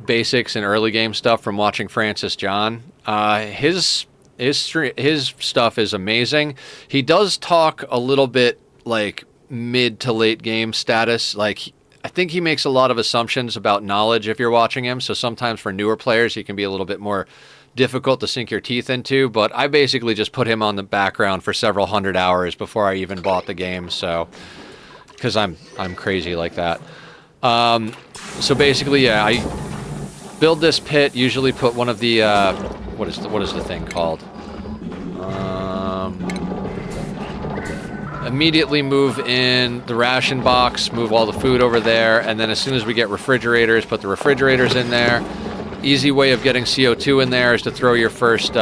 basics and early game stuff from watching Francis John. His stuff is amazing. He does talk a little bit like mid to late game status. Like, I think he makes a lot of assumptions about knowledge if you're watching him. So sometimes for newer players, he can be a little bit more difficult to sink your teeth into. But I basically just put him on the background for several hundred hours before I even bought the game. So, because I'm crazy like that. So basically, yeah, I build this pit. Usually put one of the what is the thing called? Immediately move in the ration box, move all the food over there, and then as soon as we get refrigerators, put the refrigerators in there. Easy way of getting CO2 in there is to throw your first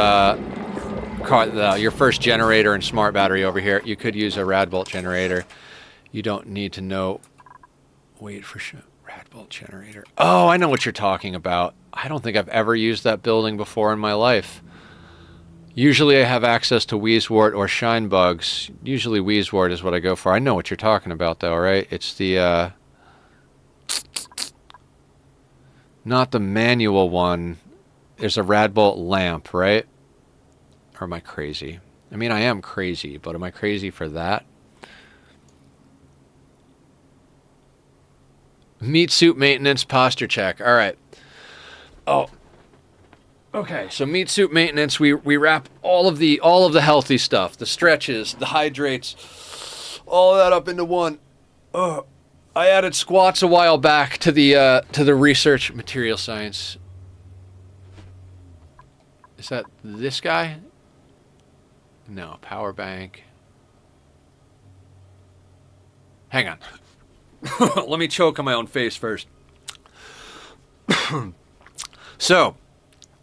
generator and smart battery over here. You could use a Radbolt generator. You don't need to know. Wait for sure. Radbolt generator. Oh, I know what you're talking about. I don't think I've ever used that building before in my life. Usually I have access to Wheezewort or Shine Bugs. Usually Wheezewort is what I go for. I know what you're talking about, though, right? It's the, not the manual one. There's a Radbolt lamp, right? Or am I crazy? I mean, I am crazy, but am I crazy for that? Meat suit maintenance, posture check. All right. Oh. Okay, so meat suit maintenance, we wrap all of the healthy stuff, the stretches, the hydrates, all of that up into one. I added squats a while back to the research material science. Is that this guy? No, power bank. Hang on. Let me choke on my own face first. So,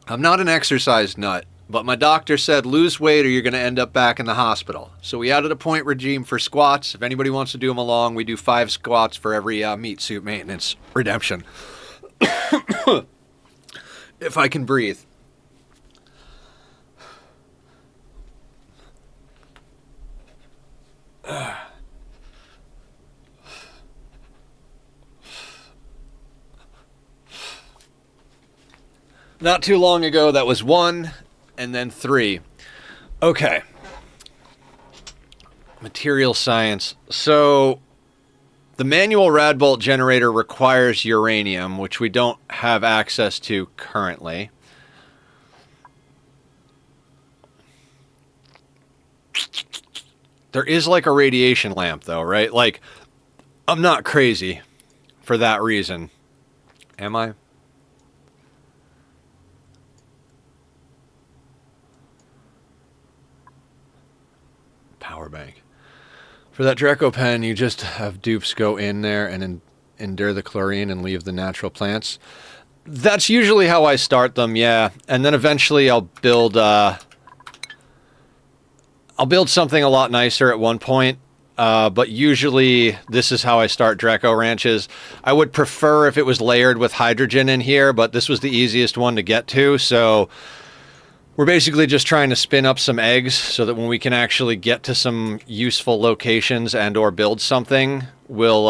I'm not an exercise nut, but my doctor said lose weight or you're going to end up back in the hospital. So we added a point regime for squats. If anybody wants to do them along, we do 5 squats for every meat suit maintenance redemption. If I can breathe. Not too long ago, that was 1, and then 3. Okay. Material science. So, the manual Radbolt generator requires uranium, which we don't have access to currently. There is like a radiation lamp, though, right? Like, I'm not crazy for that reason. Am I? power bank. For that Draco pen, you just have dupes go in there and endure the chlorine and leave the natural plants. That's usually how I start them, yeah. And then eventually I'll build something a lot nicer at one point. But usually this is how I start Draco ranches. I would prefer if it was layered with hydrogen in here, but this was the easiest one to get to, so we're basically just trying to spin up some eggs so that when we can actually get to some useful locations and or build something, we'll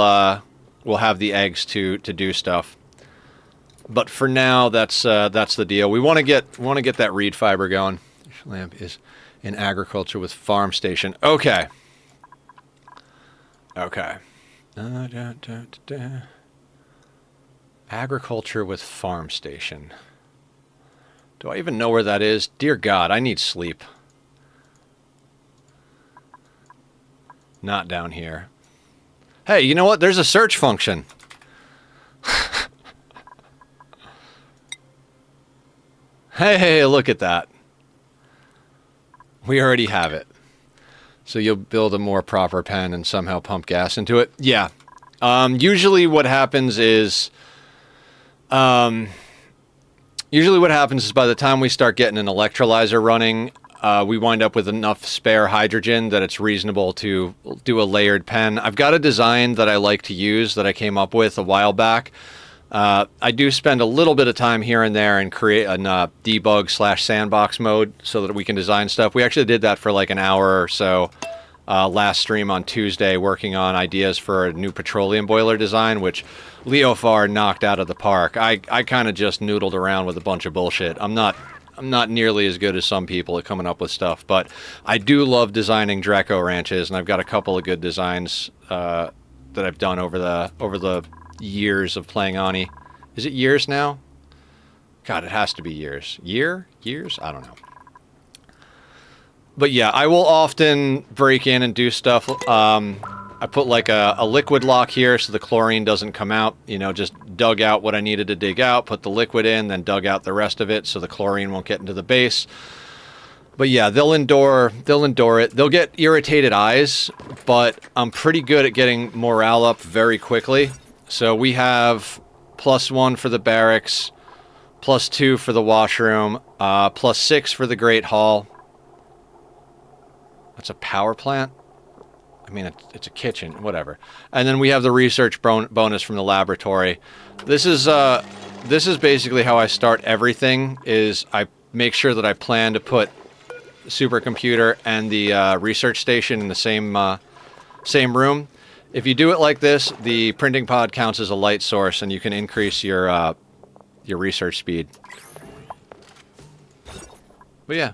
have the eggs to do stuff. But for now, that's the deal. We want to get that reed fiber going. Lamp is in agriculture with farm station. Okay. Okay. Agriculture with farm station. Do I even know where that is? Dear God, I need sleep. Not down here. Hey, you know what? There's a search function. Hey, look at that. We already have it. So you'll build a more proper pen and somehow pump gas into it? Yeah. Usually what happens is by the time we start getting an electrolyzer running, we wind up with enough spare hydrogen that it's reasonable to do a layered pen. I've got a design that I like to use that I came up with a while back. I do spend a little bit of time here and there and create a debug/sandbox mode so that we can design stuff. We actually did that for like an hour or so last stream on Tuesday, working on ideas for a new petroleum boiler design, which Leo Farr knocked out of the park. I kind of just noodled around with a bunch of bullshit. I'm not nearly as good as some people at coming up with stuff, but I do love designing Draco ranches, and I've got a couple of good designs that I've done over the years of playing Ani. Is it years now? God, it has to be years. Years? I don't know. But yeah, I will often break in and do stuff. I put like a liquid lock here so the chlorine doesn't come out. You know, just dug out what I needed to dig out, put the liquid in, then dug out the rest of it so the chlorine won't get into the base. But yeah, they'll endure it. They'll get irritated eyes, but I'm pretty good at getting morale up very quickly. So we have +1 for the barracks, +2 for the washroom, +6 for the Great Hall. That's a power plant? I mean, it's a kitchen, whatever. And then we have the research bonus from the laboratory. This is basically how I start everything, is I make sure that I plan to put the supercomputer and the research station in the same room. If you do it like this, the printing pod counts as a light source, and you can increase your research speed. But yeah.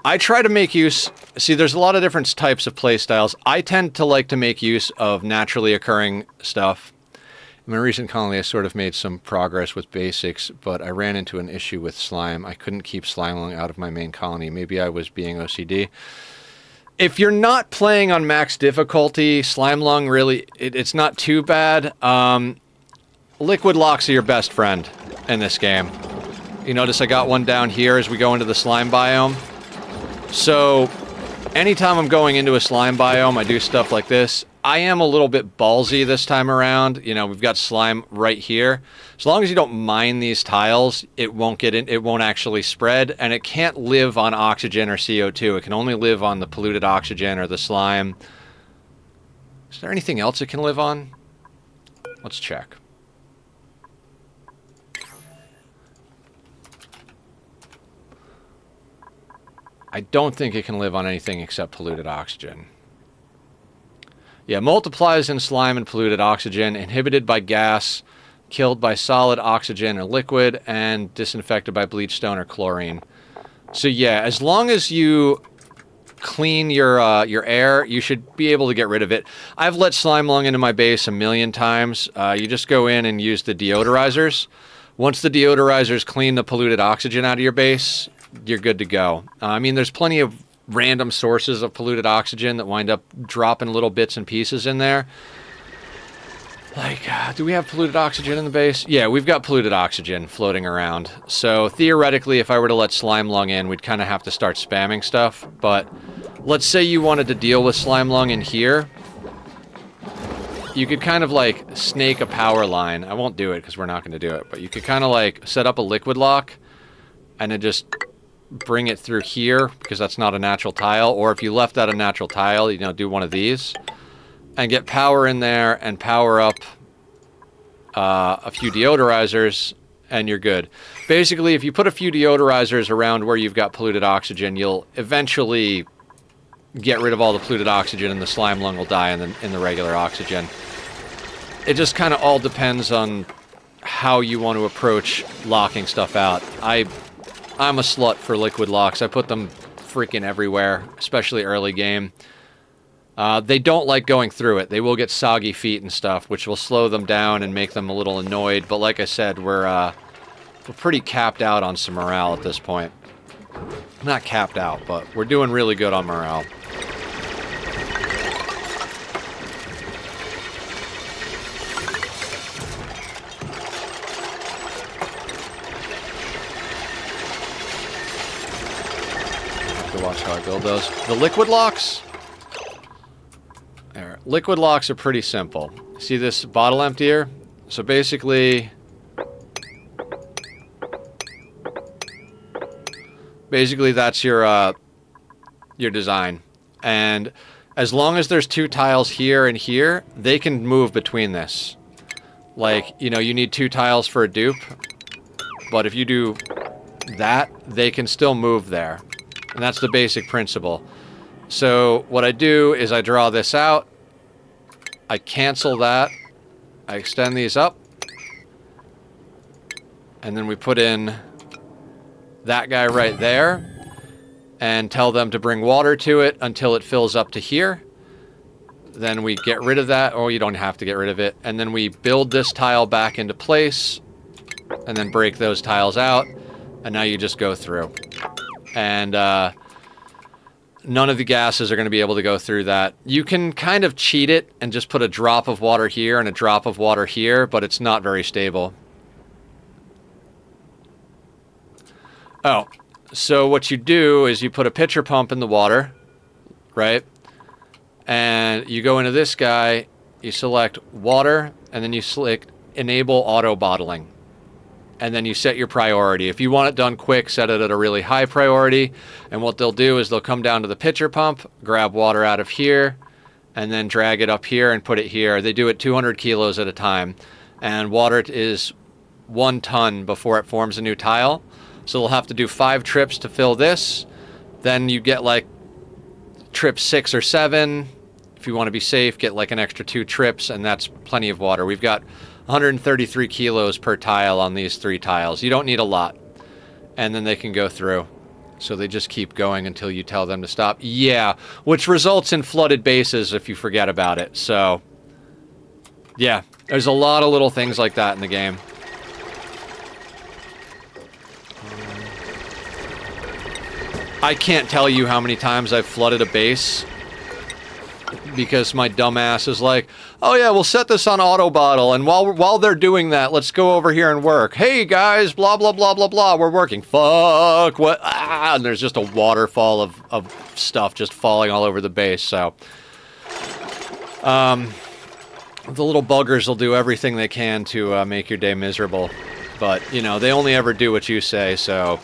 I try to make use... See, there's a lot of different types of play styles. I tend to like to make use of naturally occurring stuff. In my recent colony, I sort of made some progress with basics, but I ran into an issue with slime. I couldn't keep Slimelung out of my main colony. Maybe I was being OCD. If you're not playing on max difficulty, Slimelung really, it's not too bad. Liquid locks are your best friend in this game. You notice I got one down here as we go into the slime biome. So anytime I'm going into a slime biome, I do stuff like this. I am a little bit ballsy this time around. You know, we've got slime right here. As long as you don't mine these tiles, it won't get in, it won't actually spread, and it can't live on oxygen or CO2. It can only live on the polluted oxygen or the slime. Is there anything else it can live on? Let's check. I don't think it can live on anything except polluted oxygen. Yeah, multiplies in slime and polluted oxygen, inhibited by gas, killed by solid oxygen or liquid, and disinfected by bleach stone or chlorine. So yeah, as long as you clean your air, you should be able to get rid of it. I've let Slimelung into my base a million times. You just go in and use the deodorizers. Once the deodorizers clean the polluted oxygen out of your base, you're good to go. I mean, there's plenty of random sources of polluted oxygen that wind up dropping little bits and pieces in there. Like, do we have polluted oxygen in the base? Yeah, we've got polluted oxygen floating around. So theoretically, if I were to let Slimelung in, we'd kind of have to start spamming stuff. But let's say you wanted to deal with slime lung in here. You could kind of like snake a power line. I won't do it because we're not going to do it. But you could kind of like set up a liquid lock and then just bring it through here because that's not a natural tile. Or if you left that a natural tile, you know, do one of these and get power in there and power up a few deodorizers and you're good. Basically, if you put a few deodorizers around where you've got polluted oxygen, you'll eventually get rid of all the polluted oxygen and the slime lung will die in the regular oxygen. It just kind of all depends on how you want to approach locking stuff out. I'm a slut for liquid locks. I put them freaking everywhere, especially early game. They don't like going through it. They will get soggy feet and stuff, which will slow them down and make them a little annoyed. But like I said, we're pretty capped out on some morale at this point. Not capped out, but we're doing really good on morale. Watch how I build those. The liquid locks? There. Liquid locks are pretty simple. See this bottle emptier? So basically that's your design. And as long as there's two tiles here and here, they can move between this. Like, you know, you need two tiles for a dupe, but if you do that, they can still move there. And that's the basic principle. So what I do is I draw this out, I cancel that, I extend these up, and then we put in that guy right there, and tell them to bring water to it until it fills up to here. Then we get rid of that, or you don't have to get rid of it, and then we build this tile back into place, and then break those tiles out, and now you just go through. And none of the gases are going to be able to go through that. You can kind of cheat it and just put a drop of water here and a drop of water here, but it's not very stable. Oh, so what you do is you put a pitcher pump in the water, right? And you go into this guy, you select water, and then you select enable auto bottling. And then you set your priority. If you want it done quick, set it at a really high priority. And what they'll do is they'll come down to the pitcher pump, grab water out of here, and then drag it up here and put it here. They do it 200 kilos at a time. And water is 1 ton before it forms a new tile. So they'll have to do 5 trips to fill this. Then you get like trip 6 or 7. If you want to be safe, get like an extra 2 trips, and that's plenty of water. We've got 133 kilos per tile on these 3 tiles. You don't need a lot. And then they can go through. So they just keep going until you tell them to stop. Yeah, which results in flooded bases if you forget about it. So, yeah, there's a lot of little things like that in the game. I can't tell you how many times I've flooded a base because my dumbass is like, oh yeah, we'll set this on auto bottle, and while they're doing that, let's go over here and work. Hey guys, blah blah blah blah blah, we're working. Fuck, what? Ah, and there's just a waterfall of stuff just falling all over the base. So, the little buggers will do everything they can to make your day miserable, but you know they only ever do what you say, so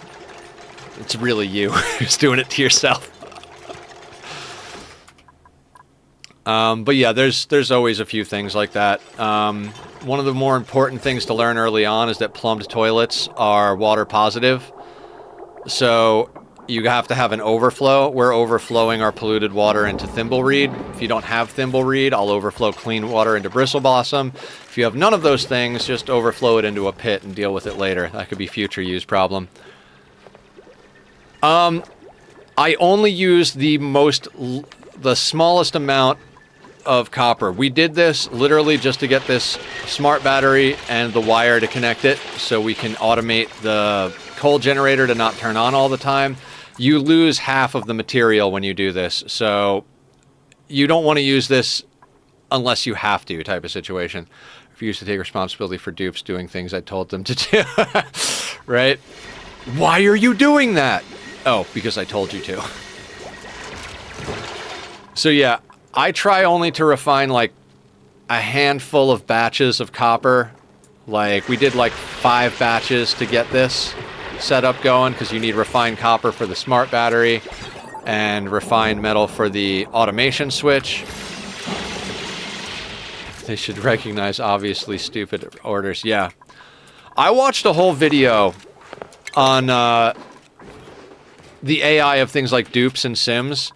it's really you who's doing it to yourself. But yeah, there's always a few things like that. One of the more important things to learn early on is that plumbed toilets are water positive. So you have to have an overflow. We're overflowing our polluted water into thimbleweed. If you don't have thimbleweed, I'll overflow clean water into bristle blossom. If you have none of those things, just overflow it into a pit and deal with it later. That could be future use problem. I only use the smallest amount of copper. We did this literally just to get this smart battery and the wire to connect it so we can automate the coal generator to not turn on all the time. You lose half of the material when you do this, so you don't want to use this unless you have to type of situation. I refuse to take responsibility for dupes doing things I told them to do. Right? Why are you doing that? Oh, because I told you to. So yeah, I try only to refine like a handful of batches of copper. Like we did like 5 batches to get this setup going because you need refined copper for the smart battery and refined metal for the automation switch. They should recognize obviously stupid orders. Yeah. I watched a whole video on the AI of things like dupes and sims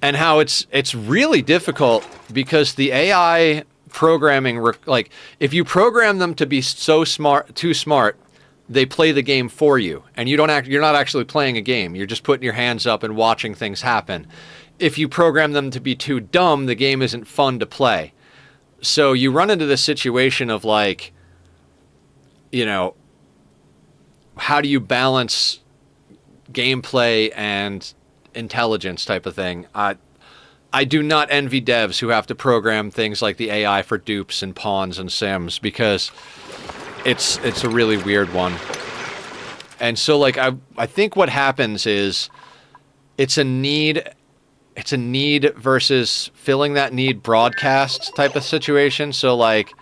and how it's really difficult because the AI programming, like if you program them to be so smart, too smart, they play the game for you and you're not actually playing a game. You're just putting your hands up and watching things happen. If you program them to be too dumb, the game isn't fun to play. So you run into this situation of like, you know, how do you balance gameplay and intelligence type of thing? I do not envy devs who have to program things like the AI for dupes and pawns and sims because it's a really weird one. And so like I think what happens is it's a need versus filling that need broadcast type of situation. So like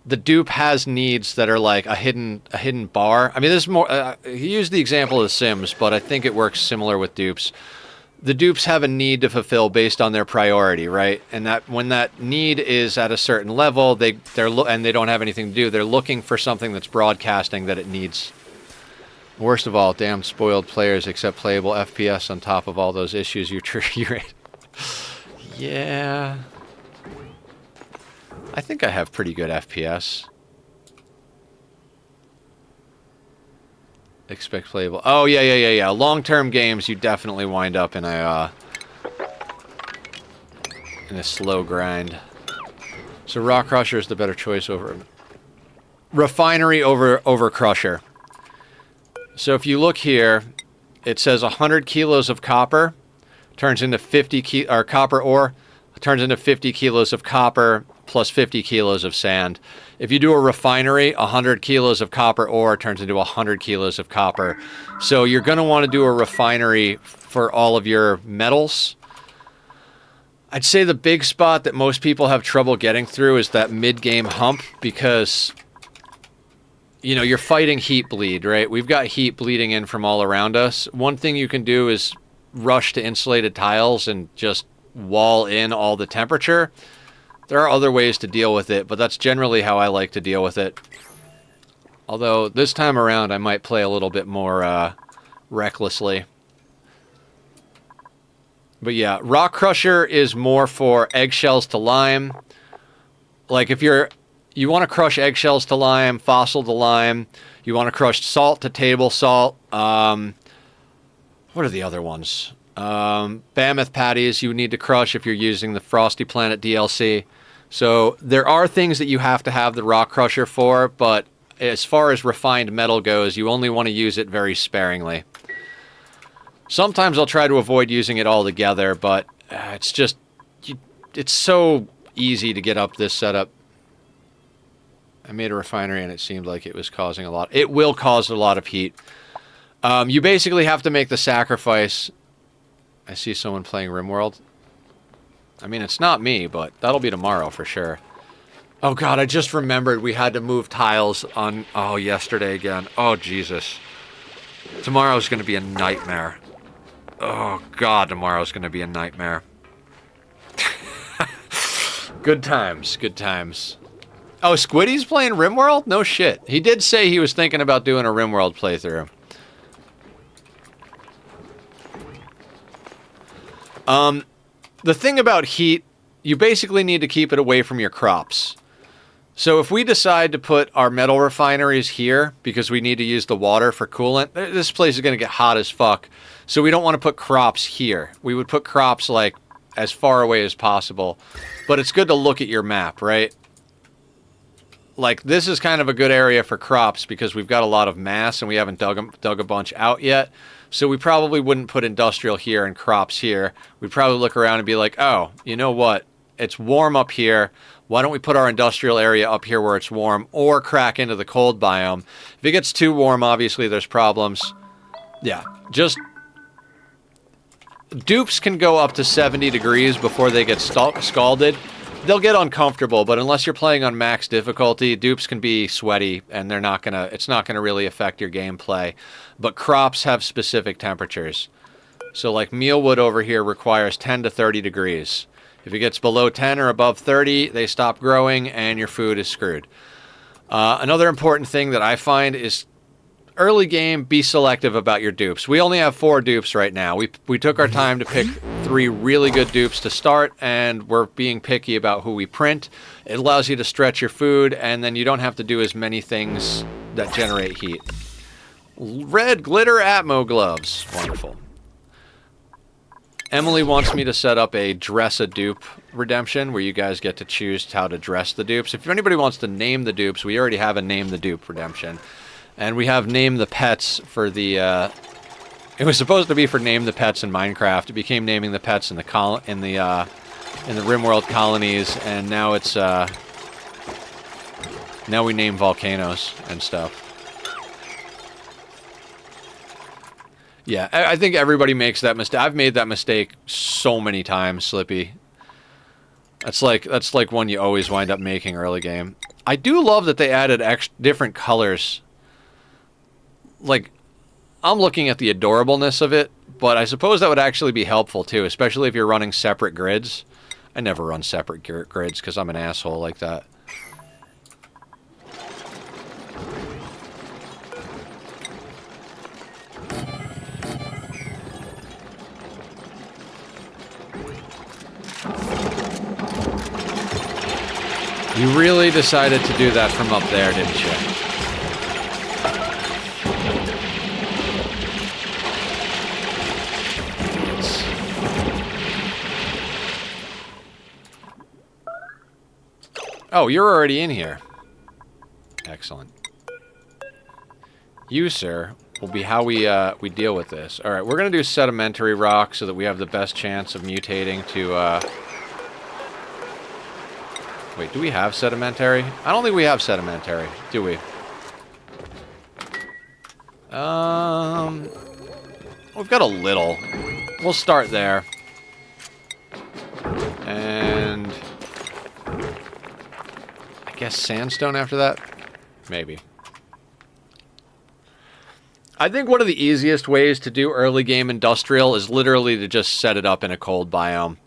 the dupe has needs that are like a hidden bar. I mean, there's more. He used the example of the Sims, but I think it works similar with dupes. The dupes have a need to fulfill based on their priority, right? And that when that need is at a certain level, and they don't have anything to do. They're looking for something that's broadcasting that it needs. Worst of all, damn spoiled players accept playable FPS on top of all those issues you're Yeah. I think I have pretty good FPS. Expect playable. Oh, yeah. Long-term games, you definitely wind up in a slow grind. So Rock Crusher is the better choice over... Refinery over Crusher. So if you look here, it says 100 kilos of copper turns into 50 or copper ore turns into 50 kilos of copper plus 50 kilos of sand. If you do a refinery, 100 kilos of copper ore turns into 100 kilos of copper. So you're going to want to do a refinery for all of your metals. I'd say the big spot that most people have trouble getting through is that mid-game hump because, you know, you're fighting heat bleed, right? We've got heat bleeding in from all around us. One thing you can do is rush to insulated tiles and just wall in all the temperature. There are other ways to deal with it, but that's generally how I like to deal with it. Although, this time around, I might play a little bit more recklessly. But yeah, Rock Crusher is more for eggshells to lime. Like, if you want to crush eggshells to lime, fossil to lime, you want to crush salt to table salt. What are the other ones? Mammoth patties you need to crush if you're using the Frosty Planet DLC. So there are things that you have to have the Rock Crusher for, but as far as refined metal goes, you only want to use it very sparingly. Sometimes I'll try to avoid using it altogether, but it's just... it's so easy to get up this setup. I made a refinery and it seemed like it was causing a lot... It will cause a lot of heat. You basically have to make the sacrifice... I see someone playing RimWorld. I mean, it's not me, but that'll be tomorrow for sure. Oh god, I just remembered we had to move tiles on... Oh, yesterday again. Oh, Jesus. Tomorrow's going to be a nightmare. Oh god, tomorrow's going to be a nightmare. Good times, good times. Oh, Squiddy's playing RimWorld? No shit. He did say he was thinking about doing a RimWorld playthrough. The thing about heat, you basically need to keep it away from your crops. So if we decide to put our metal refineries here, because we need to use the water for coolant, this place is going to get hot as fuck. So we don't want to put crops here. We would put crops, like, as far away as possible. But it's good to look at your map, right? Like, this is kind of a good area for crops because we've got a lot of mass and we haven't dug a bunch out yet. So we probably wouldn't put industrial here and crops here. We'd probably look around and be like, oh, you know what? It's warm up here. Why don't we put our industrial area up here where it's warm or crack into the cold biome? If it gets too warm, obviously there's problems. Yeah, just dupes can go up to 70 degrees before they get scalded. They'll get uncomfortable, but unless you're playing on max difficulty, dupes can be sweaty, and it's not gonna really affect your gameplay. But crops have specific temperatures. So like mealwood over here requires 10 to 30 degrees. If it gets below 10 or above 30, they stop growing and your food is screwed. Another important thing that I find is early game, be selective about your dupes. We only have 4 dupes right now. We took our time to pick 3 really good dupes to start, and we're being picky about who we print. It allows you to stretch your food, and then you don't have to do as many things that generate heat. Red glitter Atmo gloves. Wonderful. Emily wants me to set up a dress a dupe redemption where you guys get to choose how to dress the dupes. If anybody wants to name the dupes, we already have a name the dupe redemption. And we have name the pets for the, it was supposed to be for name the pets in Minecraft. It became naming the pets in the RimWorld colonies, and now it's, now we name volcanoes and stuff. Yeah, I think everybody makes that mistake. I've made that mistake so many times, Slippy. That's like one you always wind up making early game. I do love that they added different colors. Like, I'm looking at the adorableness of it, but I suppose that would actually be helpful too, especially if you're running separate grids. I never run separate grids because I'm an asshole like that. You really decided to do that from up there, didn't you? Oh, you're already in here. Excellent. You, sir, will be how we deal with this. All right, we're going to do sedimentary rock so that we have the best chance of mutating to... Wait, do we have sedimentary? I don't think we have sedimentary, do we? We've got a little. We'll start there. And... I guess sandstone after that? Maybe. I think one of the easiest ways to do early game industrial is literally to just set it up in a cold biome.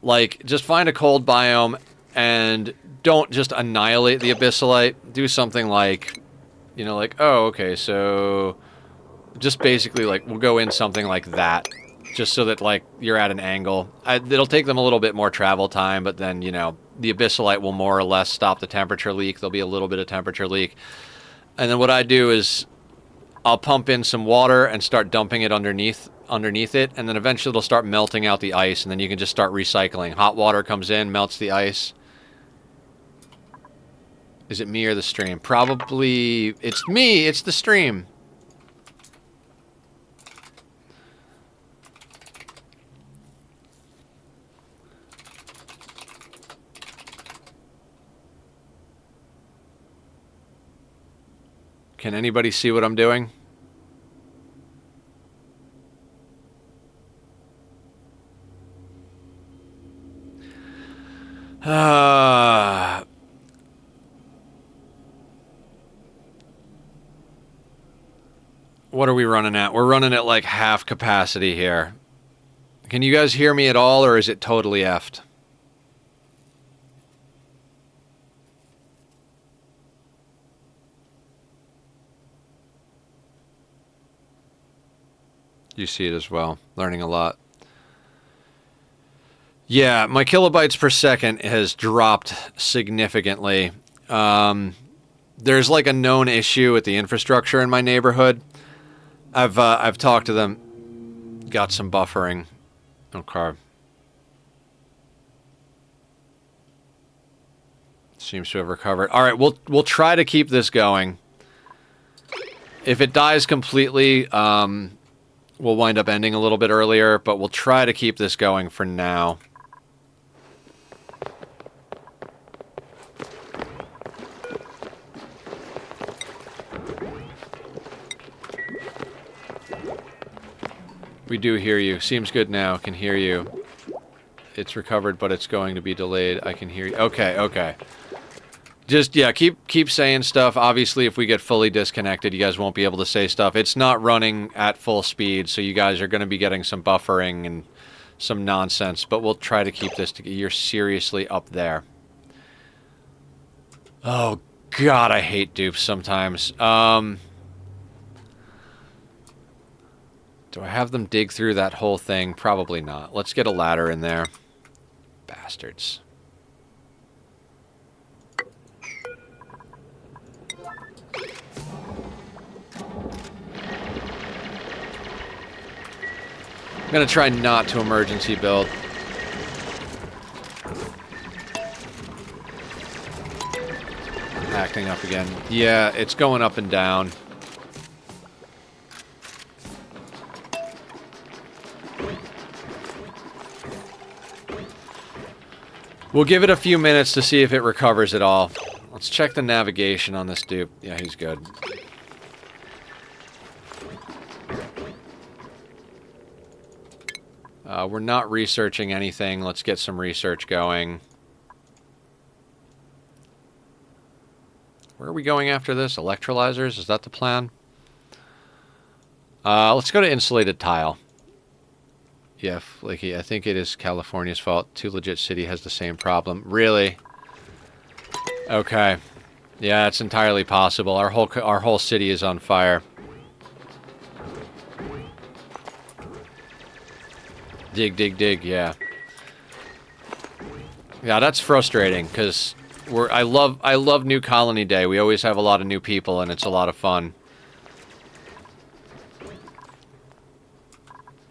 Like, just find a cold biome and don't just annihilate the abyssalite. Do something like, you know, like, oh, okay, so just basically, like, we'll go in something like that, just so that, like, you're at an angle. It'll take them a little bit more travel time, but then, you know, the abyssalite will more or less stop the temperature leak. There'll be a little bit of temperature leak. And then what I do is I'll pump in some water and start dumping it underneath it, and then eventually it'll start melting out the ice, and then you can just start recycling. Hot water comes in, melts the ice. Is it me or the stream? Probably it's me, it's the stream. Can anybody see what I'm doing? What are we running at? We're running at like half capacity here. Can you guys hear me at all, or is it totally effed? You see it as well. Learning a lot. Yeah, my kilobytes per second has dropped significantly. There's like a known issue with the infrastructure in my neighborhood. I've talked to them. Got some buffering. Okay. Seems to have recovered. All right, we'll try to keep this going. If it dies completely, we'll wind up ending a little bit earlier, but we'll try to keep this going for now. We do hear you. Seems good now. Can hear you. It's recovered, but it's going to be delayed. I can hear you. Okay, okay. Just, yeah, keep saying stuff. Obviously, if we get fully disconnected, you guys won't be able to say stuff. It's not running at full speed, so you guys are going to be getting some buffering and some nonsense, but we'll try to keep this together. You're seriously up there. Oh, God, I hate dupes sometimes. Do I have them dig through that whole thing? Probably not. Let's get a ladder in there. Bastards. I'm gonna try not to emergency build. Acting up again. Yeah, it's going up and down. We'll give it a few minutes to see if it recovers at all. Let's check the navigation on this dude. Yeah, he's good. We're not researching anything. Let's get some research going. Where are we going after this? Electrolyzers? Is that the plan? Let's go to insulated tile. Yeah, Flicky, I think it is California's fault. Too Legit City has the same problem. Really? Okay. Yeah, it's entirely possible. Our whole city is on fire. Dig, dig, dig, yeah. Yeah, that's frustrating, because I love New Colony Day. We always have a lot of new people, and it's a lot of fun.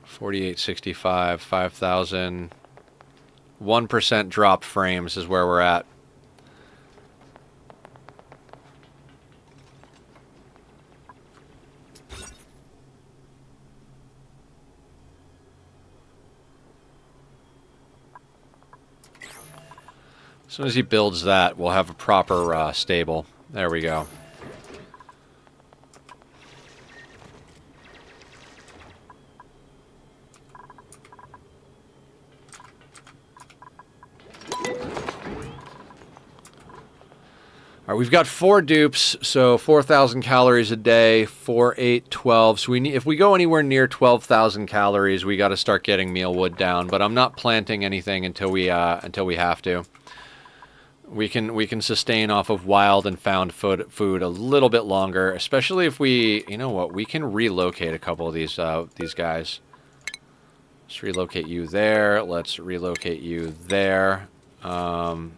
4865, 5,000. 1% dropped frames is where we're at. As soon as he builds that, we'll have a proper stable. There we go. All right, we've got 4 dupes, so 4,000 calories a day, 4, 8, 12. So if we go anywhere near 12,000 calories, we got to start getting meal wood down. But I'm not planting anything until we have to. We can sustain off of wild and found food a little bit longer, especially if we, you know what, we can relocate a couple of these guys. Let's relocate you there. Let's relocate you there. You,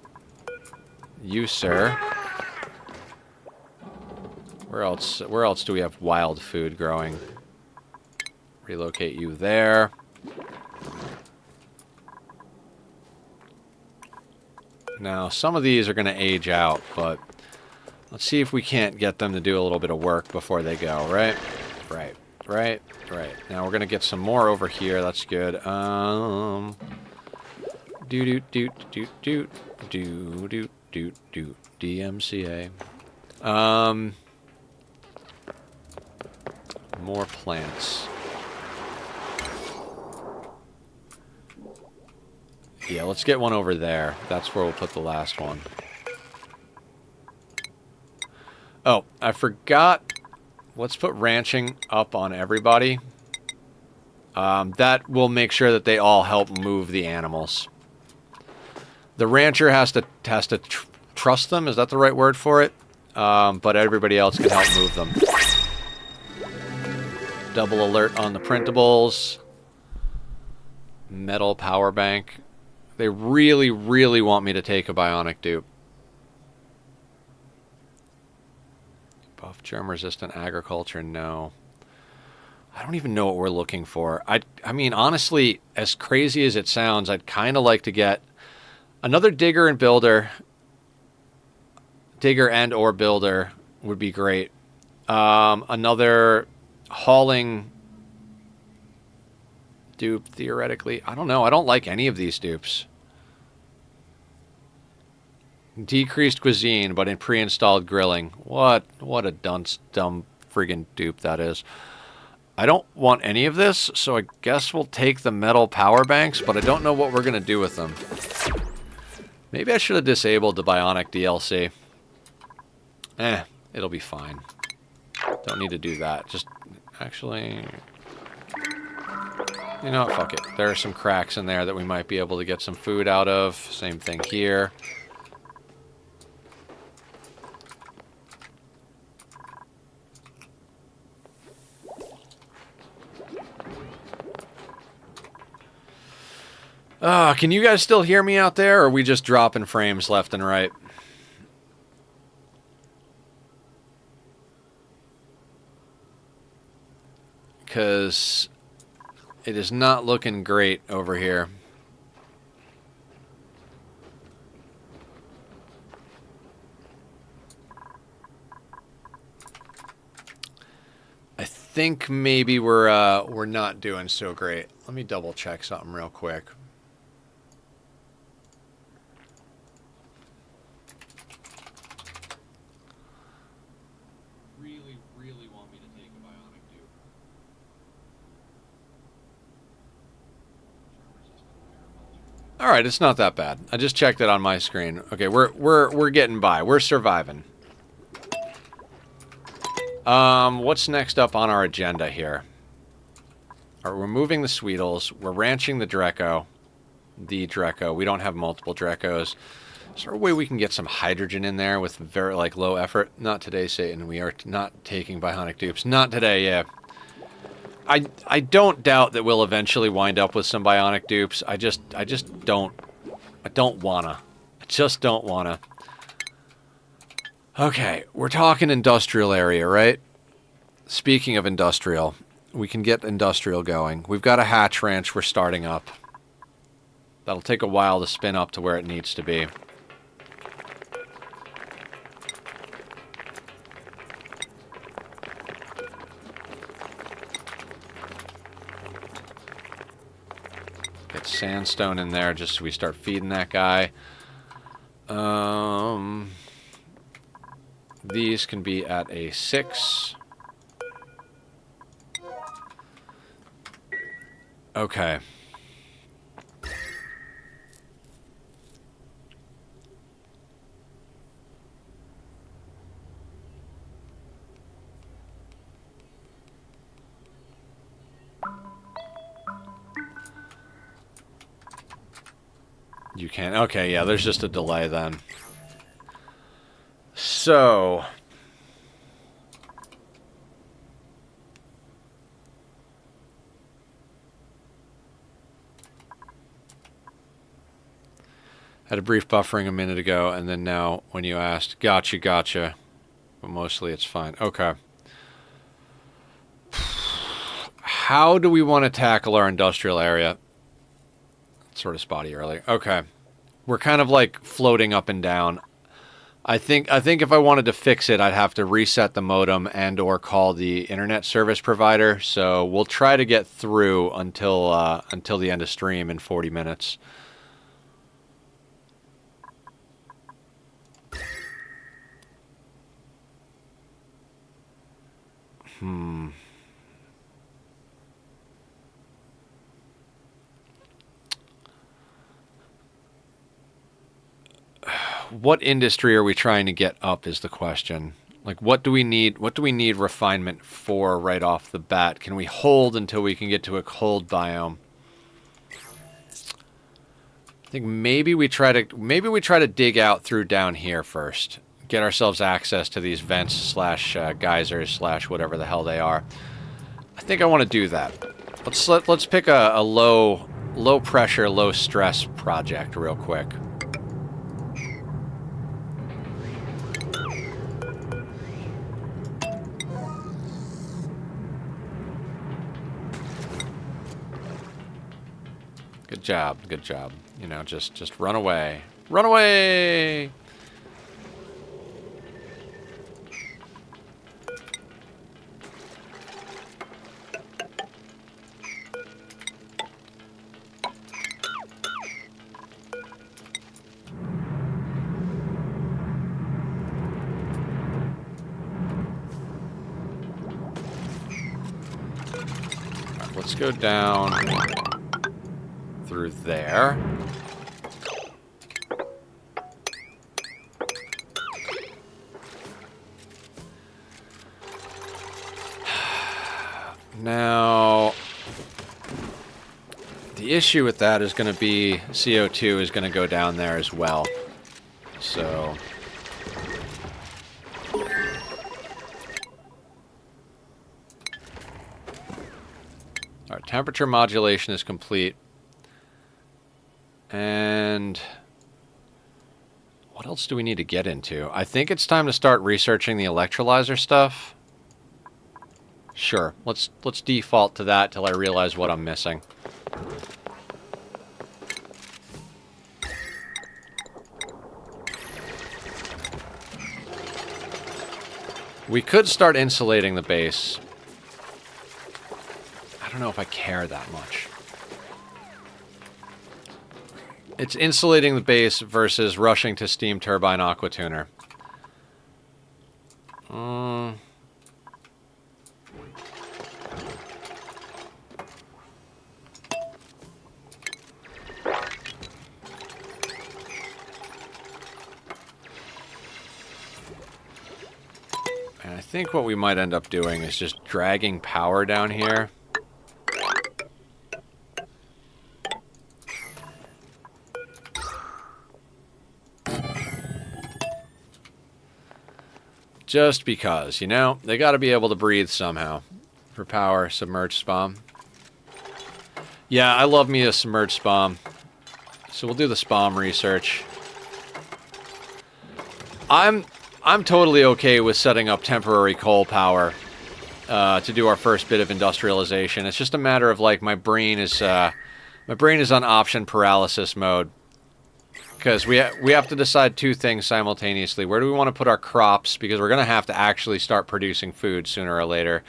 sir. Where else do we have wild food growing? Relocate you there. Now, some of these are going to age out, but let's see if we can't get them to do a little bit of work before they go, right? Right, right, right. Now we're going to get some more over here. That's good. DMCA. More plants. Yeah, let's get one over there. That's where we'll put the last one. Oh, I forgot. Let's put ranching up on everybody. That will make sure that they all help move the animals. The rancher has to trust them. Is that the right word for it? But everybody else can help move them. Double alert on the printables. Metal power bank. They really, really want me to take a bionic dupe. Buff germ-resistant agriculture, no. I don't even know what we're looking for. I mean, honestly, as crazy as it sounds, I'd kind of like to get another digger and builder. Digger and or builder would be great. Another hauling dupe, theoretically. I don't know. I don't like any of these dupes. Decreased cuisine, but in pre-installed grilling. What a dumb friggin' dupe that is. I don't want any of this, so I guess we'll take the metal power banks, but I don't know what we're going to do with them. Maybe I should have disabled the Bionic DLC. It'll be fine. Don't need to do that. Just, actually... You know what, fuck it. There are some cracks in there that we might be able to get some food out of. Same thing here. Can you guys still hear me out there, or are we just dropping frames left and right? Because it is not looking great over here. I think maybe we're not doing so great. Let me double check something real quick. Really want me to take a Bionic dupe. All right, it's not that bad. I just checked it on my screen. Okay, we're getting by. We're surviving. What's next up on our agenda here? All right, we're moving the Sweetles. We're ranching the Dreco. The Dreco. We don't have multiple Drecos. Is there a way we can get some hydrogen in there with very, like, low effort? Not today, Satan. We are not taking Bionic dupes. Not today, yeah. I don't doubt that we'll eventually wind up with some Bionic dupes. I just don't wanna. I just don't wanna. Okay, we're talking industrial area, right? Speaking of industrial, we can get industrial going. We've got a hatch ranch we're starting up. That'll take a while to spin up to where it needs to be. Get sandstone in there just so we start feeding that guy. These can be at a 6. Okay. You can. Okay, yeah, there's just a delay then. So... Had a brief buffering a minute ago, and then now, when you asked, gotcha. But mostly it's fine. Okay. How do we want to tackle our industrial area? Sort of spotty earlier. Okay. We're kind of like floating up and down. I think if I wanted to fix it, I'd have to reset the modem and or call the internet service provider. So we'll try to get through until the end of stream in 40 minutes. What industry are we trying to get up is the question. Like, what do we need refinement for right off the bat? Can we hold until we can get to a cold biome? I think maybe we try to dig out through down here first. Get ourselves access to these vents slash geysers slash whatever the hell they are. I think I want to do that. Let's pick a low pressure, low stress project real quick. Good job. You know, just run away. Run away! let's go down through there. Now, the issue with that is going to be CO2 is going to go down there as well. So, our temperature modulation is complete. And what else do we need to get into? I think it's time to start researching the electrolyzer stuff. Sure, let's default to that till I realize what I'm missing. We could start insulating the base. I don't know if I care that much. It's insulating the base versus rushing to steam turbine aqua tuner. And I think what we might end up doing is just dragging power down here. Just because, you know, they got to be able to breathe somehow. For power, submerged spawn. Yeah, I love me a submerged spawn. So we'll do the spawn research. I'm totally okay with setting up temporary coal power to do our first bit of industrialization. It's just a matter of like my brain is on option paralysis mode. Because we have to decide two things simultaneously. Where do we want to put our crops? Because we're going to have to actually start producing food sooner or later.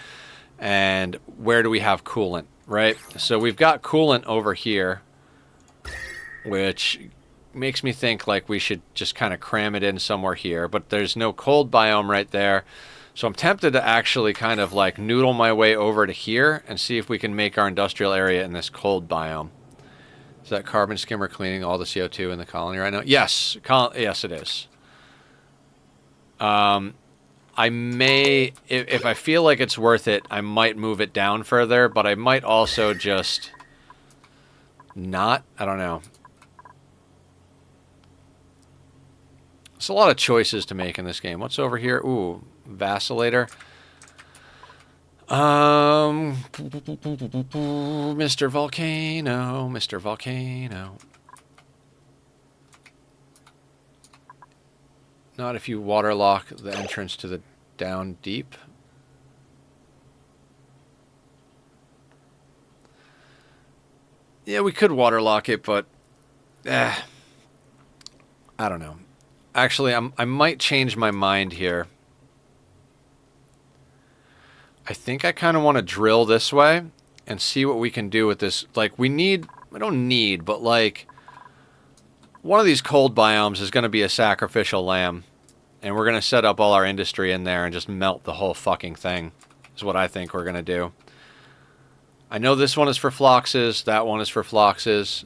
And where do we have coolant, right? So we've got coolant over here, which makes me think like we should just kind of cram it in somewhere here. But there's no cold biome right there. So I'm tempted to actually kind of like noodle my way over to here and see if we can make our industrial area in this cold biome. Is that carbon skimmer cleaning all the CO2 in the colony right now? Yes. Yes, it is. I may, if I feel like it's worth it, I might move it down further, but I might also just not. I don't know. It's a lot of choices to make in this game. What's over here? Ooh, vacillator. Mr. Volcano, Mr. Volcano. Not if you waterlock the entrance to the down deep. Yeah, we could waterlock it, but I don't know. Actually, I might change my mind here. I think I kind of want to drill this way and see what we can do with this. Like, I don't need, but like, one of these cold biomes is going to be a sacrificial lamb. And we're going to set up all our industry in there and just melt the whole fucking thing, is what I think we're going to do. I know this one is for phloxes, that one is for phloxes.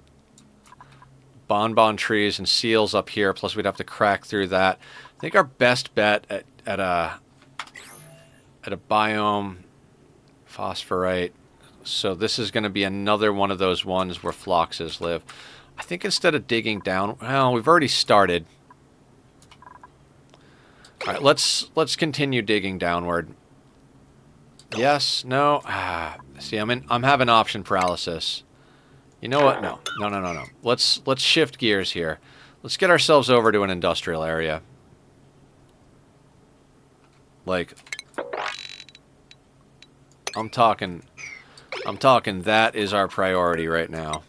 Bonbon trees and seals up here, plus we'd have to crack through that. I think our best bet at a biome, phosphorite. So this is going to be another one of those ones where phloxes live. I think instead of digging down, well, we've already started. All right, let's continue digging downward. Yes, no. See, I'm having option paralysis. You know what? No. Let's shift gears here. Let's get ourselves over to an industrial area. Like, I'm talking that is our priority right now.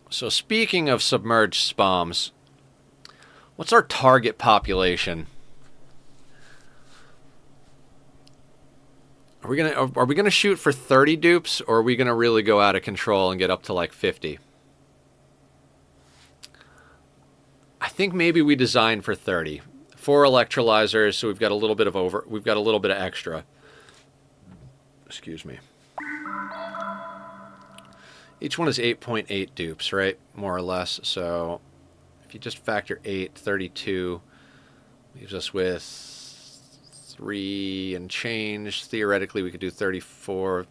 So speaking of submerged spawns, what's our target population? Are we gonna shoot for 30 dupes, or are we gonna really go out of control and get up to like 50? I think maybe we designed for 30. 4 electrolyzers, so we've got a little bit of extra. Excuse me. Each one is 8.8 dupes, right? More or less. So if you just factor 8, 32 leaves us with 3 and change. Theoretically, we could do 34.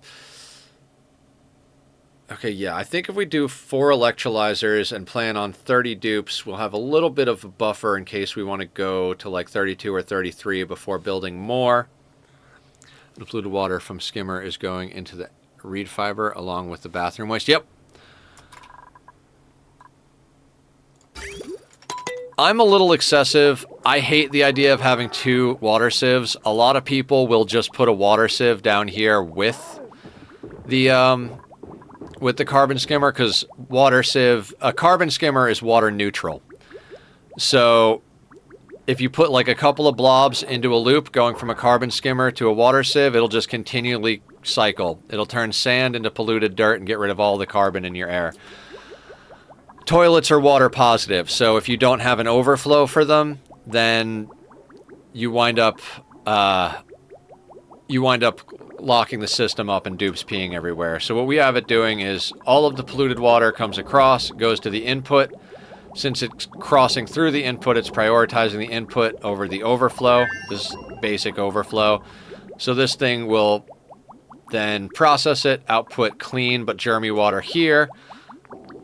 Okay, yeah, I think if we do 4 electrolyzers and plan on 30 dupes, we'll have a little bit of a buffer in case we want to go to like 32 or 33 before building more. The polluted water from skimmer is going into the reed fiber along with the bathroom waste. Yep. I'm a little excessive. I hate the idea of having 2 water sieves. A lot of people will just put a water sieve down here with the carbon skimmer, because a carbon skimmer is water neutral. So if you put like a couple of blobs into a loop going from a carbon skimmer to a water sieve, it'll just continually cycle. It'll turn sand into polluted dirt and get rid of all the carbon in your air. Toilets are water positive, so if you don't have an overflow for them, then you wind up locking the system up and dupes peeing everywhere. So what we have it doing is all of the polluted water comes across, goes to the input. Since it's crossing through the input, it's prioritizing the input over the overflow, this basic overflow. So this thing will then process it, output clean but germy water here.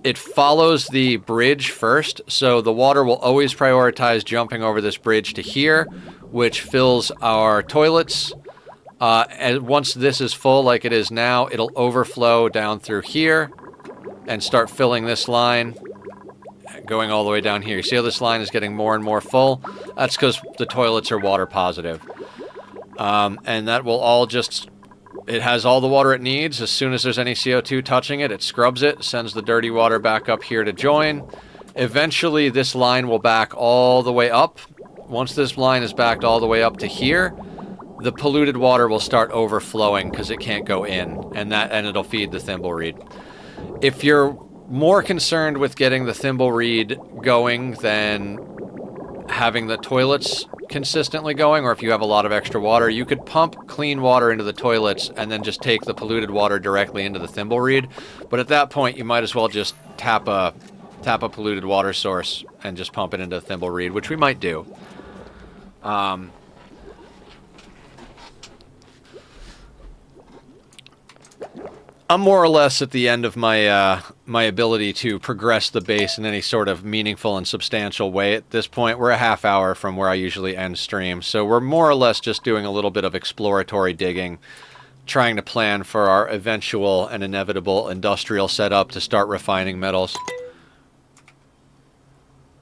It follows the bridge first, so the water will always prioritize jumping over this bridge to here, which fills our toilets. And once this is full, like it is now, it'll overflow down through here and start filling this line, going all the way down here. You see how this line is getting more and more full? That's because the toilets are water positive. And that will all just... It has all the water it needs. As soon as there's any CO2 touching it, it scrubs it, sends the dirty water back up here to join. Eventually, this line will back all the way up. Once this line is backed all the way up to here, the polluted water will start overflowing because it can't go in, and it'll feed the thimble reed. If you're more concerned with getting the thimble reed going than having the toilets consistently going, or if you have a lot of extra water, you could pump clean water into the toilets and then just take the polluted water directly into the thimble reed. But at that point, you might as well just tap a polluted water source and just pump it into the thimble reed, which we might do. I'm more or less at the end of my my ability to progress the base in any sort of meaningful and substantial way at this point. We're a half hour from where I usually end stream, so we're more or less just doing a little bit of exploratory digging, trying to plan for our eventual and inevitable industrial setup to start refining metals.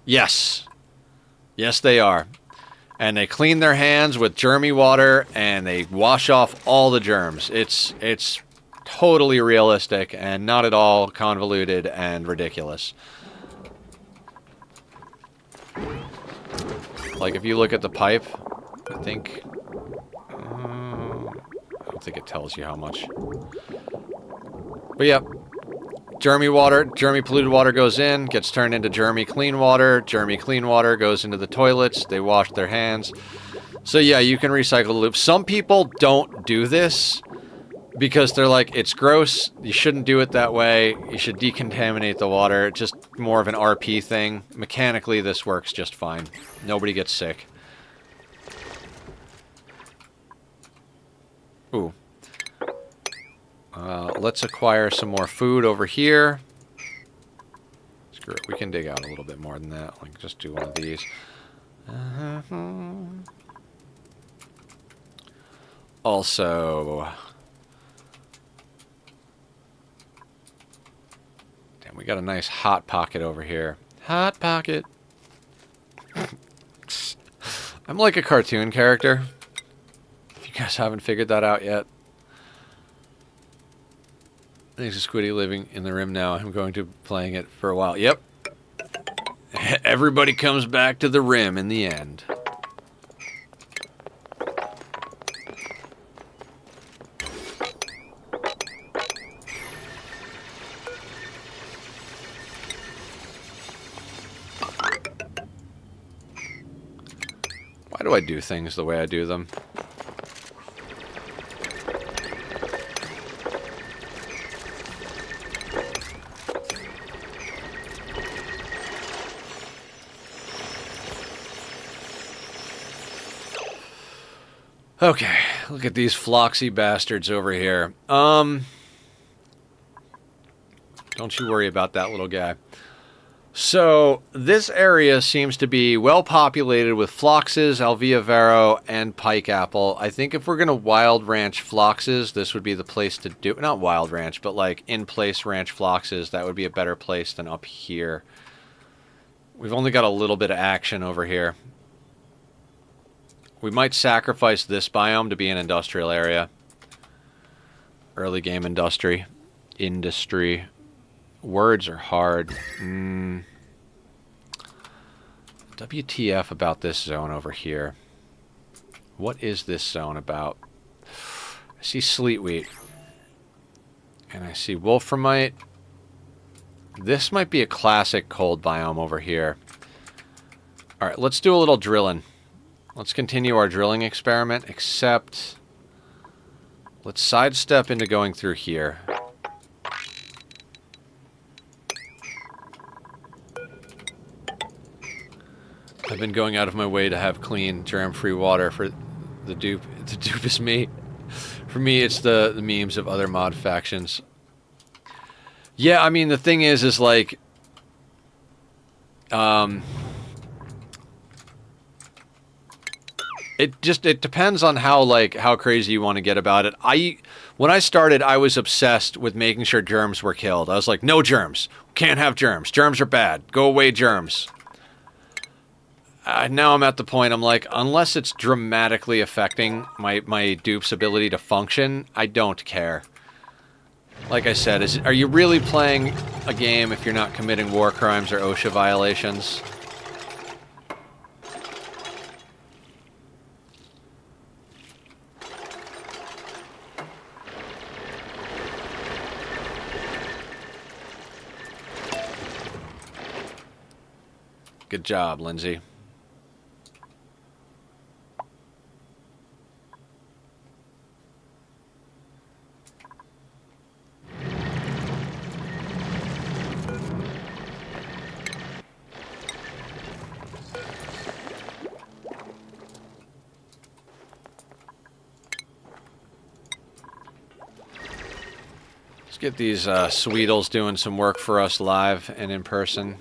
Yes. Yes, they are. And they clean their hands with germy water, and they wash off all the germs. It's totally realistic and not at all convoluted and ridiculous. Like, if you look at the pipe, I think... I don't think it tells you how much. But yeah, germy polluted water goes in, gets turned into germy clean water. Germy clean water goes into the toilets. They wash their hands. So yeah, you can recycle the loop. Some people don't do this because they're like, it's gross, you shouldn't do it that way, you should decontaminate the water. It's just more of an RP thing. Mechanically, this works just fine. Nobody gets sick. Ooh. Let's acquire some more food over here. Screw it, we can dig out a little bit more than that. Like, just do one of these. Also... we got a nice hot pocket over here. Hot pocket. I'm like a cartoon character. If you guys haven't figured that out yet. Thanks to Squiddy living in the rim now. I'm going to be playing it for a while. Yep. Everybody comes back to the rim in the end. Why do I do things the way I do them? Okay, look at these floxy bastards over here. Don't you worry about that little guy. So, this area seems to be well populated with floxes, alveovero, and pike apple. I think if we're going to wild ranch floxes, this would be the place to do... Not wild ranch, but like in-place ranch floxes. That would be a better place than up here. We've only got a little bit of action over here. We might sacrifice this biome to be an industrial area. Early game industry. Industry. Words are hard. WTF about this zone over here? What is this zone about? I see sleet wheat. And I see wolframite. This might be a classic cold biome over here. Alright, let's do a little drilling. Let's continue our drilling experiment, except let's sidestep into going through here. I've been going out of my way to have clean, germ-free water for the dupe. The dupe is me. For me, it's the memes of other mod factions. Yeah, I mean, the thing is like... It depends on how crazy you want to get about it. When I started, I was obsessed with making sure germs were killed. I was like, no germs. Can't have germs. Germs are bad. Go away, germs. Now I'm at the point, I'm like, unless it's dramatically affecting my dupe's ability to function, I don't care. Like I said, are you really playing a game if you're not committing war crimes or OSHA violations? Good job, Lindsay. Let's get these Sweetles doing some work for us live and in person.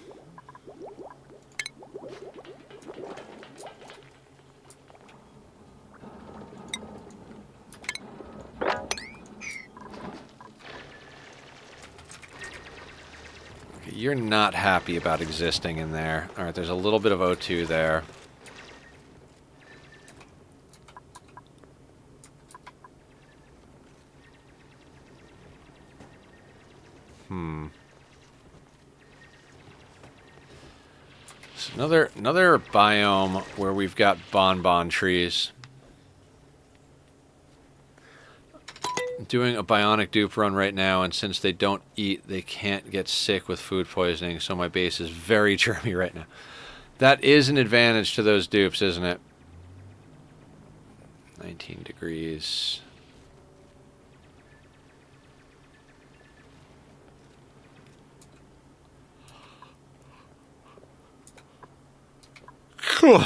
You're not happy about existing in there. Alright, there's a little bit of O2 there. So another biome where we've got bonbon trees. Doing a Bionic dupe run right now, and since they don't eat, they can't get sick with food poisoning, so my base is very germy right now. That is an advantage to those dupes, isn't it? 19 degrees. Cool.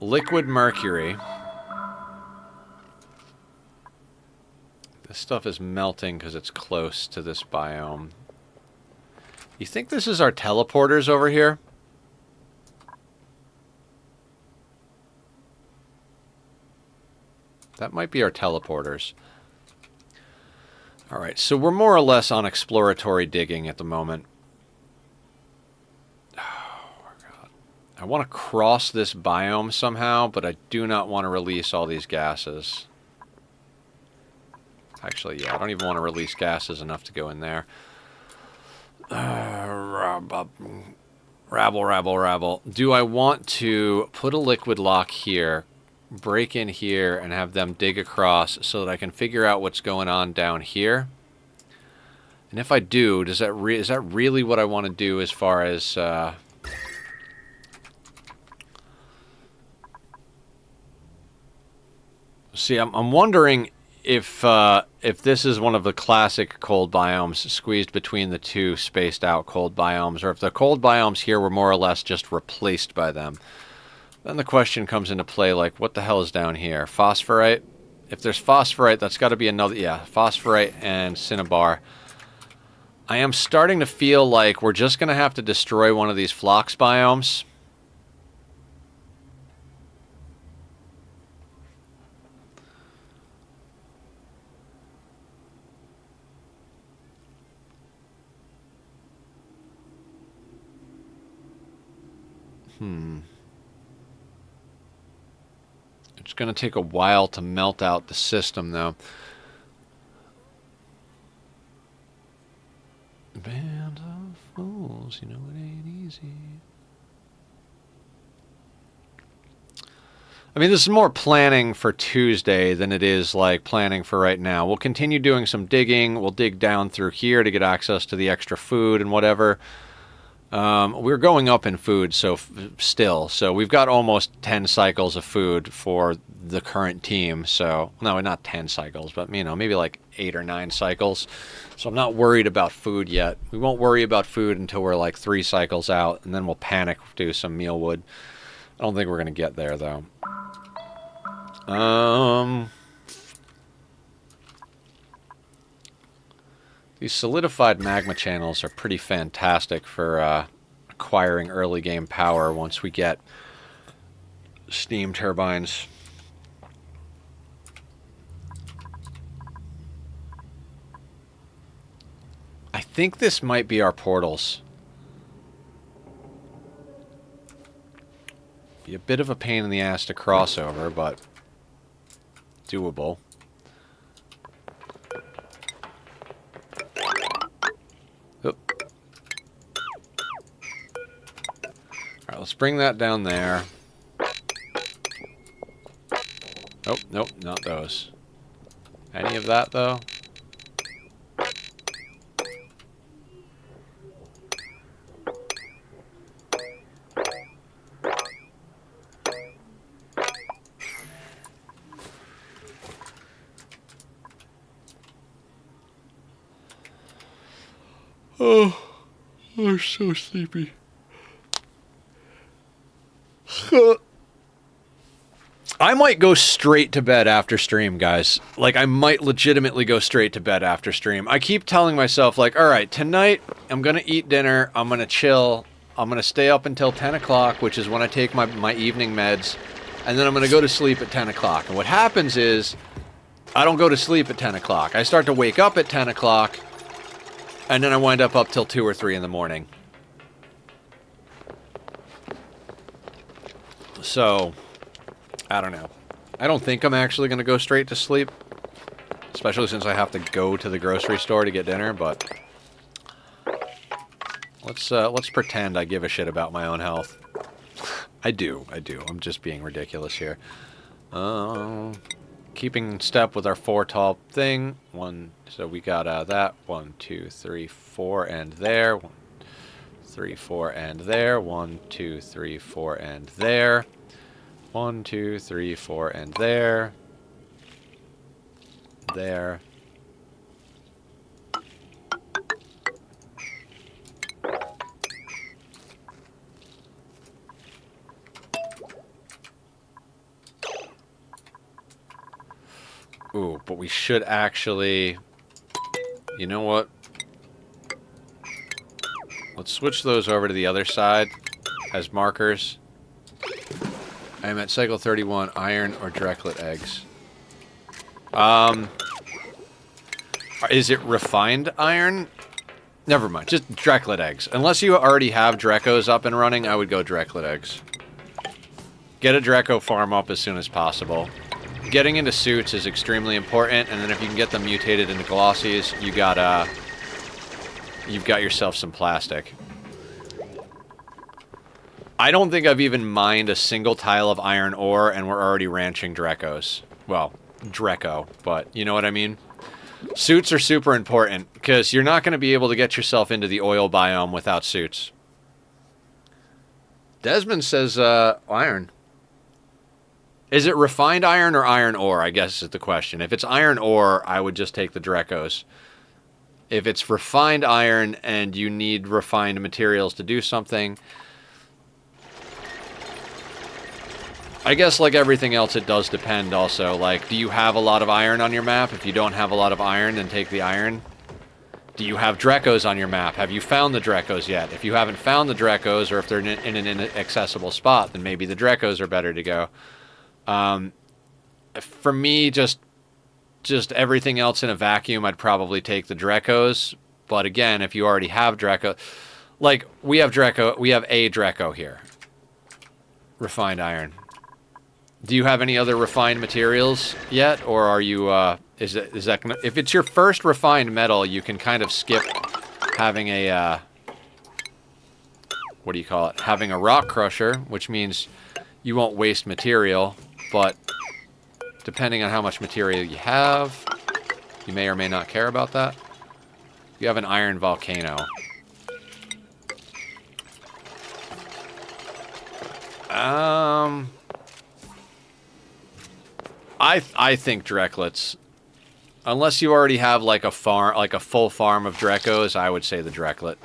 Liquid mercury. This stuff is melting because it's close to this biome. You think this is our teleporters over here? That might be our teleporters. Alright, so we're more or less on exploratory digging at the moment. I want to cross this biome somehow, but I do not want to release all these gases. Actually, yeah, I don't even want to release gases enough to go in there. Rabble, rabble, rabble. Do I want to put a liquid lock here, break in here, and have them dig across so that I can figure out what's going on down here? And if I do, is that really what I want to do as far as... See, I'm wondering if this is one of the classic cold biomes squeezed between the two spaced out cold biomes, or if the cold biomes here were more or less just replaced by them. Then the question comes into play, like, what the hell is down here? Phosphorite? If there's phosphorite, that's got to be another... Yeah, phosphorite and cinnabar. I am starting to feel like we're just going to have to destroy one of these phlox biomes. It's going to take a while to melt out the system, though. Band of fools, you know it ain't easy. I mean, this is more planning for Tuesday than it is, like, planning for right now. We'll continue doing some digging. We'll dig down through here to get access to the extra food and whatever. We're going up in food, so we've got almost 10 cycles of food for the current team. So, no, not 10 cycles, but, you know, maybe like 8 or 9 cycles. So I'm not worried about food yet. We won't worry about food until we're like 3 cycles out, and then we'll panic, do some mealwood. I don't think we're going to get there, though. These solidified magma channels are pretty fantastic for acquiring early game power once we get steam turbines. I think this might be our portals. Be a bit of a pain in the ass to cross over, but doable. Oop. Alright, let's bring that down there. Oh, nope, not those. Any of that, though? Oh, I'm so sleepy. I might go straight to bed after stream, guys. Like, I might legitimately go straight to bed after stream. I keep telling myself, like, alright, tonight I'm gonna eat dinner, I'm gonna chill, I'm gonna stay up until 10 o'clock, which is when I take my evening meds, and then I'm gonna go to sleep at 10 o'clock. And what happens is, I don't go to sleep at 10 o'clock. I start to wake up at 10 o'clock, and then I wind up till 2 or 3 in the morning. So, I don't know. I don't think I'm actually going to go straight to sleep. Especially since I have to go to the grocery store to get dinner, but... Let's pretend I give a shit about my own health. I do. I'm just being ridiculous here. Keeping step with our 4 tall thing. So we got that. 1, 2, 3, 4, and there. 1, 3, 4, and there. 1, 2, 3, 4, and there. 1, 2, 3, 4, and there. There. Ooh, but we should actually... You know what? Let's switch those over to the other side as markers. I'm at cycle 31, iron or Drecklet eggs. Is it refined iron? Never mind, just Drecklet eggs. Unless you already have Drekos up and running, I would go Drecklet eggs. Get a Dreco farm up as soon as possible. Getting into suits is extremely important, and then if you can get them mutated into glossies, you've got yourself some plastic. I don't think I've even mined a single tile of iron ore, and we're already ranching Drecos. Well, Dreco, but you know what I mean? Suits are super important, because you're not going to be able to get yourself into the oil biome without suits. Desmond says iron. Is it refined iron or iron ore, I guess is the question. If it's iron ore, I would just take the Drecos. If it's refined iron and you need refined materials to do something, I guess like everything else, it does depend also. Like, do you have a lot of iron on your map? If you don't have a lot of iron, then take the iron. Do you have Drecos on your map? Have you found the Drecos yet? If you haven't found the Drecos, or if they're in an inaccessible spot, then maybe the Drecos are better to go. For me, just everything else in a vacuum, I'd probably take the Drecos. But again, if you already have Dreco, like we have a Dreco here. Refined iron. Do you have any other refined materials yet, or are you? Is that gonna, if it's your first refined metal, you can kind of skip having a what do you call it? Having a rock crusher, which means you won't waste material. But depending on how much material you have, you may or may not care about that. You have an iron volcano. I think Drecklets. Unless you already have like a farm, like a full farm of Drecos, I would say the Drecklet.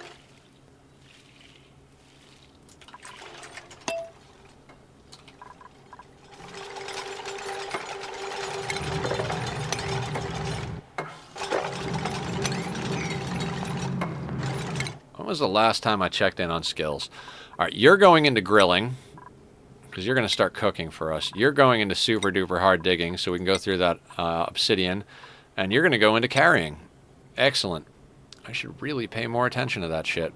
When was the last time I checked in on skills? All right, you're going into grilling, because you're going to start cooking for us. You're going into super duper hard digging, so we can go through that obsidian. And you're going to go into carrying. Excellent. I should really pay more attention to that shit.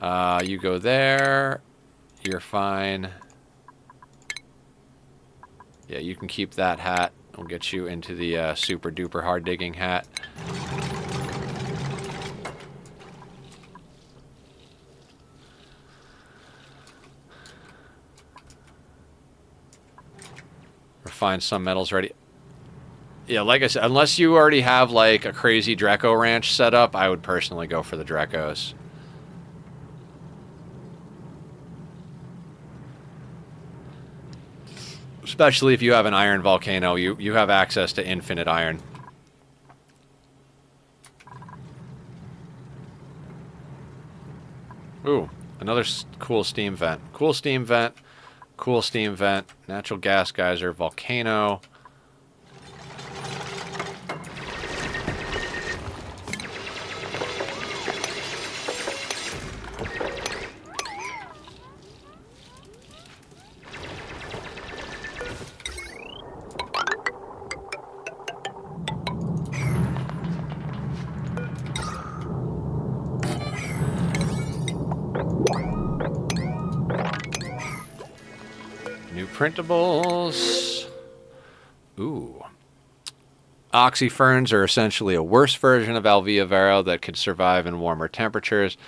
You go there. You're fine. Yeah, you can keep that hat. We'll get you into the super duper hard digging hat. Refine some metals ready. Yeah, like I said, unless you already have like a crazy Dreco ranch set up, I would personally go for the Drecos. Especially if you have an iron volcano, you have access to infinite iron. Ooh, another cool steam vent. Cool steam vent. Cool steam vent. Natural gas geyser. Volcano. Printables. Ooh. Oxyferns are essentially a worse version of Alvia Vero that could survive in warmer temperatures.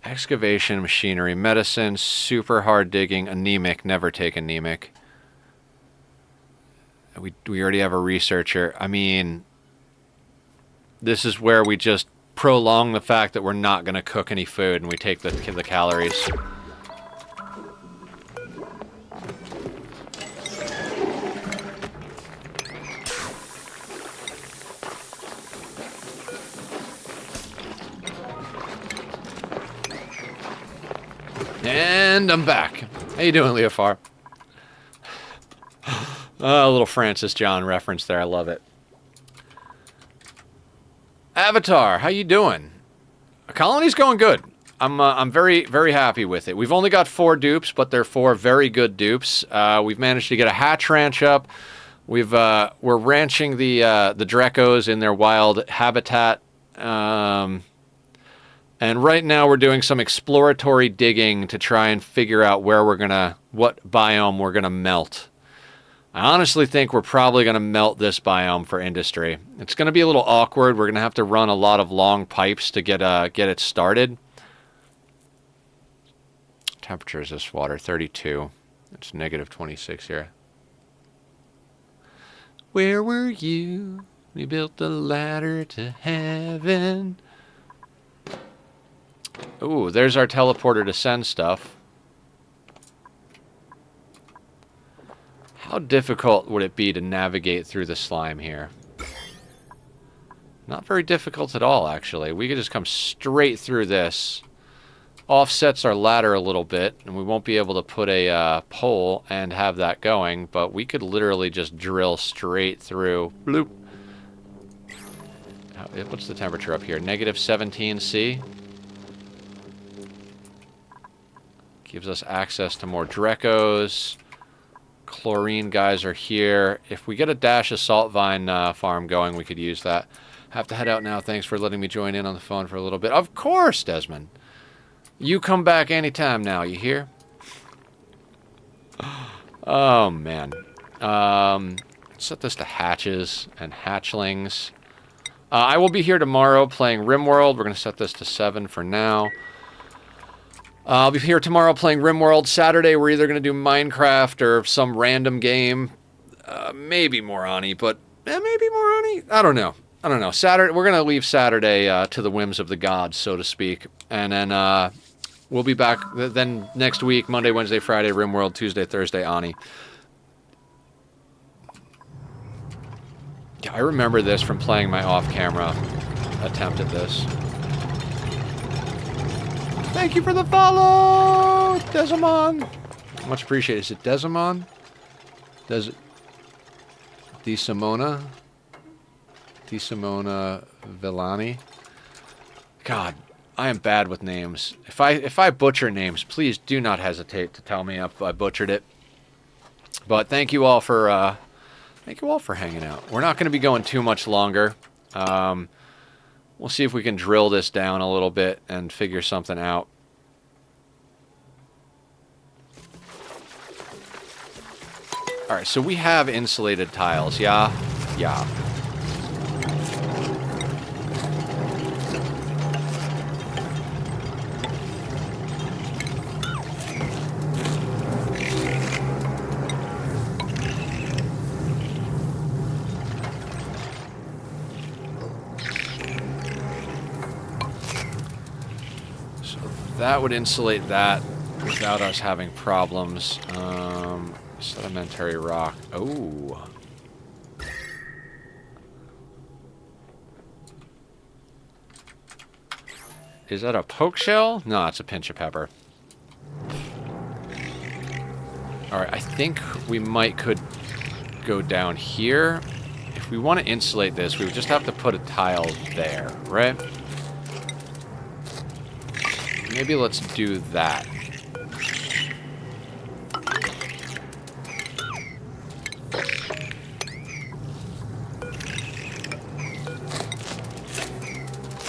Excavation, machinery, medicine, super hard digging, anemic. Never take anemic. We already have a researcher. I mean, this is where we just prolong the fact that we're not going to cook any food and we take the calories. And I'm back. How you doing, Leofar? A little Francis John reference there. I love it. Avatar, how you doing? Colony's going good. I'm very, very happy with it. We've only got 4 dupes, but they're 4 very good dupes. We've managed to get a hatch ranch up. We're ranching the Drecos in their wild habitat. And right now we're doing some exploratory digging to try and figure out where what biome we're gonna melt. I honestly think we're probably gonna melt this biome for industry. It's gonna be a little awkward. We're gonna have to run a lot of long pipes to get it started. temperature is this water? 32. It's negative 26 here. Where were you? We built the ladder to heaven. Ooh, there's our teleporter to send stuff. How difficult would it be to navigate through the slime here? Not very difficult at all, actually. We could just come straight through this. Offsets our ladder a little bit, and we won't be able to put a pole and have that going, but we could literally just drill straight through. Bloop. What's the temperature up here? Negative 17°C. Gives us access to more Drecos. Chlorine guys are here. If we get a dash of salt vine farm going, we could use that. Have to head out now. Thanks for letting me join in on the phone for a little bit. Of course, Desmond. You come back anytime now, you hear? Oh, man. Set this to hatches and hatchlings. I will be here tomorrow playing RimWorld. We're going to set this to 7 for now. I'll be here tomorrow playing RimWorld. Saturday, we're either going to do Minecraft or some random game. Maybe Morani, but maybe Morani? I don't know. Saturday, we're going to leave Saturday to the whims of the gods, so to speak. And then we'll be back then next week, Monday, Wednesday, Friday, RimWorld, Tuesday, Thursday, Ani. Yeah, I remember this from playing my off-camera attempt at this. Thank you for the follow, Desimon. Much appreciated. Is it Desimon? DeSimona Villani? God, I am bad with names. If I butcher names, please do not hesitate to tell me if I butchered it. But thank you all for hanging out. We're not going to be going too much longer. We'll see if we can drill this down a little bit and figure something out. All right, so we have insulated tiles. Yeah. That would insulate that without us having problems. Sedimentary rock. Oh. Is that a poke shell? No, it's a pinch of pepper. Alright, I think we could go down here. If we want to insulate this, we would just have to put a tile there, right? Maybe let's do that.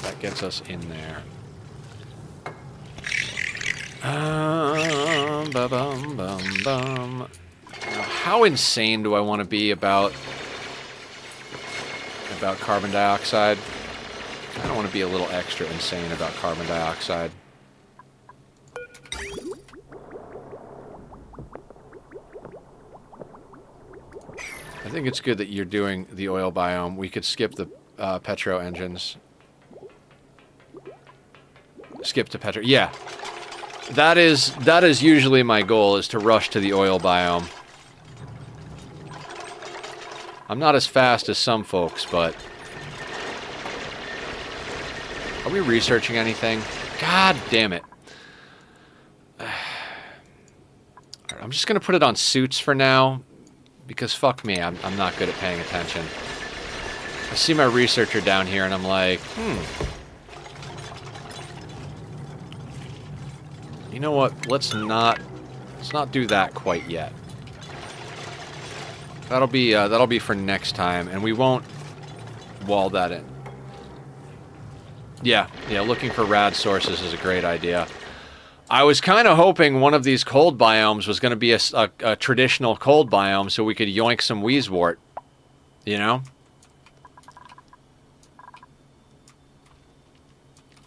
That gets us in there. Now, how insane do I want to be about carbon dioxide? I don't want to be a little extra insane about carbon dioxide. I think it's good that you're doing the oil biome. We could skip the petro engines. Skip to petro. Yeah. That is usually my goal, is to rush to the oil biome. I'm not as fast as some folks, but... Are we researching anything? God damn it. I'm just going to put it on suits for now. Because fuck me, I'm not good at paying attention. I see my researcher down here and I'm like, You know what? Let's not do that quite yet. That'll be for next time, and we won't wall that in. Yeah, looking for rad sources is a great idea. I was kind of hoping one of these cold biomes was going to be a traditional cold biome so we could yoink some Wheezewort, you know?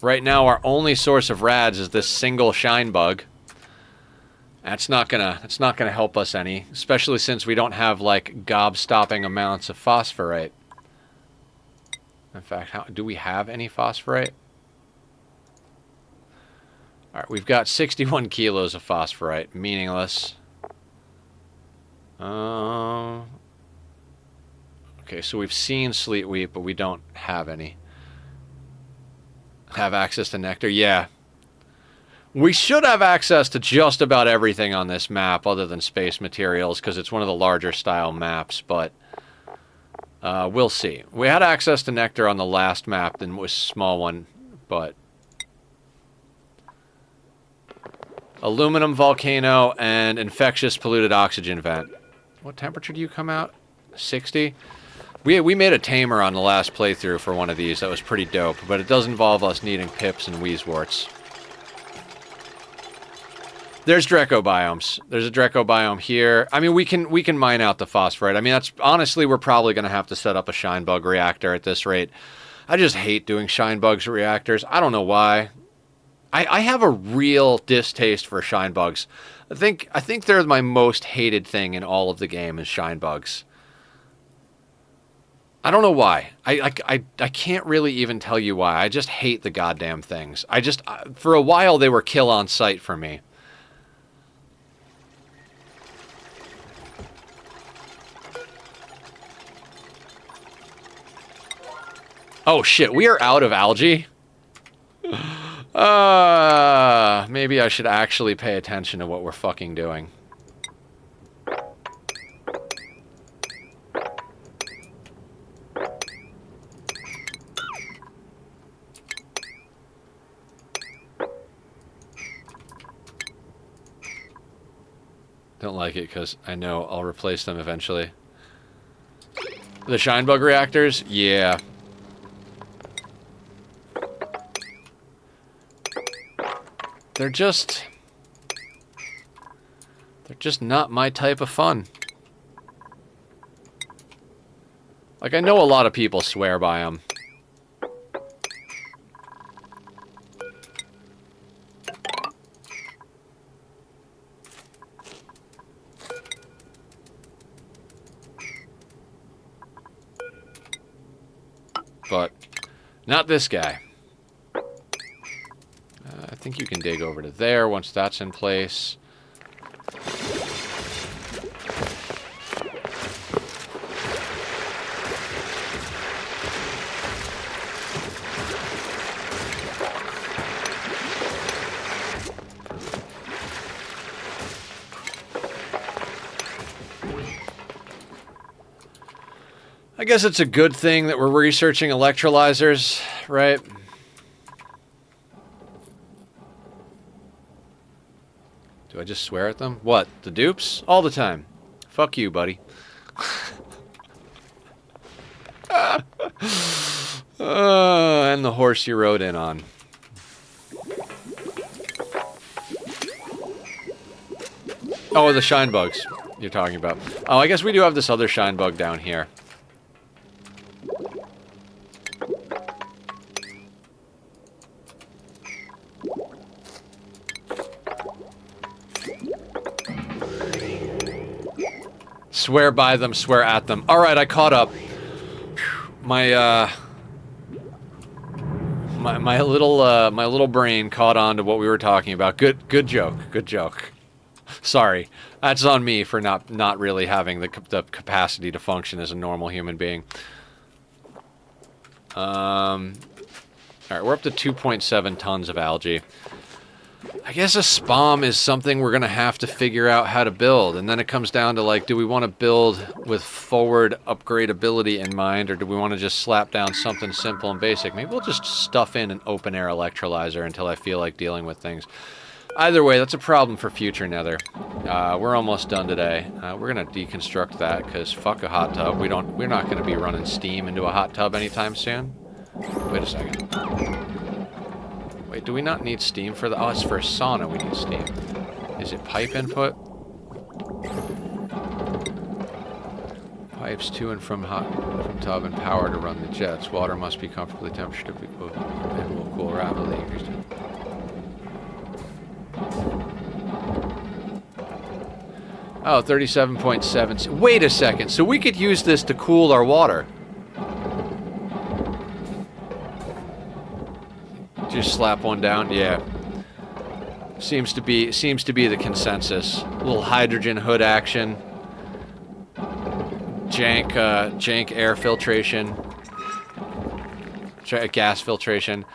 Right now, our only source of rads is this single shine bug. That's not gonna help us any, especially since we don't have like gob-stopping amounts of phosphorite. In fact, do we have any phosphorite? All right, we've got 61 kilos of phosphorite, meaningless. Okay, so we've seen sleet wheat, but we don't have any. Have access to nectar? Yeah. We should have access to just about everything on this map other than space materials because it's one of the larger style maps, but we'll see. We had access to nectar on the last map, and it was a small one, but aluminum volcano and infectious polluted oxygen vent. What temperature do you come out? 60? We made a tamer on the last playthrough for one of these. That was pretty dope, but it does involve us needing pips and wheezeworts. There's Dreco biomes. There's a Dreco biome here. I mean, we can mine out the phosphorite. I mean, that's honestly, we're probably going to have to set up a shine bug reactor at this rate. I just hate doing shine bugs reactors. I don't know why. I have a real distaste for shine bugs. I think they're my most hated thing in all of the game is shine bugs. I don't know why. I can't really even tell you why. I just hate the goddamn things. For a while they were kill on sight for me. Oh shit, we are out of algae? Maybe I should actually pay attention to what we're fucking doing. Don't like it because I know I'll replace them eventually. The shine bug reactors? Yeah. They're just not my type of fun. Like, I know a lot of people swear by them. But not this guy. I think you can dig over to there once that's in place. I guess it's a good thing that we're researching electrolyzers, right? Do I just swear at them? What? The dupes? All the time. Fuck you, buddy. And the horse you rode in on. Oh, the shine bugs you're talking about. Oh, I guess we do have this other shine bug down here. Swear by them, swear at them. All right, I caught up. My little brain caught on to what we were talking about. Good joke. Good joke. Sorry, that's on me for not really having the capacity to function as a normal human being. All right, we're up to 2.7 tons of algae. I guess a SPOM is something we're going to have to figure out how to build. And then it comes down to, like, do we want to build with forward upgradability in mind, or do we want to just slap down something simple and basic? Maybe we'll just stuff in an open-air electrolyzer until I feel like dealing with things. Either way, that's a problem for future Nether. We're almost done today. We're going to deconstruct that, because fuck a hot tub. We're not going to be running steam into a hot tub anytime soon. Wait a second. Wait, do we not need steam for the... Oh, it's for a sauna we need steam. Is it pipe input? Pipes to and from tub and power to run the jets. Water must be comfortably temperature to be cool and will cool rapidly. Oh, 37.7. Wait a second. So we could use this to cool our water. Just slap one down. Yeah. Seems to be the consensus. A little hydrogen hood action. Jank air filtration. Gas filtration.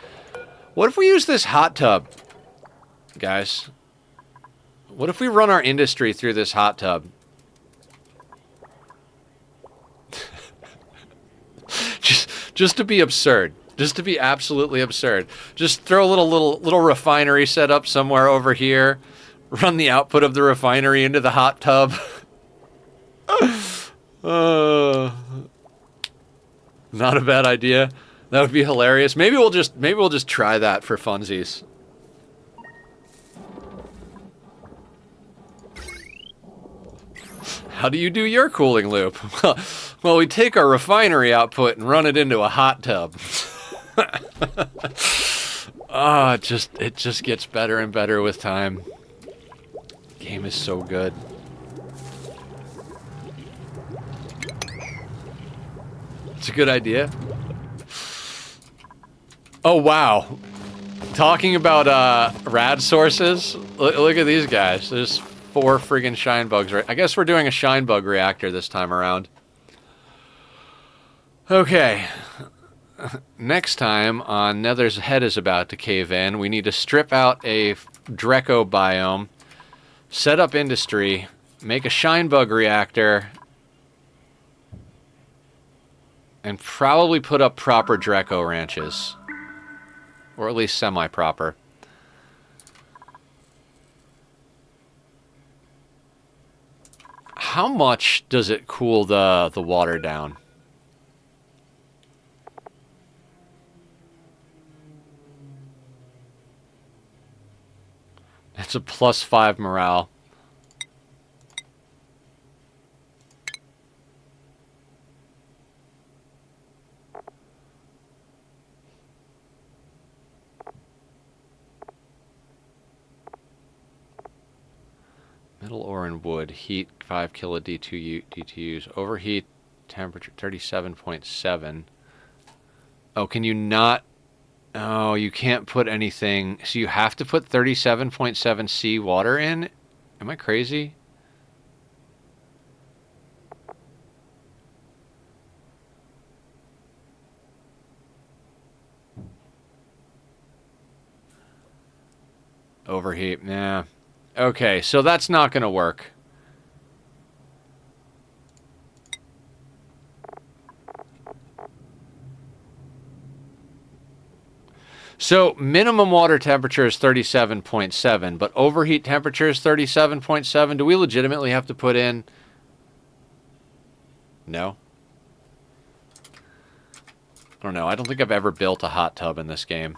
What if we use this hot tub, guys? What if we run our industry through this hot tub? just to be absurd. Just to be absolutely absurd. Just throw a little refinery set up somewhere over here. Run the output of the refinery into the hot tub. Not a bad idea. That would be hilarious. Maybe we'll just try that for funsies. How do you do your cooling loop? Well, we take our refinery output and run it into a hot tub. Oh, it just gets better and better with time. Game is so good. It's a good idea. Oh, wow. Talking about rad sources, look at these guys. There's 4 friggin' shine bugs. Right? I guess we're doing a shine bug reactor this time around. Okay. Next time on Nether's head is about to cave in, we need to strip out a Dreco biome, set up industry, make a shine bug reactor, and probably put up proper Dreco ranches. Or at least semi-proper. How much does it cool the water down? It's a +5 morale. Metal ore and wood. Heat 5 kilo DTUs. Overheat temperature 37.7. Oh, can you not? Oh, you can't put anything. So you have to put 37.7 C water in? Am I crazy? Overheat. Nah. Okay, so that's not going to work. So minimum water temperature is 37.7, but overheat temperature is 37.7. Do we legitimately have to put in? No. I don't know. I don't think I've ever built a hot tub in this game.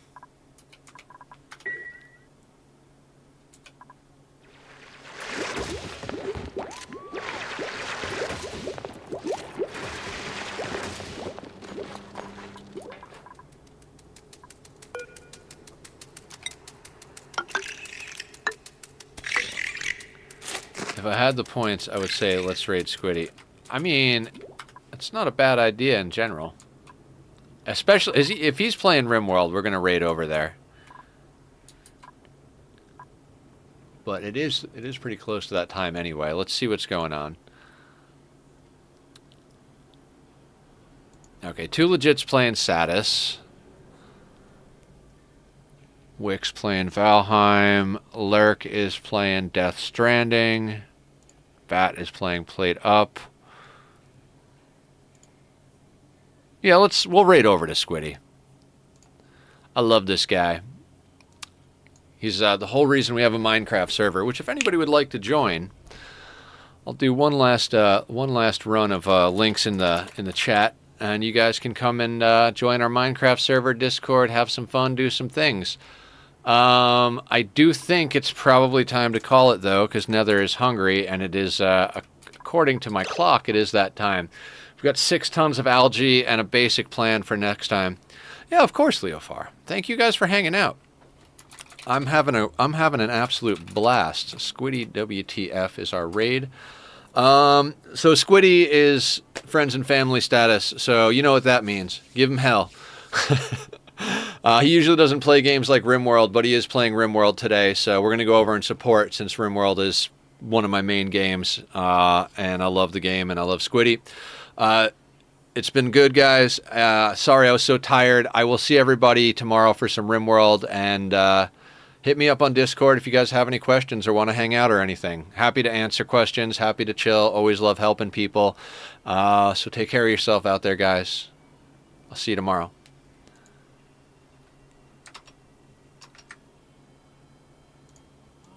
If I had the points, I would say let's raid Squiddy. I mean, it's not a bad idea in general. Especially, if he's playing RimWorld, we're going to raid over there. But it is pretty close to that time anyway. Let's see what's going on. Okay, 2 Legits playing Satis. Wick's playing Valheim. Lurk is playing Death Stranding. Bat is playing Plate Up. Yeah, we'll raid over to Squiddy. I love this guy. He's the whole reason we have a Minecraft server, which if anybody would like to join, I'll do one last run of links in the chat, and you guys can come and join our Minecraft server, Discord, have some fun, do some things. I do think it's probably time to call it, though, because Nether is hungry, and it is, according to my clock, it is that time. We've got 6 tons of algae and a basic plan for next time. Yeah, of course, Leofar. Thank you guys for hanging out. I'm having an absolute blast. Squiddy WTF is our raid. So Squiddy is friends and family status, so you know what that means. Give him hell. He usually doesn't play games like RimWorld, but he is playing RimWorld today, so we're going to go over and support since RimWorld is one of my main games, and I love the game, and I love Squiddy. It's been good, guys. Sorry I was so tired. I will see everybody tomorrow for some RimWorld, and hit me up on Discord if you guys have any questions or want to hang out or anything. Happy to answer questions, happy to chill, always love helping people. So take care of yourself out there, guys. I'll see you tomorrow.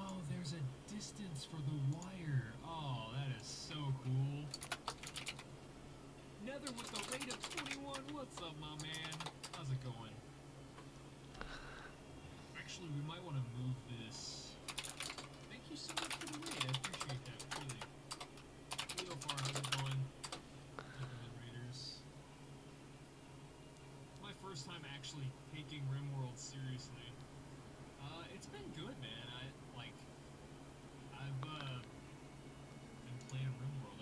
Oh, there's a distance for the wire. Oh, that is so cool. Nether with the rate of 21. What's up, my man? How's it going? Actually, we might want to move this. Thank you so much for the raid. I appreciate that, really. Leo Far, how's it going? Welcome in, Raiders. My first time actually taking RimWorld seriously. It's been good, man. I've been playing RimWorld